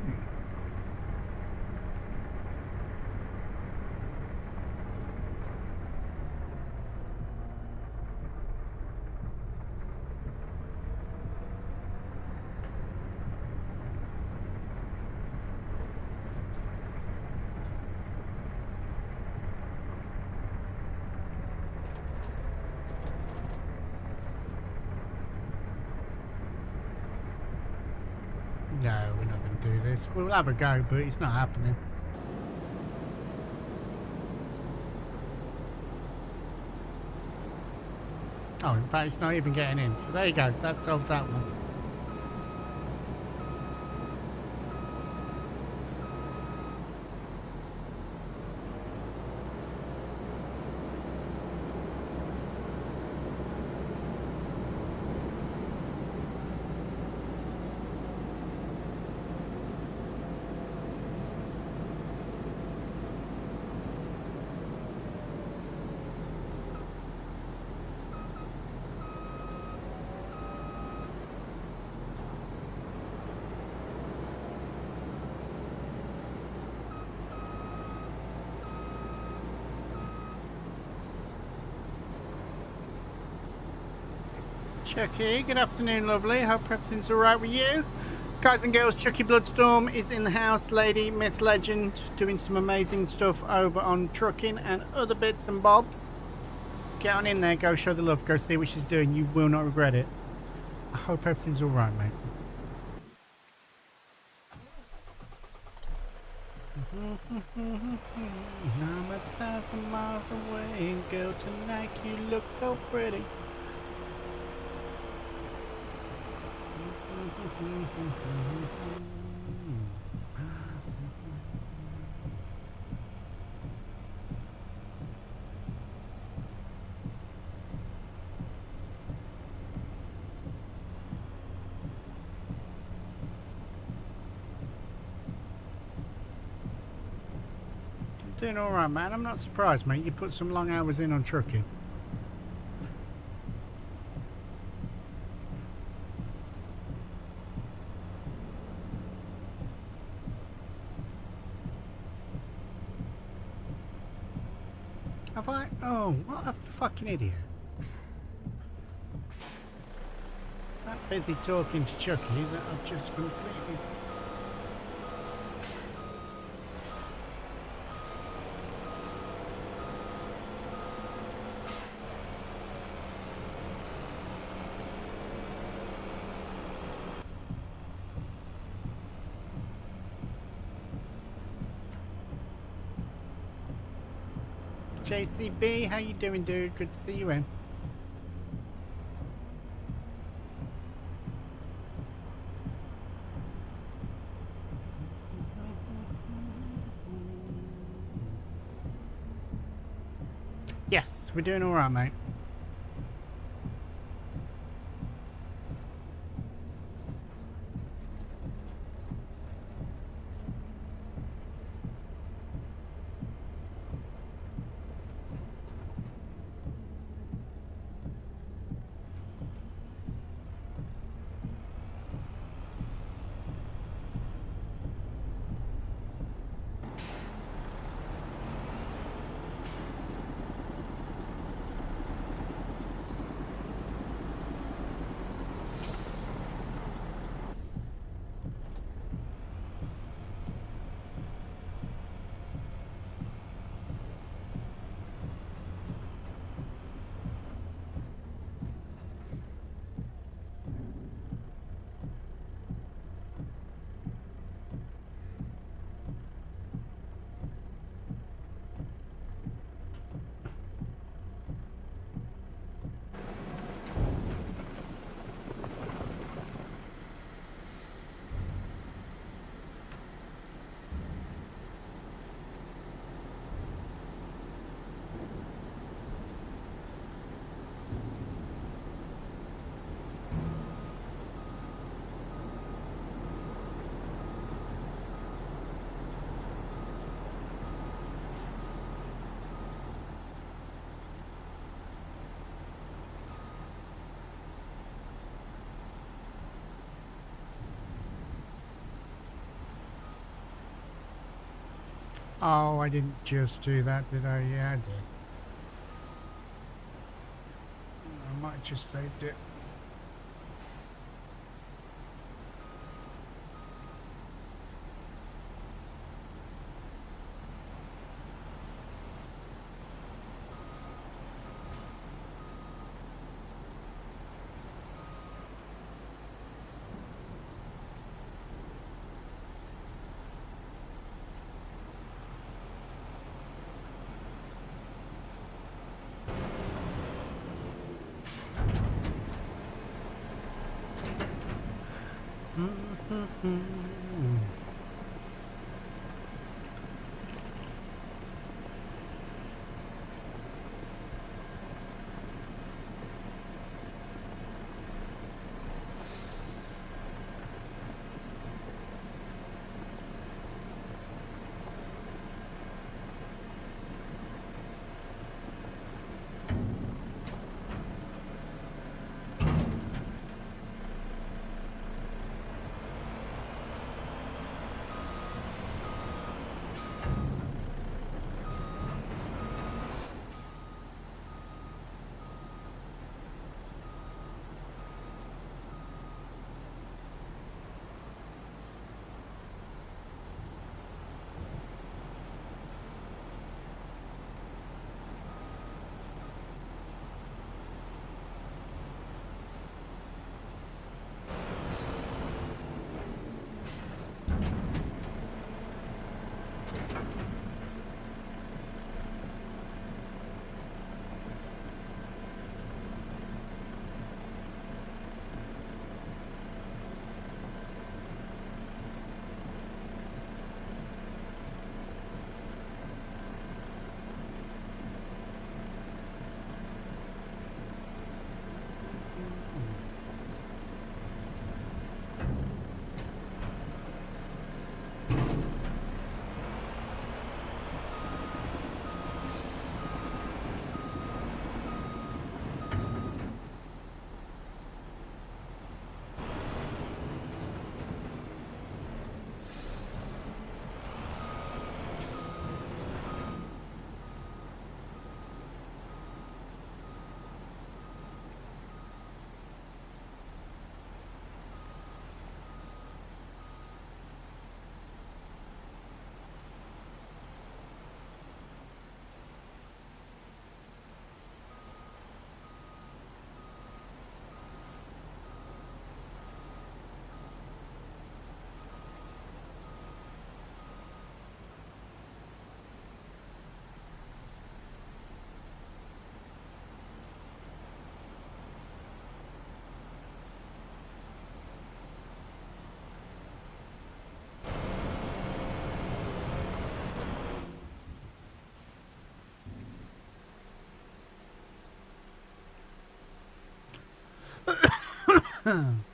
[SPEAKER 1] No, we're not going to do this. We'll have a go, but it's not happening. Oh, in fact, it's not even getting in. So there you go. That solves that one. Chucky, good afternoon, lovely. Hope everything's alright with you. Guys and girls, Chucky Bloodstorm is in the house. Lady, myth, legend, doing some amazing stuff over on trucking and other bits and bobs. Get on in there, go show the love, go see what she's doing. You will not regret it. I hope everything's alright, mate. I'm 1,000 miles away, and girl, tonight you look so pretty. Doing alright, man. I'm not surprised, mate. You put some long hours in on trucking. Have I? Oh, what a fucking idiot. Is that busy talking to Chucky that I've just completely... JCB, how you doing, dude? Good to see you in. Yes, we're doing alright, mate. Oh, I didn't just do that, did I? Yeah, I did. I might have just saved it.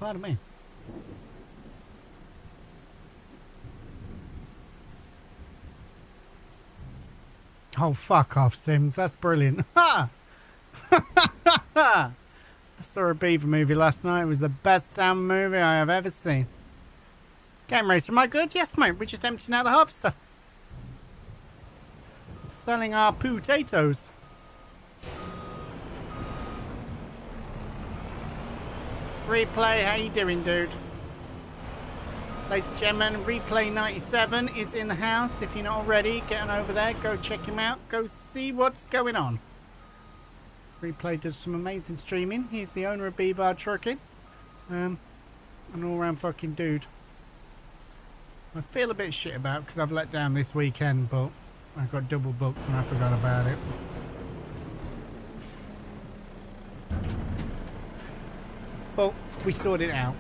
[SPEAKER 2] Pardon me. Oh, fuck off, Sims. That's brilliant. Ha! I saw a Beaver movie last night. It was the best damn movie I have ever seen. Game Racer, am I good? Yes, mate. We're just emptying out the harvester. Selling our potatoes. Replay, how you doing, dude? Ladies and gentlemen, Replay 97 is in the house. If you're not already, get on over there. Go check him out. Go see what's going on. Replay does some amazing streaming. He's the owner of B-Bar Trucking. An all-round fucking dude. I feel a bit shit about because I've let down this weekend, but I got double booked and I forgot about it. But we sorted it out.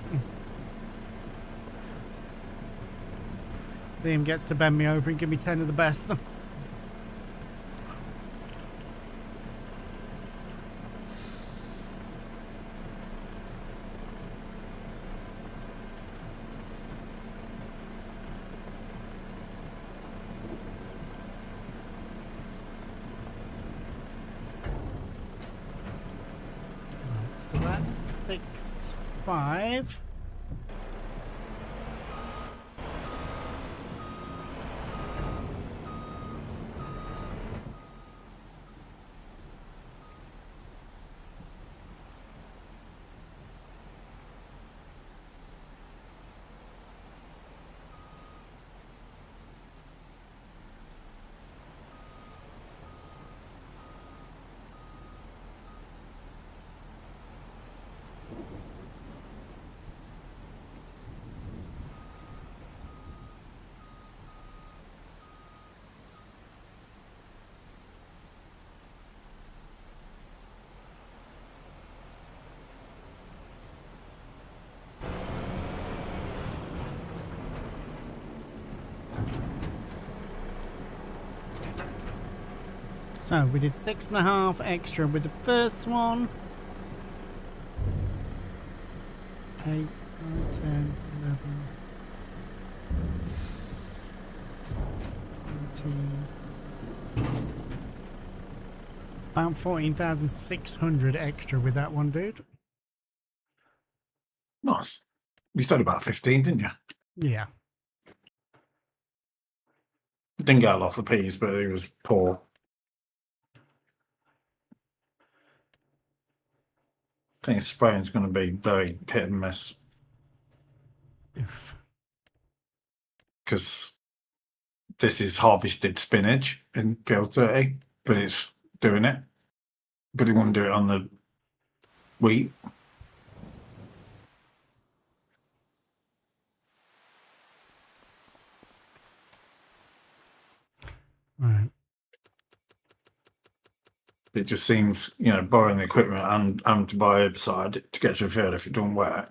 [SPEAKER 2] Liam gets to bend me over and give me 10 of the best. So that's 6-5. So we did 6.5 extra with the first one. 8, 9, 10, 11, 14. About 14,600 extra with that one, dude.
[SPEAKER 3] Nice. You said about 15, didn't you?
[SPEAKER 2] Yeah.
[SPEAKER 3] Didn't get a lot for peas, but he was poor. I think spraying's going to be very hit and miss. Because this is harvested spinach in field 30, but it's doing it. But he won't do it on the wheat.
[SPEAKER 2] Right.
[SPEAKER 3] It just seems, borrowing the equipment and to buy herbicide to get to a field if it don't work.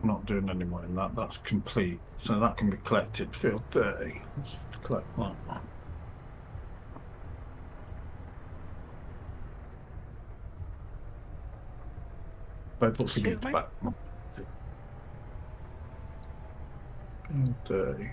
[SPEAKER 3] Not doing any more than that. That's complete. So that can be collected. Field 30. Let's collect that. But what's the
[SPEAKER 2] Cheers,
[SPEAKER 3] get
[SPEAKER 2] mate.
[SPEAKER 3] back? Field 30.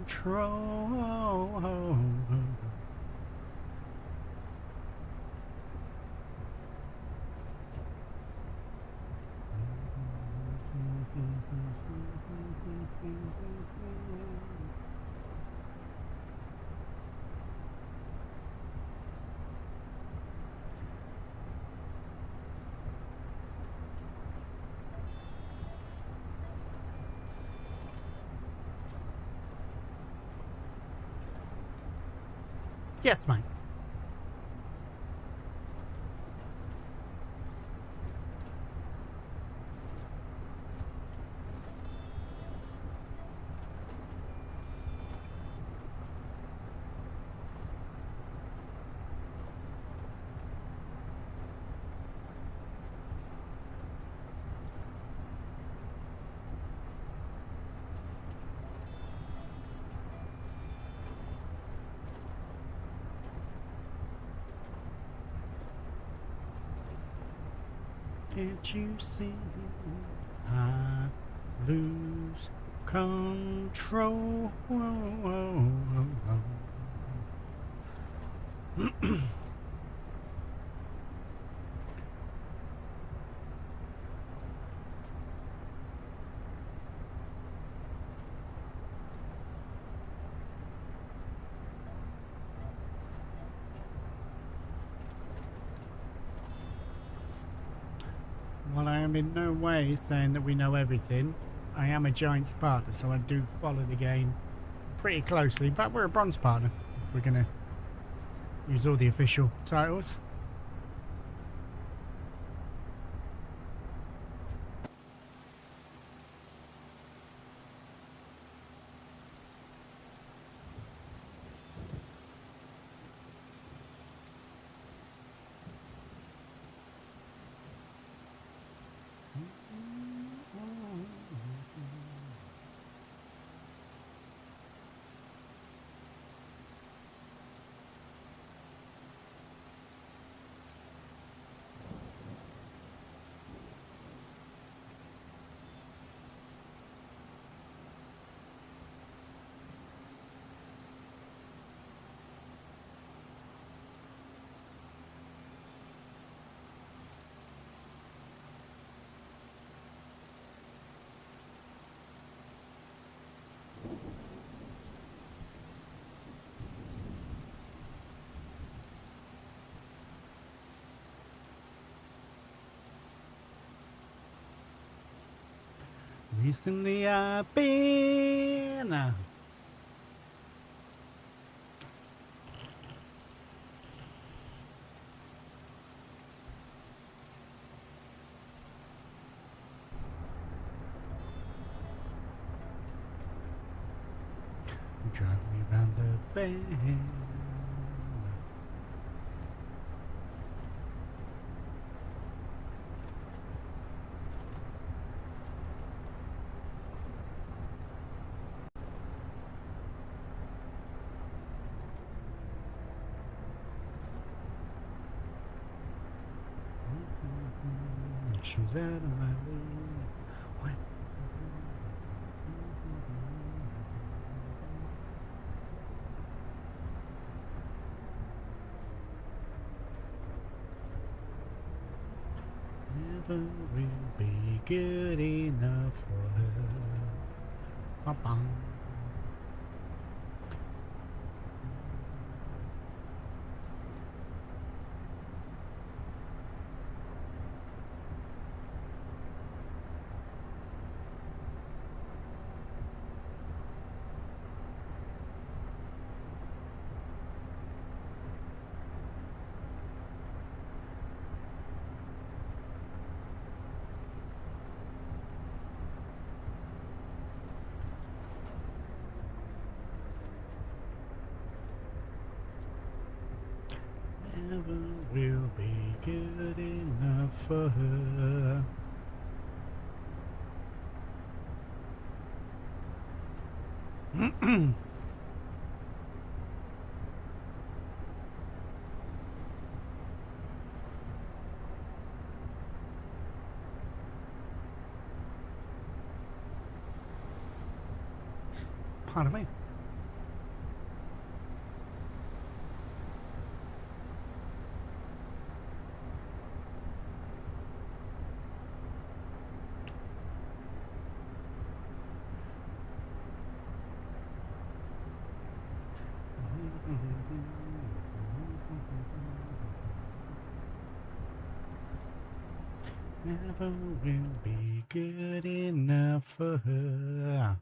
[SPEAKER 2] control. Yes, mate. Can't you see I lose control? Well, I am in no way saying that we know everything. I am a giant partner, so I do follow the game pretty closely. In fact, we're a bronze partner, if we're going to use all the official titles. Recently I've been drive me round the bend. She's out of my league. Never will be good enough for her. Ba-bum. Never will be good enough for her. Pardon me. Never will be good enough for her.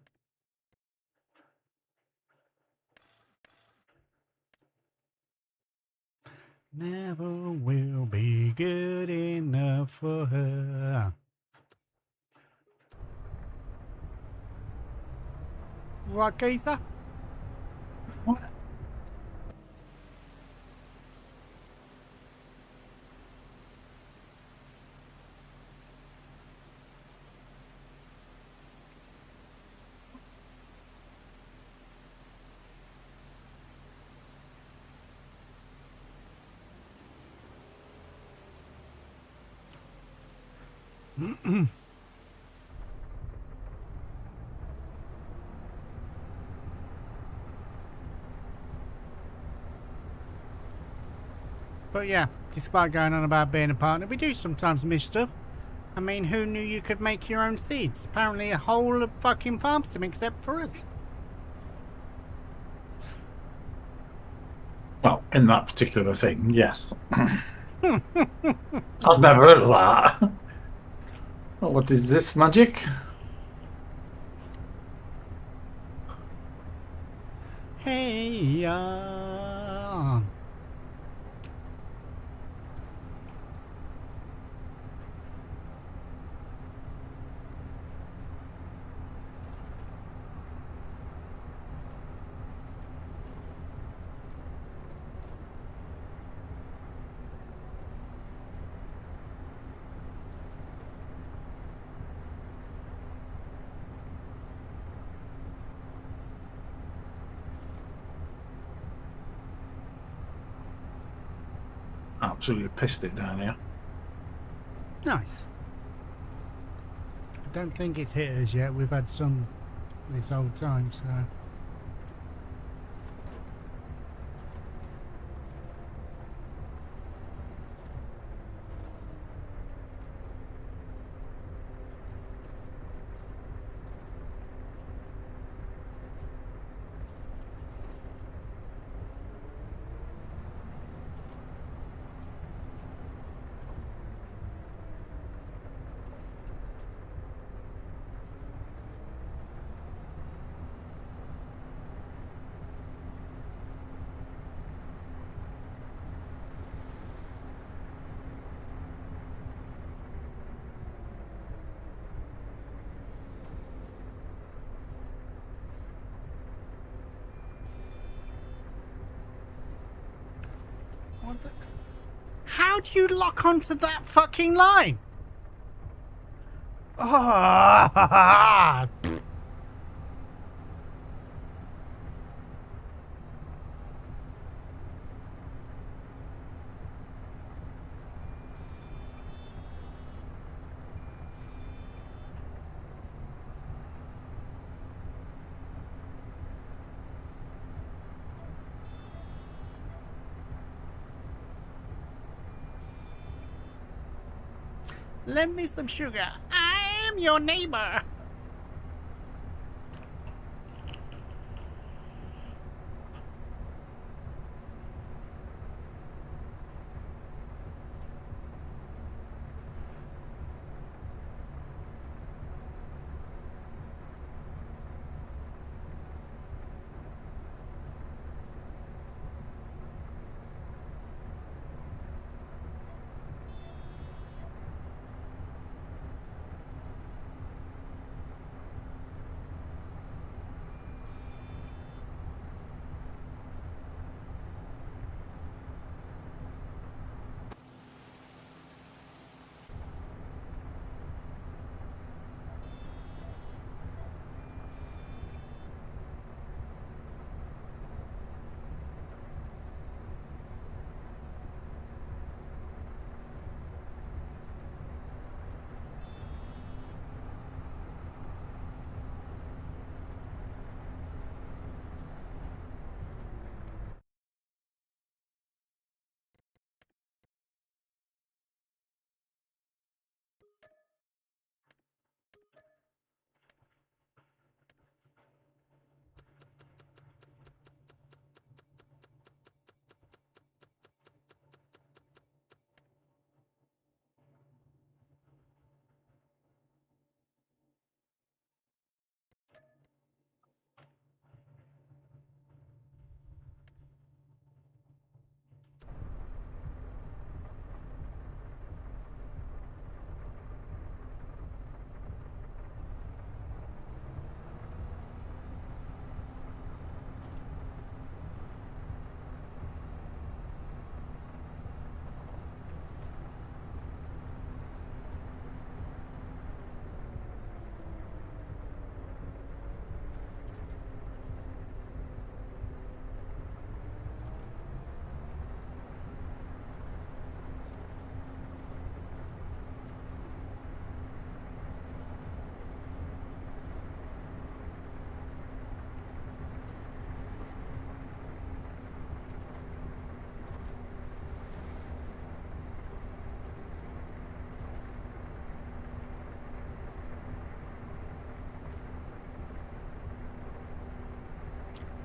[SPEAKER 2] Never will be good enough for her. Right, geezer? But yeah, despite going on about being a partner, we do sometimes miss stuff. I mean, who knew you could make your own seeds? Apparently a whole fucking farm sim except for us.
[SPEAKER 3] Well, in that particular thing, yes. I've never heard of that. What is this magic?
[SPEAKER 2] Hey, ya.
[SPEAKER 3] Absolutely pissed it down here.
[SPEAKER 2] Nice. I don't think it's hit us yet. We've had some this whole time, so... What the... How do you lock onto that fucking line? Oh, lend me some sugar. I am your neighbor.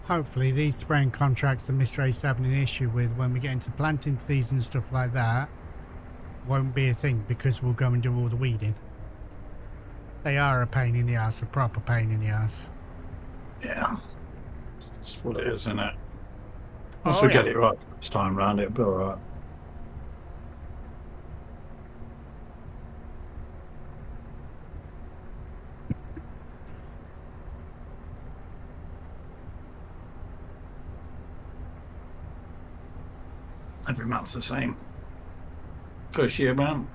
[SPEAKER 2] hopefully these spraying contracts that Mr. Ace having an issue with when we get into planting season and stuff like that won't be a thing, because we'll go and do all the weeding. They are a pain in the ass, a proper pain in the ass.
[SPEAKER 3] Yeah. That's what it is, isn't it? Once
[SPEAKER 2] Oh,
[SPEAKER 3] we
[SPEAKER 2] yeah.
[SPEAKER 3] get it right this time round, it'll be all right. Every map's the same. First year round.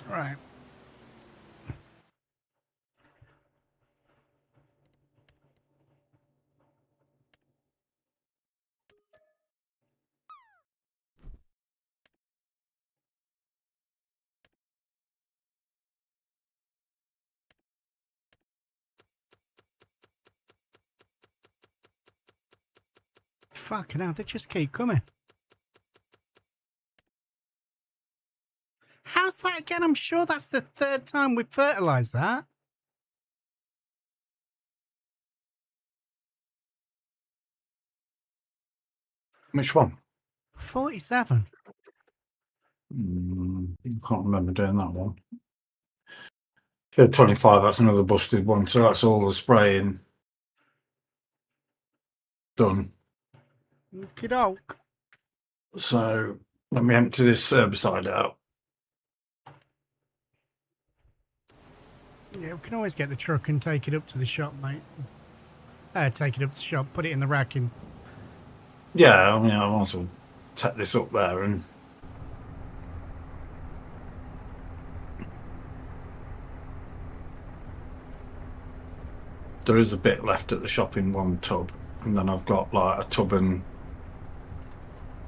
[SPEAKER 1] Right. Fucking hell, they just keep coming. How's that again? I'm sure that's the third time we've fertilised that.
[SPEAKER 3] Which one?
[SPEAKER 1] 47.
[SPEAKER 3] I can't remember doing that one. 25, that's another busted one. So that's all the spraying done.
[SPEAKER 1] Okie doke.
[SPEAKER 3] So let me empty this herbicide out.
[SPEAKER 1] Yeah, we can always get the truck and take it up to the shop, mate. Take it up to the shop, put it in the racking.
[SPEAKER 3] Yeah, I mean, I might as well take this up there and there is a bit left at the shop in one tub, and then I've got like a tub and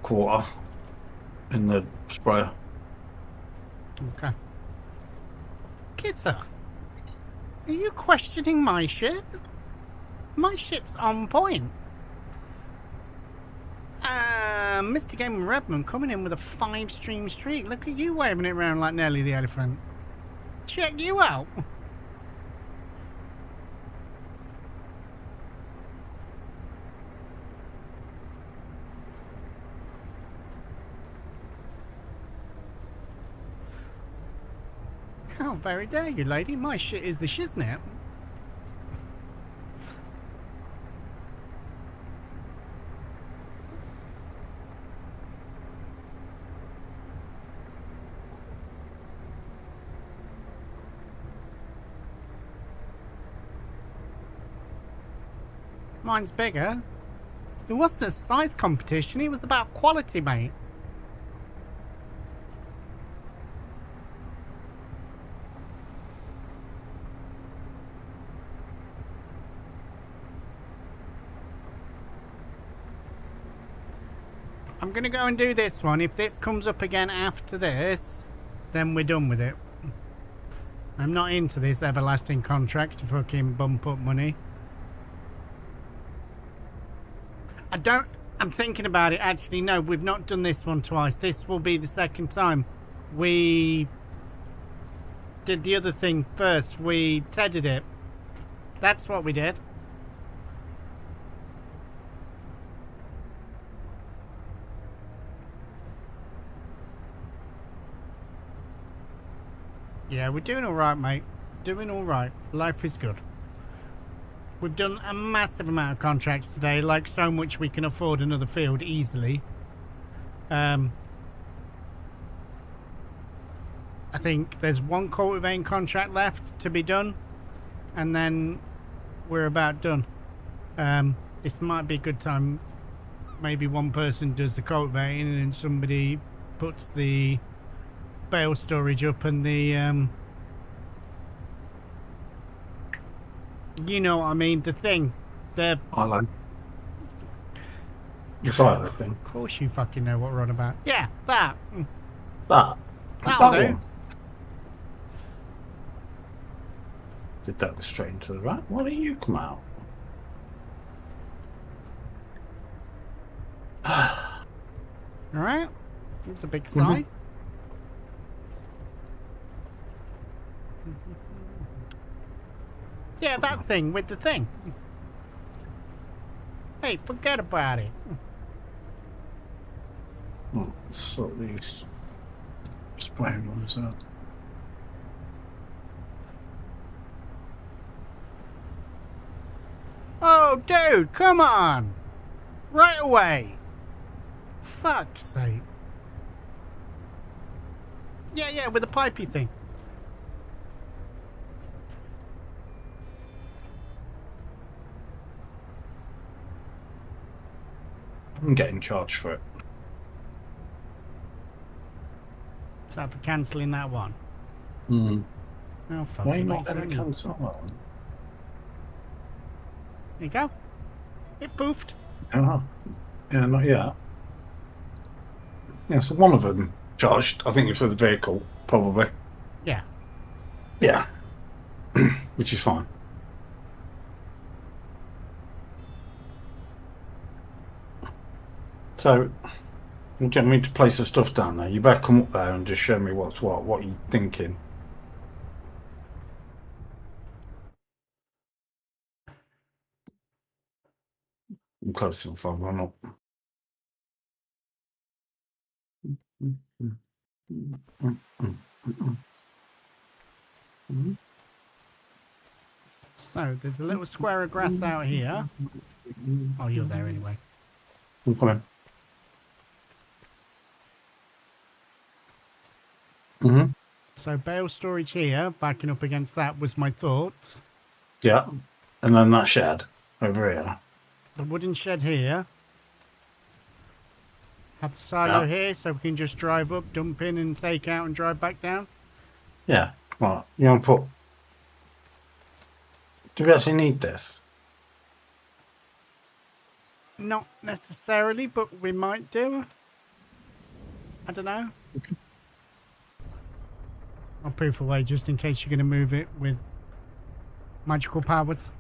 [SPEAKER 3] quarter in the sprayer.
[SPEAKER 1] Okay. Kitter, are you questioning my shit? My shit's on point. Mr. Game Redmond coming in with a 5-stream streak. Look at you waving it around like Nelly the elephant. Check you out. How very dare you, lady. My shit is the shiznit. Mine's bigger. It wasn't a size competition, it was about quality, mate. I'm going to go and do this one. If this comes up again after this, then we're done with it. I'm not into this everlasting contracts to fucking bump up money. I'm thinking about it. Actually, no, we've not done this one twice. This will be the second time. We did the other thing first. We tedded it. That's what we did. Yeah, we're doing all right, mate. Doing all right. Life is good. We've done a massive amount of contracts today, like so much we can afford another field easily. I think there's one cultivating contract left to be done, and then we're about done. This might be a good time. Maybe one person does the cultivating and somebody puts the bale storage up and the you know what I mean, the thing, the
[SPEAKER 3] Island. The silo thing.
[SPEAKER 1] of course you fucking know what we're on about. Yeah, that.
[SPEAKER 3] That
[SPEAKER 1] That'll do.
[SPEAKER 3] one. Did that go straight into the right? Why don't you come out?
[SPEAKER 1] All right, it's a big sigh. Yeah, that thing with the thing. Hey, forget about it.
[SPEAKER 3] Sort these spraying ones out.
[SPEAKER 1] Oh, dude, come on. Right away. Fuck's sake. Yeah, with the pipey thing.
[SPEAKER 3] I'm getting charged for it.
[SPEAKER 1] Is that for cancelling that one? Oh, fuck
[SPEAKER 3] Why are
[SPEAKER 1] it,
[SPEAKER 3] you not
[SPEAKER 1] mate,
[SPEAKER 3] going
[SPEAKER 1] it's
[SPEAKER 3] to
[SPEAKER 1] only-
[SPEAKER 3] cancel that one?
[SPEAKER 1] There you go. It poofed.
[SPEAKER 3] Oh. Yeah, not yet. Yeah, so one of them charged. I think it's for the vehicle, probably.
[SPEAKER 1] Yeah.
[SPEAKER 3] Yeah. Which is fine. So, you want me to place the stuff down there? You better come up there and just show me what's what you thinking. I'm close to the phone, I'm not.
[SPEAKER 1] So, there's a little square of grass out here. Oh, you're there anyway.
[SPEAKER 3] I'm coming.
[SPEAKER 1] So, bale storage here, backing up against that was my thoughts.
[SPEAKER 3] Yeah. And then that shed over here.
[SPEAKER 1] The wooden shed here. Have the silo
[SPEAKER 3] Yeah.
[SPEAKER 1] here so we can just drive up, dump in and take out and drive back down.
[SPEAKER 3] Yeah. Right. You want to put. Do we actually need this?
[SPEAKER 1] Not necessarily, but we might do. I don't know. I'll poof away just in case you're going to move it with magical powers.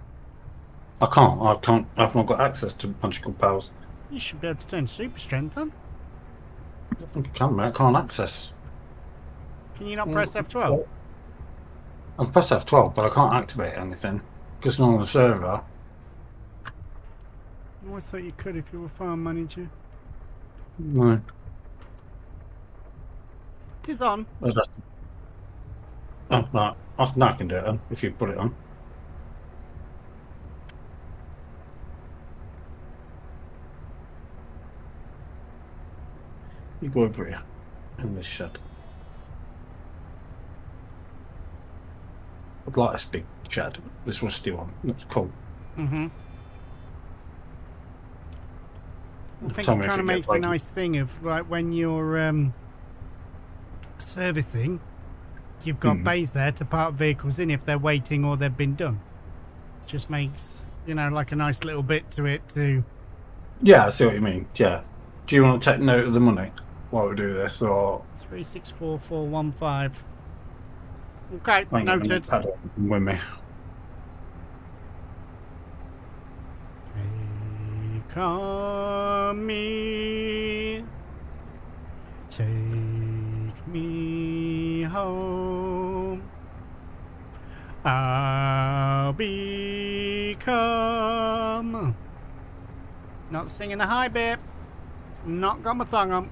[SPEAKER 3] I can't. I've not got access to magical powers.
[SPEAKER 1] You should be able to turn super strength on.
[SPEAKER 3] I think I can, mate. I can't access.
[SPEAKER 1] Can you not press F12?
[SPEAKER 3] I can press F12, but I can't activate anything because it's not on the server.
[SPEAKER 1] Oh, I thought you could if you were farm manager.
[SPEAKER 3] No.
[SPEAKER 1] It is on.
[SPEAKER 3] Oh, right. I can do it then, if you put it on. You go over here in this shed. I'd like this big shed, this rusty one. That's cool.
[SPEAKER 1] Mm-hmm. I think
[SPEAKER 3] Tell
[SPEAKER 1] it
[SPEAKER 3] me if
[SPEAKER 1] kind of
[SPEAKER 3] it gets
[SPEAKER 1] makes a
[SPEAKER 3] like-
[SPEAKER 1] nice thing of like when you're servicing, you've got bays there to park vehicles in if they're waiting or they've been done. Just makes, you know, like a nice little bit to it to...
[SPEAKER 3] Yeah, I see what you mean. Yeah. Do you want to take note of the money while we do this, or
[SPEAKER 1] 364415. Okay,
[SPEAKER 3] I ain't got
[SPEAKER 1] noted.
[SPEAKER 3] the pad with me?
[SPEAKER 1] Take on me, take me home. I'll become. Not singing the high bit. Not got my tongue on.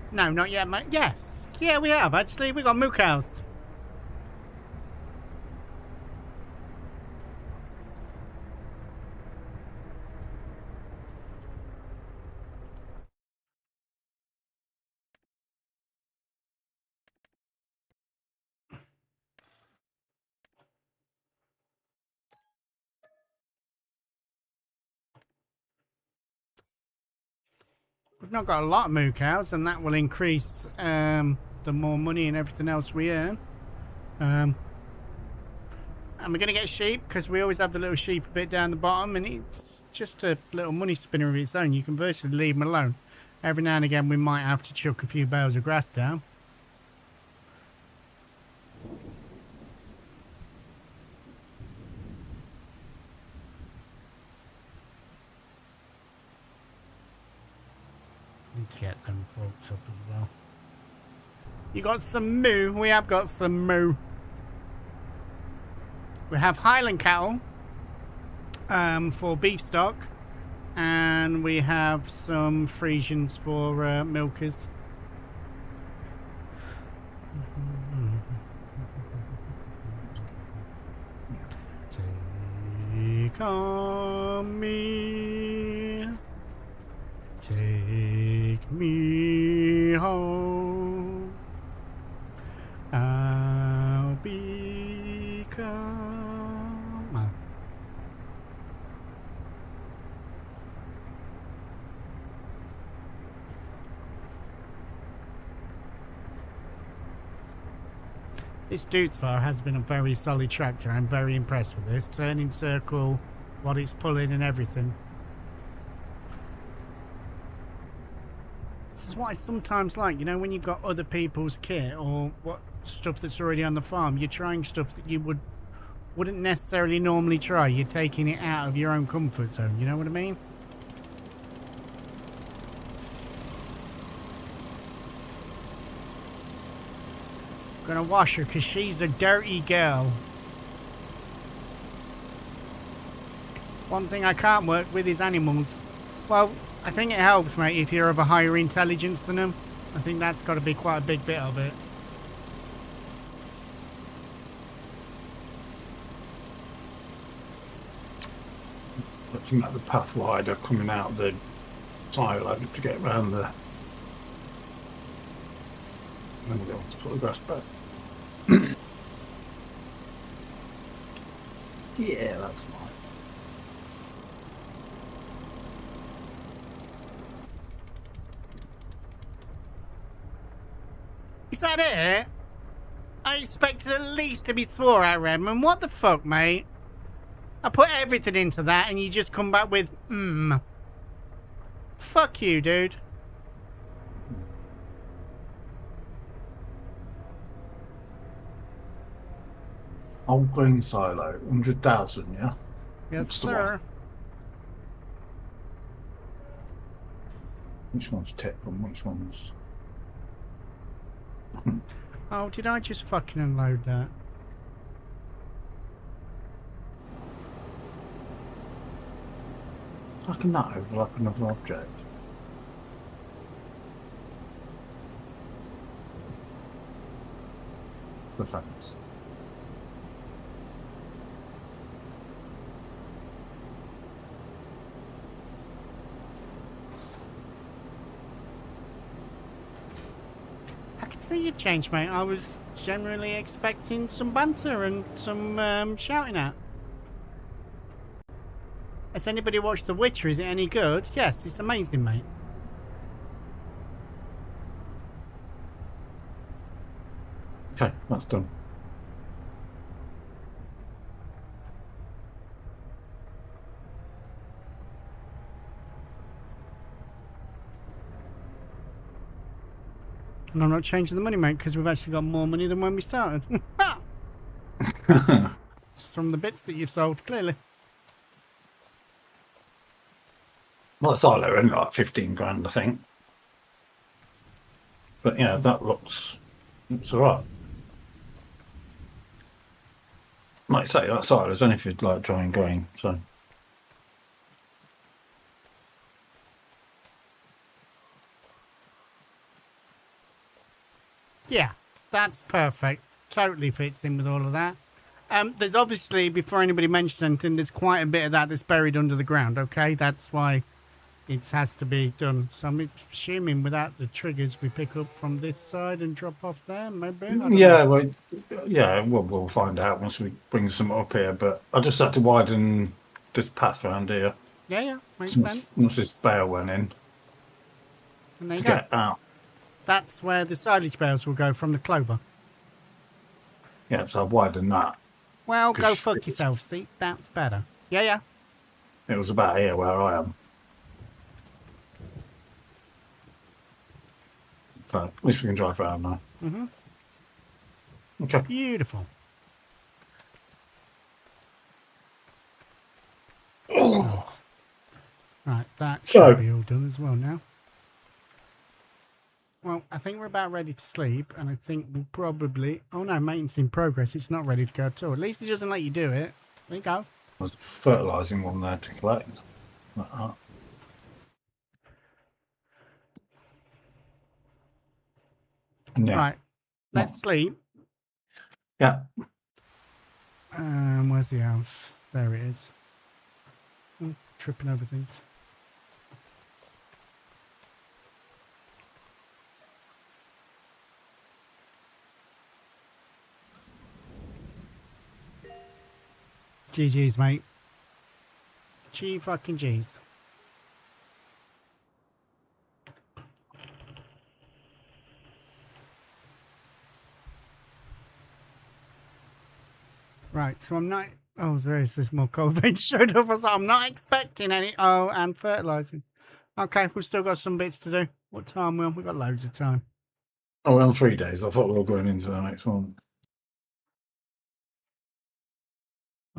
[SPEAKER 1] No, not yet, mate. Yes. Yeah, we have, actually. We got moo cows. We've not got a lot of moo cows, and that will increase the more money and everything else we earn. And we're going to get sheep, because we always have the little sheep a bit down the bottom, and it's just a little money spinner of its own. You can virtually leave them alone. Every now and again, we might have to chuck a few bales of grass down. Need to get them folks up as well. You got some moo? We have got some moo. We have Highland cattle for beef stock, and we have some Frisians for milkers. Take on me, take me home, I'll become. This Dude's Fire has been a very solid tractor. I'm very impressed with this. Turning circle, what it's pulling and everything. This is what I sometimes like, you know, when you've got other people's kit or what stuff that's already on the farm, you're trying stuff that you wouldn't necessarily normally try. You're taking it out of your own comfort zone, you know what I mean? Gonna wash her because she's a dirty girl. One thing I can't work with is animals. Well, I think it helps, mate, if you're of a higher intelligence than them. I think that's got to be quite a big bit of it.
[SPEAKER 3] Let's make the path wider coming out of the silo to get around the. Then we go to put the grass back. Yeah, that's fine.
[SPEAKER 1] Is that it? I expected at least to be swore at, Redmond. What the fuck, mate? I put everything into that and you just come back with, Fuck you, dude.
[SPEAKER 3] Old green silo, 100,000, yeah?
[SPEAKER 1] Yes,
[SPEAKER 3] That's the
[SPEAKER 1] sir.
[SPEAKER 3] one. Which one's tip and which one's.
[SPEAKER 1] Oh, did I just fucking unload that?
[SPEAKER 3] How can that overlap another object? The fence.
[SPEAKER 1] I can see you've changed, mate. I was generally expecting some banter and some shouting at. Has anybody watched The Witcher? Is it any good? Yes, it's amazing, mate.
[SPEAKER 3] Okay, that's done.
[SPEAKER 1] And I'm not changing the money, mate, because we've actually got more money than when we started. Just from the bits that you've sold, clearly.
[SPEAKER 3] Well, the silo only like 15 grand, I think. But yeah, that looks all right. Like you say, that silo's only for like drying grain, so.
[SPEAKER 1] Yeah, that's perfect. Totally fits in with all of that. There's obviously, before anybody mentions anything, there's quite a bit of that that's buried under the ground, okay? That's why it has to be done. So I'm assuming without the triggers, we pick up from this side and drop off there, maybe? I don't
[SPEAKER 3] Yeah,
[SPEAKER 1] know.
[SPEAKER 3] well, yeah, we'll find out once we bring some up here. But I just had to widen this path around here.
[SPEAKER 1] Yeah, makes sense.
[SPEAKER 3] Once this bale went in
[SPEAKER 1] And there
[SPEAKER 3] to
[SPEAKER 1] you go.
[SPEAKER 3] get out.
[SPEAKER 1] That's where the silage bales will go from the clover.
[SPEAKER 3] Yeah, so I've widened that.
[SPEAKER 1] Well, go
[SPEAKER 3] 'Cause
[SPEAKER 1] fuck yourself, see? That's better. Yeah.
[SPEAKER 3] It was about here where I am. So at least we can drive around now.
[SPEAKER 1] Mm-hmm.
[SPEAKER 3] Okay.
[SPEAKER 1] Beautiful.
[SPEAKER 3] Oh.
[SPEAKER 1] Right, that
[SPEAKER 3] So-
[SPEAKER 1] should be all done as well now. Well, I think we're about ready to sleep, and I think we'll probably... Oh no, maintenance in progress. It's not ready to go at all. At least it doesn't let you do it. There you go.
[SPEAKER 3] There's a fertilising one there to collect. Like that. Yeah.
[SPEAKER 1] Right, let's sleep.
[SPEAKER 3] Yeah.
[SPEAKER 1] Where's the house? There it is. Oh, tripping over things. GG's, mate. G fucking G's. Right, so I'm not... Oh, there's more COVID showed up. I was like, I'm not expecting any... Oh, and fertilising. Okay, we've still got some bits to do. What time are we on? We've got loads of time.
[SPEAKER 3] Oh, we're on 3 days. I thought we were going into the next one.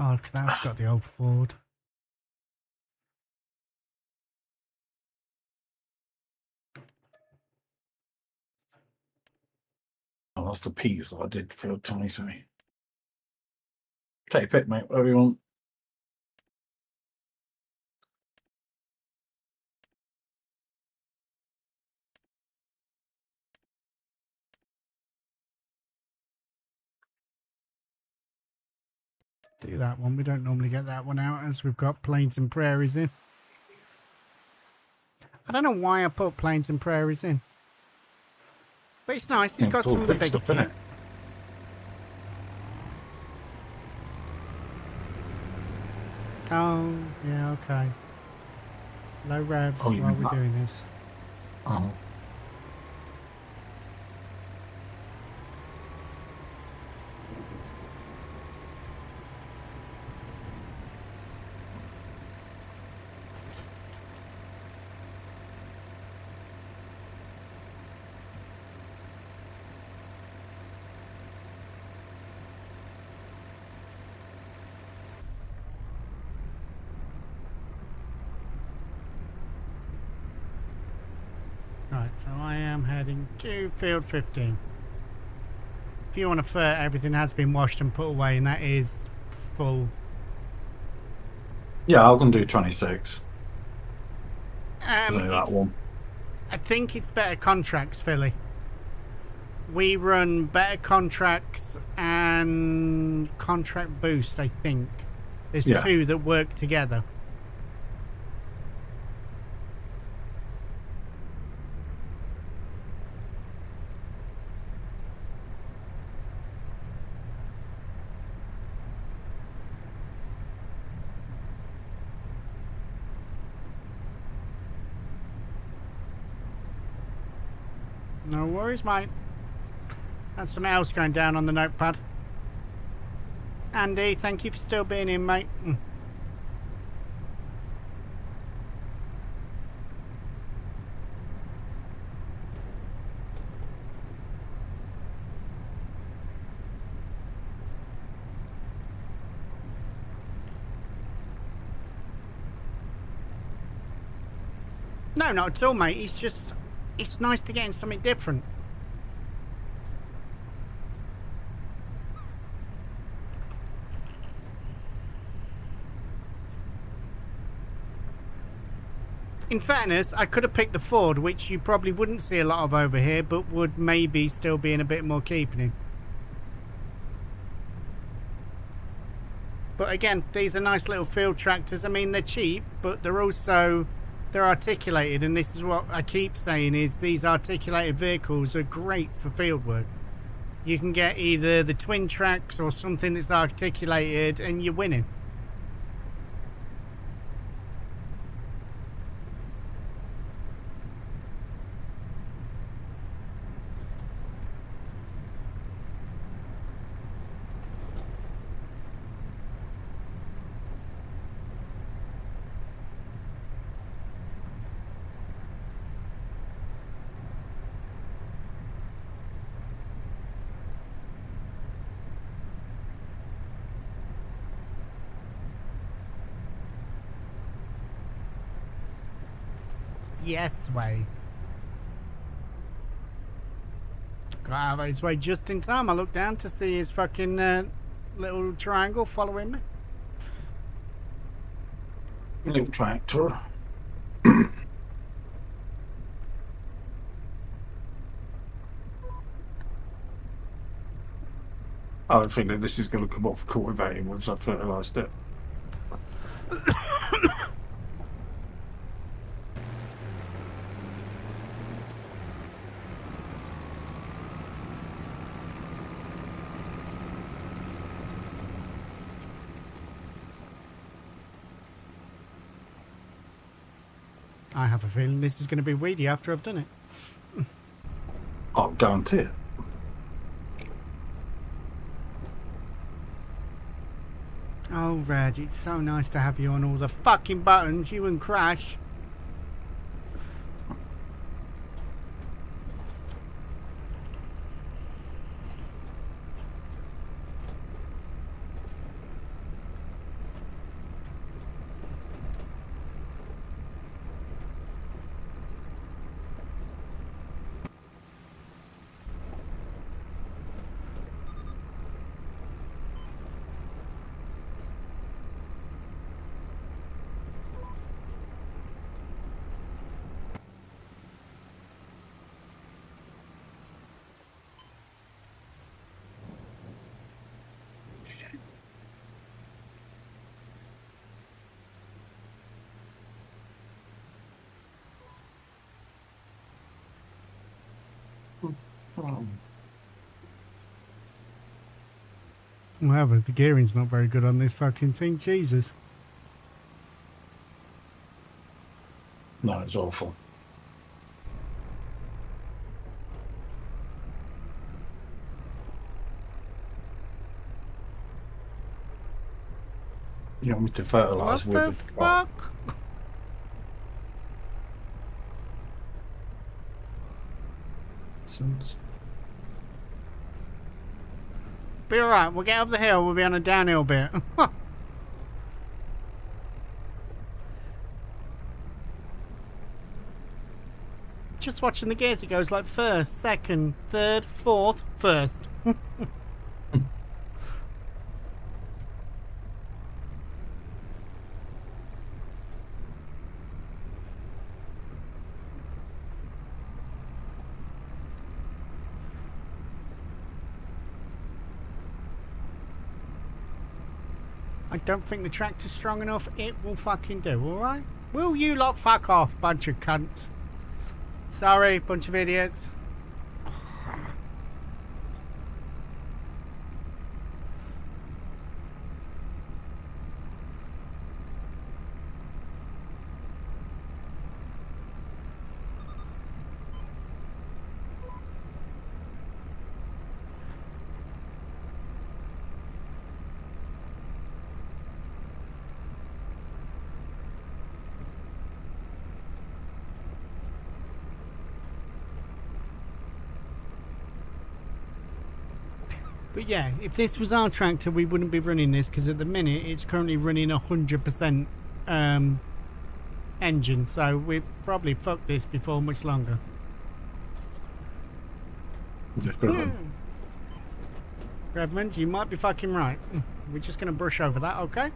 [SPEAKER 1] Oh, look at that. It's got the old Ford.
[SPEAKER 3] Oh, that's the peas that I did for 23. Take your pick, mate. Whatever you want.
[SPEAKER 1] Do that one. We don't normally get that one out as we've got plains and prairies in. I don't know why I put plains and prairies in. But it's nice. It's
[SPEAKER 3] Yeah,
[SPEAKER 1] got
[SPEAKER 3] it's all
[SPEAKER 1] some of the
[SPEAKER 3] big
[SPEAKER 1] bigger
[SPEAKER 3] stuff, innit?
[SPEAKER 1] Oh, yeah, okay. Low revs
[SPEAKER 3] Oh, you
[SPEAKER 1] while
[SPEAKER 3] mean
[SPEAKER 1] we're
[SPEAKER 3] that?
[SPEAKER 1] doing this.
[SPEAKER 3] Oh.
[SPEAKER 1] Right, so I am heading to field 15. If you want to fur, everything has been washed and put away, and that is full.
[SPEAKER 3] Yeah, I'm going to do 26. Only that
[SPEAKER 1] It's-
[SPEAKER 3] one.
[SPEAKER 1] I think it's better contracts, Philly. We run better contracts and contract boost, I think. There's
[SPEAKER 3] Yeah.
[SPEAKER 1] two that work together. No worries, mate. That's something else going down on the notepad. Andy, thank you for still being in, mate. No, not at all, mate. It's nice to get in something different. In fairness, I could have picked the Ford, which you probably wouldn't see a lot of over here, but would maybe still be in a bit more keeping. But again, these are nice little field tractors. I mean, they're cheap, but they're articulated, and this is what I keep saying, is these articulated vehicles are great for field work. You can get either the twin tracks or something that's articulated, and you're winning. Yes, way. Got out of his way just in time. I looked down to see his fucking little triangle following me.
[SPEAKER 3] Little tractor. I think that this is going to come off cultivating once I've fertilised it.
[SPEAKER 1] I have a feeling this is going to be weedy after I've done it.
[SPEAKER 3] I'll guarantee it.
[SPEAKER 1] Oh, Reg, it's so nice to have you on all the fucking buttons. You and Crash. Well, the gearing's not very good on this fucking thing. Jesus.
[SPEAKER 3] No, it's awful. You want me to fertilise
[SPEAKER 1] What
[SPEAKER 3] with
[SPEAKER 1] the
[SPEAKER 3] the
[SPEAKER 1] fuck?
[SPEAKER 3] Since
[SPEAKER 1] Be alright, we'll get up the hill, we'll be on a downhill bit. Just watching the gears, it goes like first, second, third, fourth, first. I don't think the tractor's strong enough. It will fucking do, alright? Will you lot fuck off, bunch of cunts? Sorry, bunch of idiots. But yeah, if this was our tractor, we wouldn't be running this because at the minute it's currently running 100% engine. So we probably fucked this before much longer. Redmond, you might be fucking right. We're just going to brush over that, okay?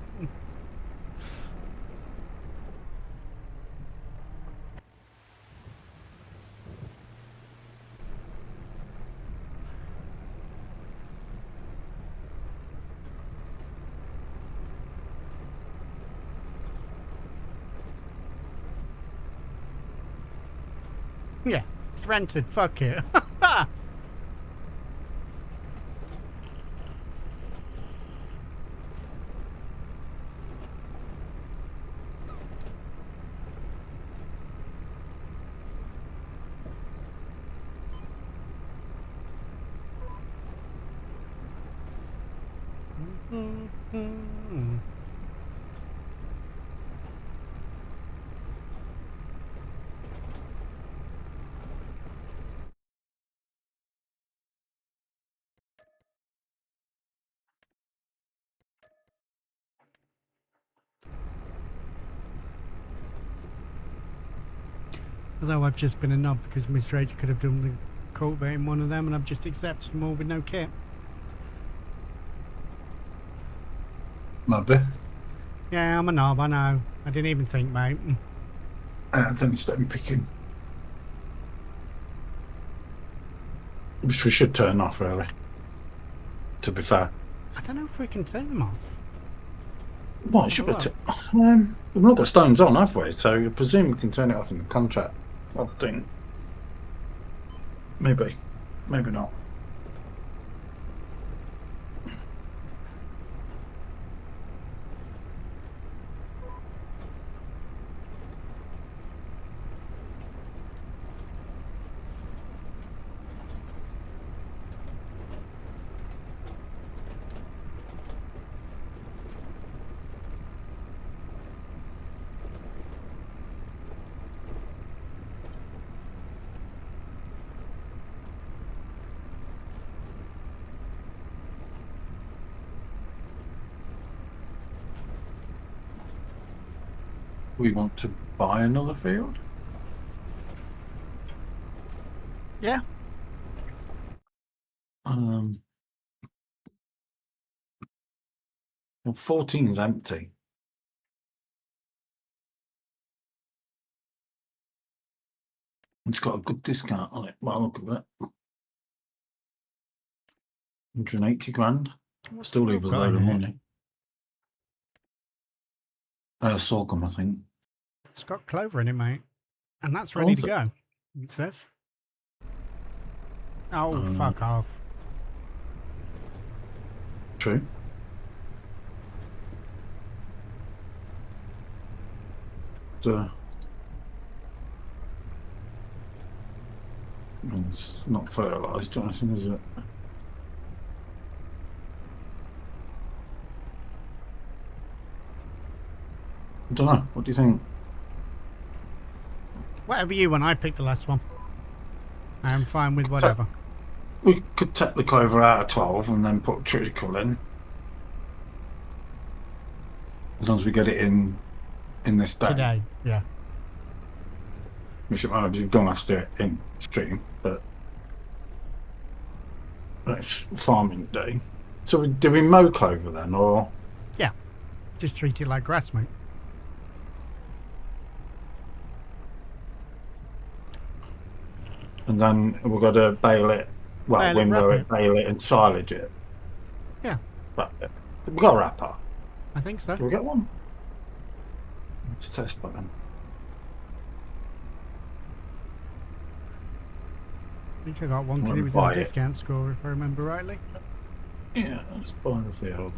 [SPEAKER 1] Yeah, it's rented. Fuck it. Although I've just been a knob because Mr. H could have done the cultivate in one of them and I've just accepted them all with no kit.
[SPEAKER 3] Might be.
[SPEAKER 1] Yeah, I'm a knob, I know. I didn't even think, mate.
[SPEAKER 3] Then start picking. Which we should turn off, really. To be fair.
[SPEAKER 1] I don't know if we can turn them off.
[SPEAKER 3] What? Should be we've not got stones on, have we? So you presume we can turn it off in the contract. I think. Maybe. Maybe not. We want to buy another field?
[SPEAKER 1] Yeah.
[SPEAKER 3] Well, 14's empty. It's got a good discount on it. Well, look at that. 180 grand. Still leave us a load of money. Sorghum, I think.
[SPEAKER 1] It's got clover in it, mate. And that's ready to go, it says. Oh, fuck off.
[SPEAKER 3] True. It's not fertilised or anything, is it? I don't know. What do you think?
[SPEAKER 1] Whatever you want, I picked the last one. I am fine with whatever.
[SPEAKER 3] We could take the clover out of 12 and then put Tritacle in. As long as we get it in this day.
[SPEAKER 1] Today, yeah.
[SPEAKER 3] Which you don't have to do it in stream, but it's farming day. So do we mow clover then, or?
[SPEAKER 1] Yeah, just treat it like grass, mate.
[SPEAKER 3] And then we've got to bale it, well, window it, bale it, and silage it.
[SPEAKER 1] Yeah.
[SPEAKER 3] Wrap it. We've got a wrapper.
[SPEAKER 1] I think so.
[SPEAKER 3] Do we get one? Let's test button.
[SPEAKER 1] I think I got one because it was in a discount score, if I remember rightly.
[SPEAKER 3] Yeah, let's buy the field.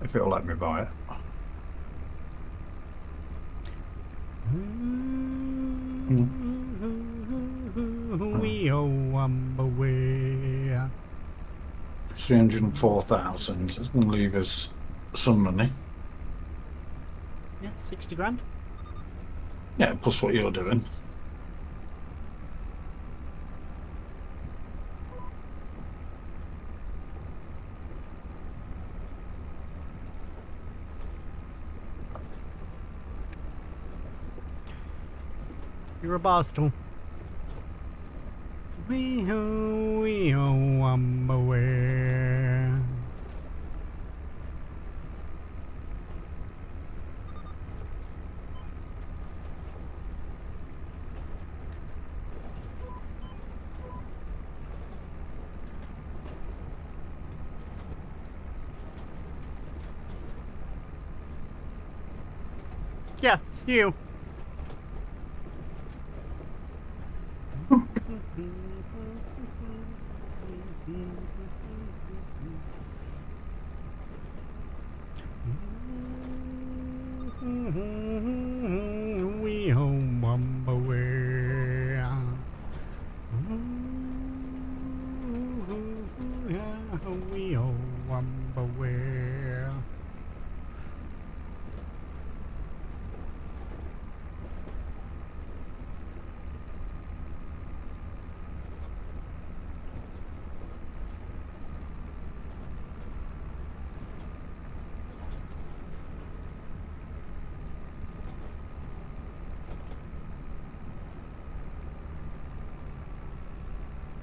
[SPEAKER 3] If it'll let me buy it.
[SPEAKER 1] We away.
[SPEAKER 3] 304,000. It's going to leave us some money.
[SPEAKER 1] Yeah, 60 grand.
[SPEAKER 3] Yeah, plus what you're doing.
[SPEAKER 2] You're a Barstool. Wee-ho, I'm aware. Yes, you. We home away. We home away.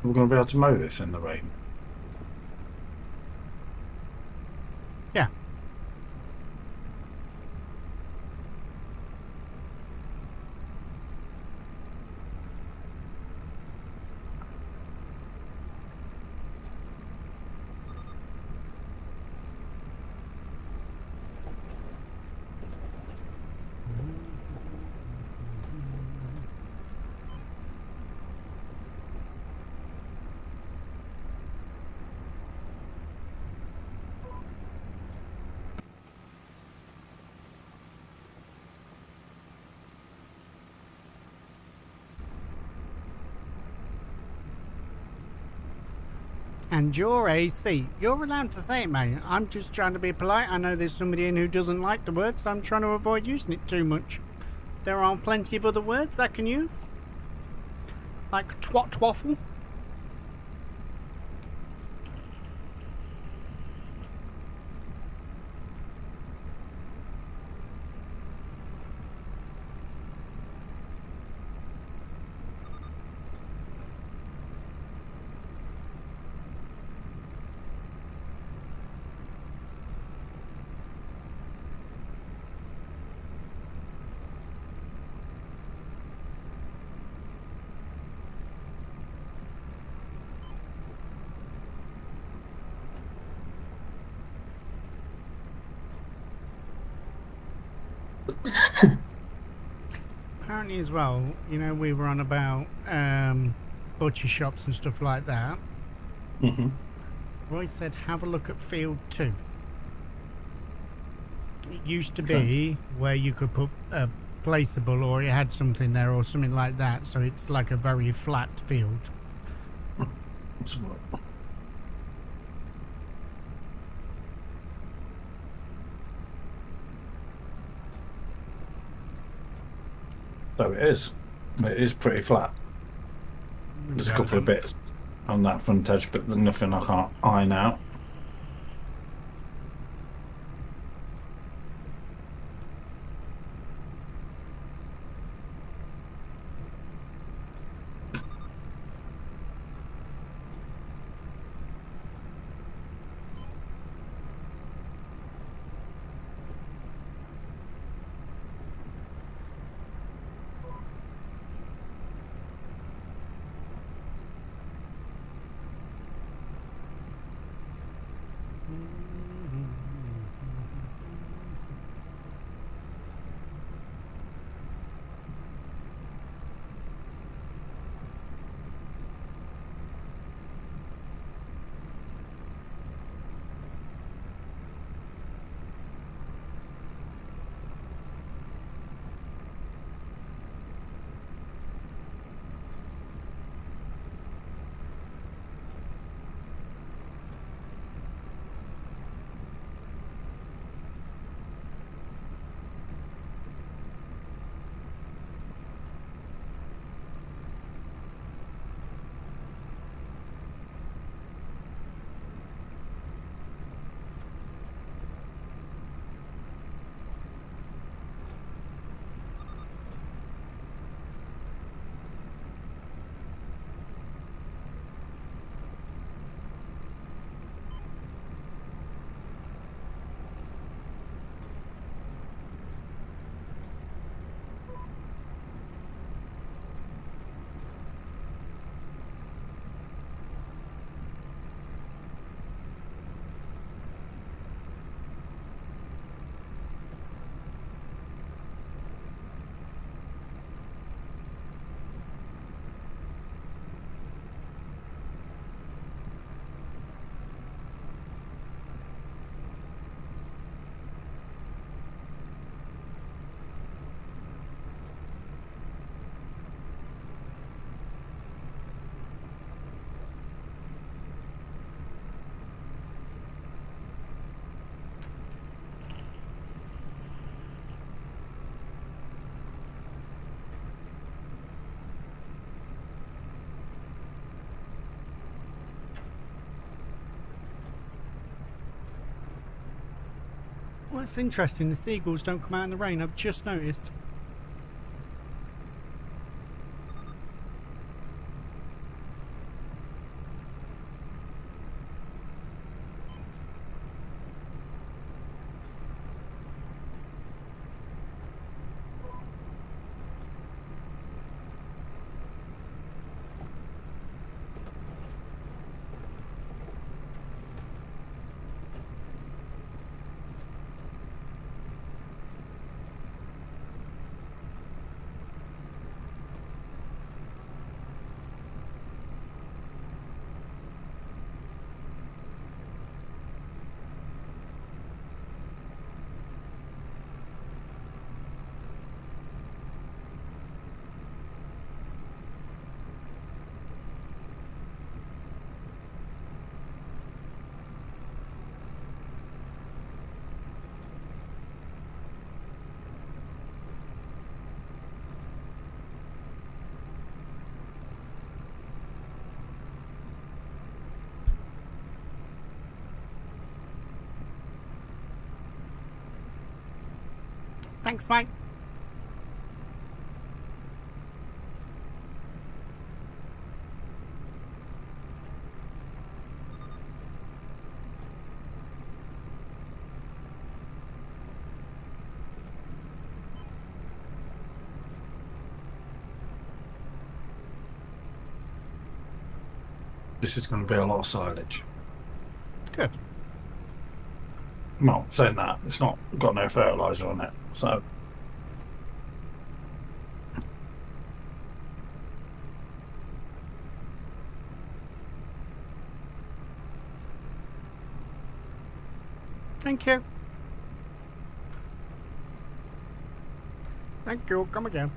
[SPEAKER 3] We're going to be able to mow this in the rain.
[SPEAKER 2] Yeah. And you're AC. You're allowed to say it, mate. I'm just trying to be polite. I know there's somebody in who doesn't like the word, so I'm trying to avoid using it too much. There are plenty of other words I can use. Like twat waffle. Apparently as well, you know, we were on about butcher shops and stuff like that.
[SPEAKER 3] Mm-hmm.
[SPEAKER 2] Roy said have a look at field 2. It used to
[SPEAKER 3] Okay.
[SPEAKER 2] be where you could put a placeable or it had something there or something like that, so it's like a very flat field.
[SPEAKER 3] Let's have a look. So it is. It is pretty flat. There's a couple of bits on that front edge, but there's nothing I can't iron out.
[SPEAKER 2] Well, that's interesting. The seagulls don't come out in the rain. I've just noticed. Thanks, mate.
[SPEAKER 3] This is going to be a lot of silage.
[SPEAKER 2] Good.
[SPEAKER 3] Well, saying that, it's not got no fertiliser on it, so.
[SPEAKER 2] Thank you. Thank you. Come again.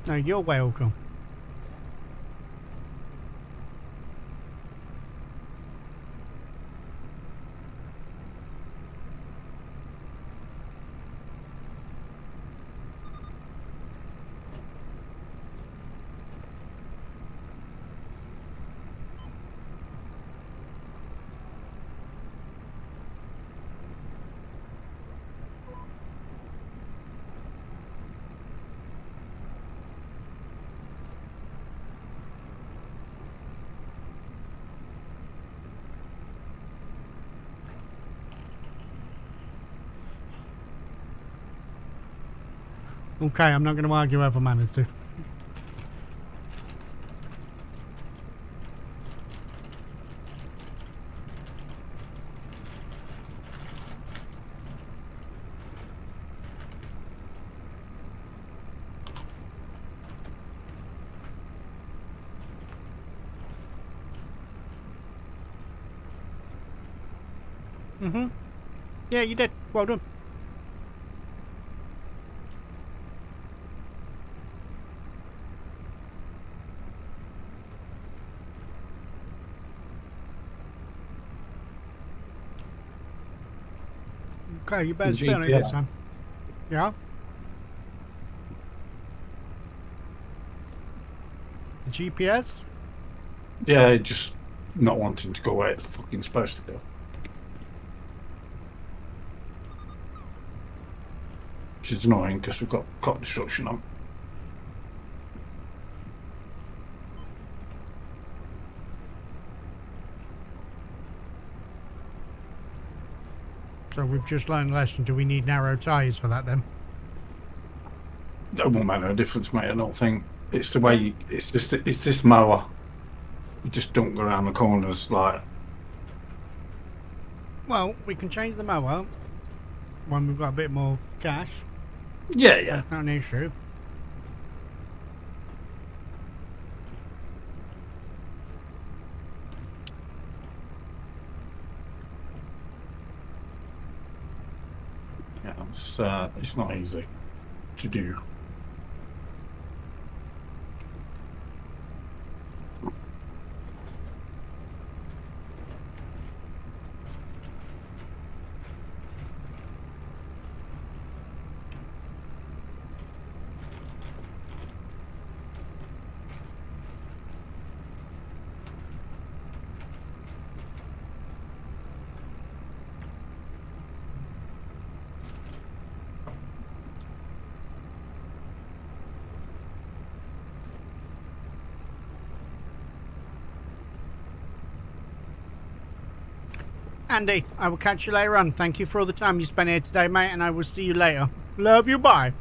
[SPEAKER 2] No, you're welcome. Okay, I'm not going to argue over manners, dude. Mm-hmm. Yeah, you did. Well done. Okay, you better spin it this time. Yeah? The GPS?
[SPEAKER 3] Yeah, just not wanting to go where it's fucking supposed to go. Which is annoying because we've got crop destruction on.
[SPEAKER 2] So we've just learned a lesson. Do we need narrow tyres for that then?
[SPEAKER 3] That won't make no difference, mate. I don't think it's the way you, it's just it's this mower. You just don't go around the corners like.
[SPEAKER 2] Well, we can change the mower when we've got a bit more cash.
[SPEAKER 3] Yeah, yeah.
[SPEAKER 2] That's not an issue.
[SPEAKER 3] Yeah. it's not easy to do.
[SPEAKER 1] Andy, I will catch you later on. Thank you for all the time you spent here today, mate, and I will see you later. Love you, bye.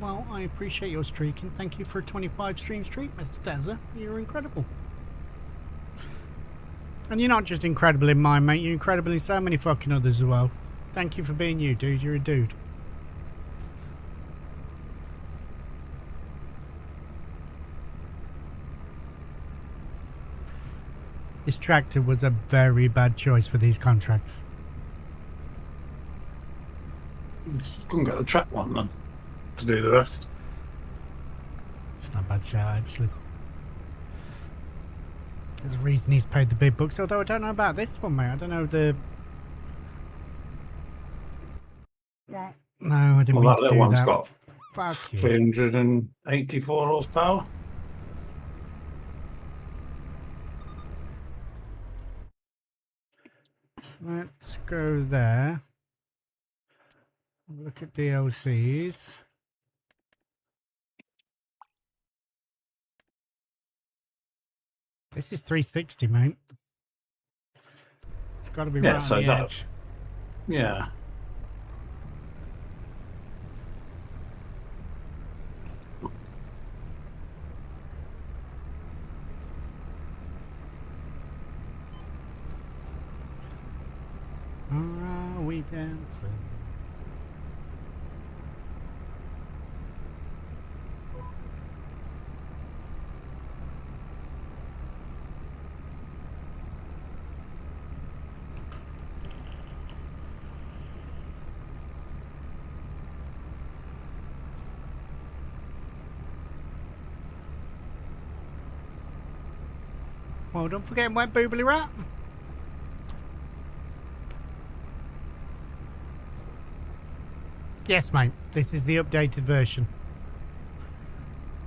[SPEAKER 1] Well, I appreciate your streak, and thank you for a 25 stream streak, Mr. Dazza. You're incredible. And you're not just incredible in mine, mate. You're incredible in so many fucking others as well. Thank you for being you, dude. You're a dude. This tractor was a very bad choice for these contracts.
[SPEAKER 3] Just couldn't get the track one then to do the rest.
[SPEAKER 1] It's not a bad shout, actually. There's a reason he's paid the big bucks, although I don't know about this one, mate. I don't know the... Well, no, I didn't mean
[SPEAKER 3] That
[SPEAKER 1] to
[SPEAKER 3] little
[SPEAKER 1] do
[SPEAKER 3] one's
[SPEAKER 1] that.
[SPEAKER 3] got
[SPEAKER 1] Fuck you.
[SPEAKER 3] 384 horsepower.
[SPEAKER 1] Let's go there. Look at DLCs. This is 360, mate. It's got to be right on the edge.
[SPEAKER 3] Yeah.
[SPEAKER 1] Or are we dancing? Well, don't forget Wet Boobly Rat. Yes, mate. This is the updated version.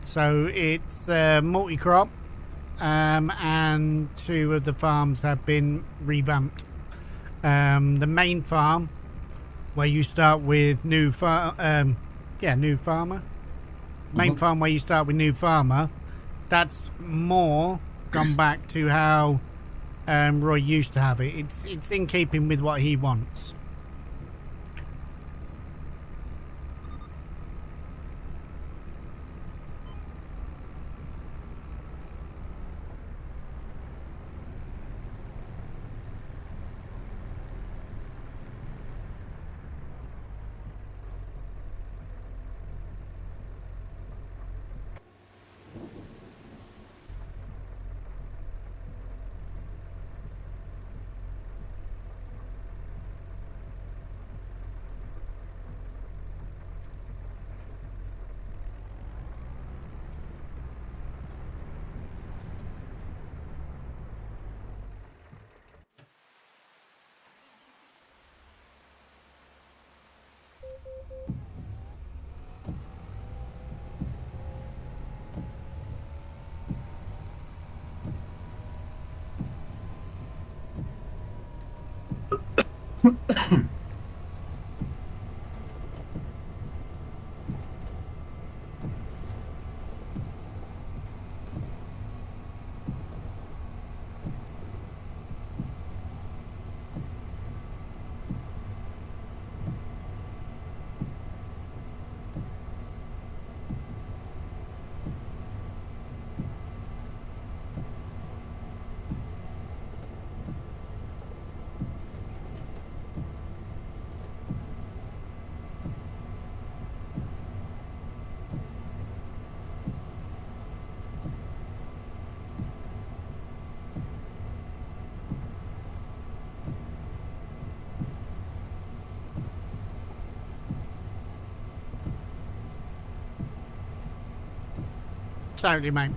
[SPEAKER 1] So it's multi-crop, and 2 of the farms have been revamped. The main farm, where you start with new farmer. Main farm where you start with new farmer. That's more gone back to how Roy used to have it. It's in keeping with what he wants. Totally, mate.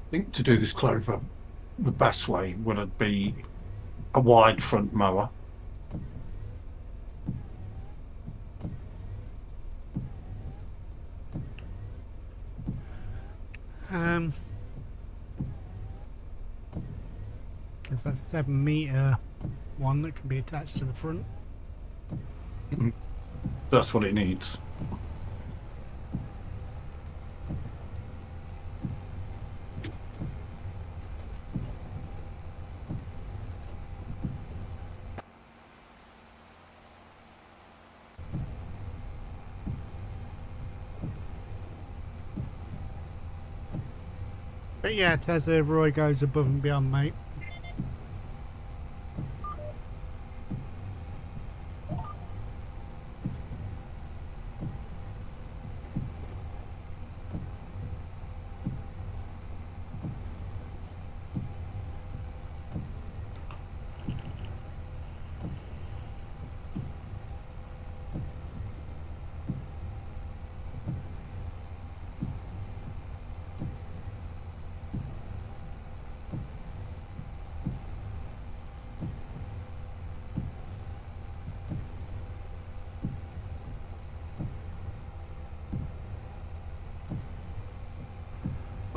[SPEAKER 3] I think to do this clover the best way would be a wide front mower.
[SPEAKER 1] There's that 7-meter one that can be attached to the front.
[SPEAKER 3] That's what it needs.
[SPEAKER 1] But yeah, Tezza, Roy goes above and beyond, mate.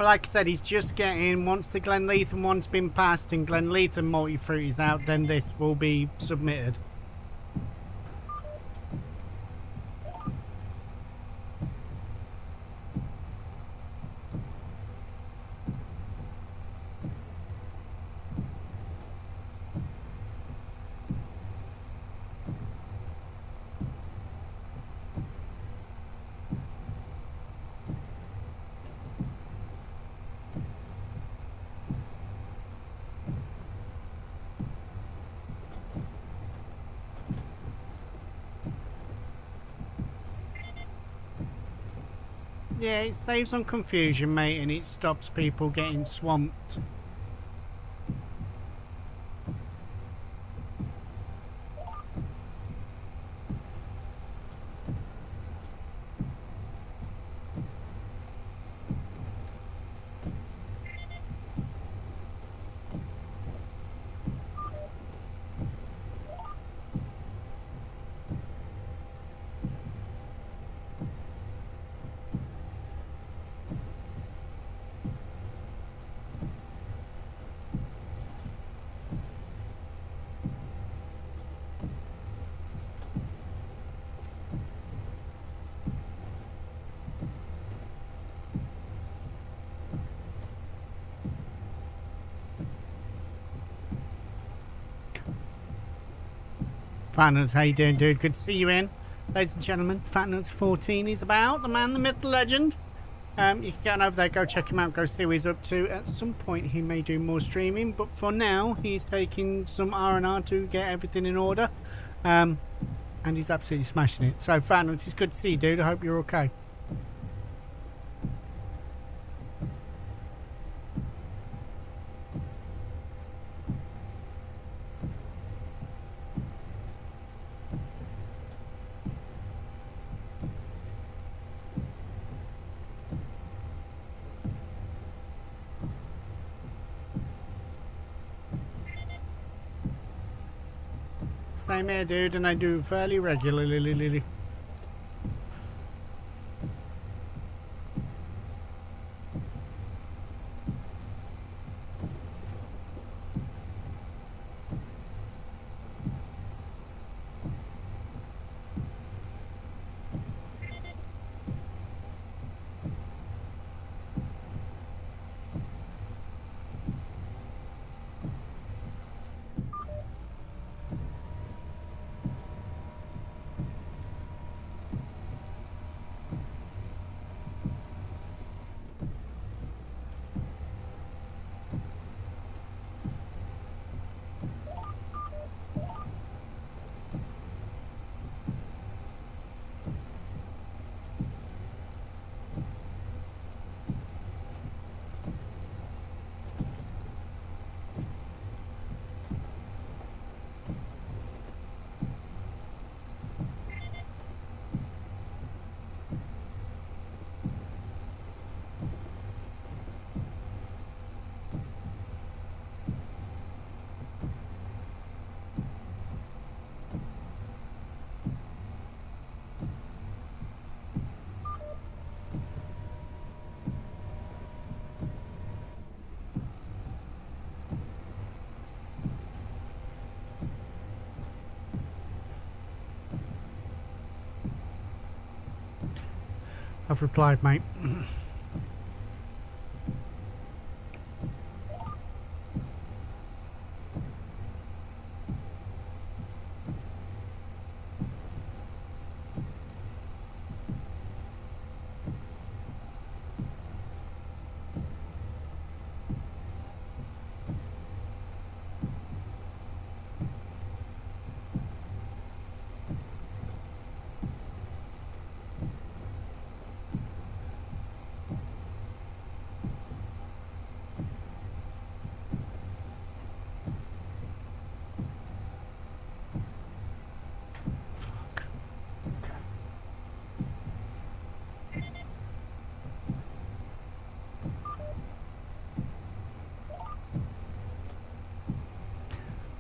[SPEAKER 1] Well, like I said, he's just getting, once the Glenleatham one's been passed and Glenleatham multi-fruit is out, then this will be submitted. Yeah, it saves on confusion, mate, and it stops people getting swamped. Fatnuts, how you doing, dude? Good to see you in. Ladies and gentlemen, Fatnuts 14 is about, the man, the myth, the legend. You can get on over there, go check him out, go see what he's up to. At some point he may do more streaming, but for now he's taking some R&R to get everything in order. And he's absolutely smashing it. So Fatnuts, it's good to see you, dude. I hope you're okay. Same here, dude, and I do fairly regularly. I've replied, mate.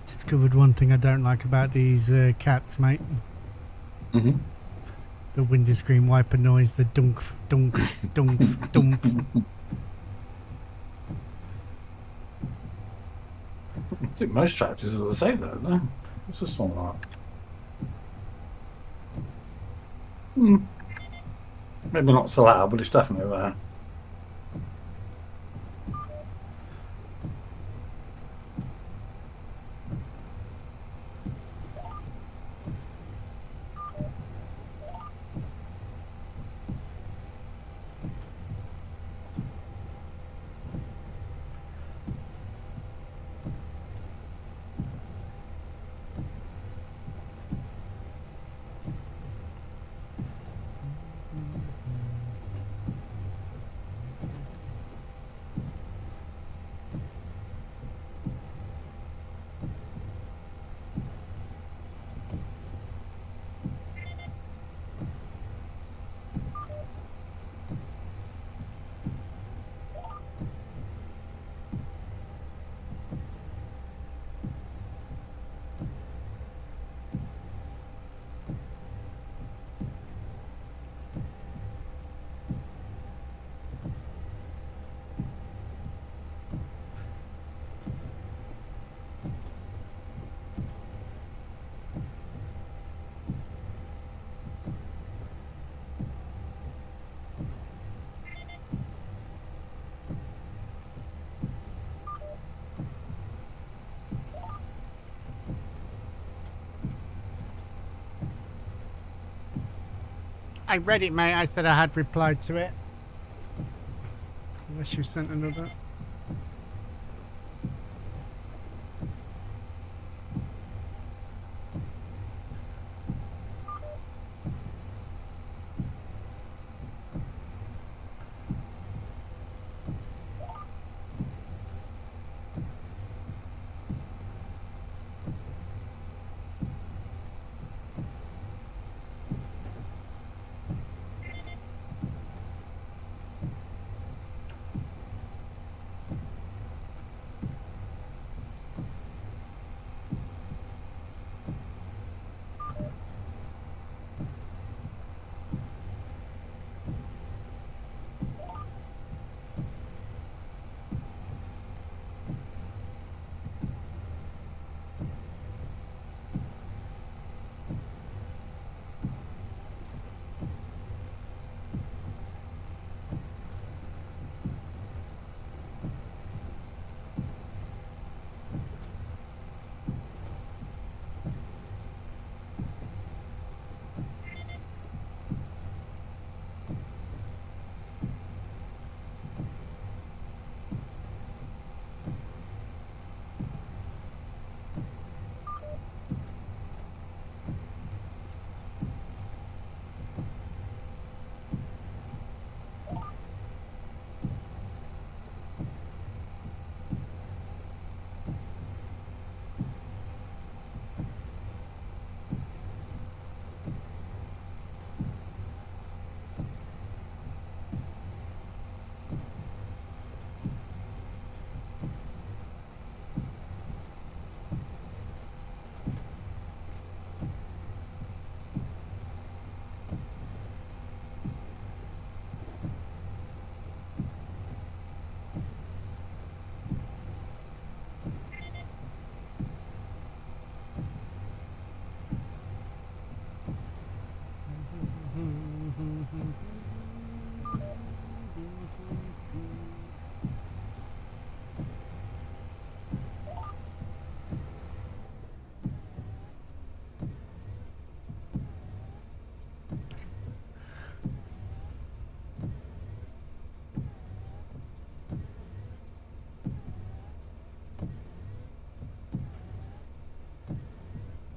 [SPEAKER 1] Discovered one thing I don't like about these cats, mate.
[SPEAKER 3] Mm-hmm.
[SPEAKER 1] The window screen wiper noise, the dunk, dunk, dunk, dunk.
[SPEAKER 3] think most tractors are the same though, no? What's this one like? Maybe not so loud, but it's definitely there.
[SPEAKER 1] I read it, mate. I said I had replied to it. Unless you sent another.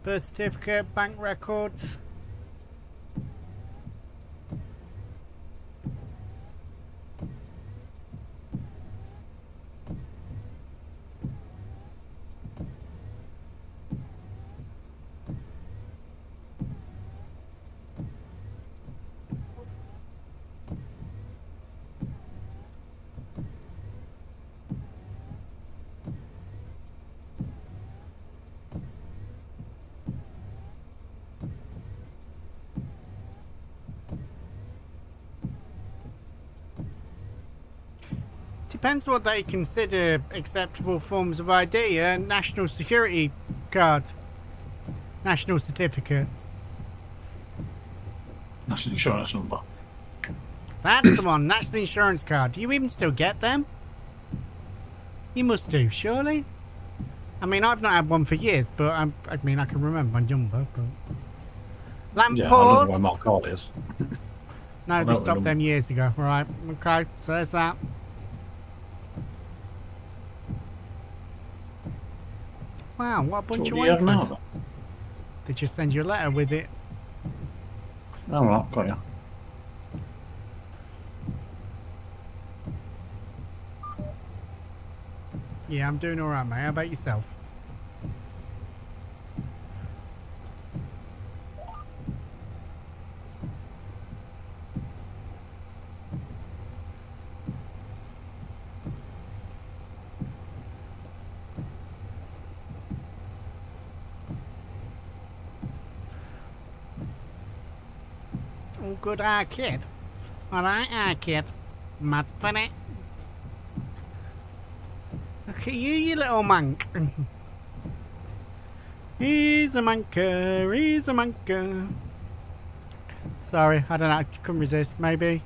[SPEAKER 1] Birth certificate, bank records. depends what they consider acceptable forms of ID. A national security card. National certificate.
[SPEAKER 3] National insurance number.
[SPEAKER 1] That's the one. National insurance card. Do you even still get them? You must do, surely? I mean, I've not had one for years, but I mean, I can remember my number, but...
[SPEAKER 3] Yeah, I don't know where
[SPEAKER 1] Lamppost!
[SPEAKER 3] my card is.
[SPEAKER 1] No, they
[SPEAKER 3] know
[SPEAKER 1] stopped
[SPEAKER 3] the
[SPEAKER 1] them years ago. Right, okay, so there's that. Wow, what a bunch
[SPEAKER 3] What
[SPEAKER 1] of
[SPEAKER 3] do you have now?
[SPEAKER 1] wankers. They just send you a letter with it.
[SPEAKER 3] Oh, right, got you.
[SPEAKER 1] Yeah, I'm doing alright, mate. How about yourself? Oh, good kid. Alright, kid. Mad for it. Look at you, you little monk. He's a monker, he's a monker. Sorry, I don't know, I couldn't resist, maybe.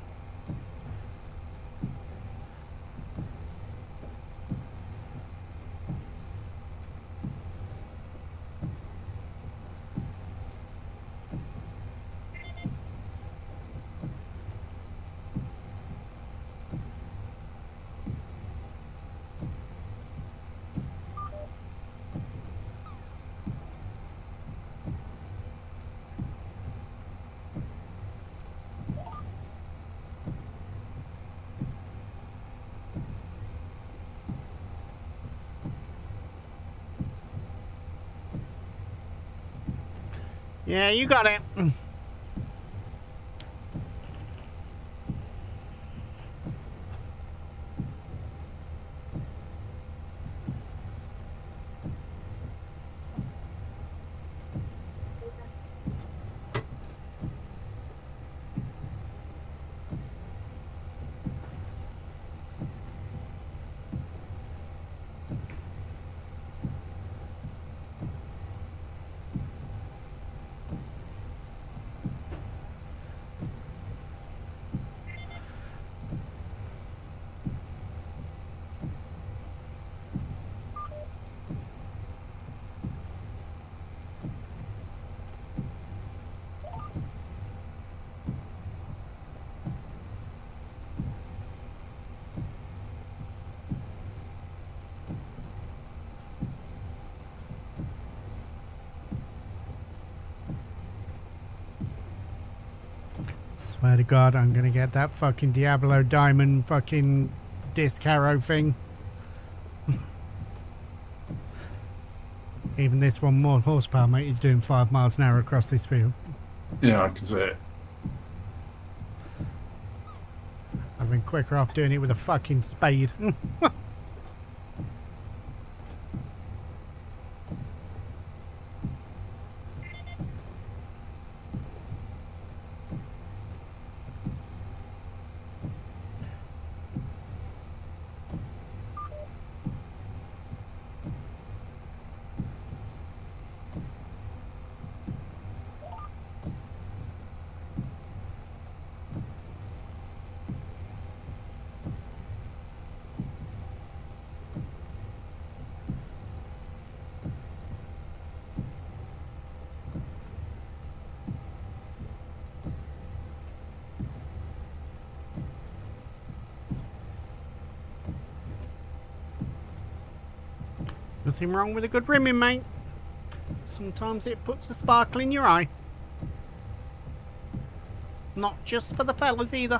[SPEAKER 1] Yeah, you got it. Swear to God, I'm gonna get that fucking Diablo Diamond fucking disc arrow thing. Even this one more horsepower, mate, is doing 5 miles an hour across this field.
[SPEAKER 3] Yeah, I can see it.
[SPEAKER 1] I've been quicker off doing it with a fucking spade. Nothing wrong with a good rimming, mate. Sometimes it puts a sparkle in your eye. Not just for the fellas either.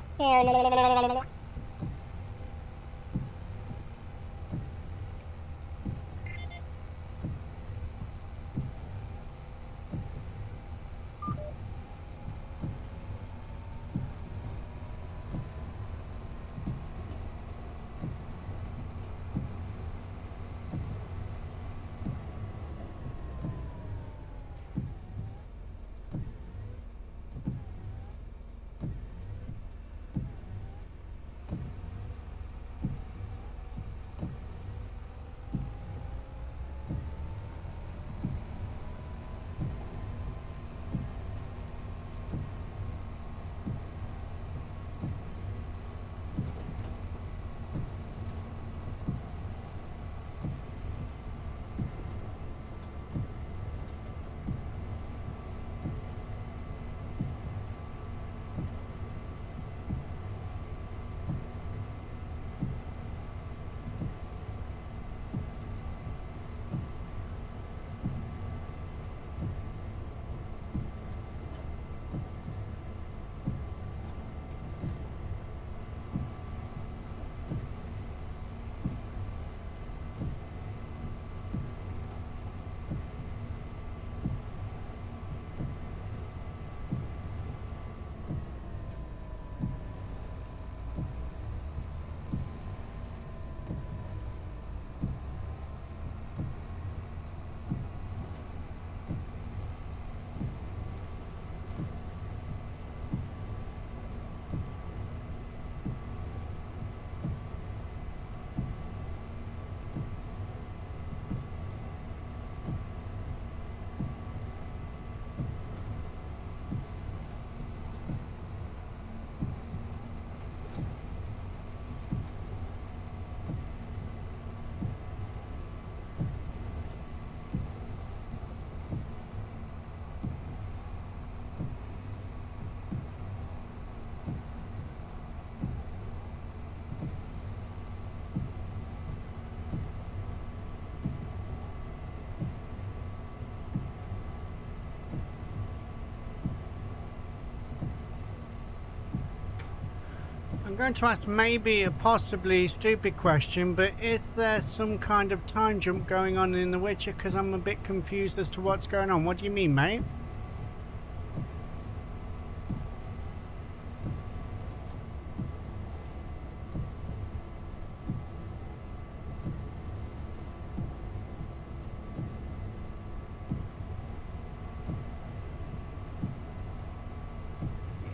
[SPEAKER 1] I'm going to ask maybe a possibly stupid question, but is there some kind of time jump going on in The Witcher? Because I'm a bit confused as to what's going on. What do you mean, mate?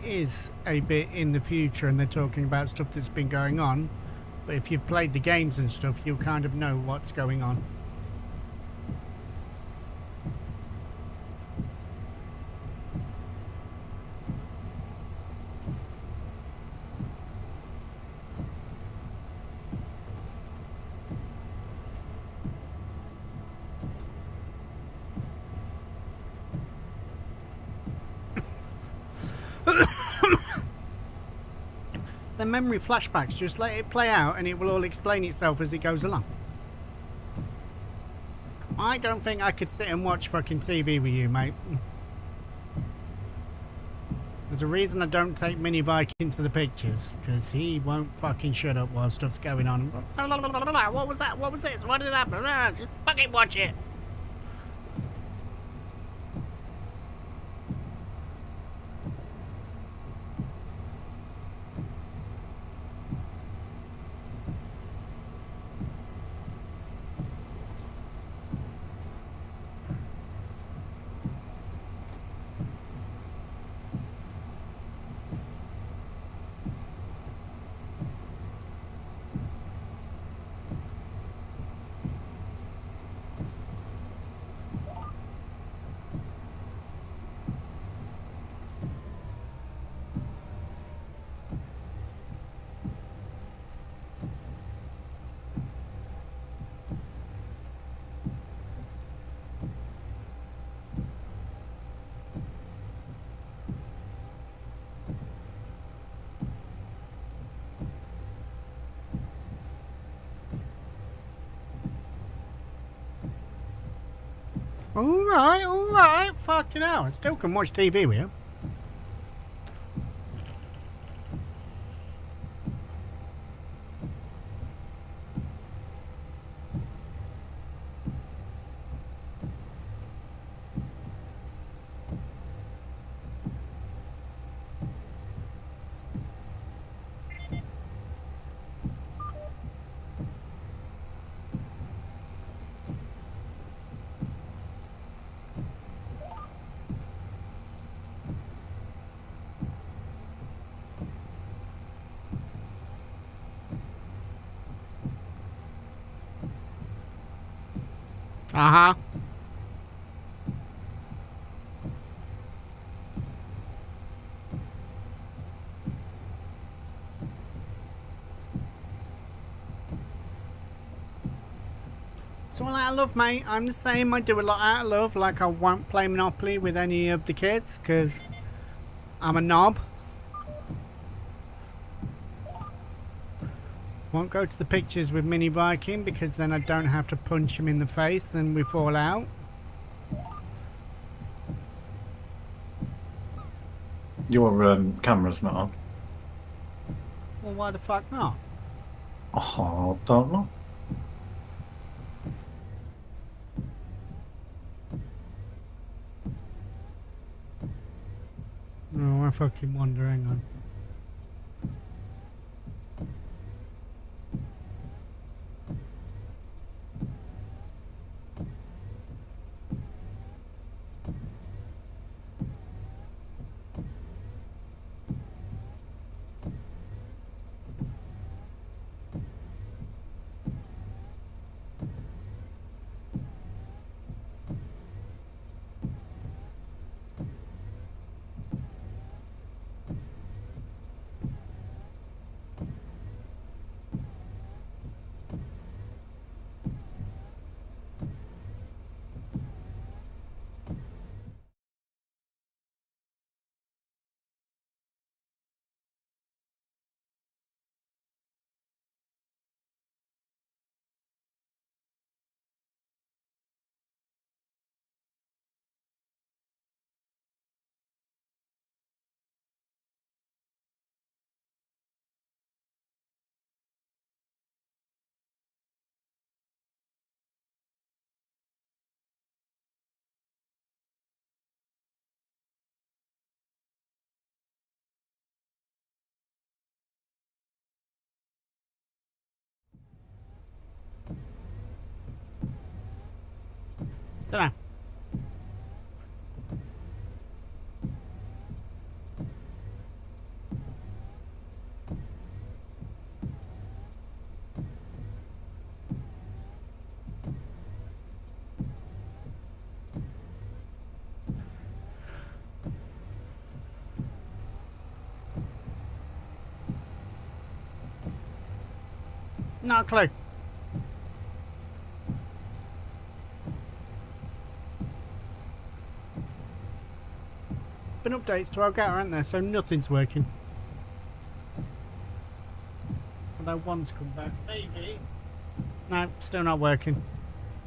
[SPEAKER 1] Is a bit in the future and they're talking about stuff that's been going on, but if you've played the games and stuff, you'll kind of know what's going on. The memory flashbacks, just let it play out and it will all explain itself as it goes along. I don't think I could sit and watch fucking TV with you, mate. There's a reason I don't take Mini Bike into the pictures, because he won't fucking shut up while stuff's going on. What was that? What was this? What did happen? Just fucking watch it. Alright, fucking hell. I still can watch TV with you. Uh-huh. It's all out of love, mate. I'm the same. I do a lot out of love. Like, I won't play Monopoly with any of the kids, because I'm a knob. Won't go to the pictures with Mini Biking, because then I don't have to punch him in the face and we fall out.
[SPEAKER 3] Your camera's not on.
[SPEAKER 1] Well, why the fuck not?
[SPEAKER 3] Oh, don't know.
[SPEAKER 1] No, I fucking wonder. Hang on. Dunno. Not a clue. Been updates to our Elgato, aren't there? So nothing's working. Although one's come back. Maybe. No, still not working.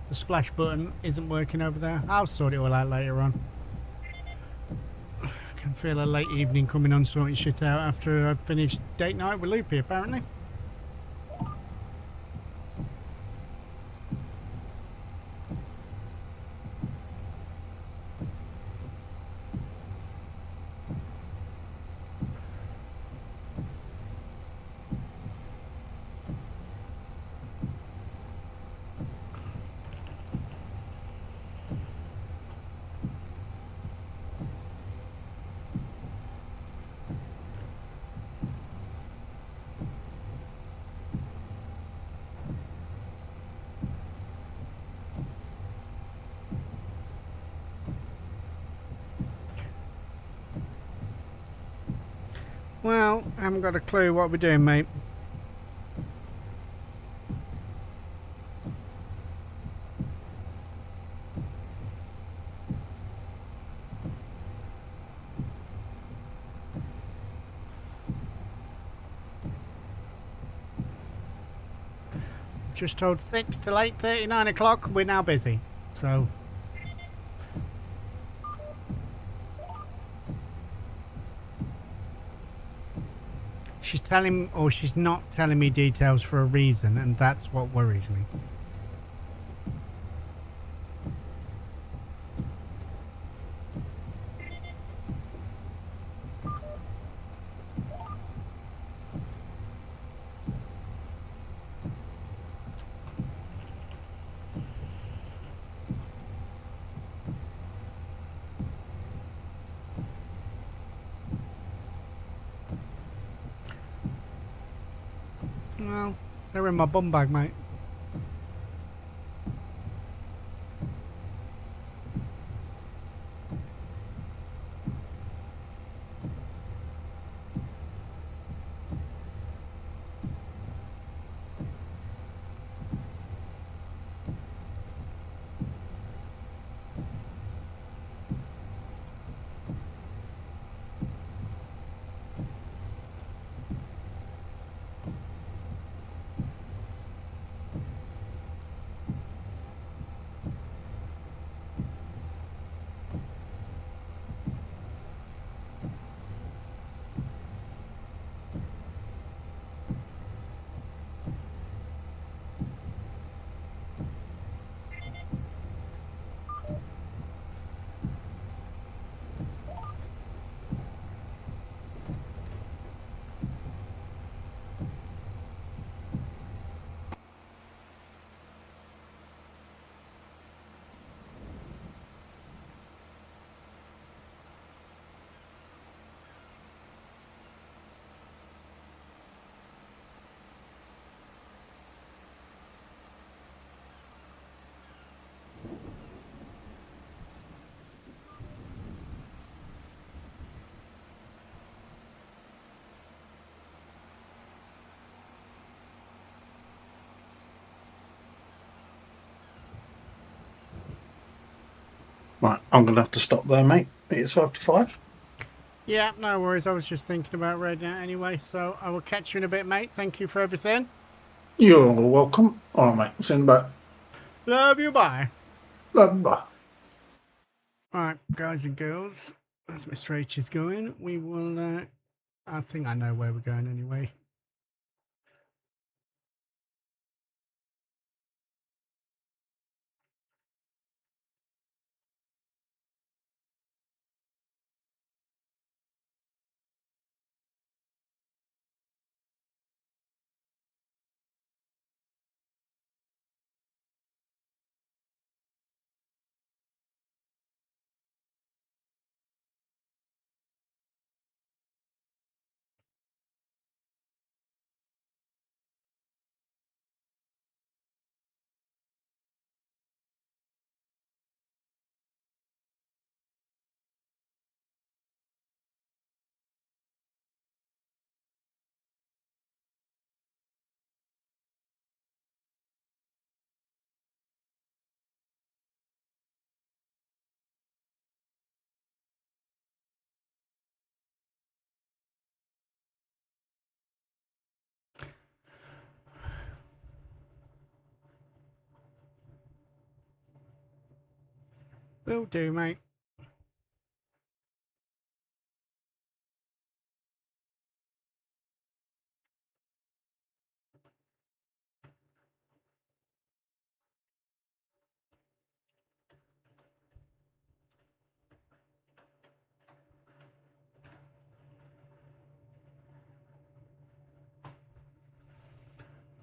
[SPEAKER 1] The splash button isn't working over there. I'll sort it all out later on. I can feel a late evening coming on sorting shit out after I've finished date night with Loopy, apparently. Well, I haven't got a clue what we're doing, mate. Just told 6 till 8:30, 9 o'clock. We're now busy. So she's telling, or she's not telling me details for a reason, and that's what worries me. Well, they're in my bum bag, mate.
[SPEAKER 3] Right, I'm going to have to stop there, mate. It's 5 to 5.
[SPEAKER 1] Yeah, no worries. I was just thinking about raiding out anyway, so I will catch you in a bit, mate. Thank you for everything.
[SPEAKER 3] You're welcome. All right, mate. Send back.
[SPEAKER 1] Love you, bye.
[SPEAKER 3] Bye.
[SPEAKER 1] Right, guys and girls, as Mr. H is going, we will, I think I know where we're going anyway. Will do, mate.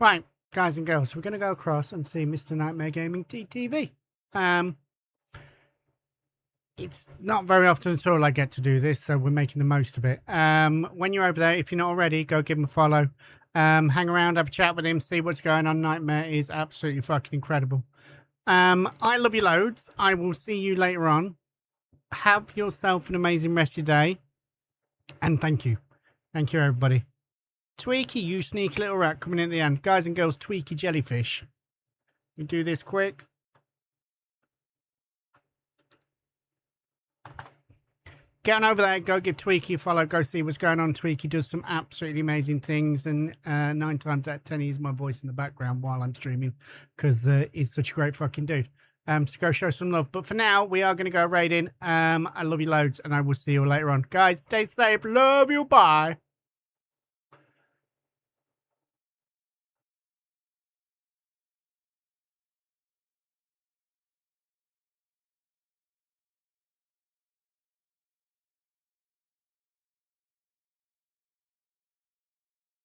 [SPEAKER 1] Right, guys and girls, we're going to go across and see Mr. Nightmare Gaming TTV. It's not very often at all I get to do this, so we're making the most of it. When you're over there, if you're not already, go give him a follow. Hang around, have a chat with him, see what's going on. Nightmare is absolutely fucking incredible. I love you loads. I will see you later on. Have yourself an amazing rest of your day. And thank you. Thank you, everybody. Tweaky, you sneaky little rat, coming in at the end. Guys and girls, Tweaky Jellyfish. We do this quick. Get on over there, go give Tweaky a follow, go see what's going on. Tweaky does some absolutely amazing things, and 9 times out of 10 he's my voice in the background while I'm streaming, because he's such a great fucking dude. So go show some love. But for now, we are going to go raiding. I love you loads, and I will see you later on. Guys, stay safe. Love you. Bye.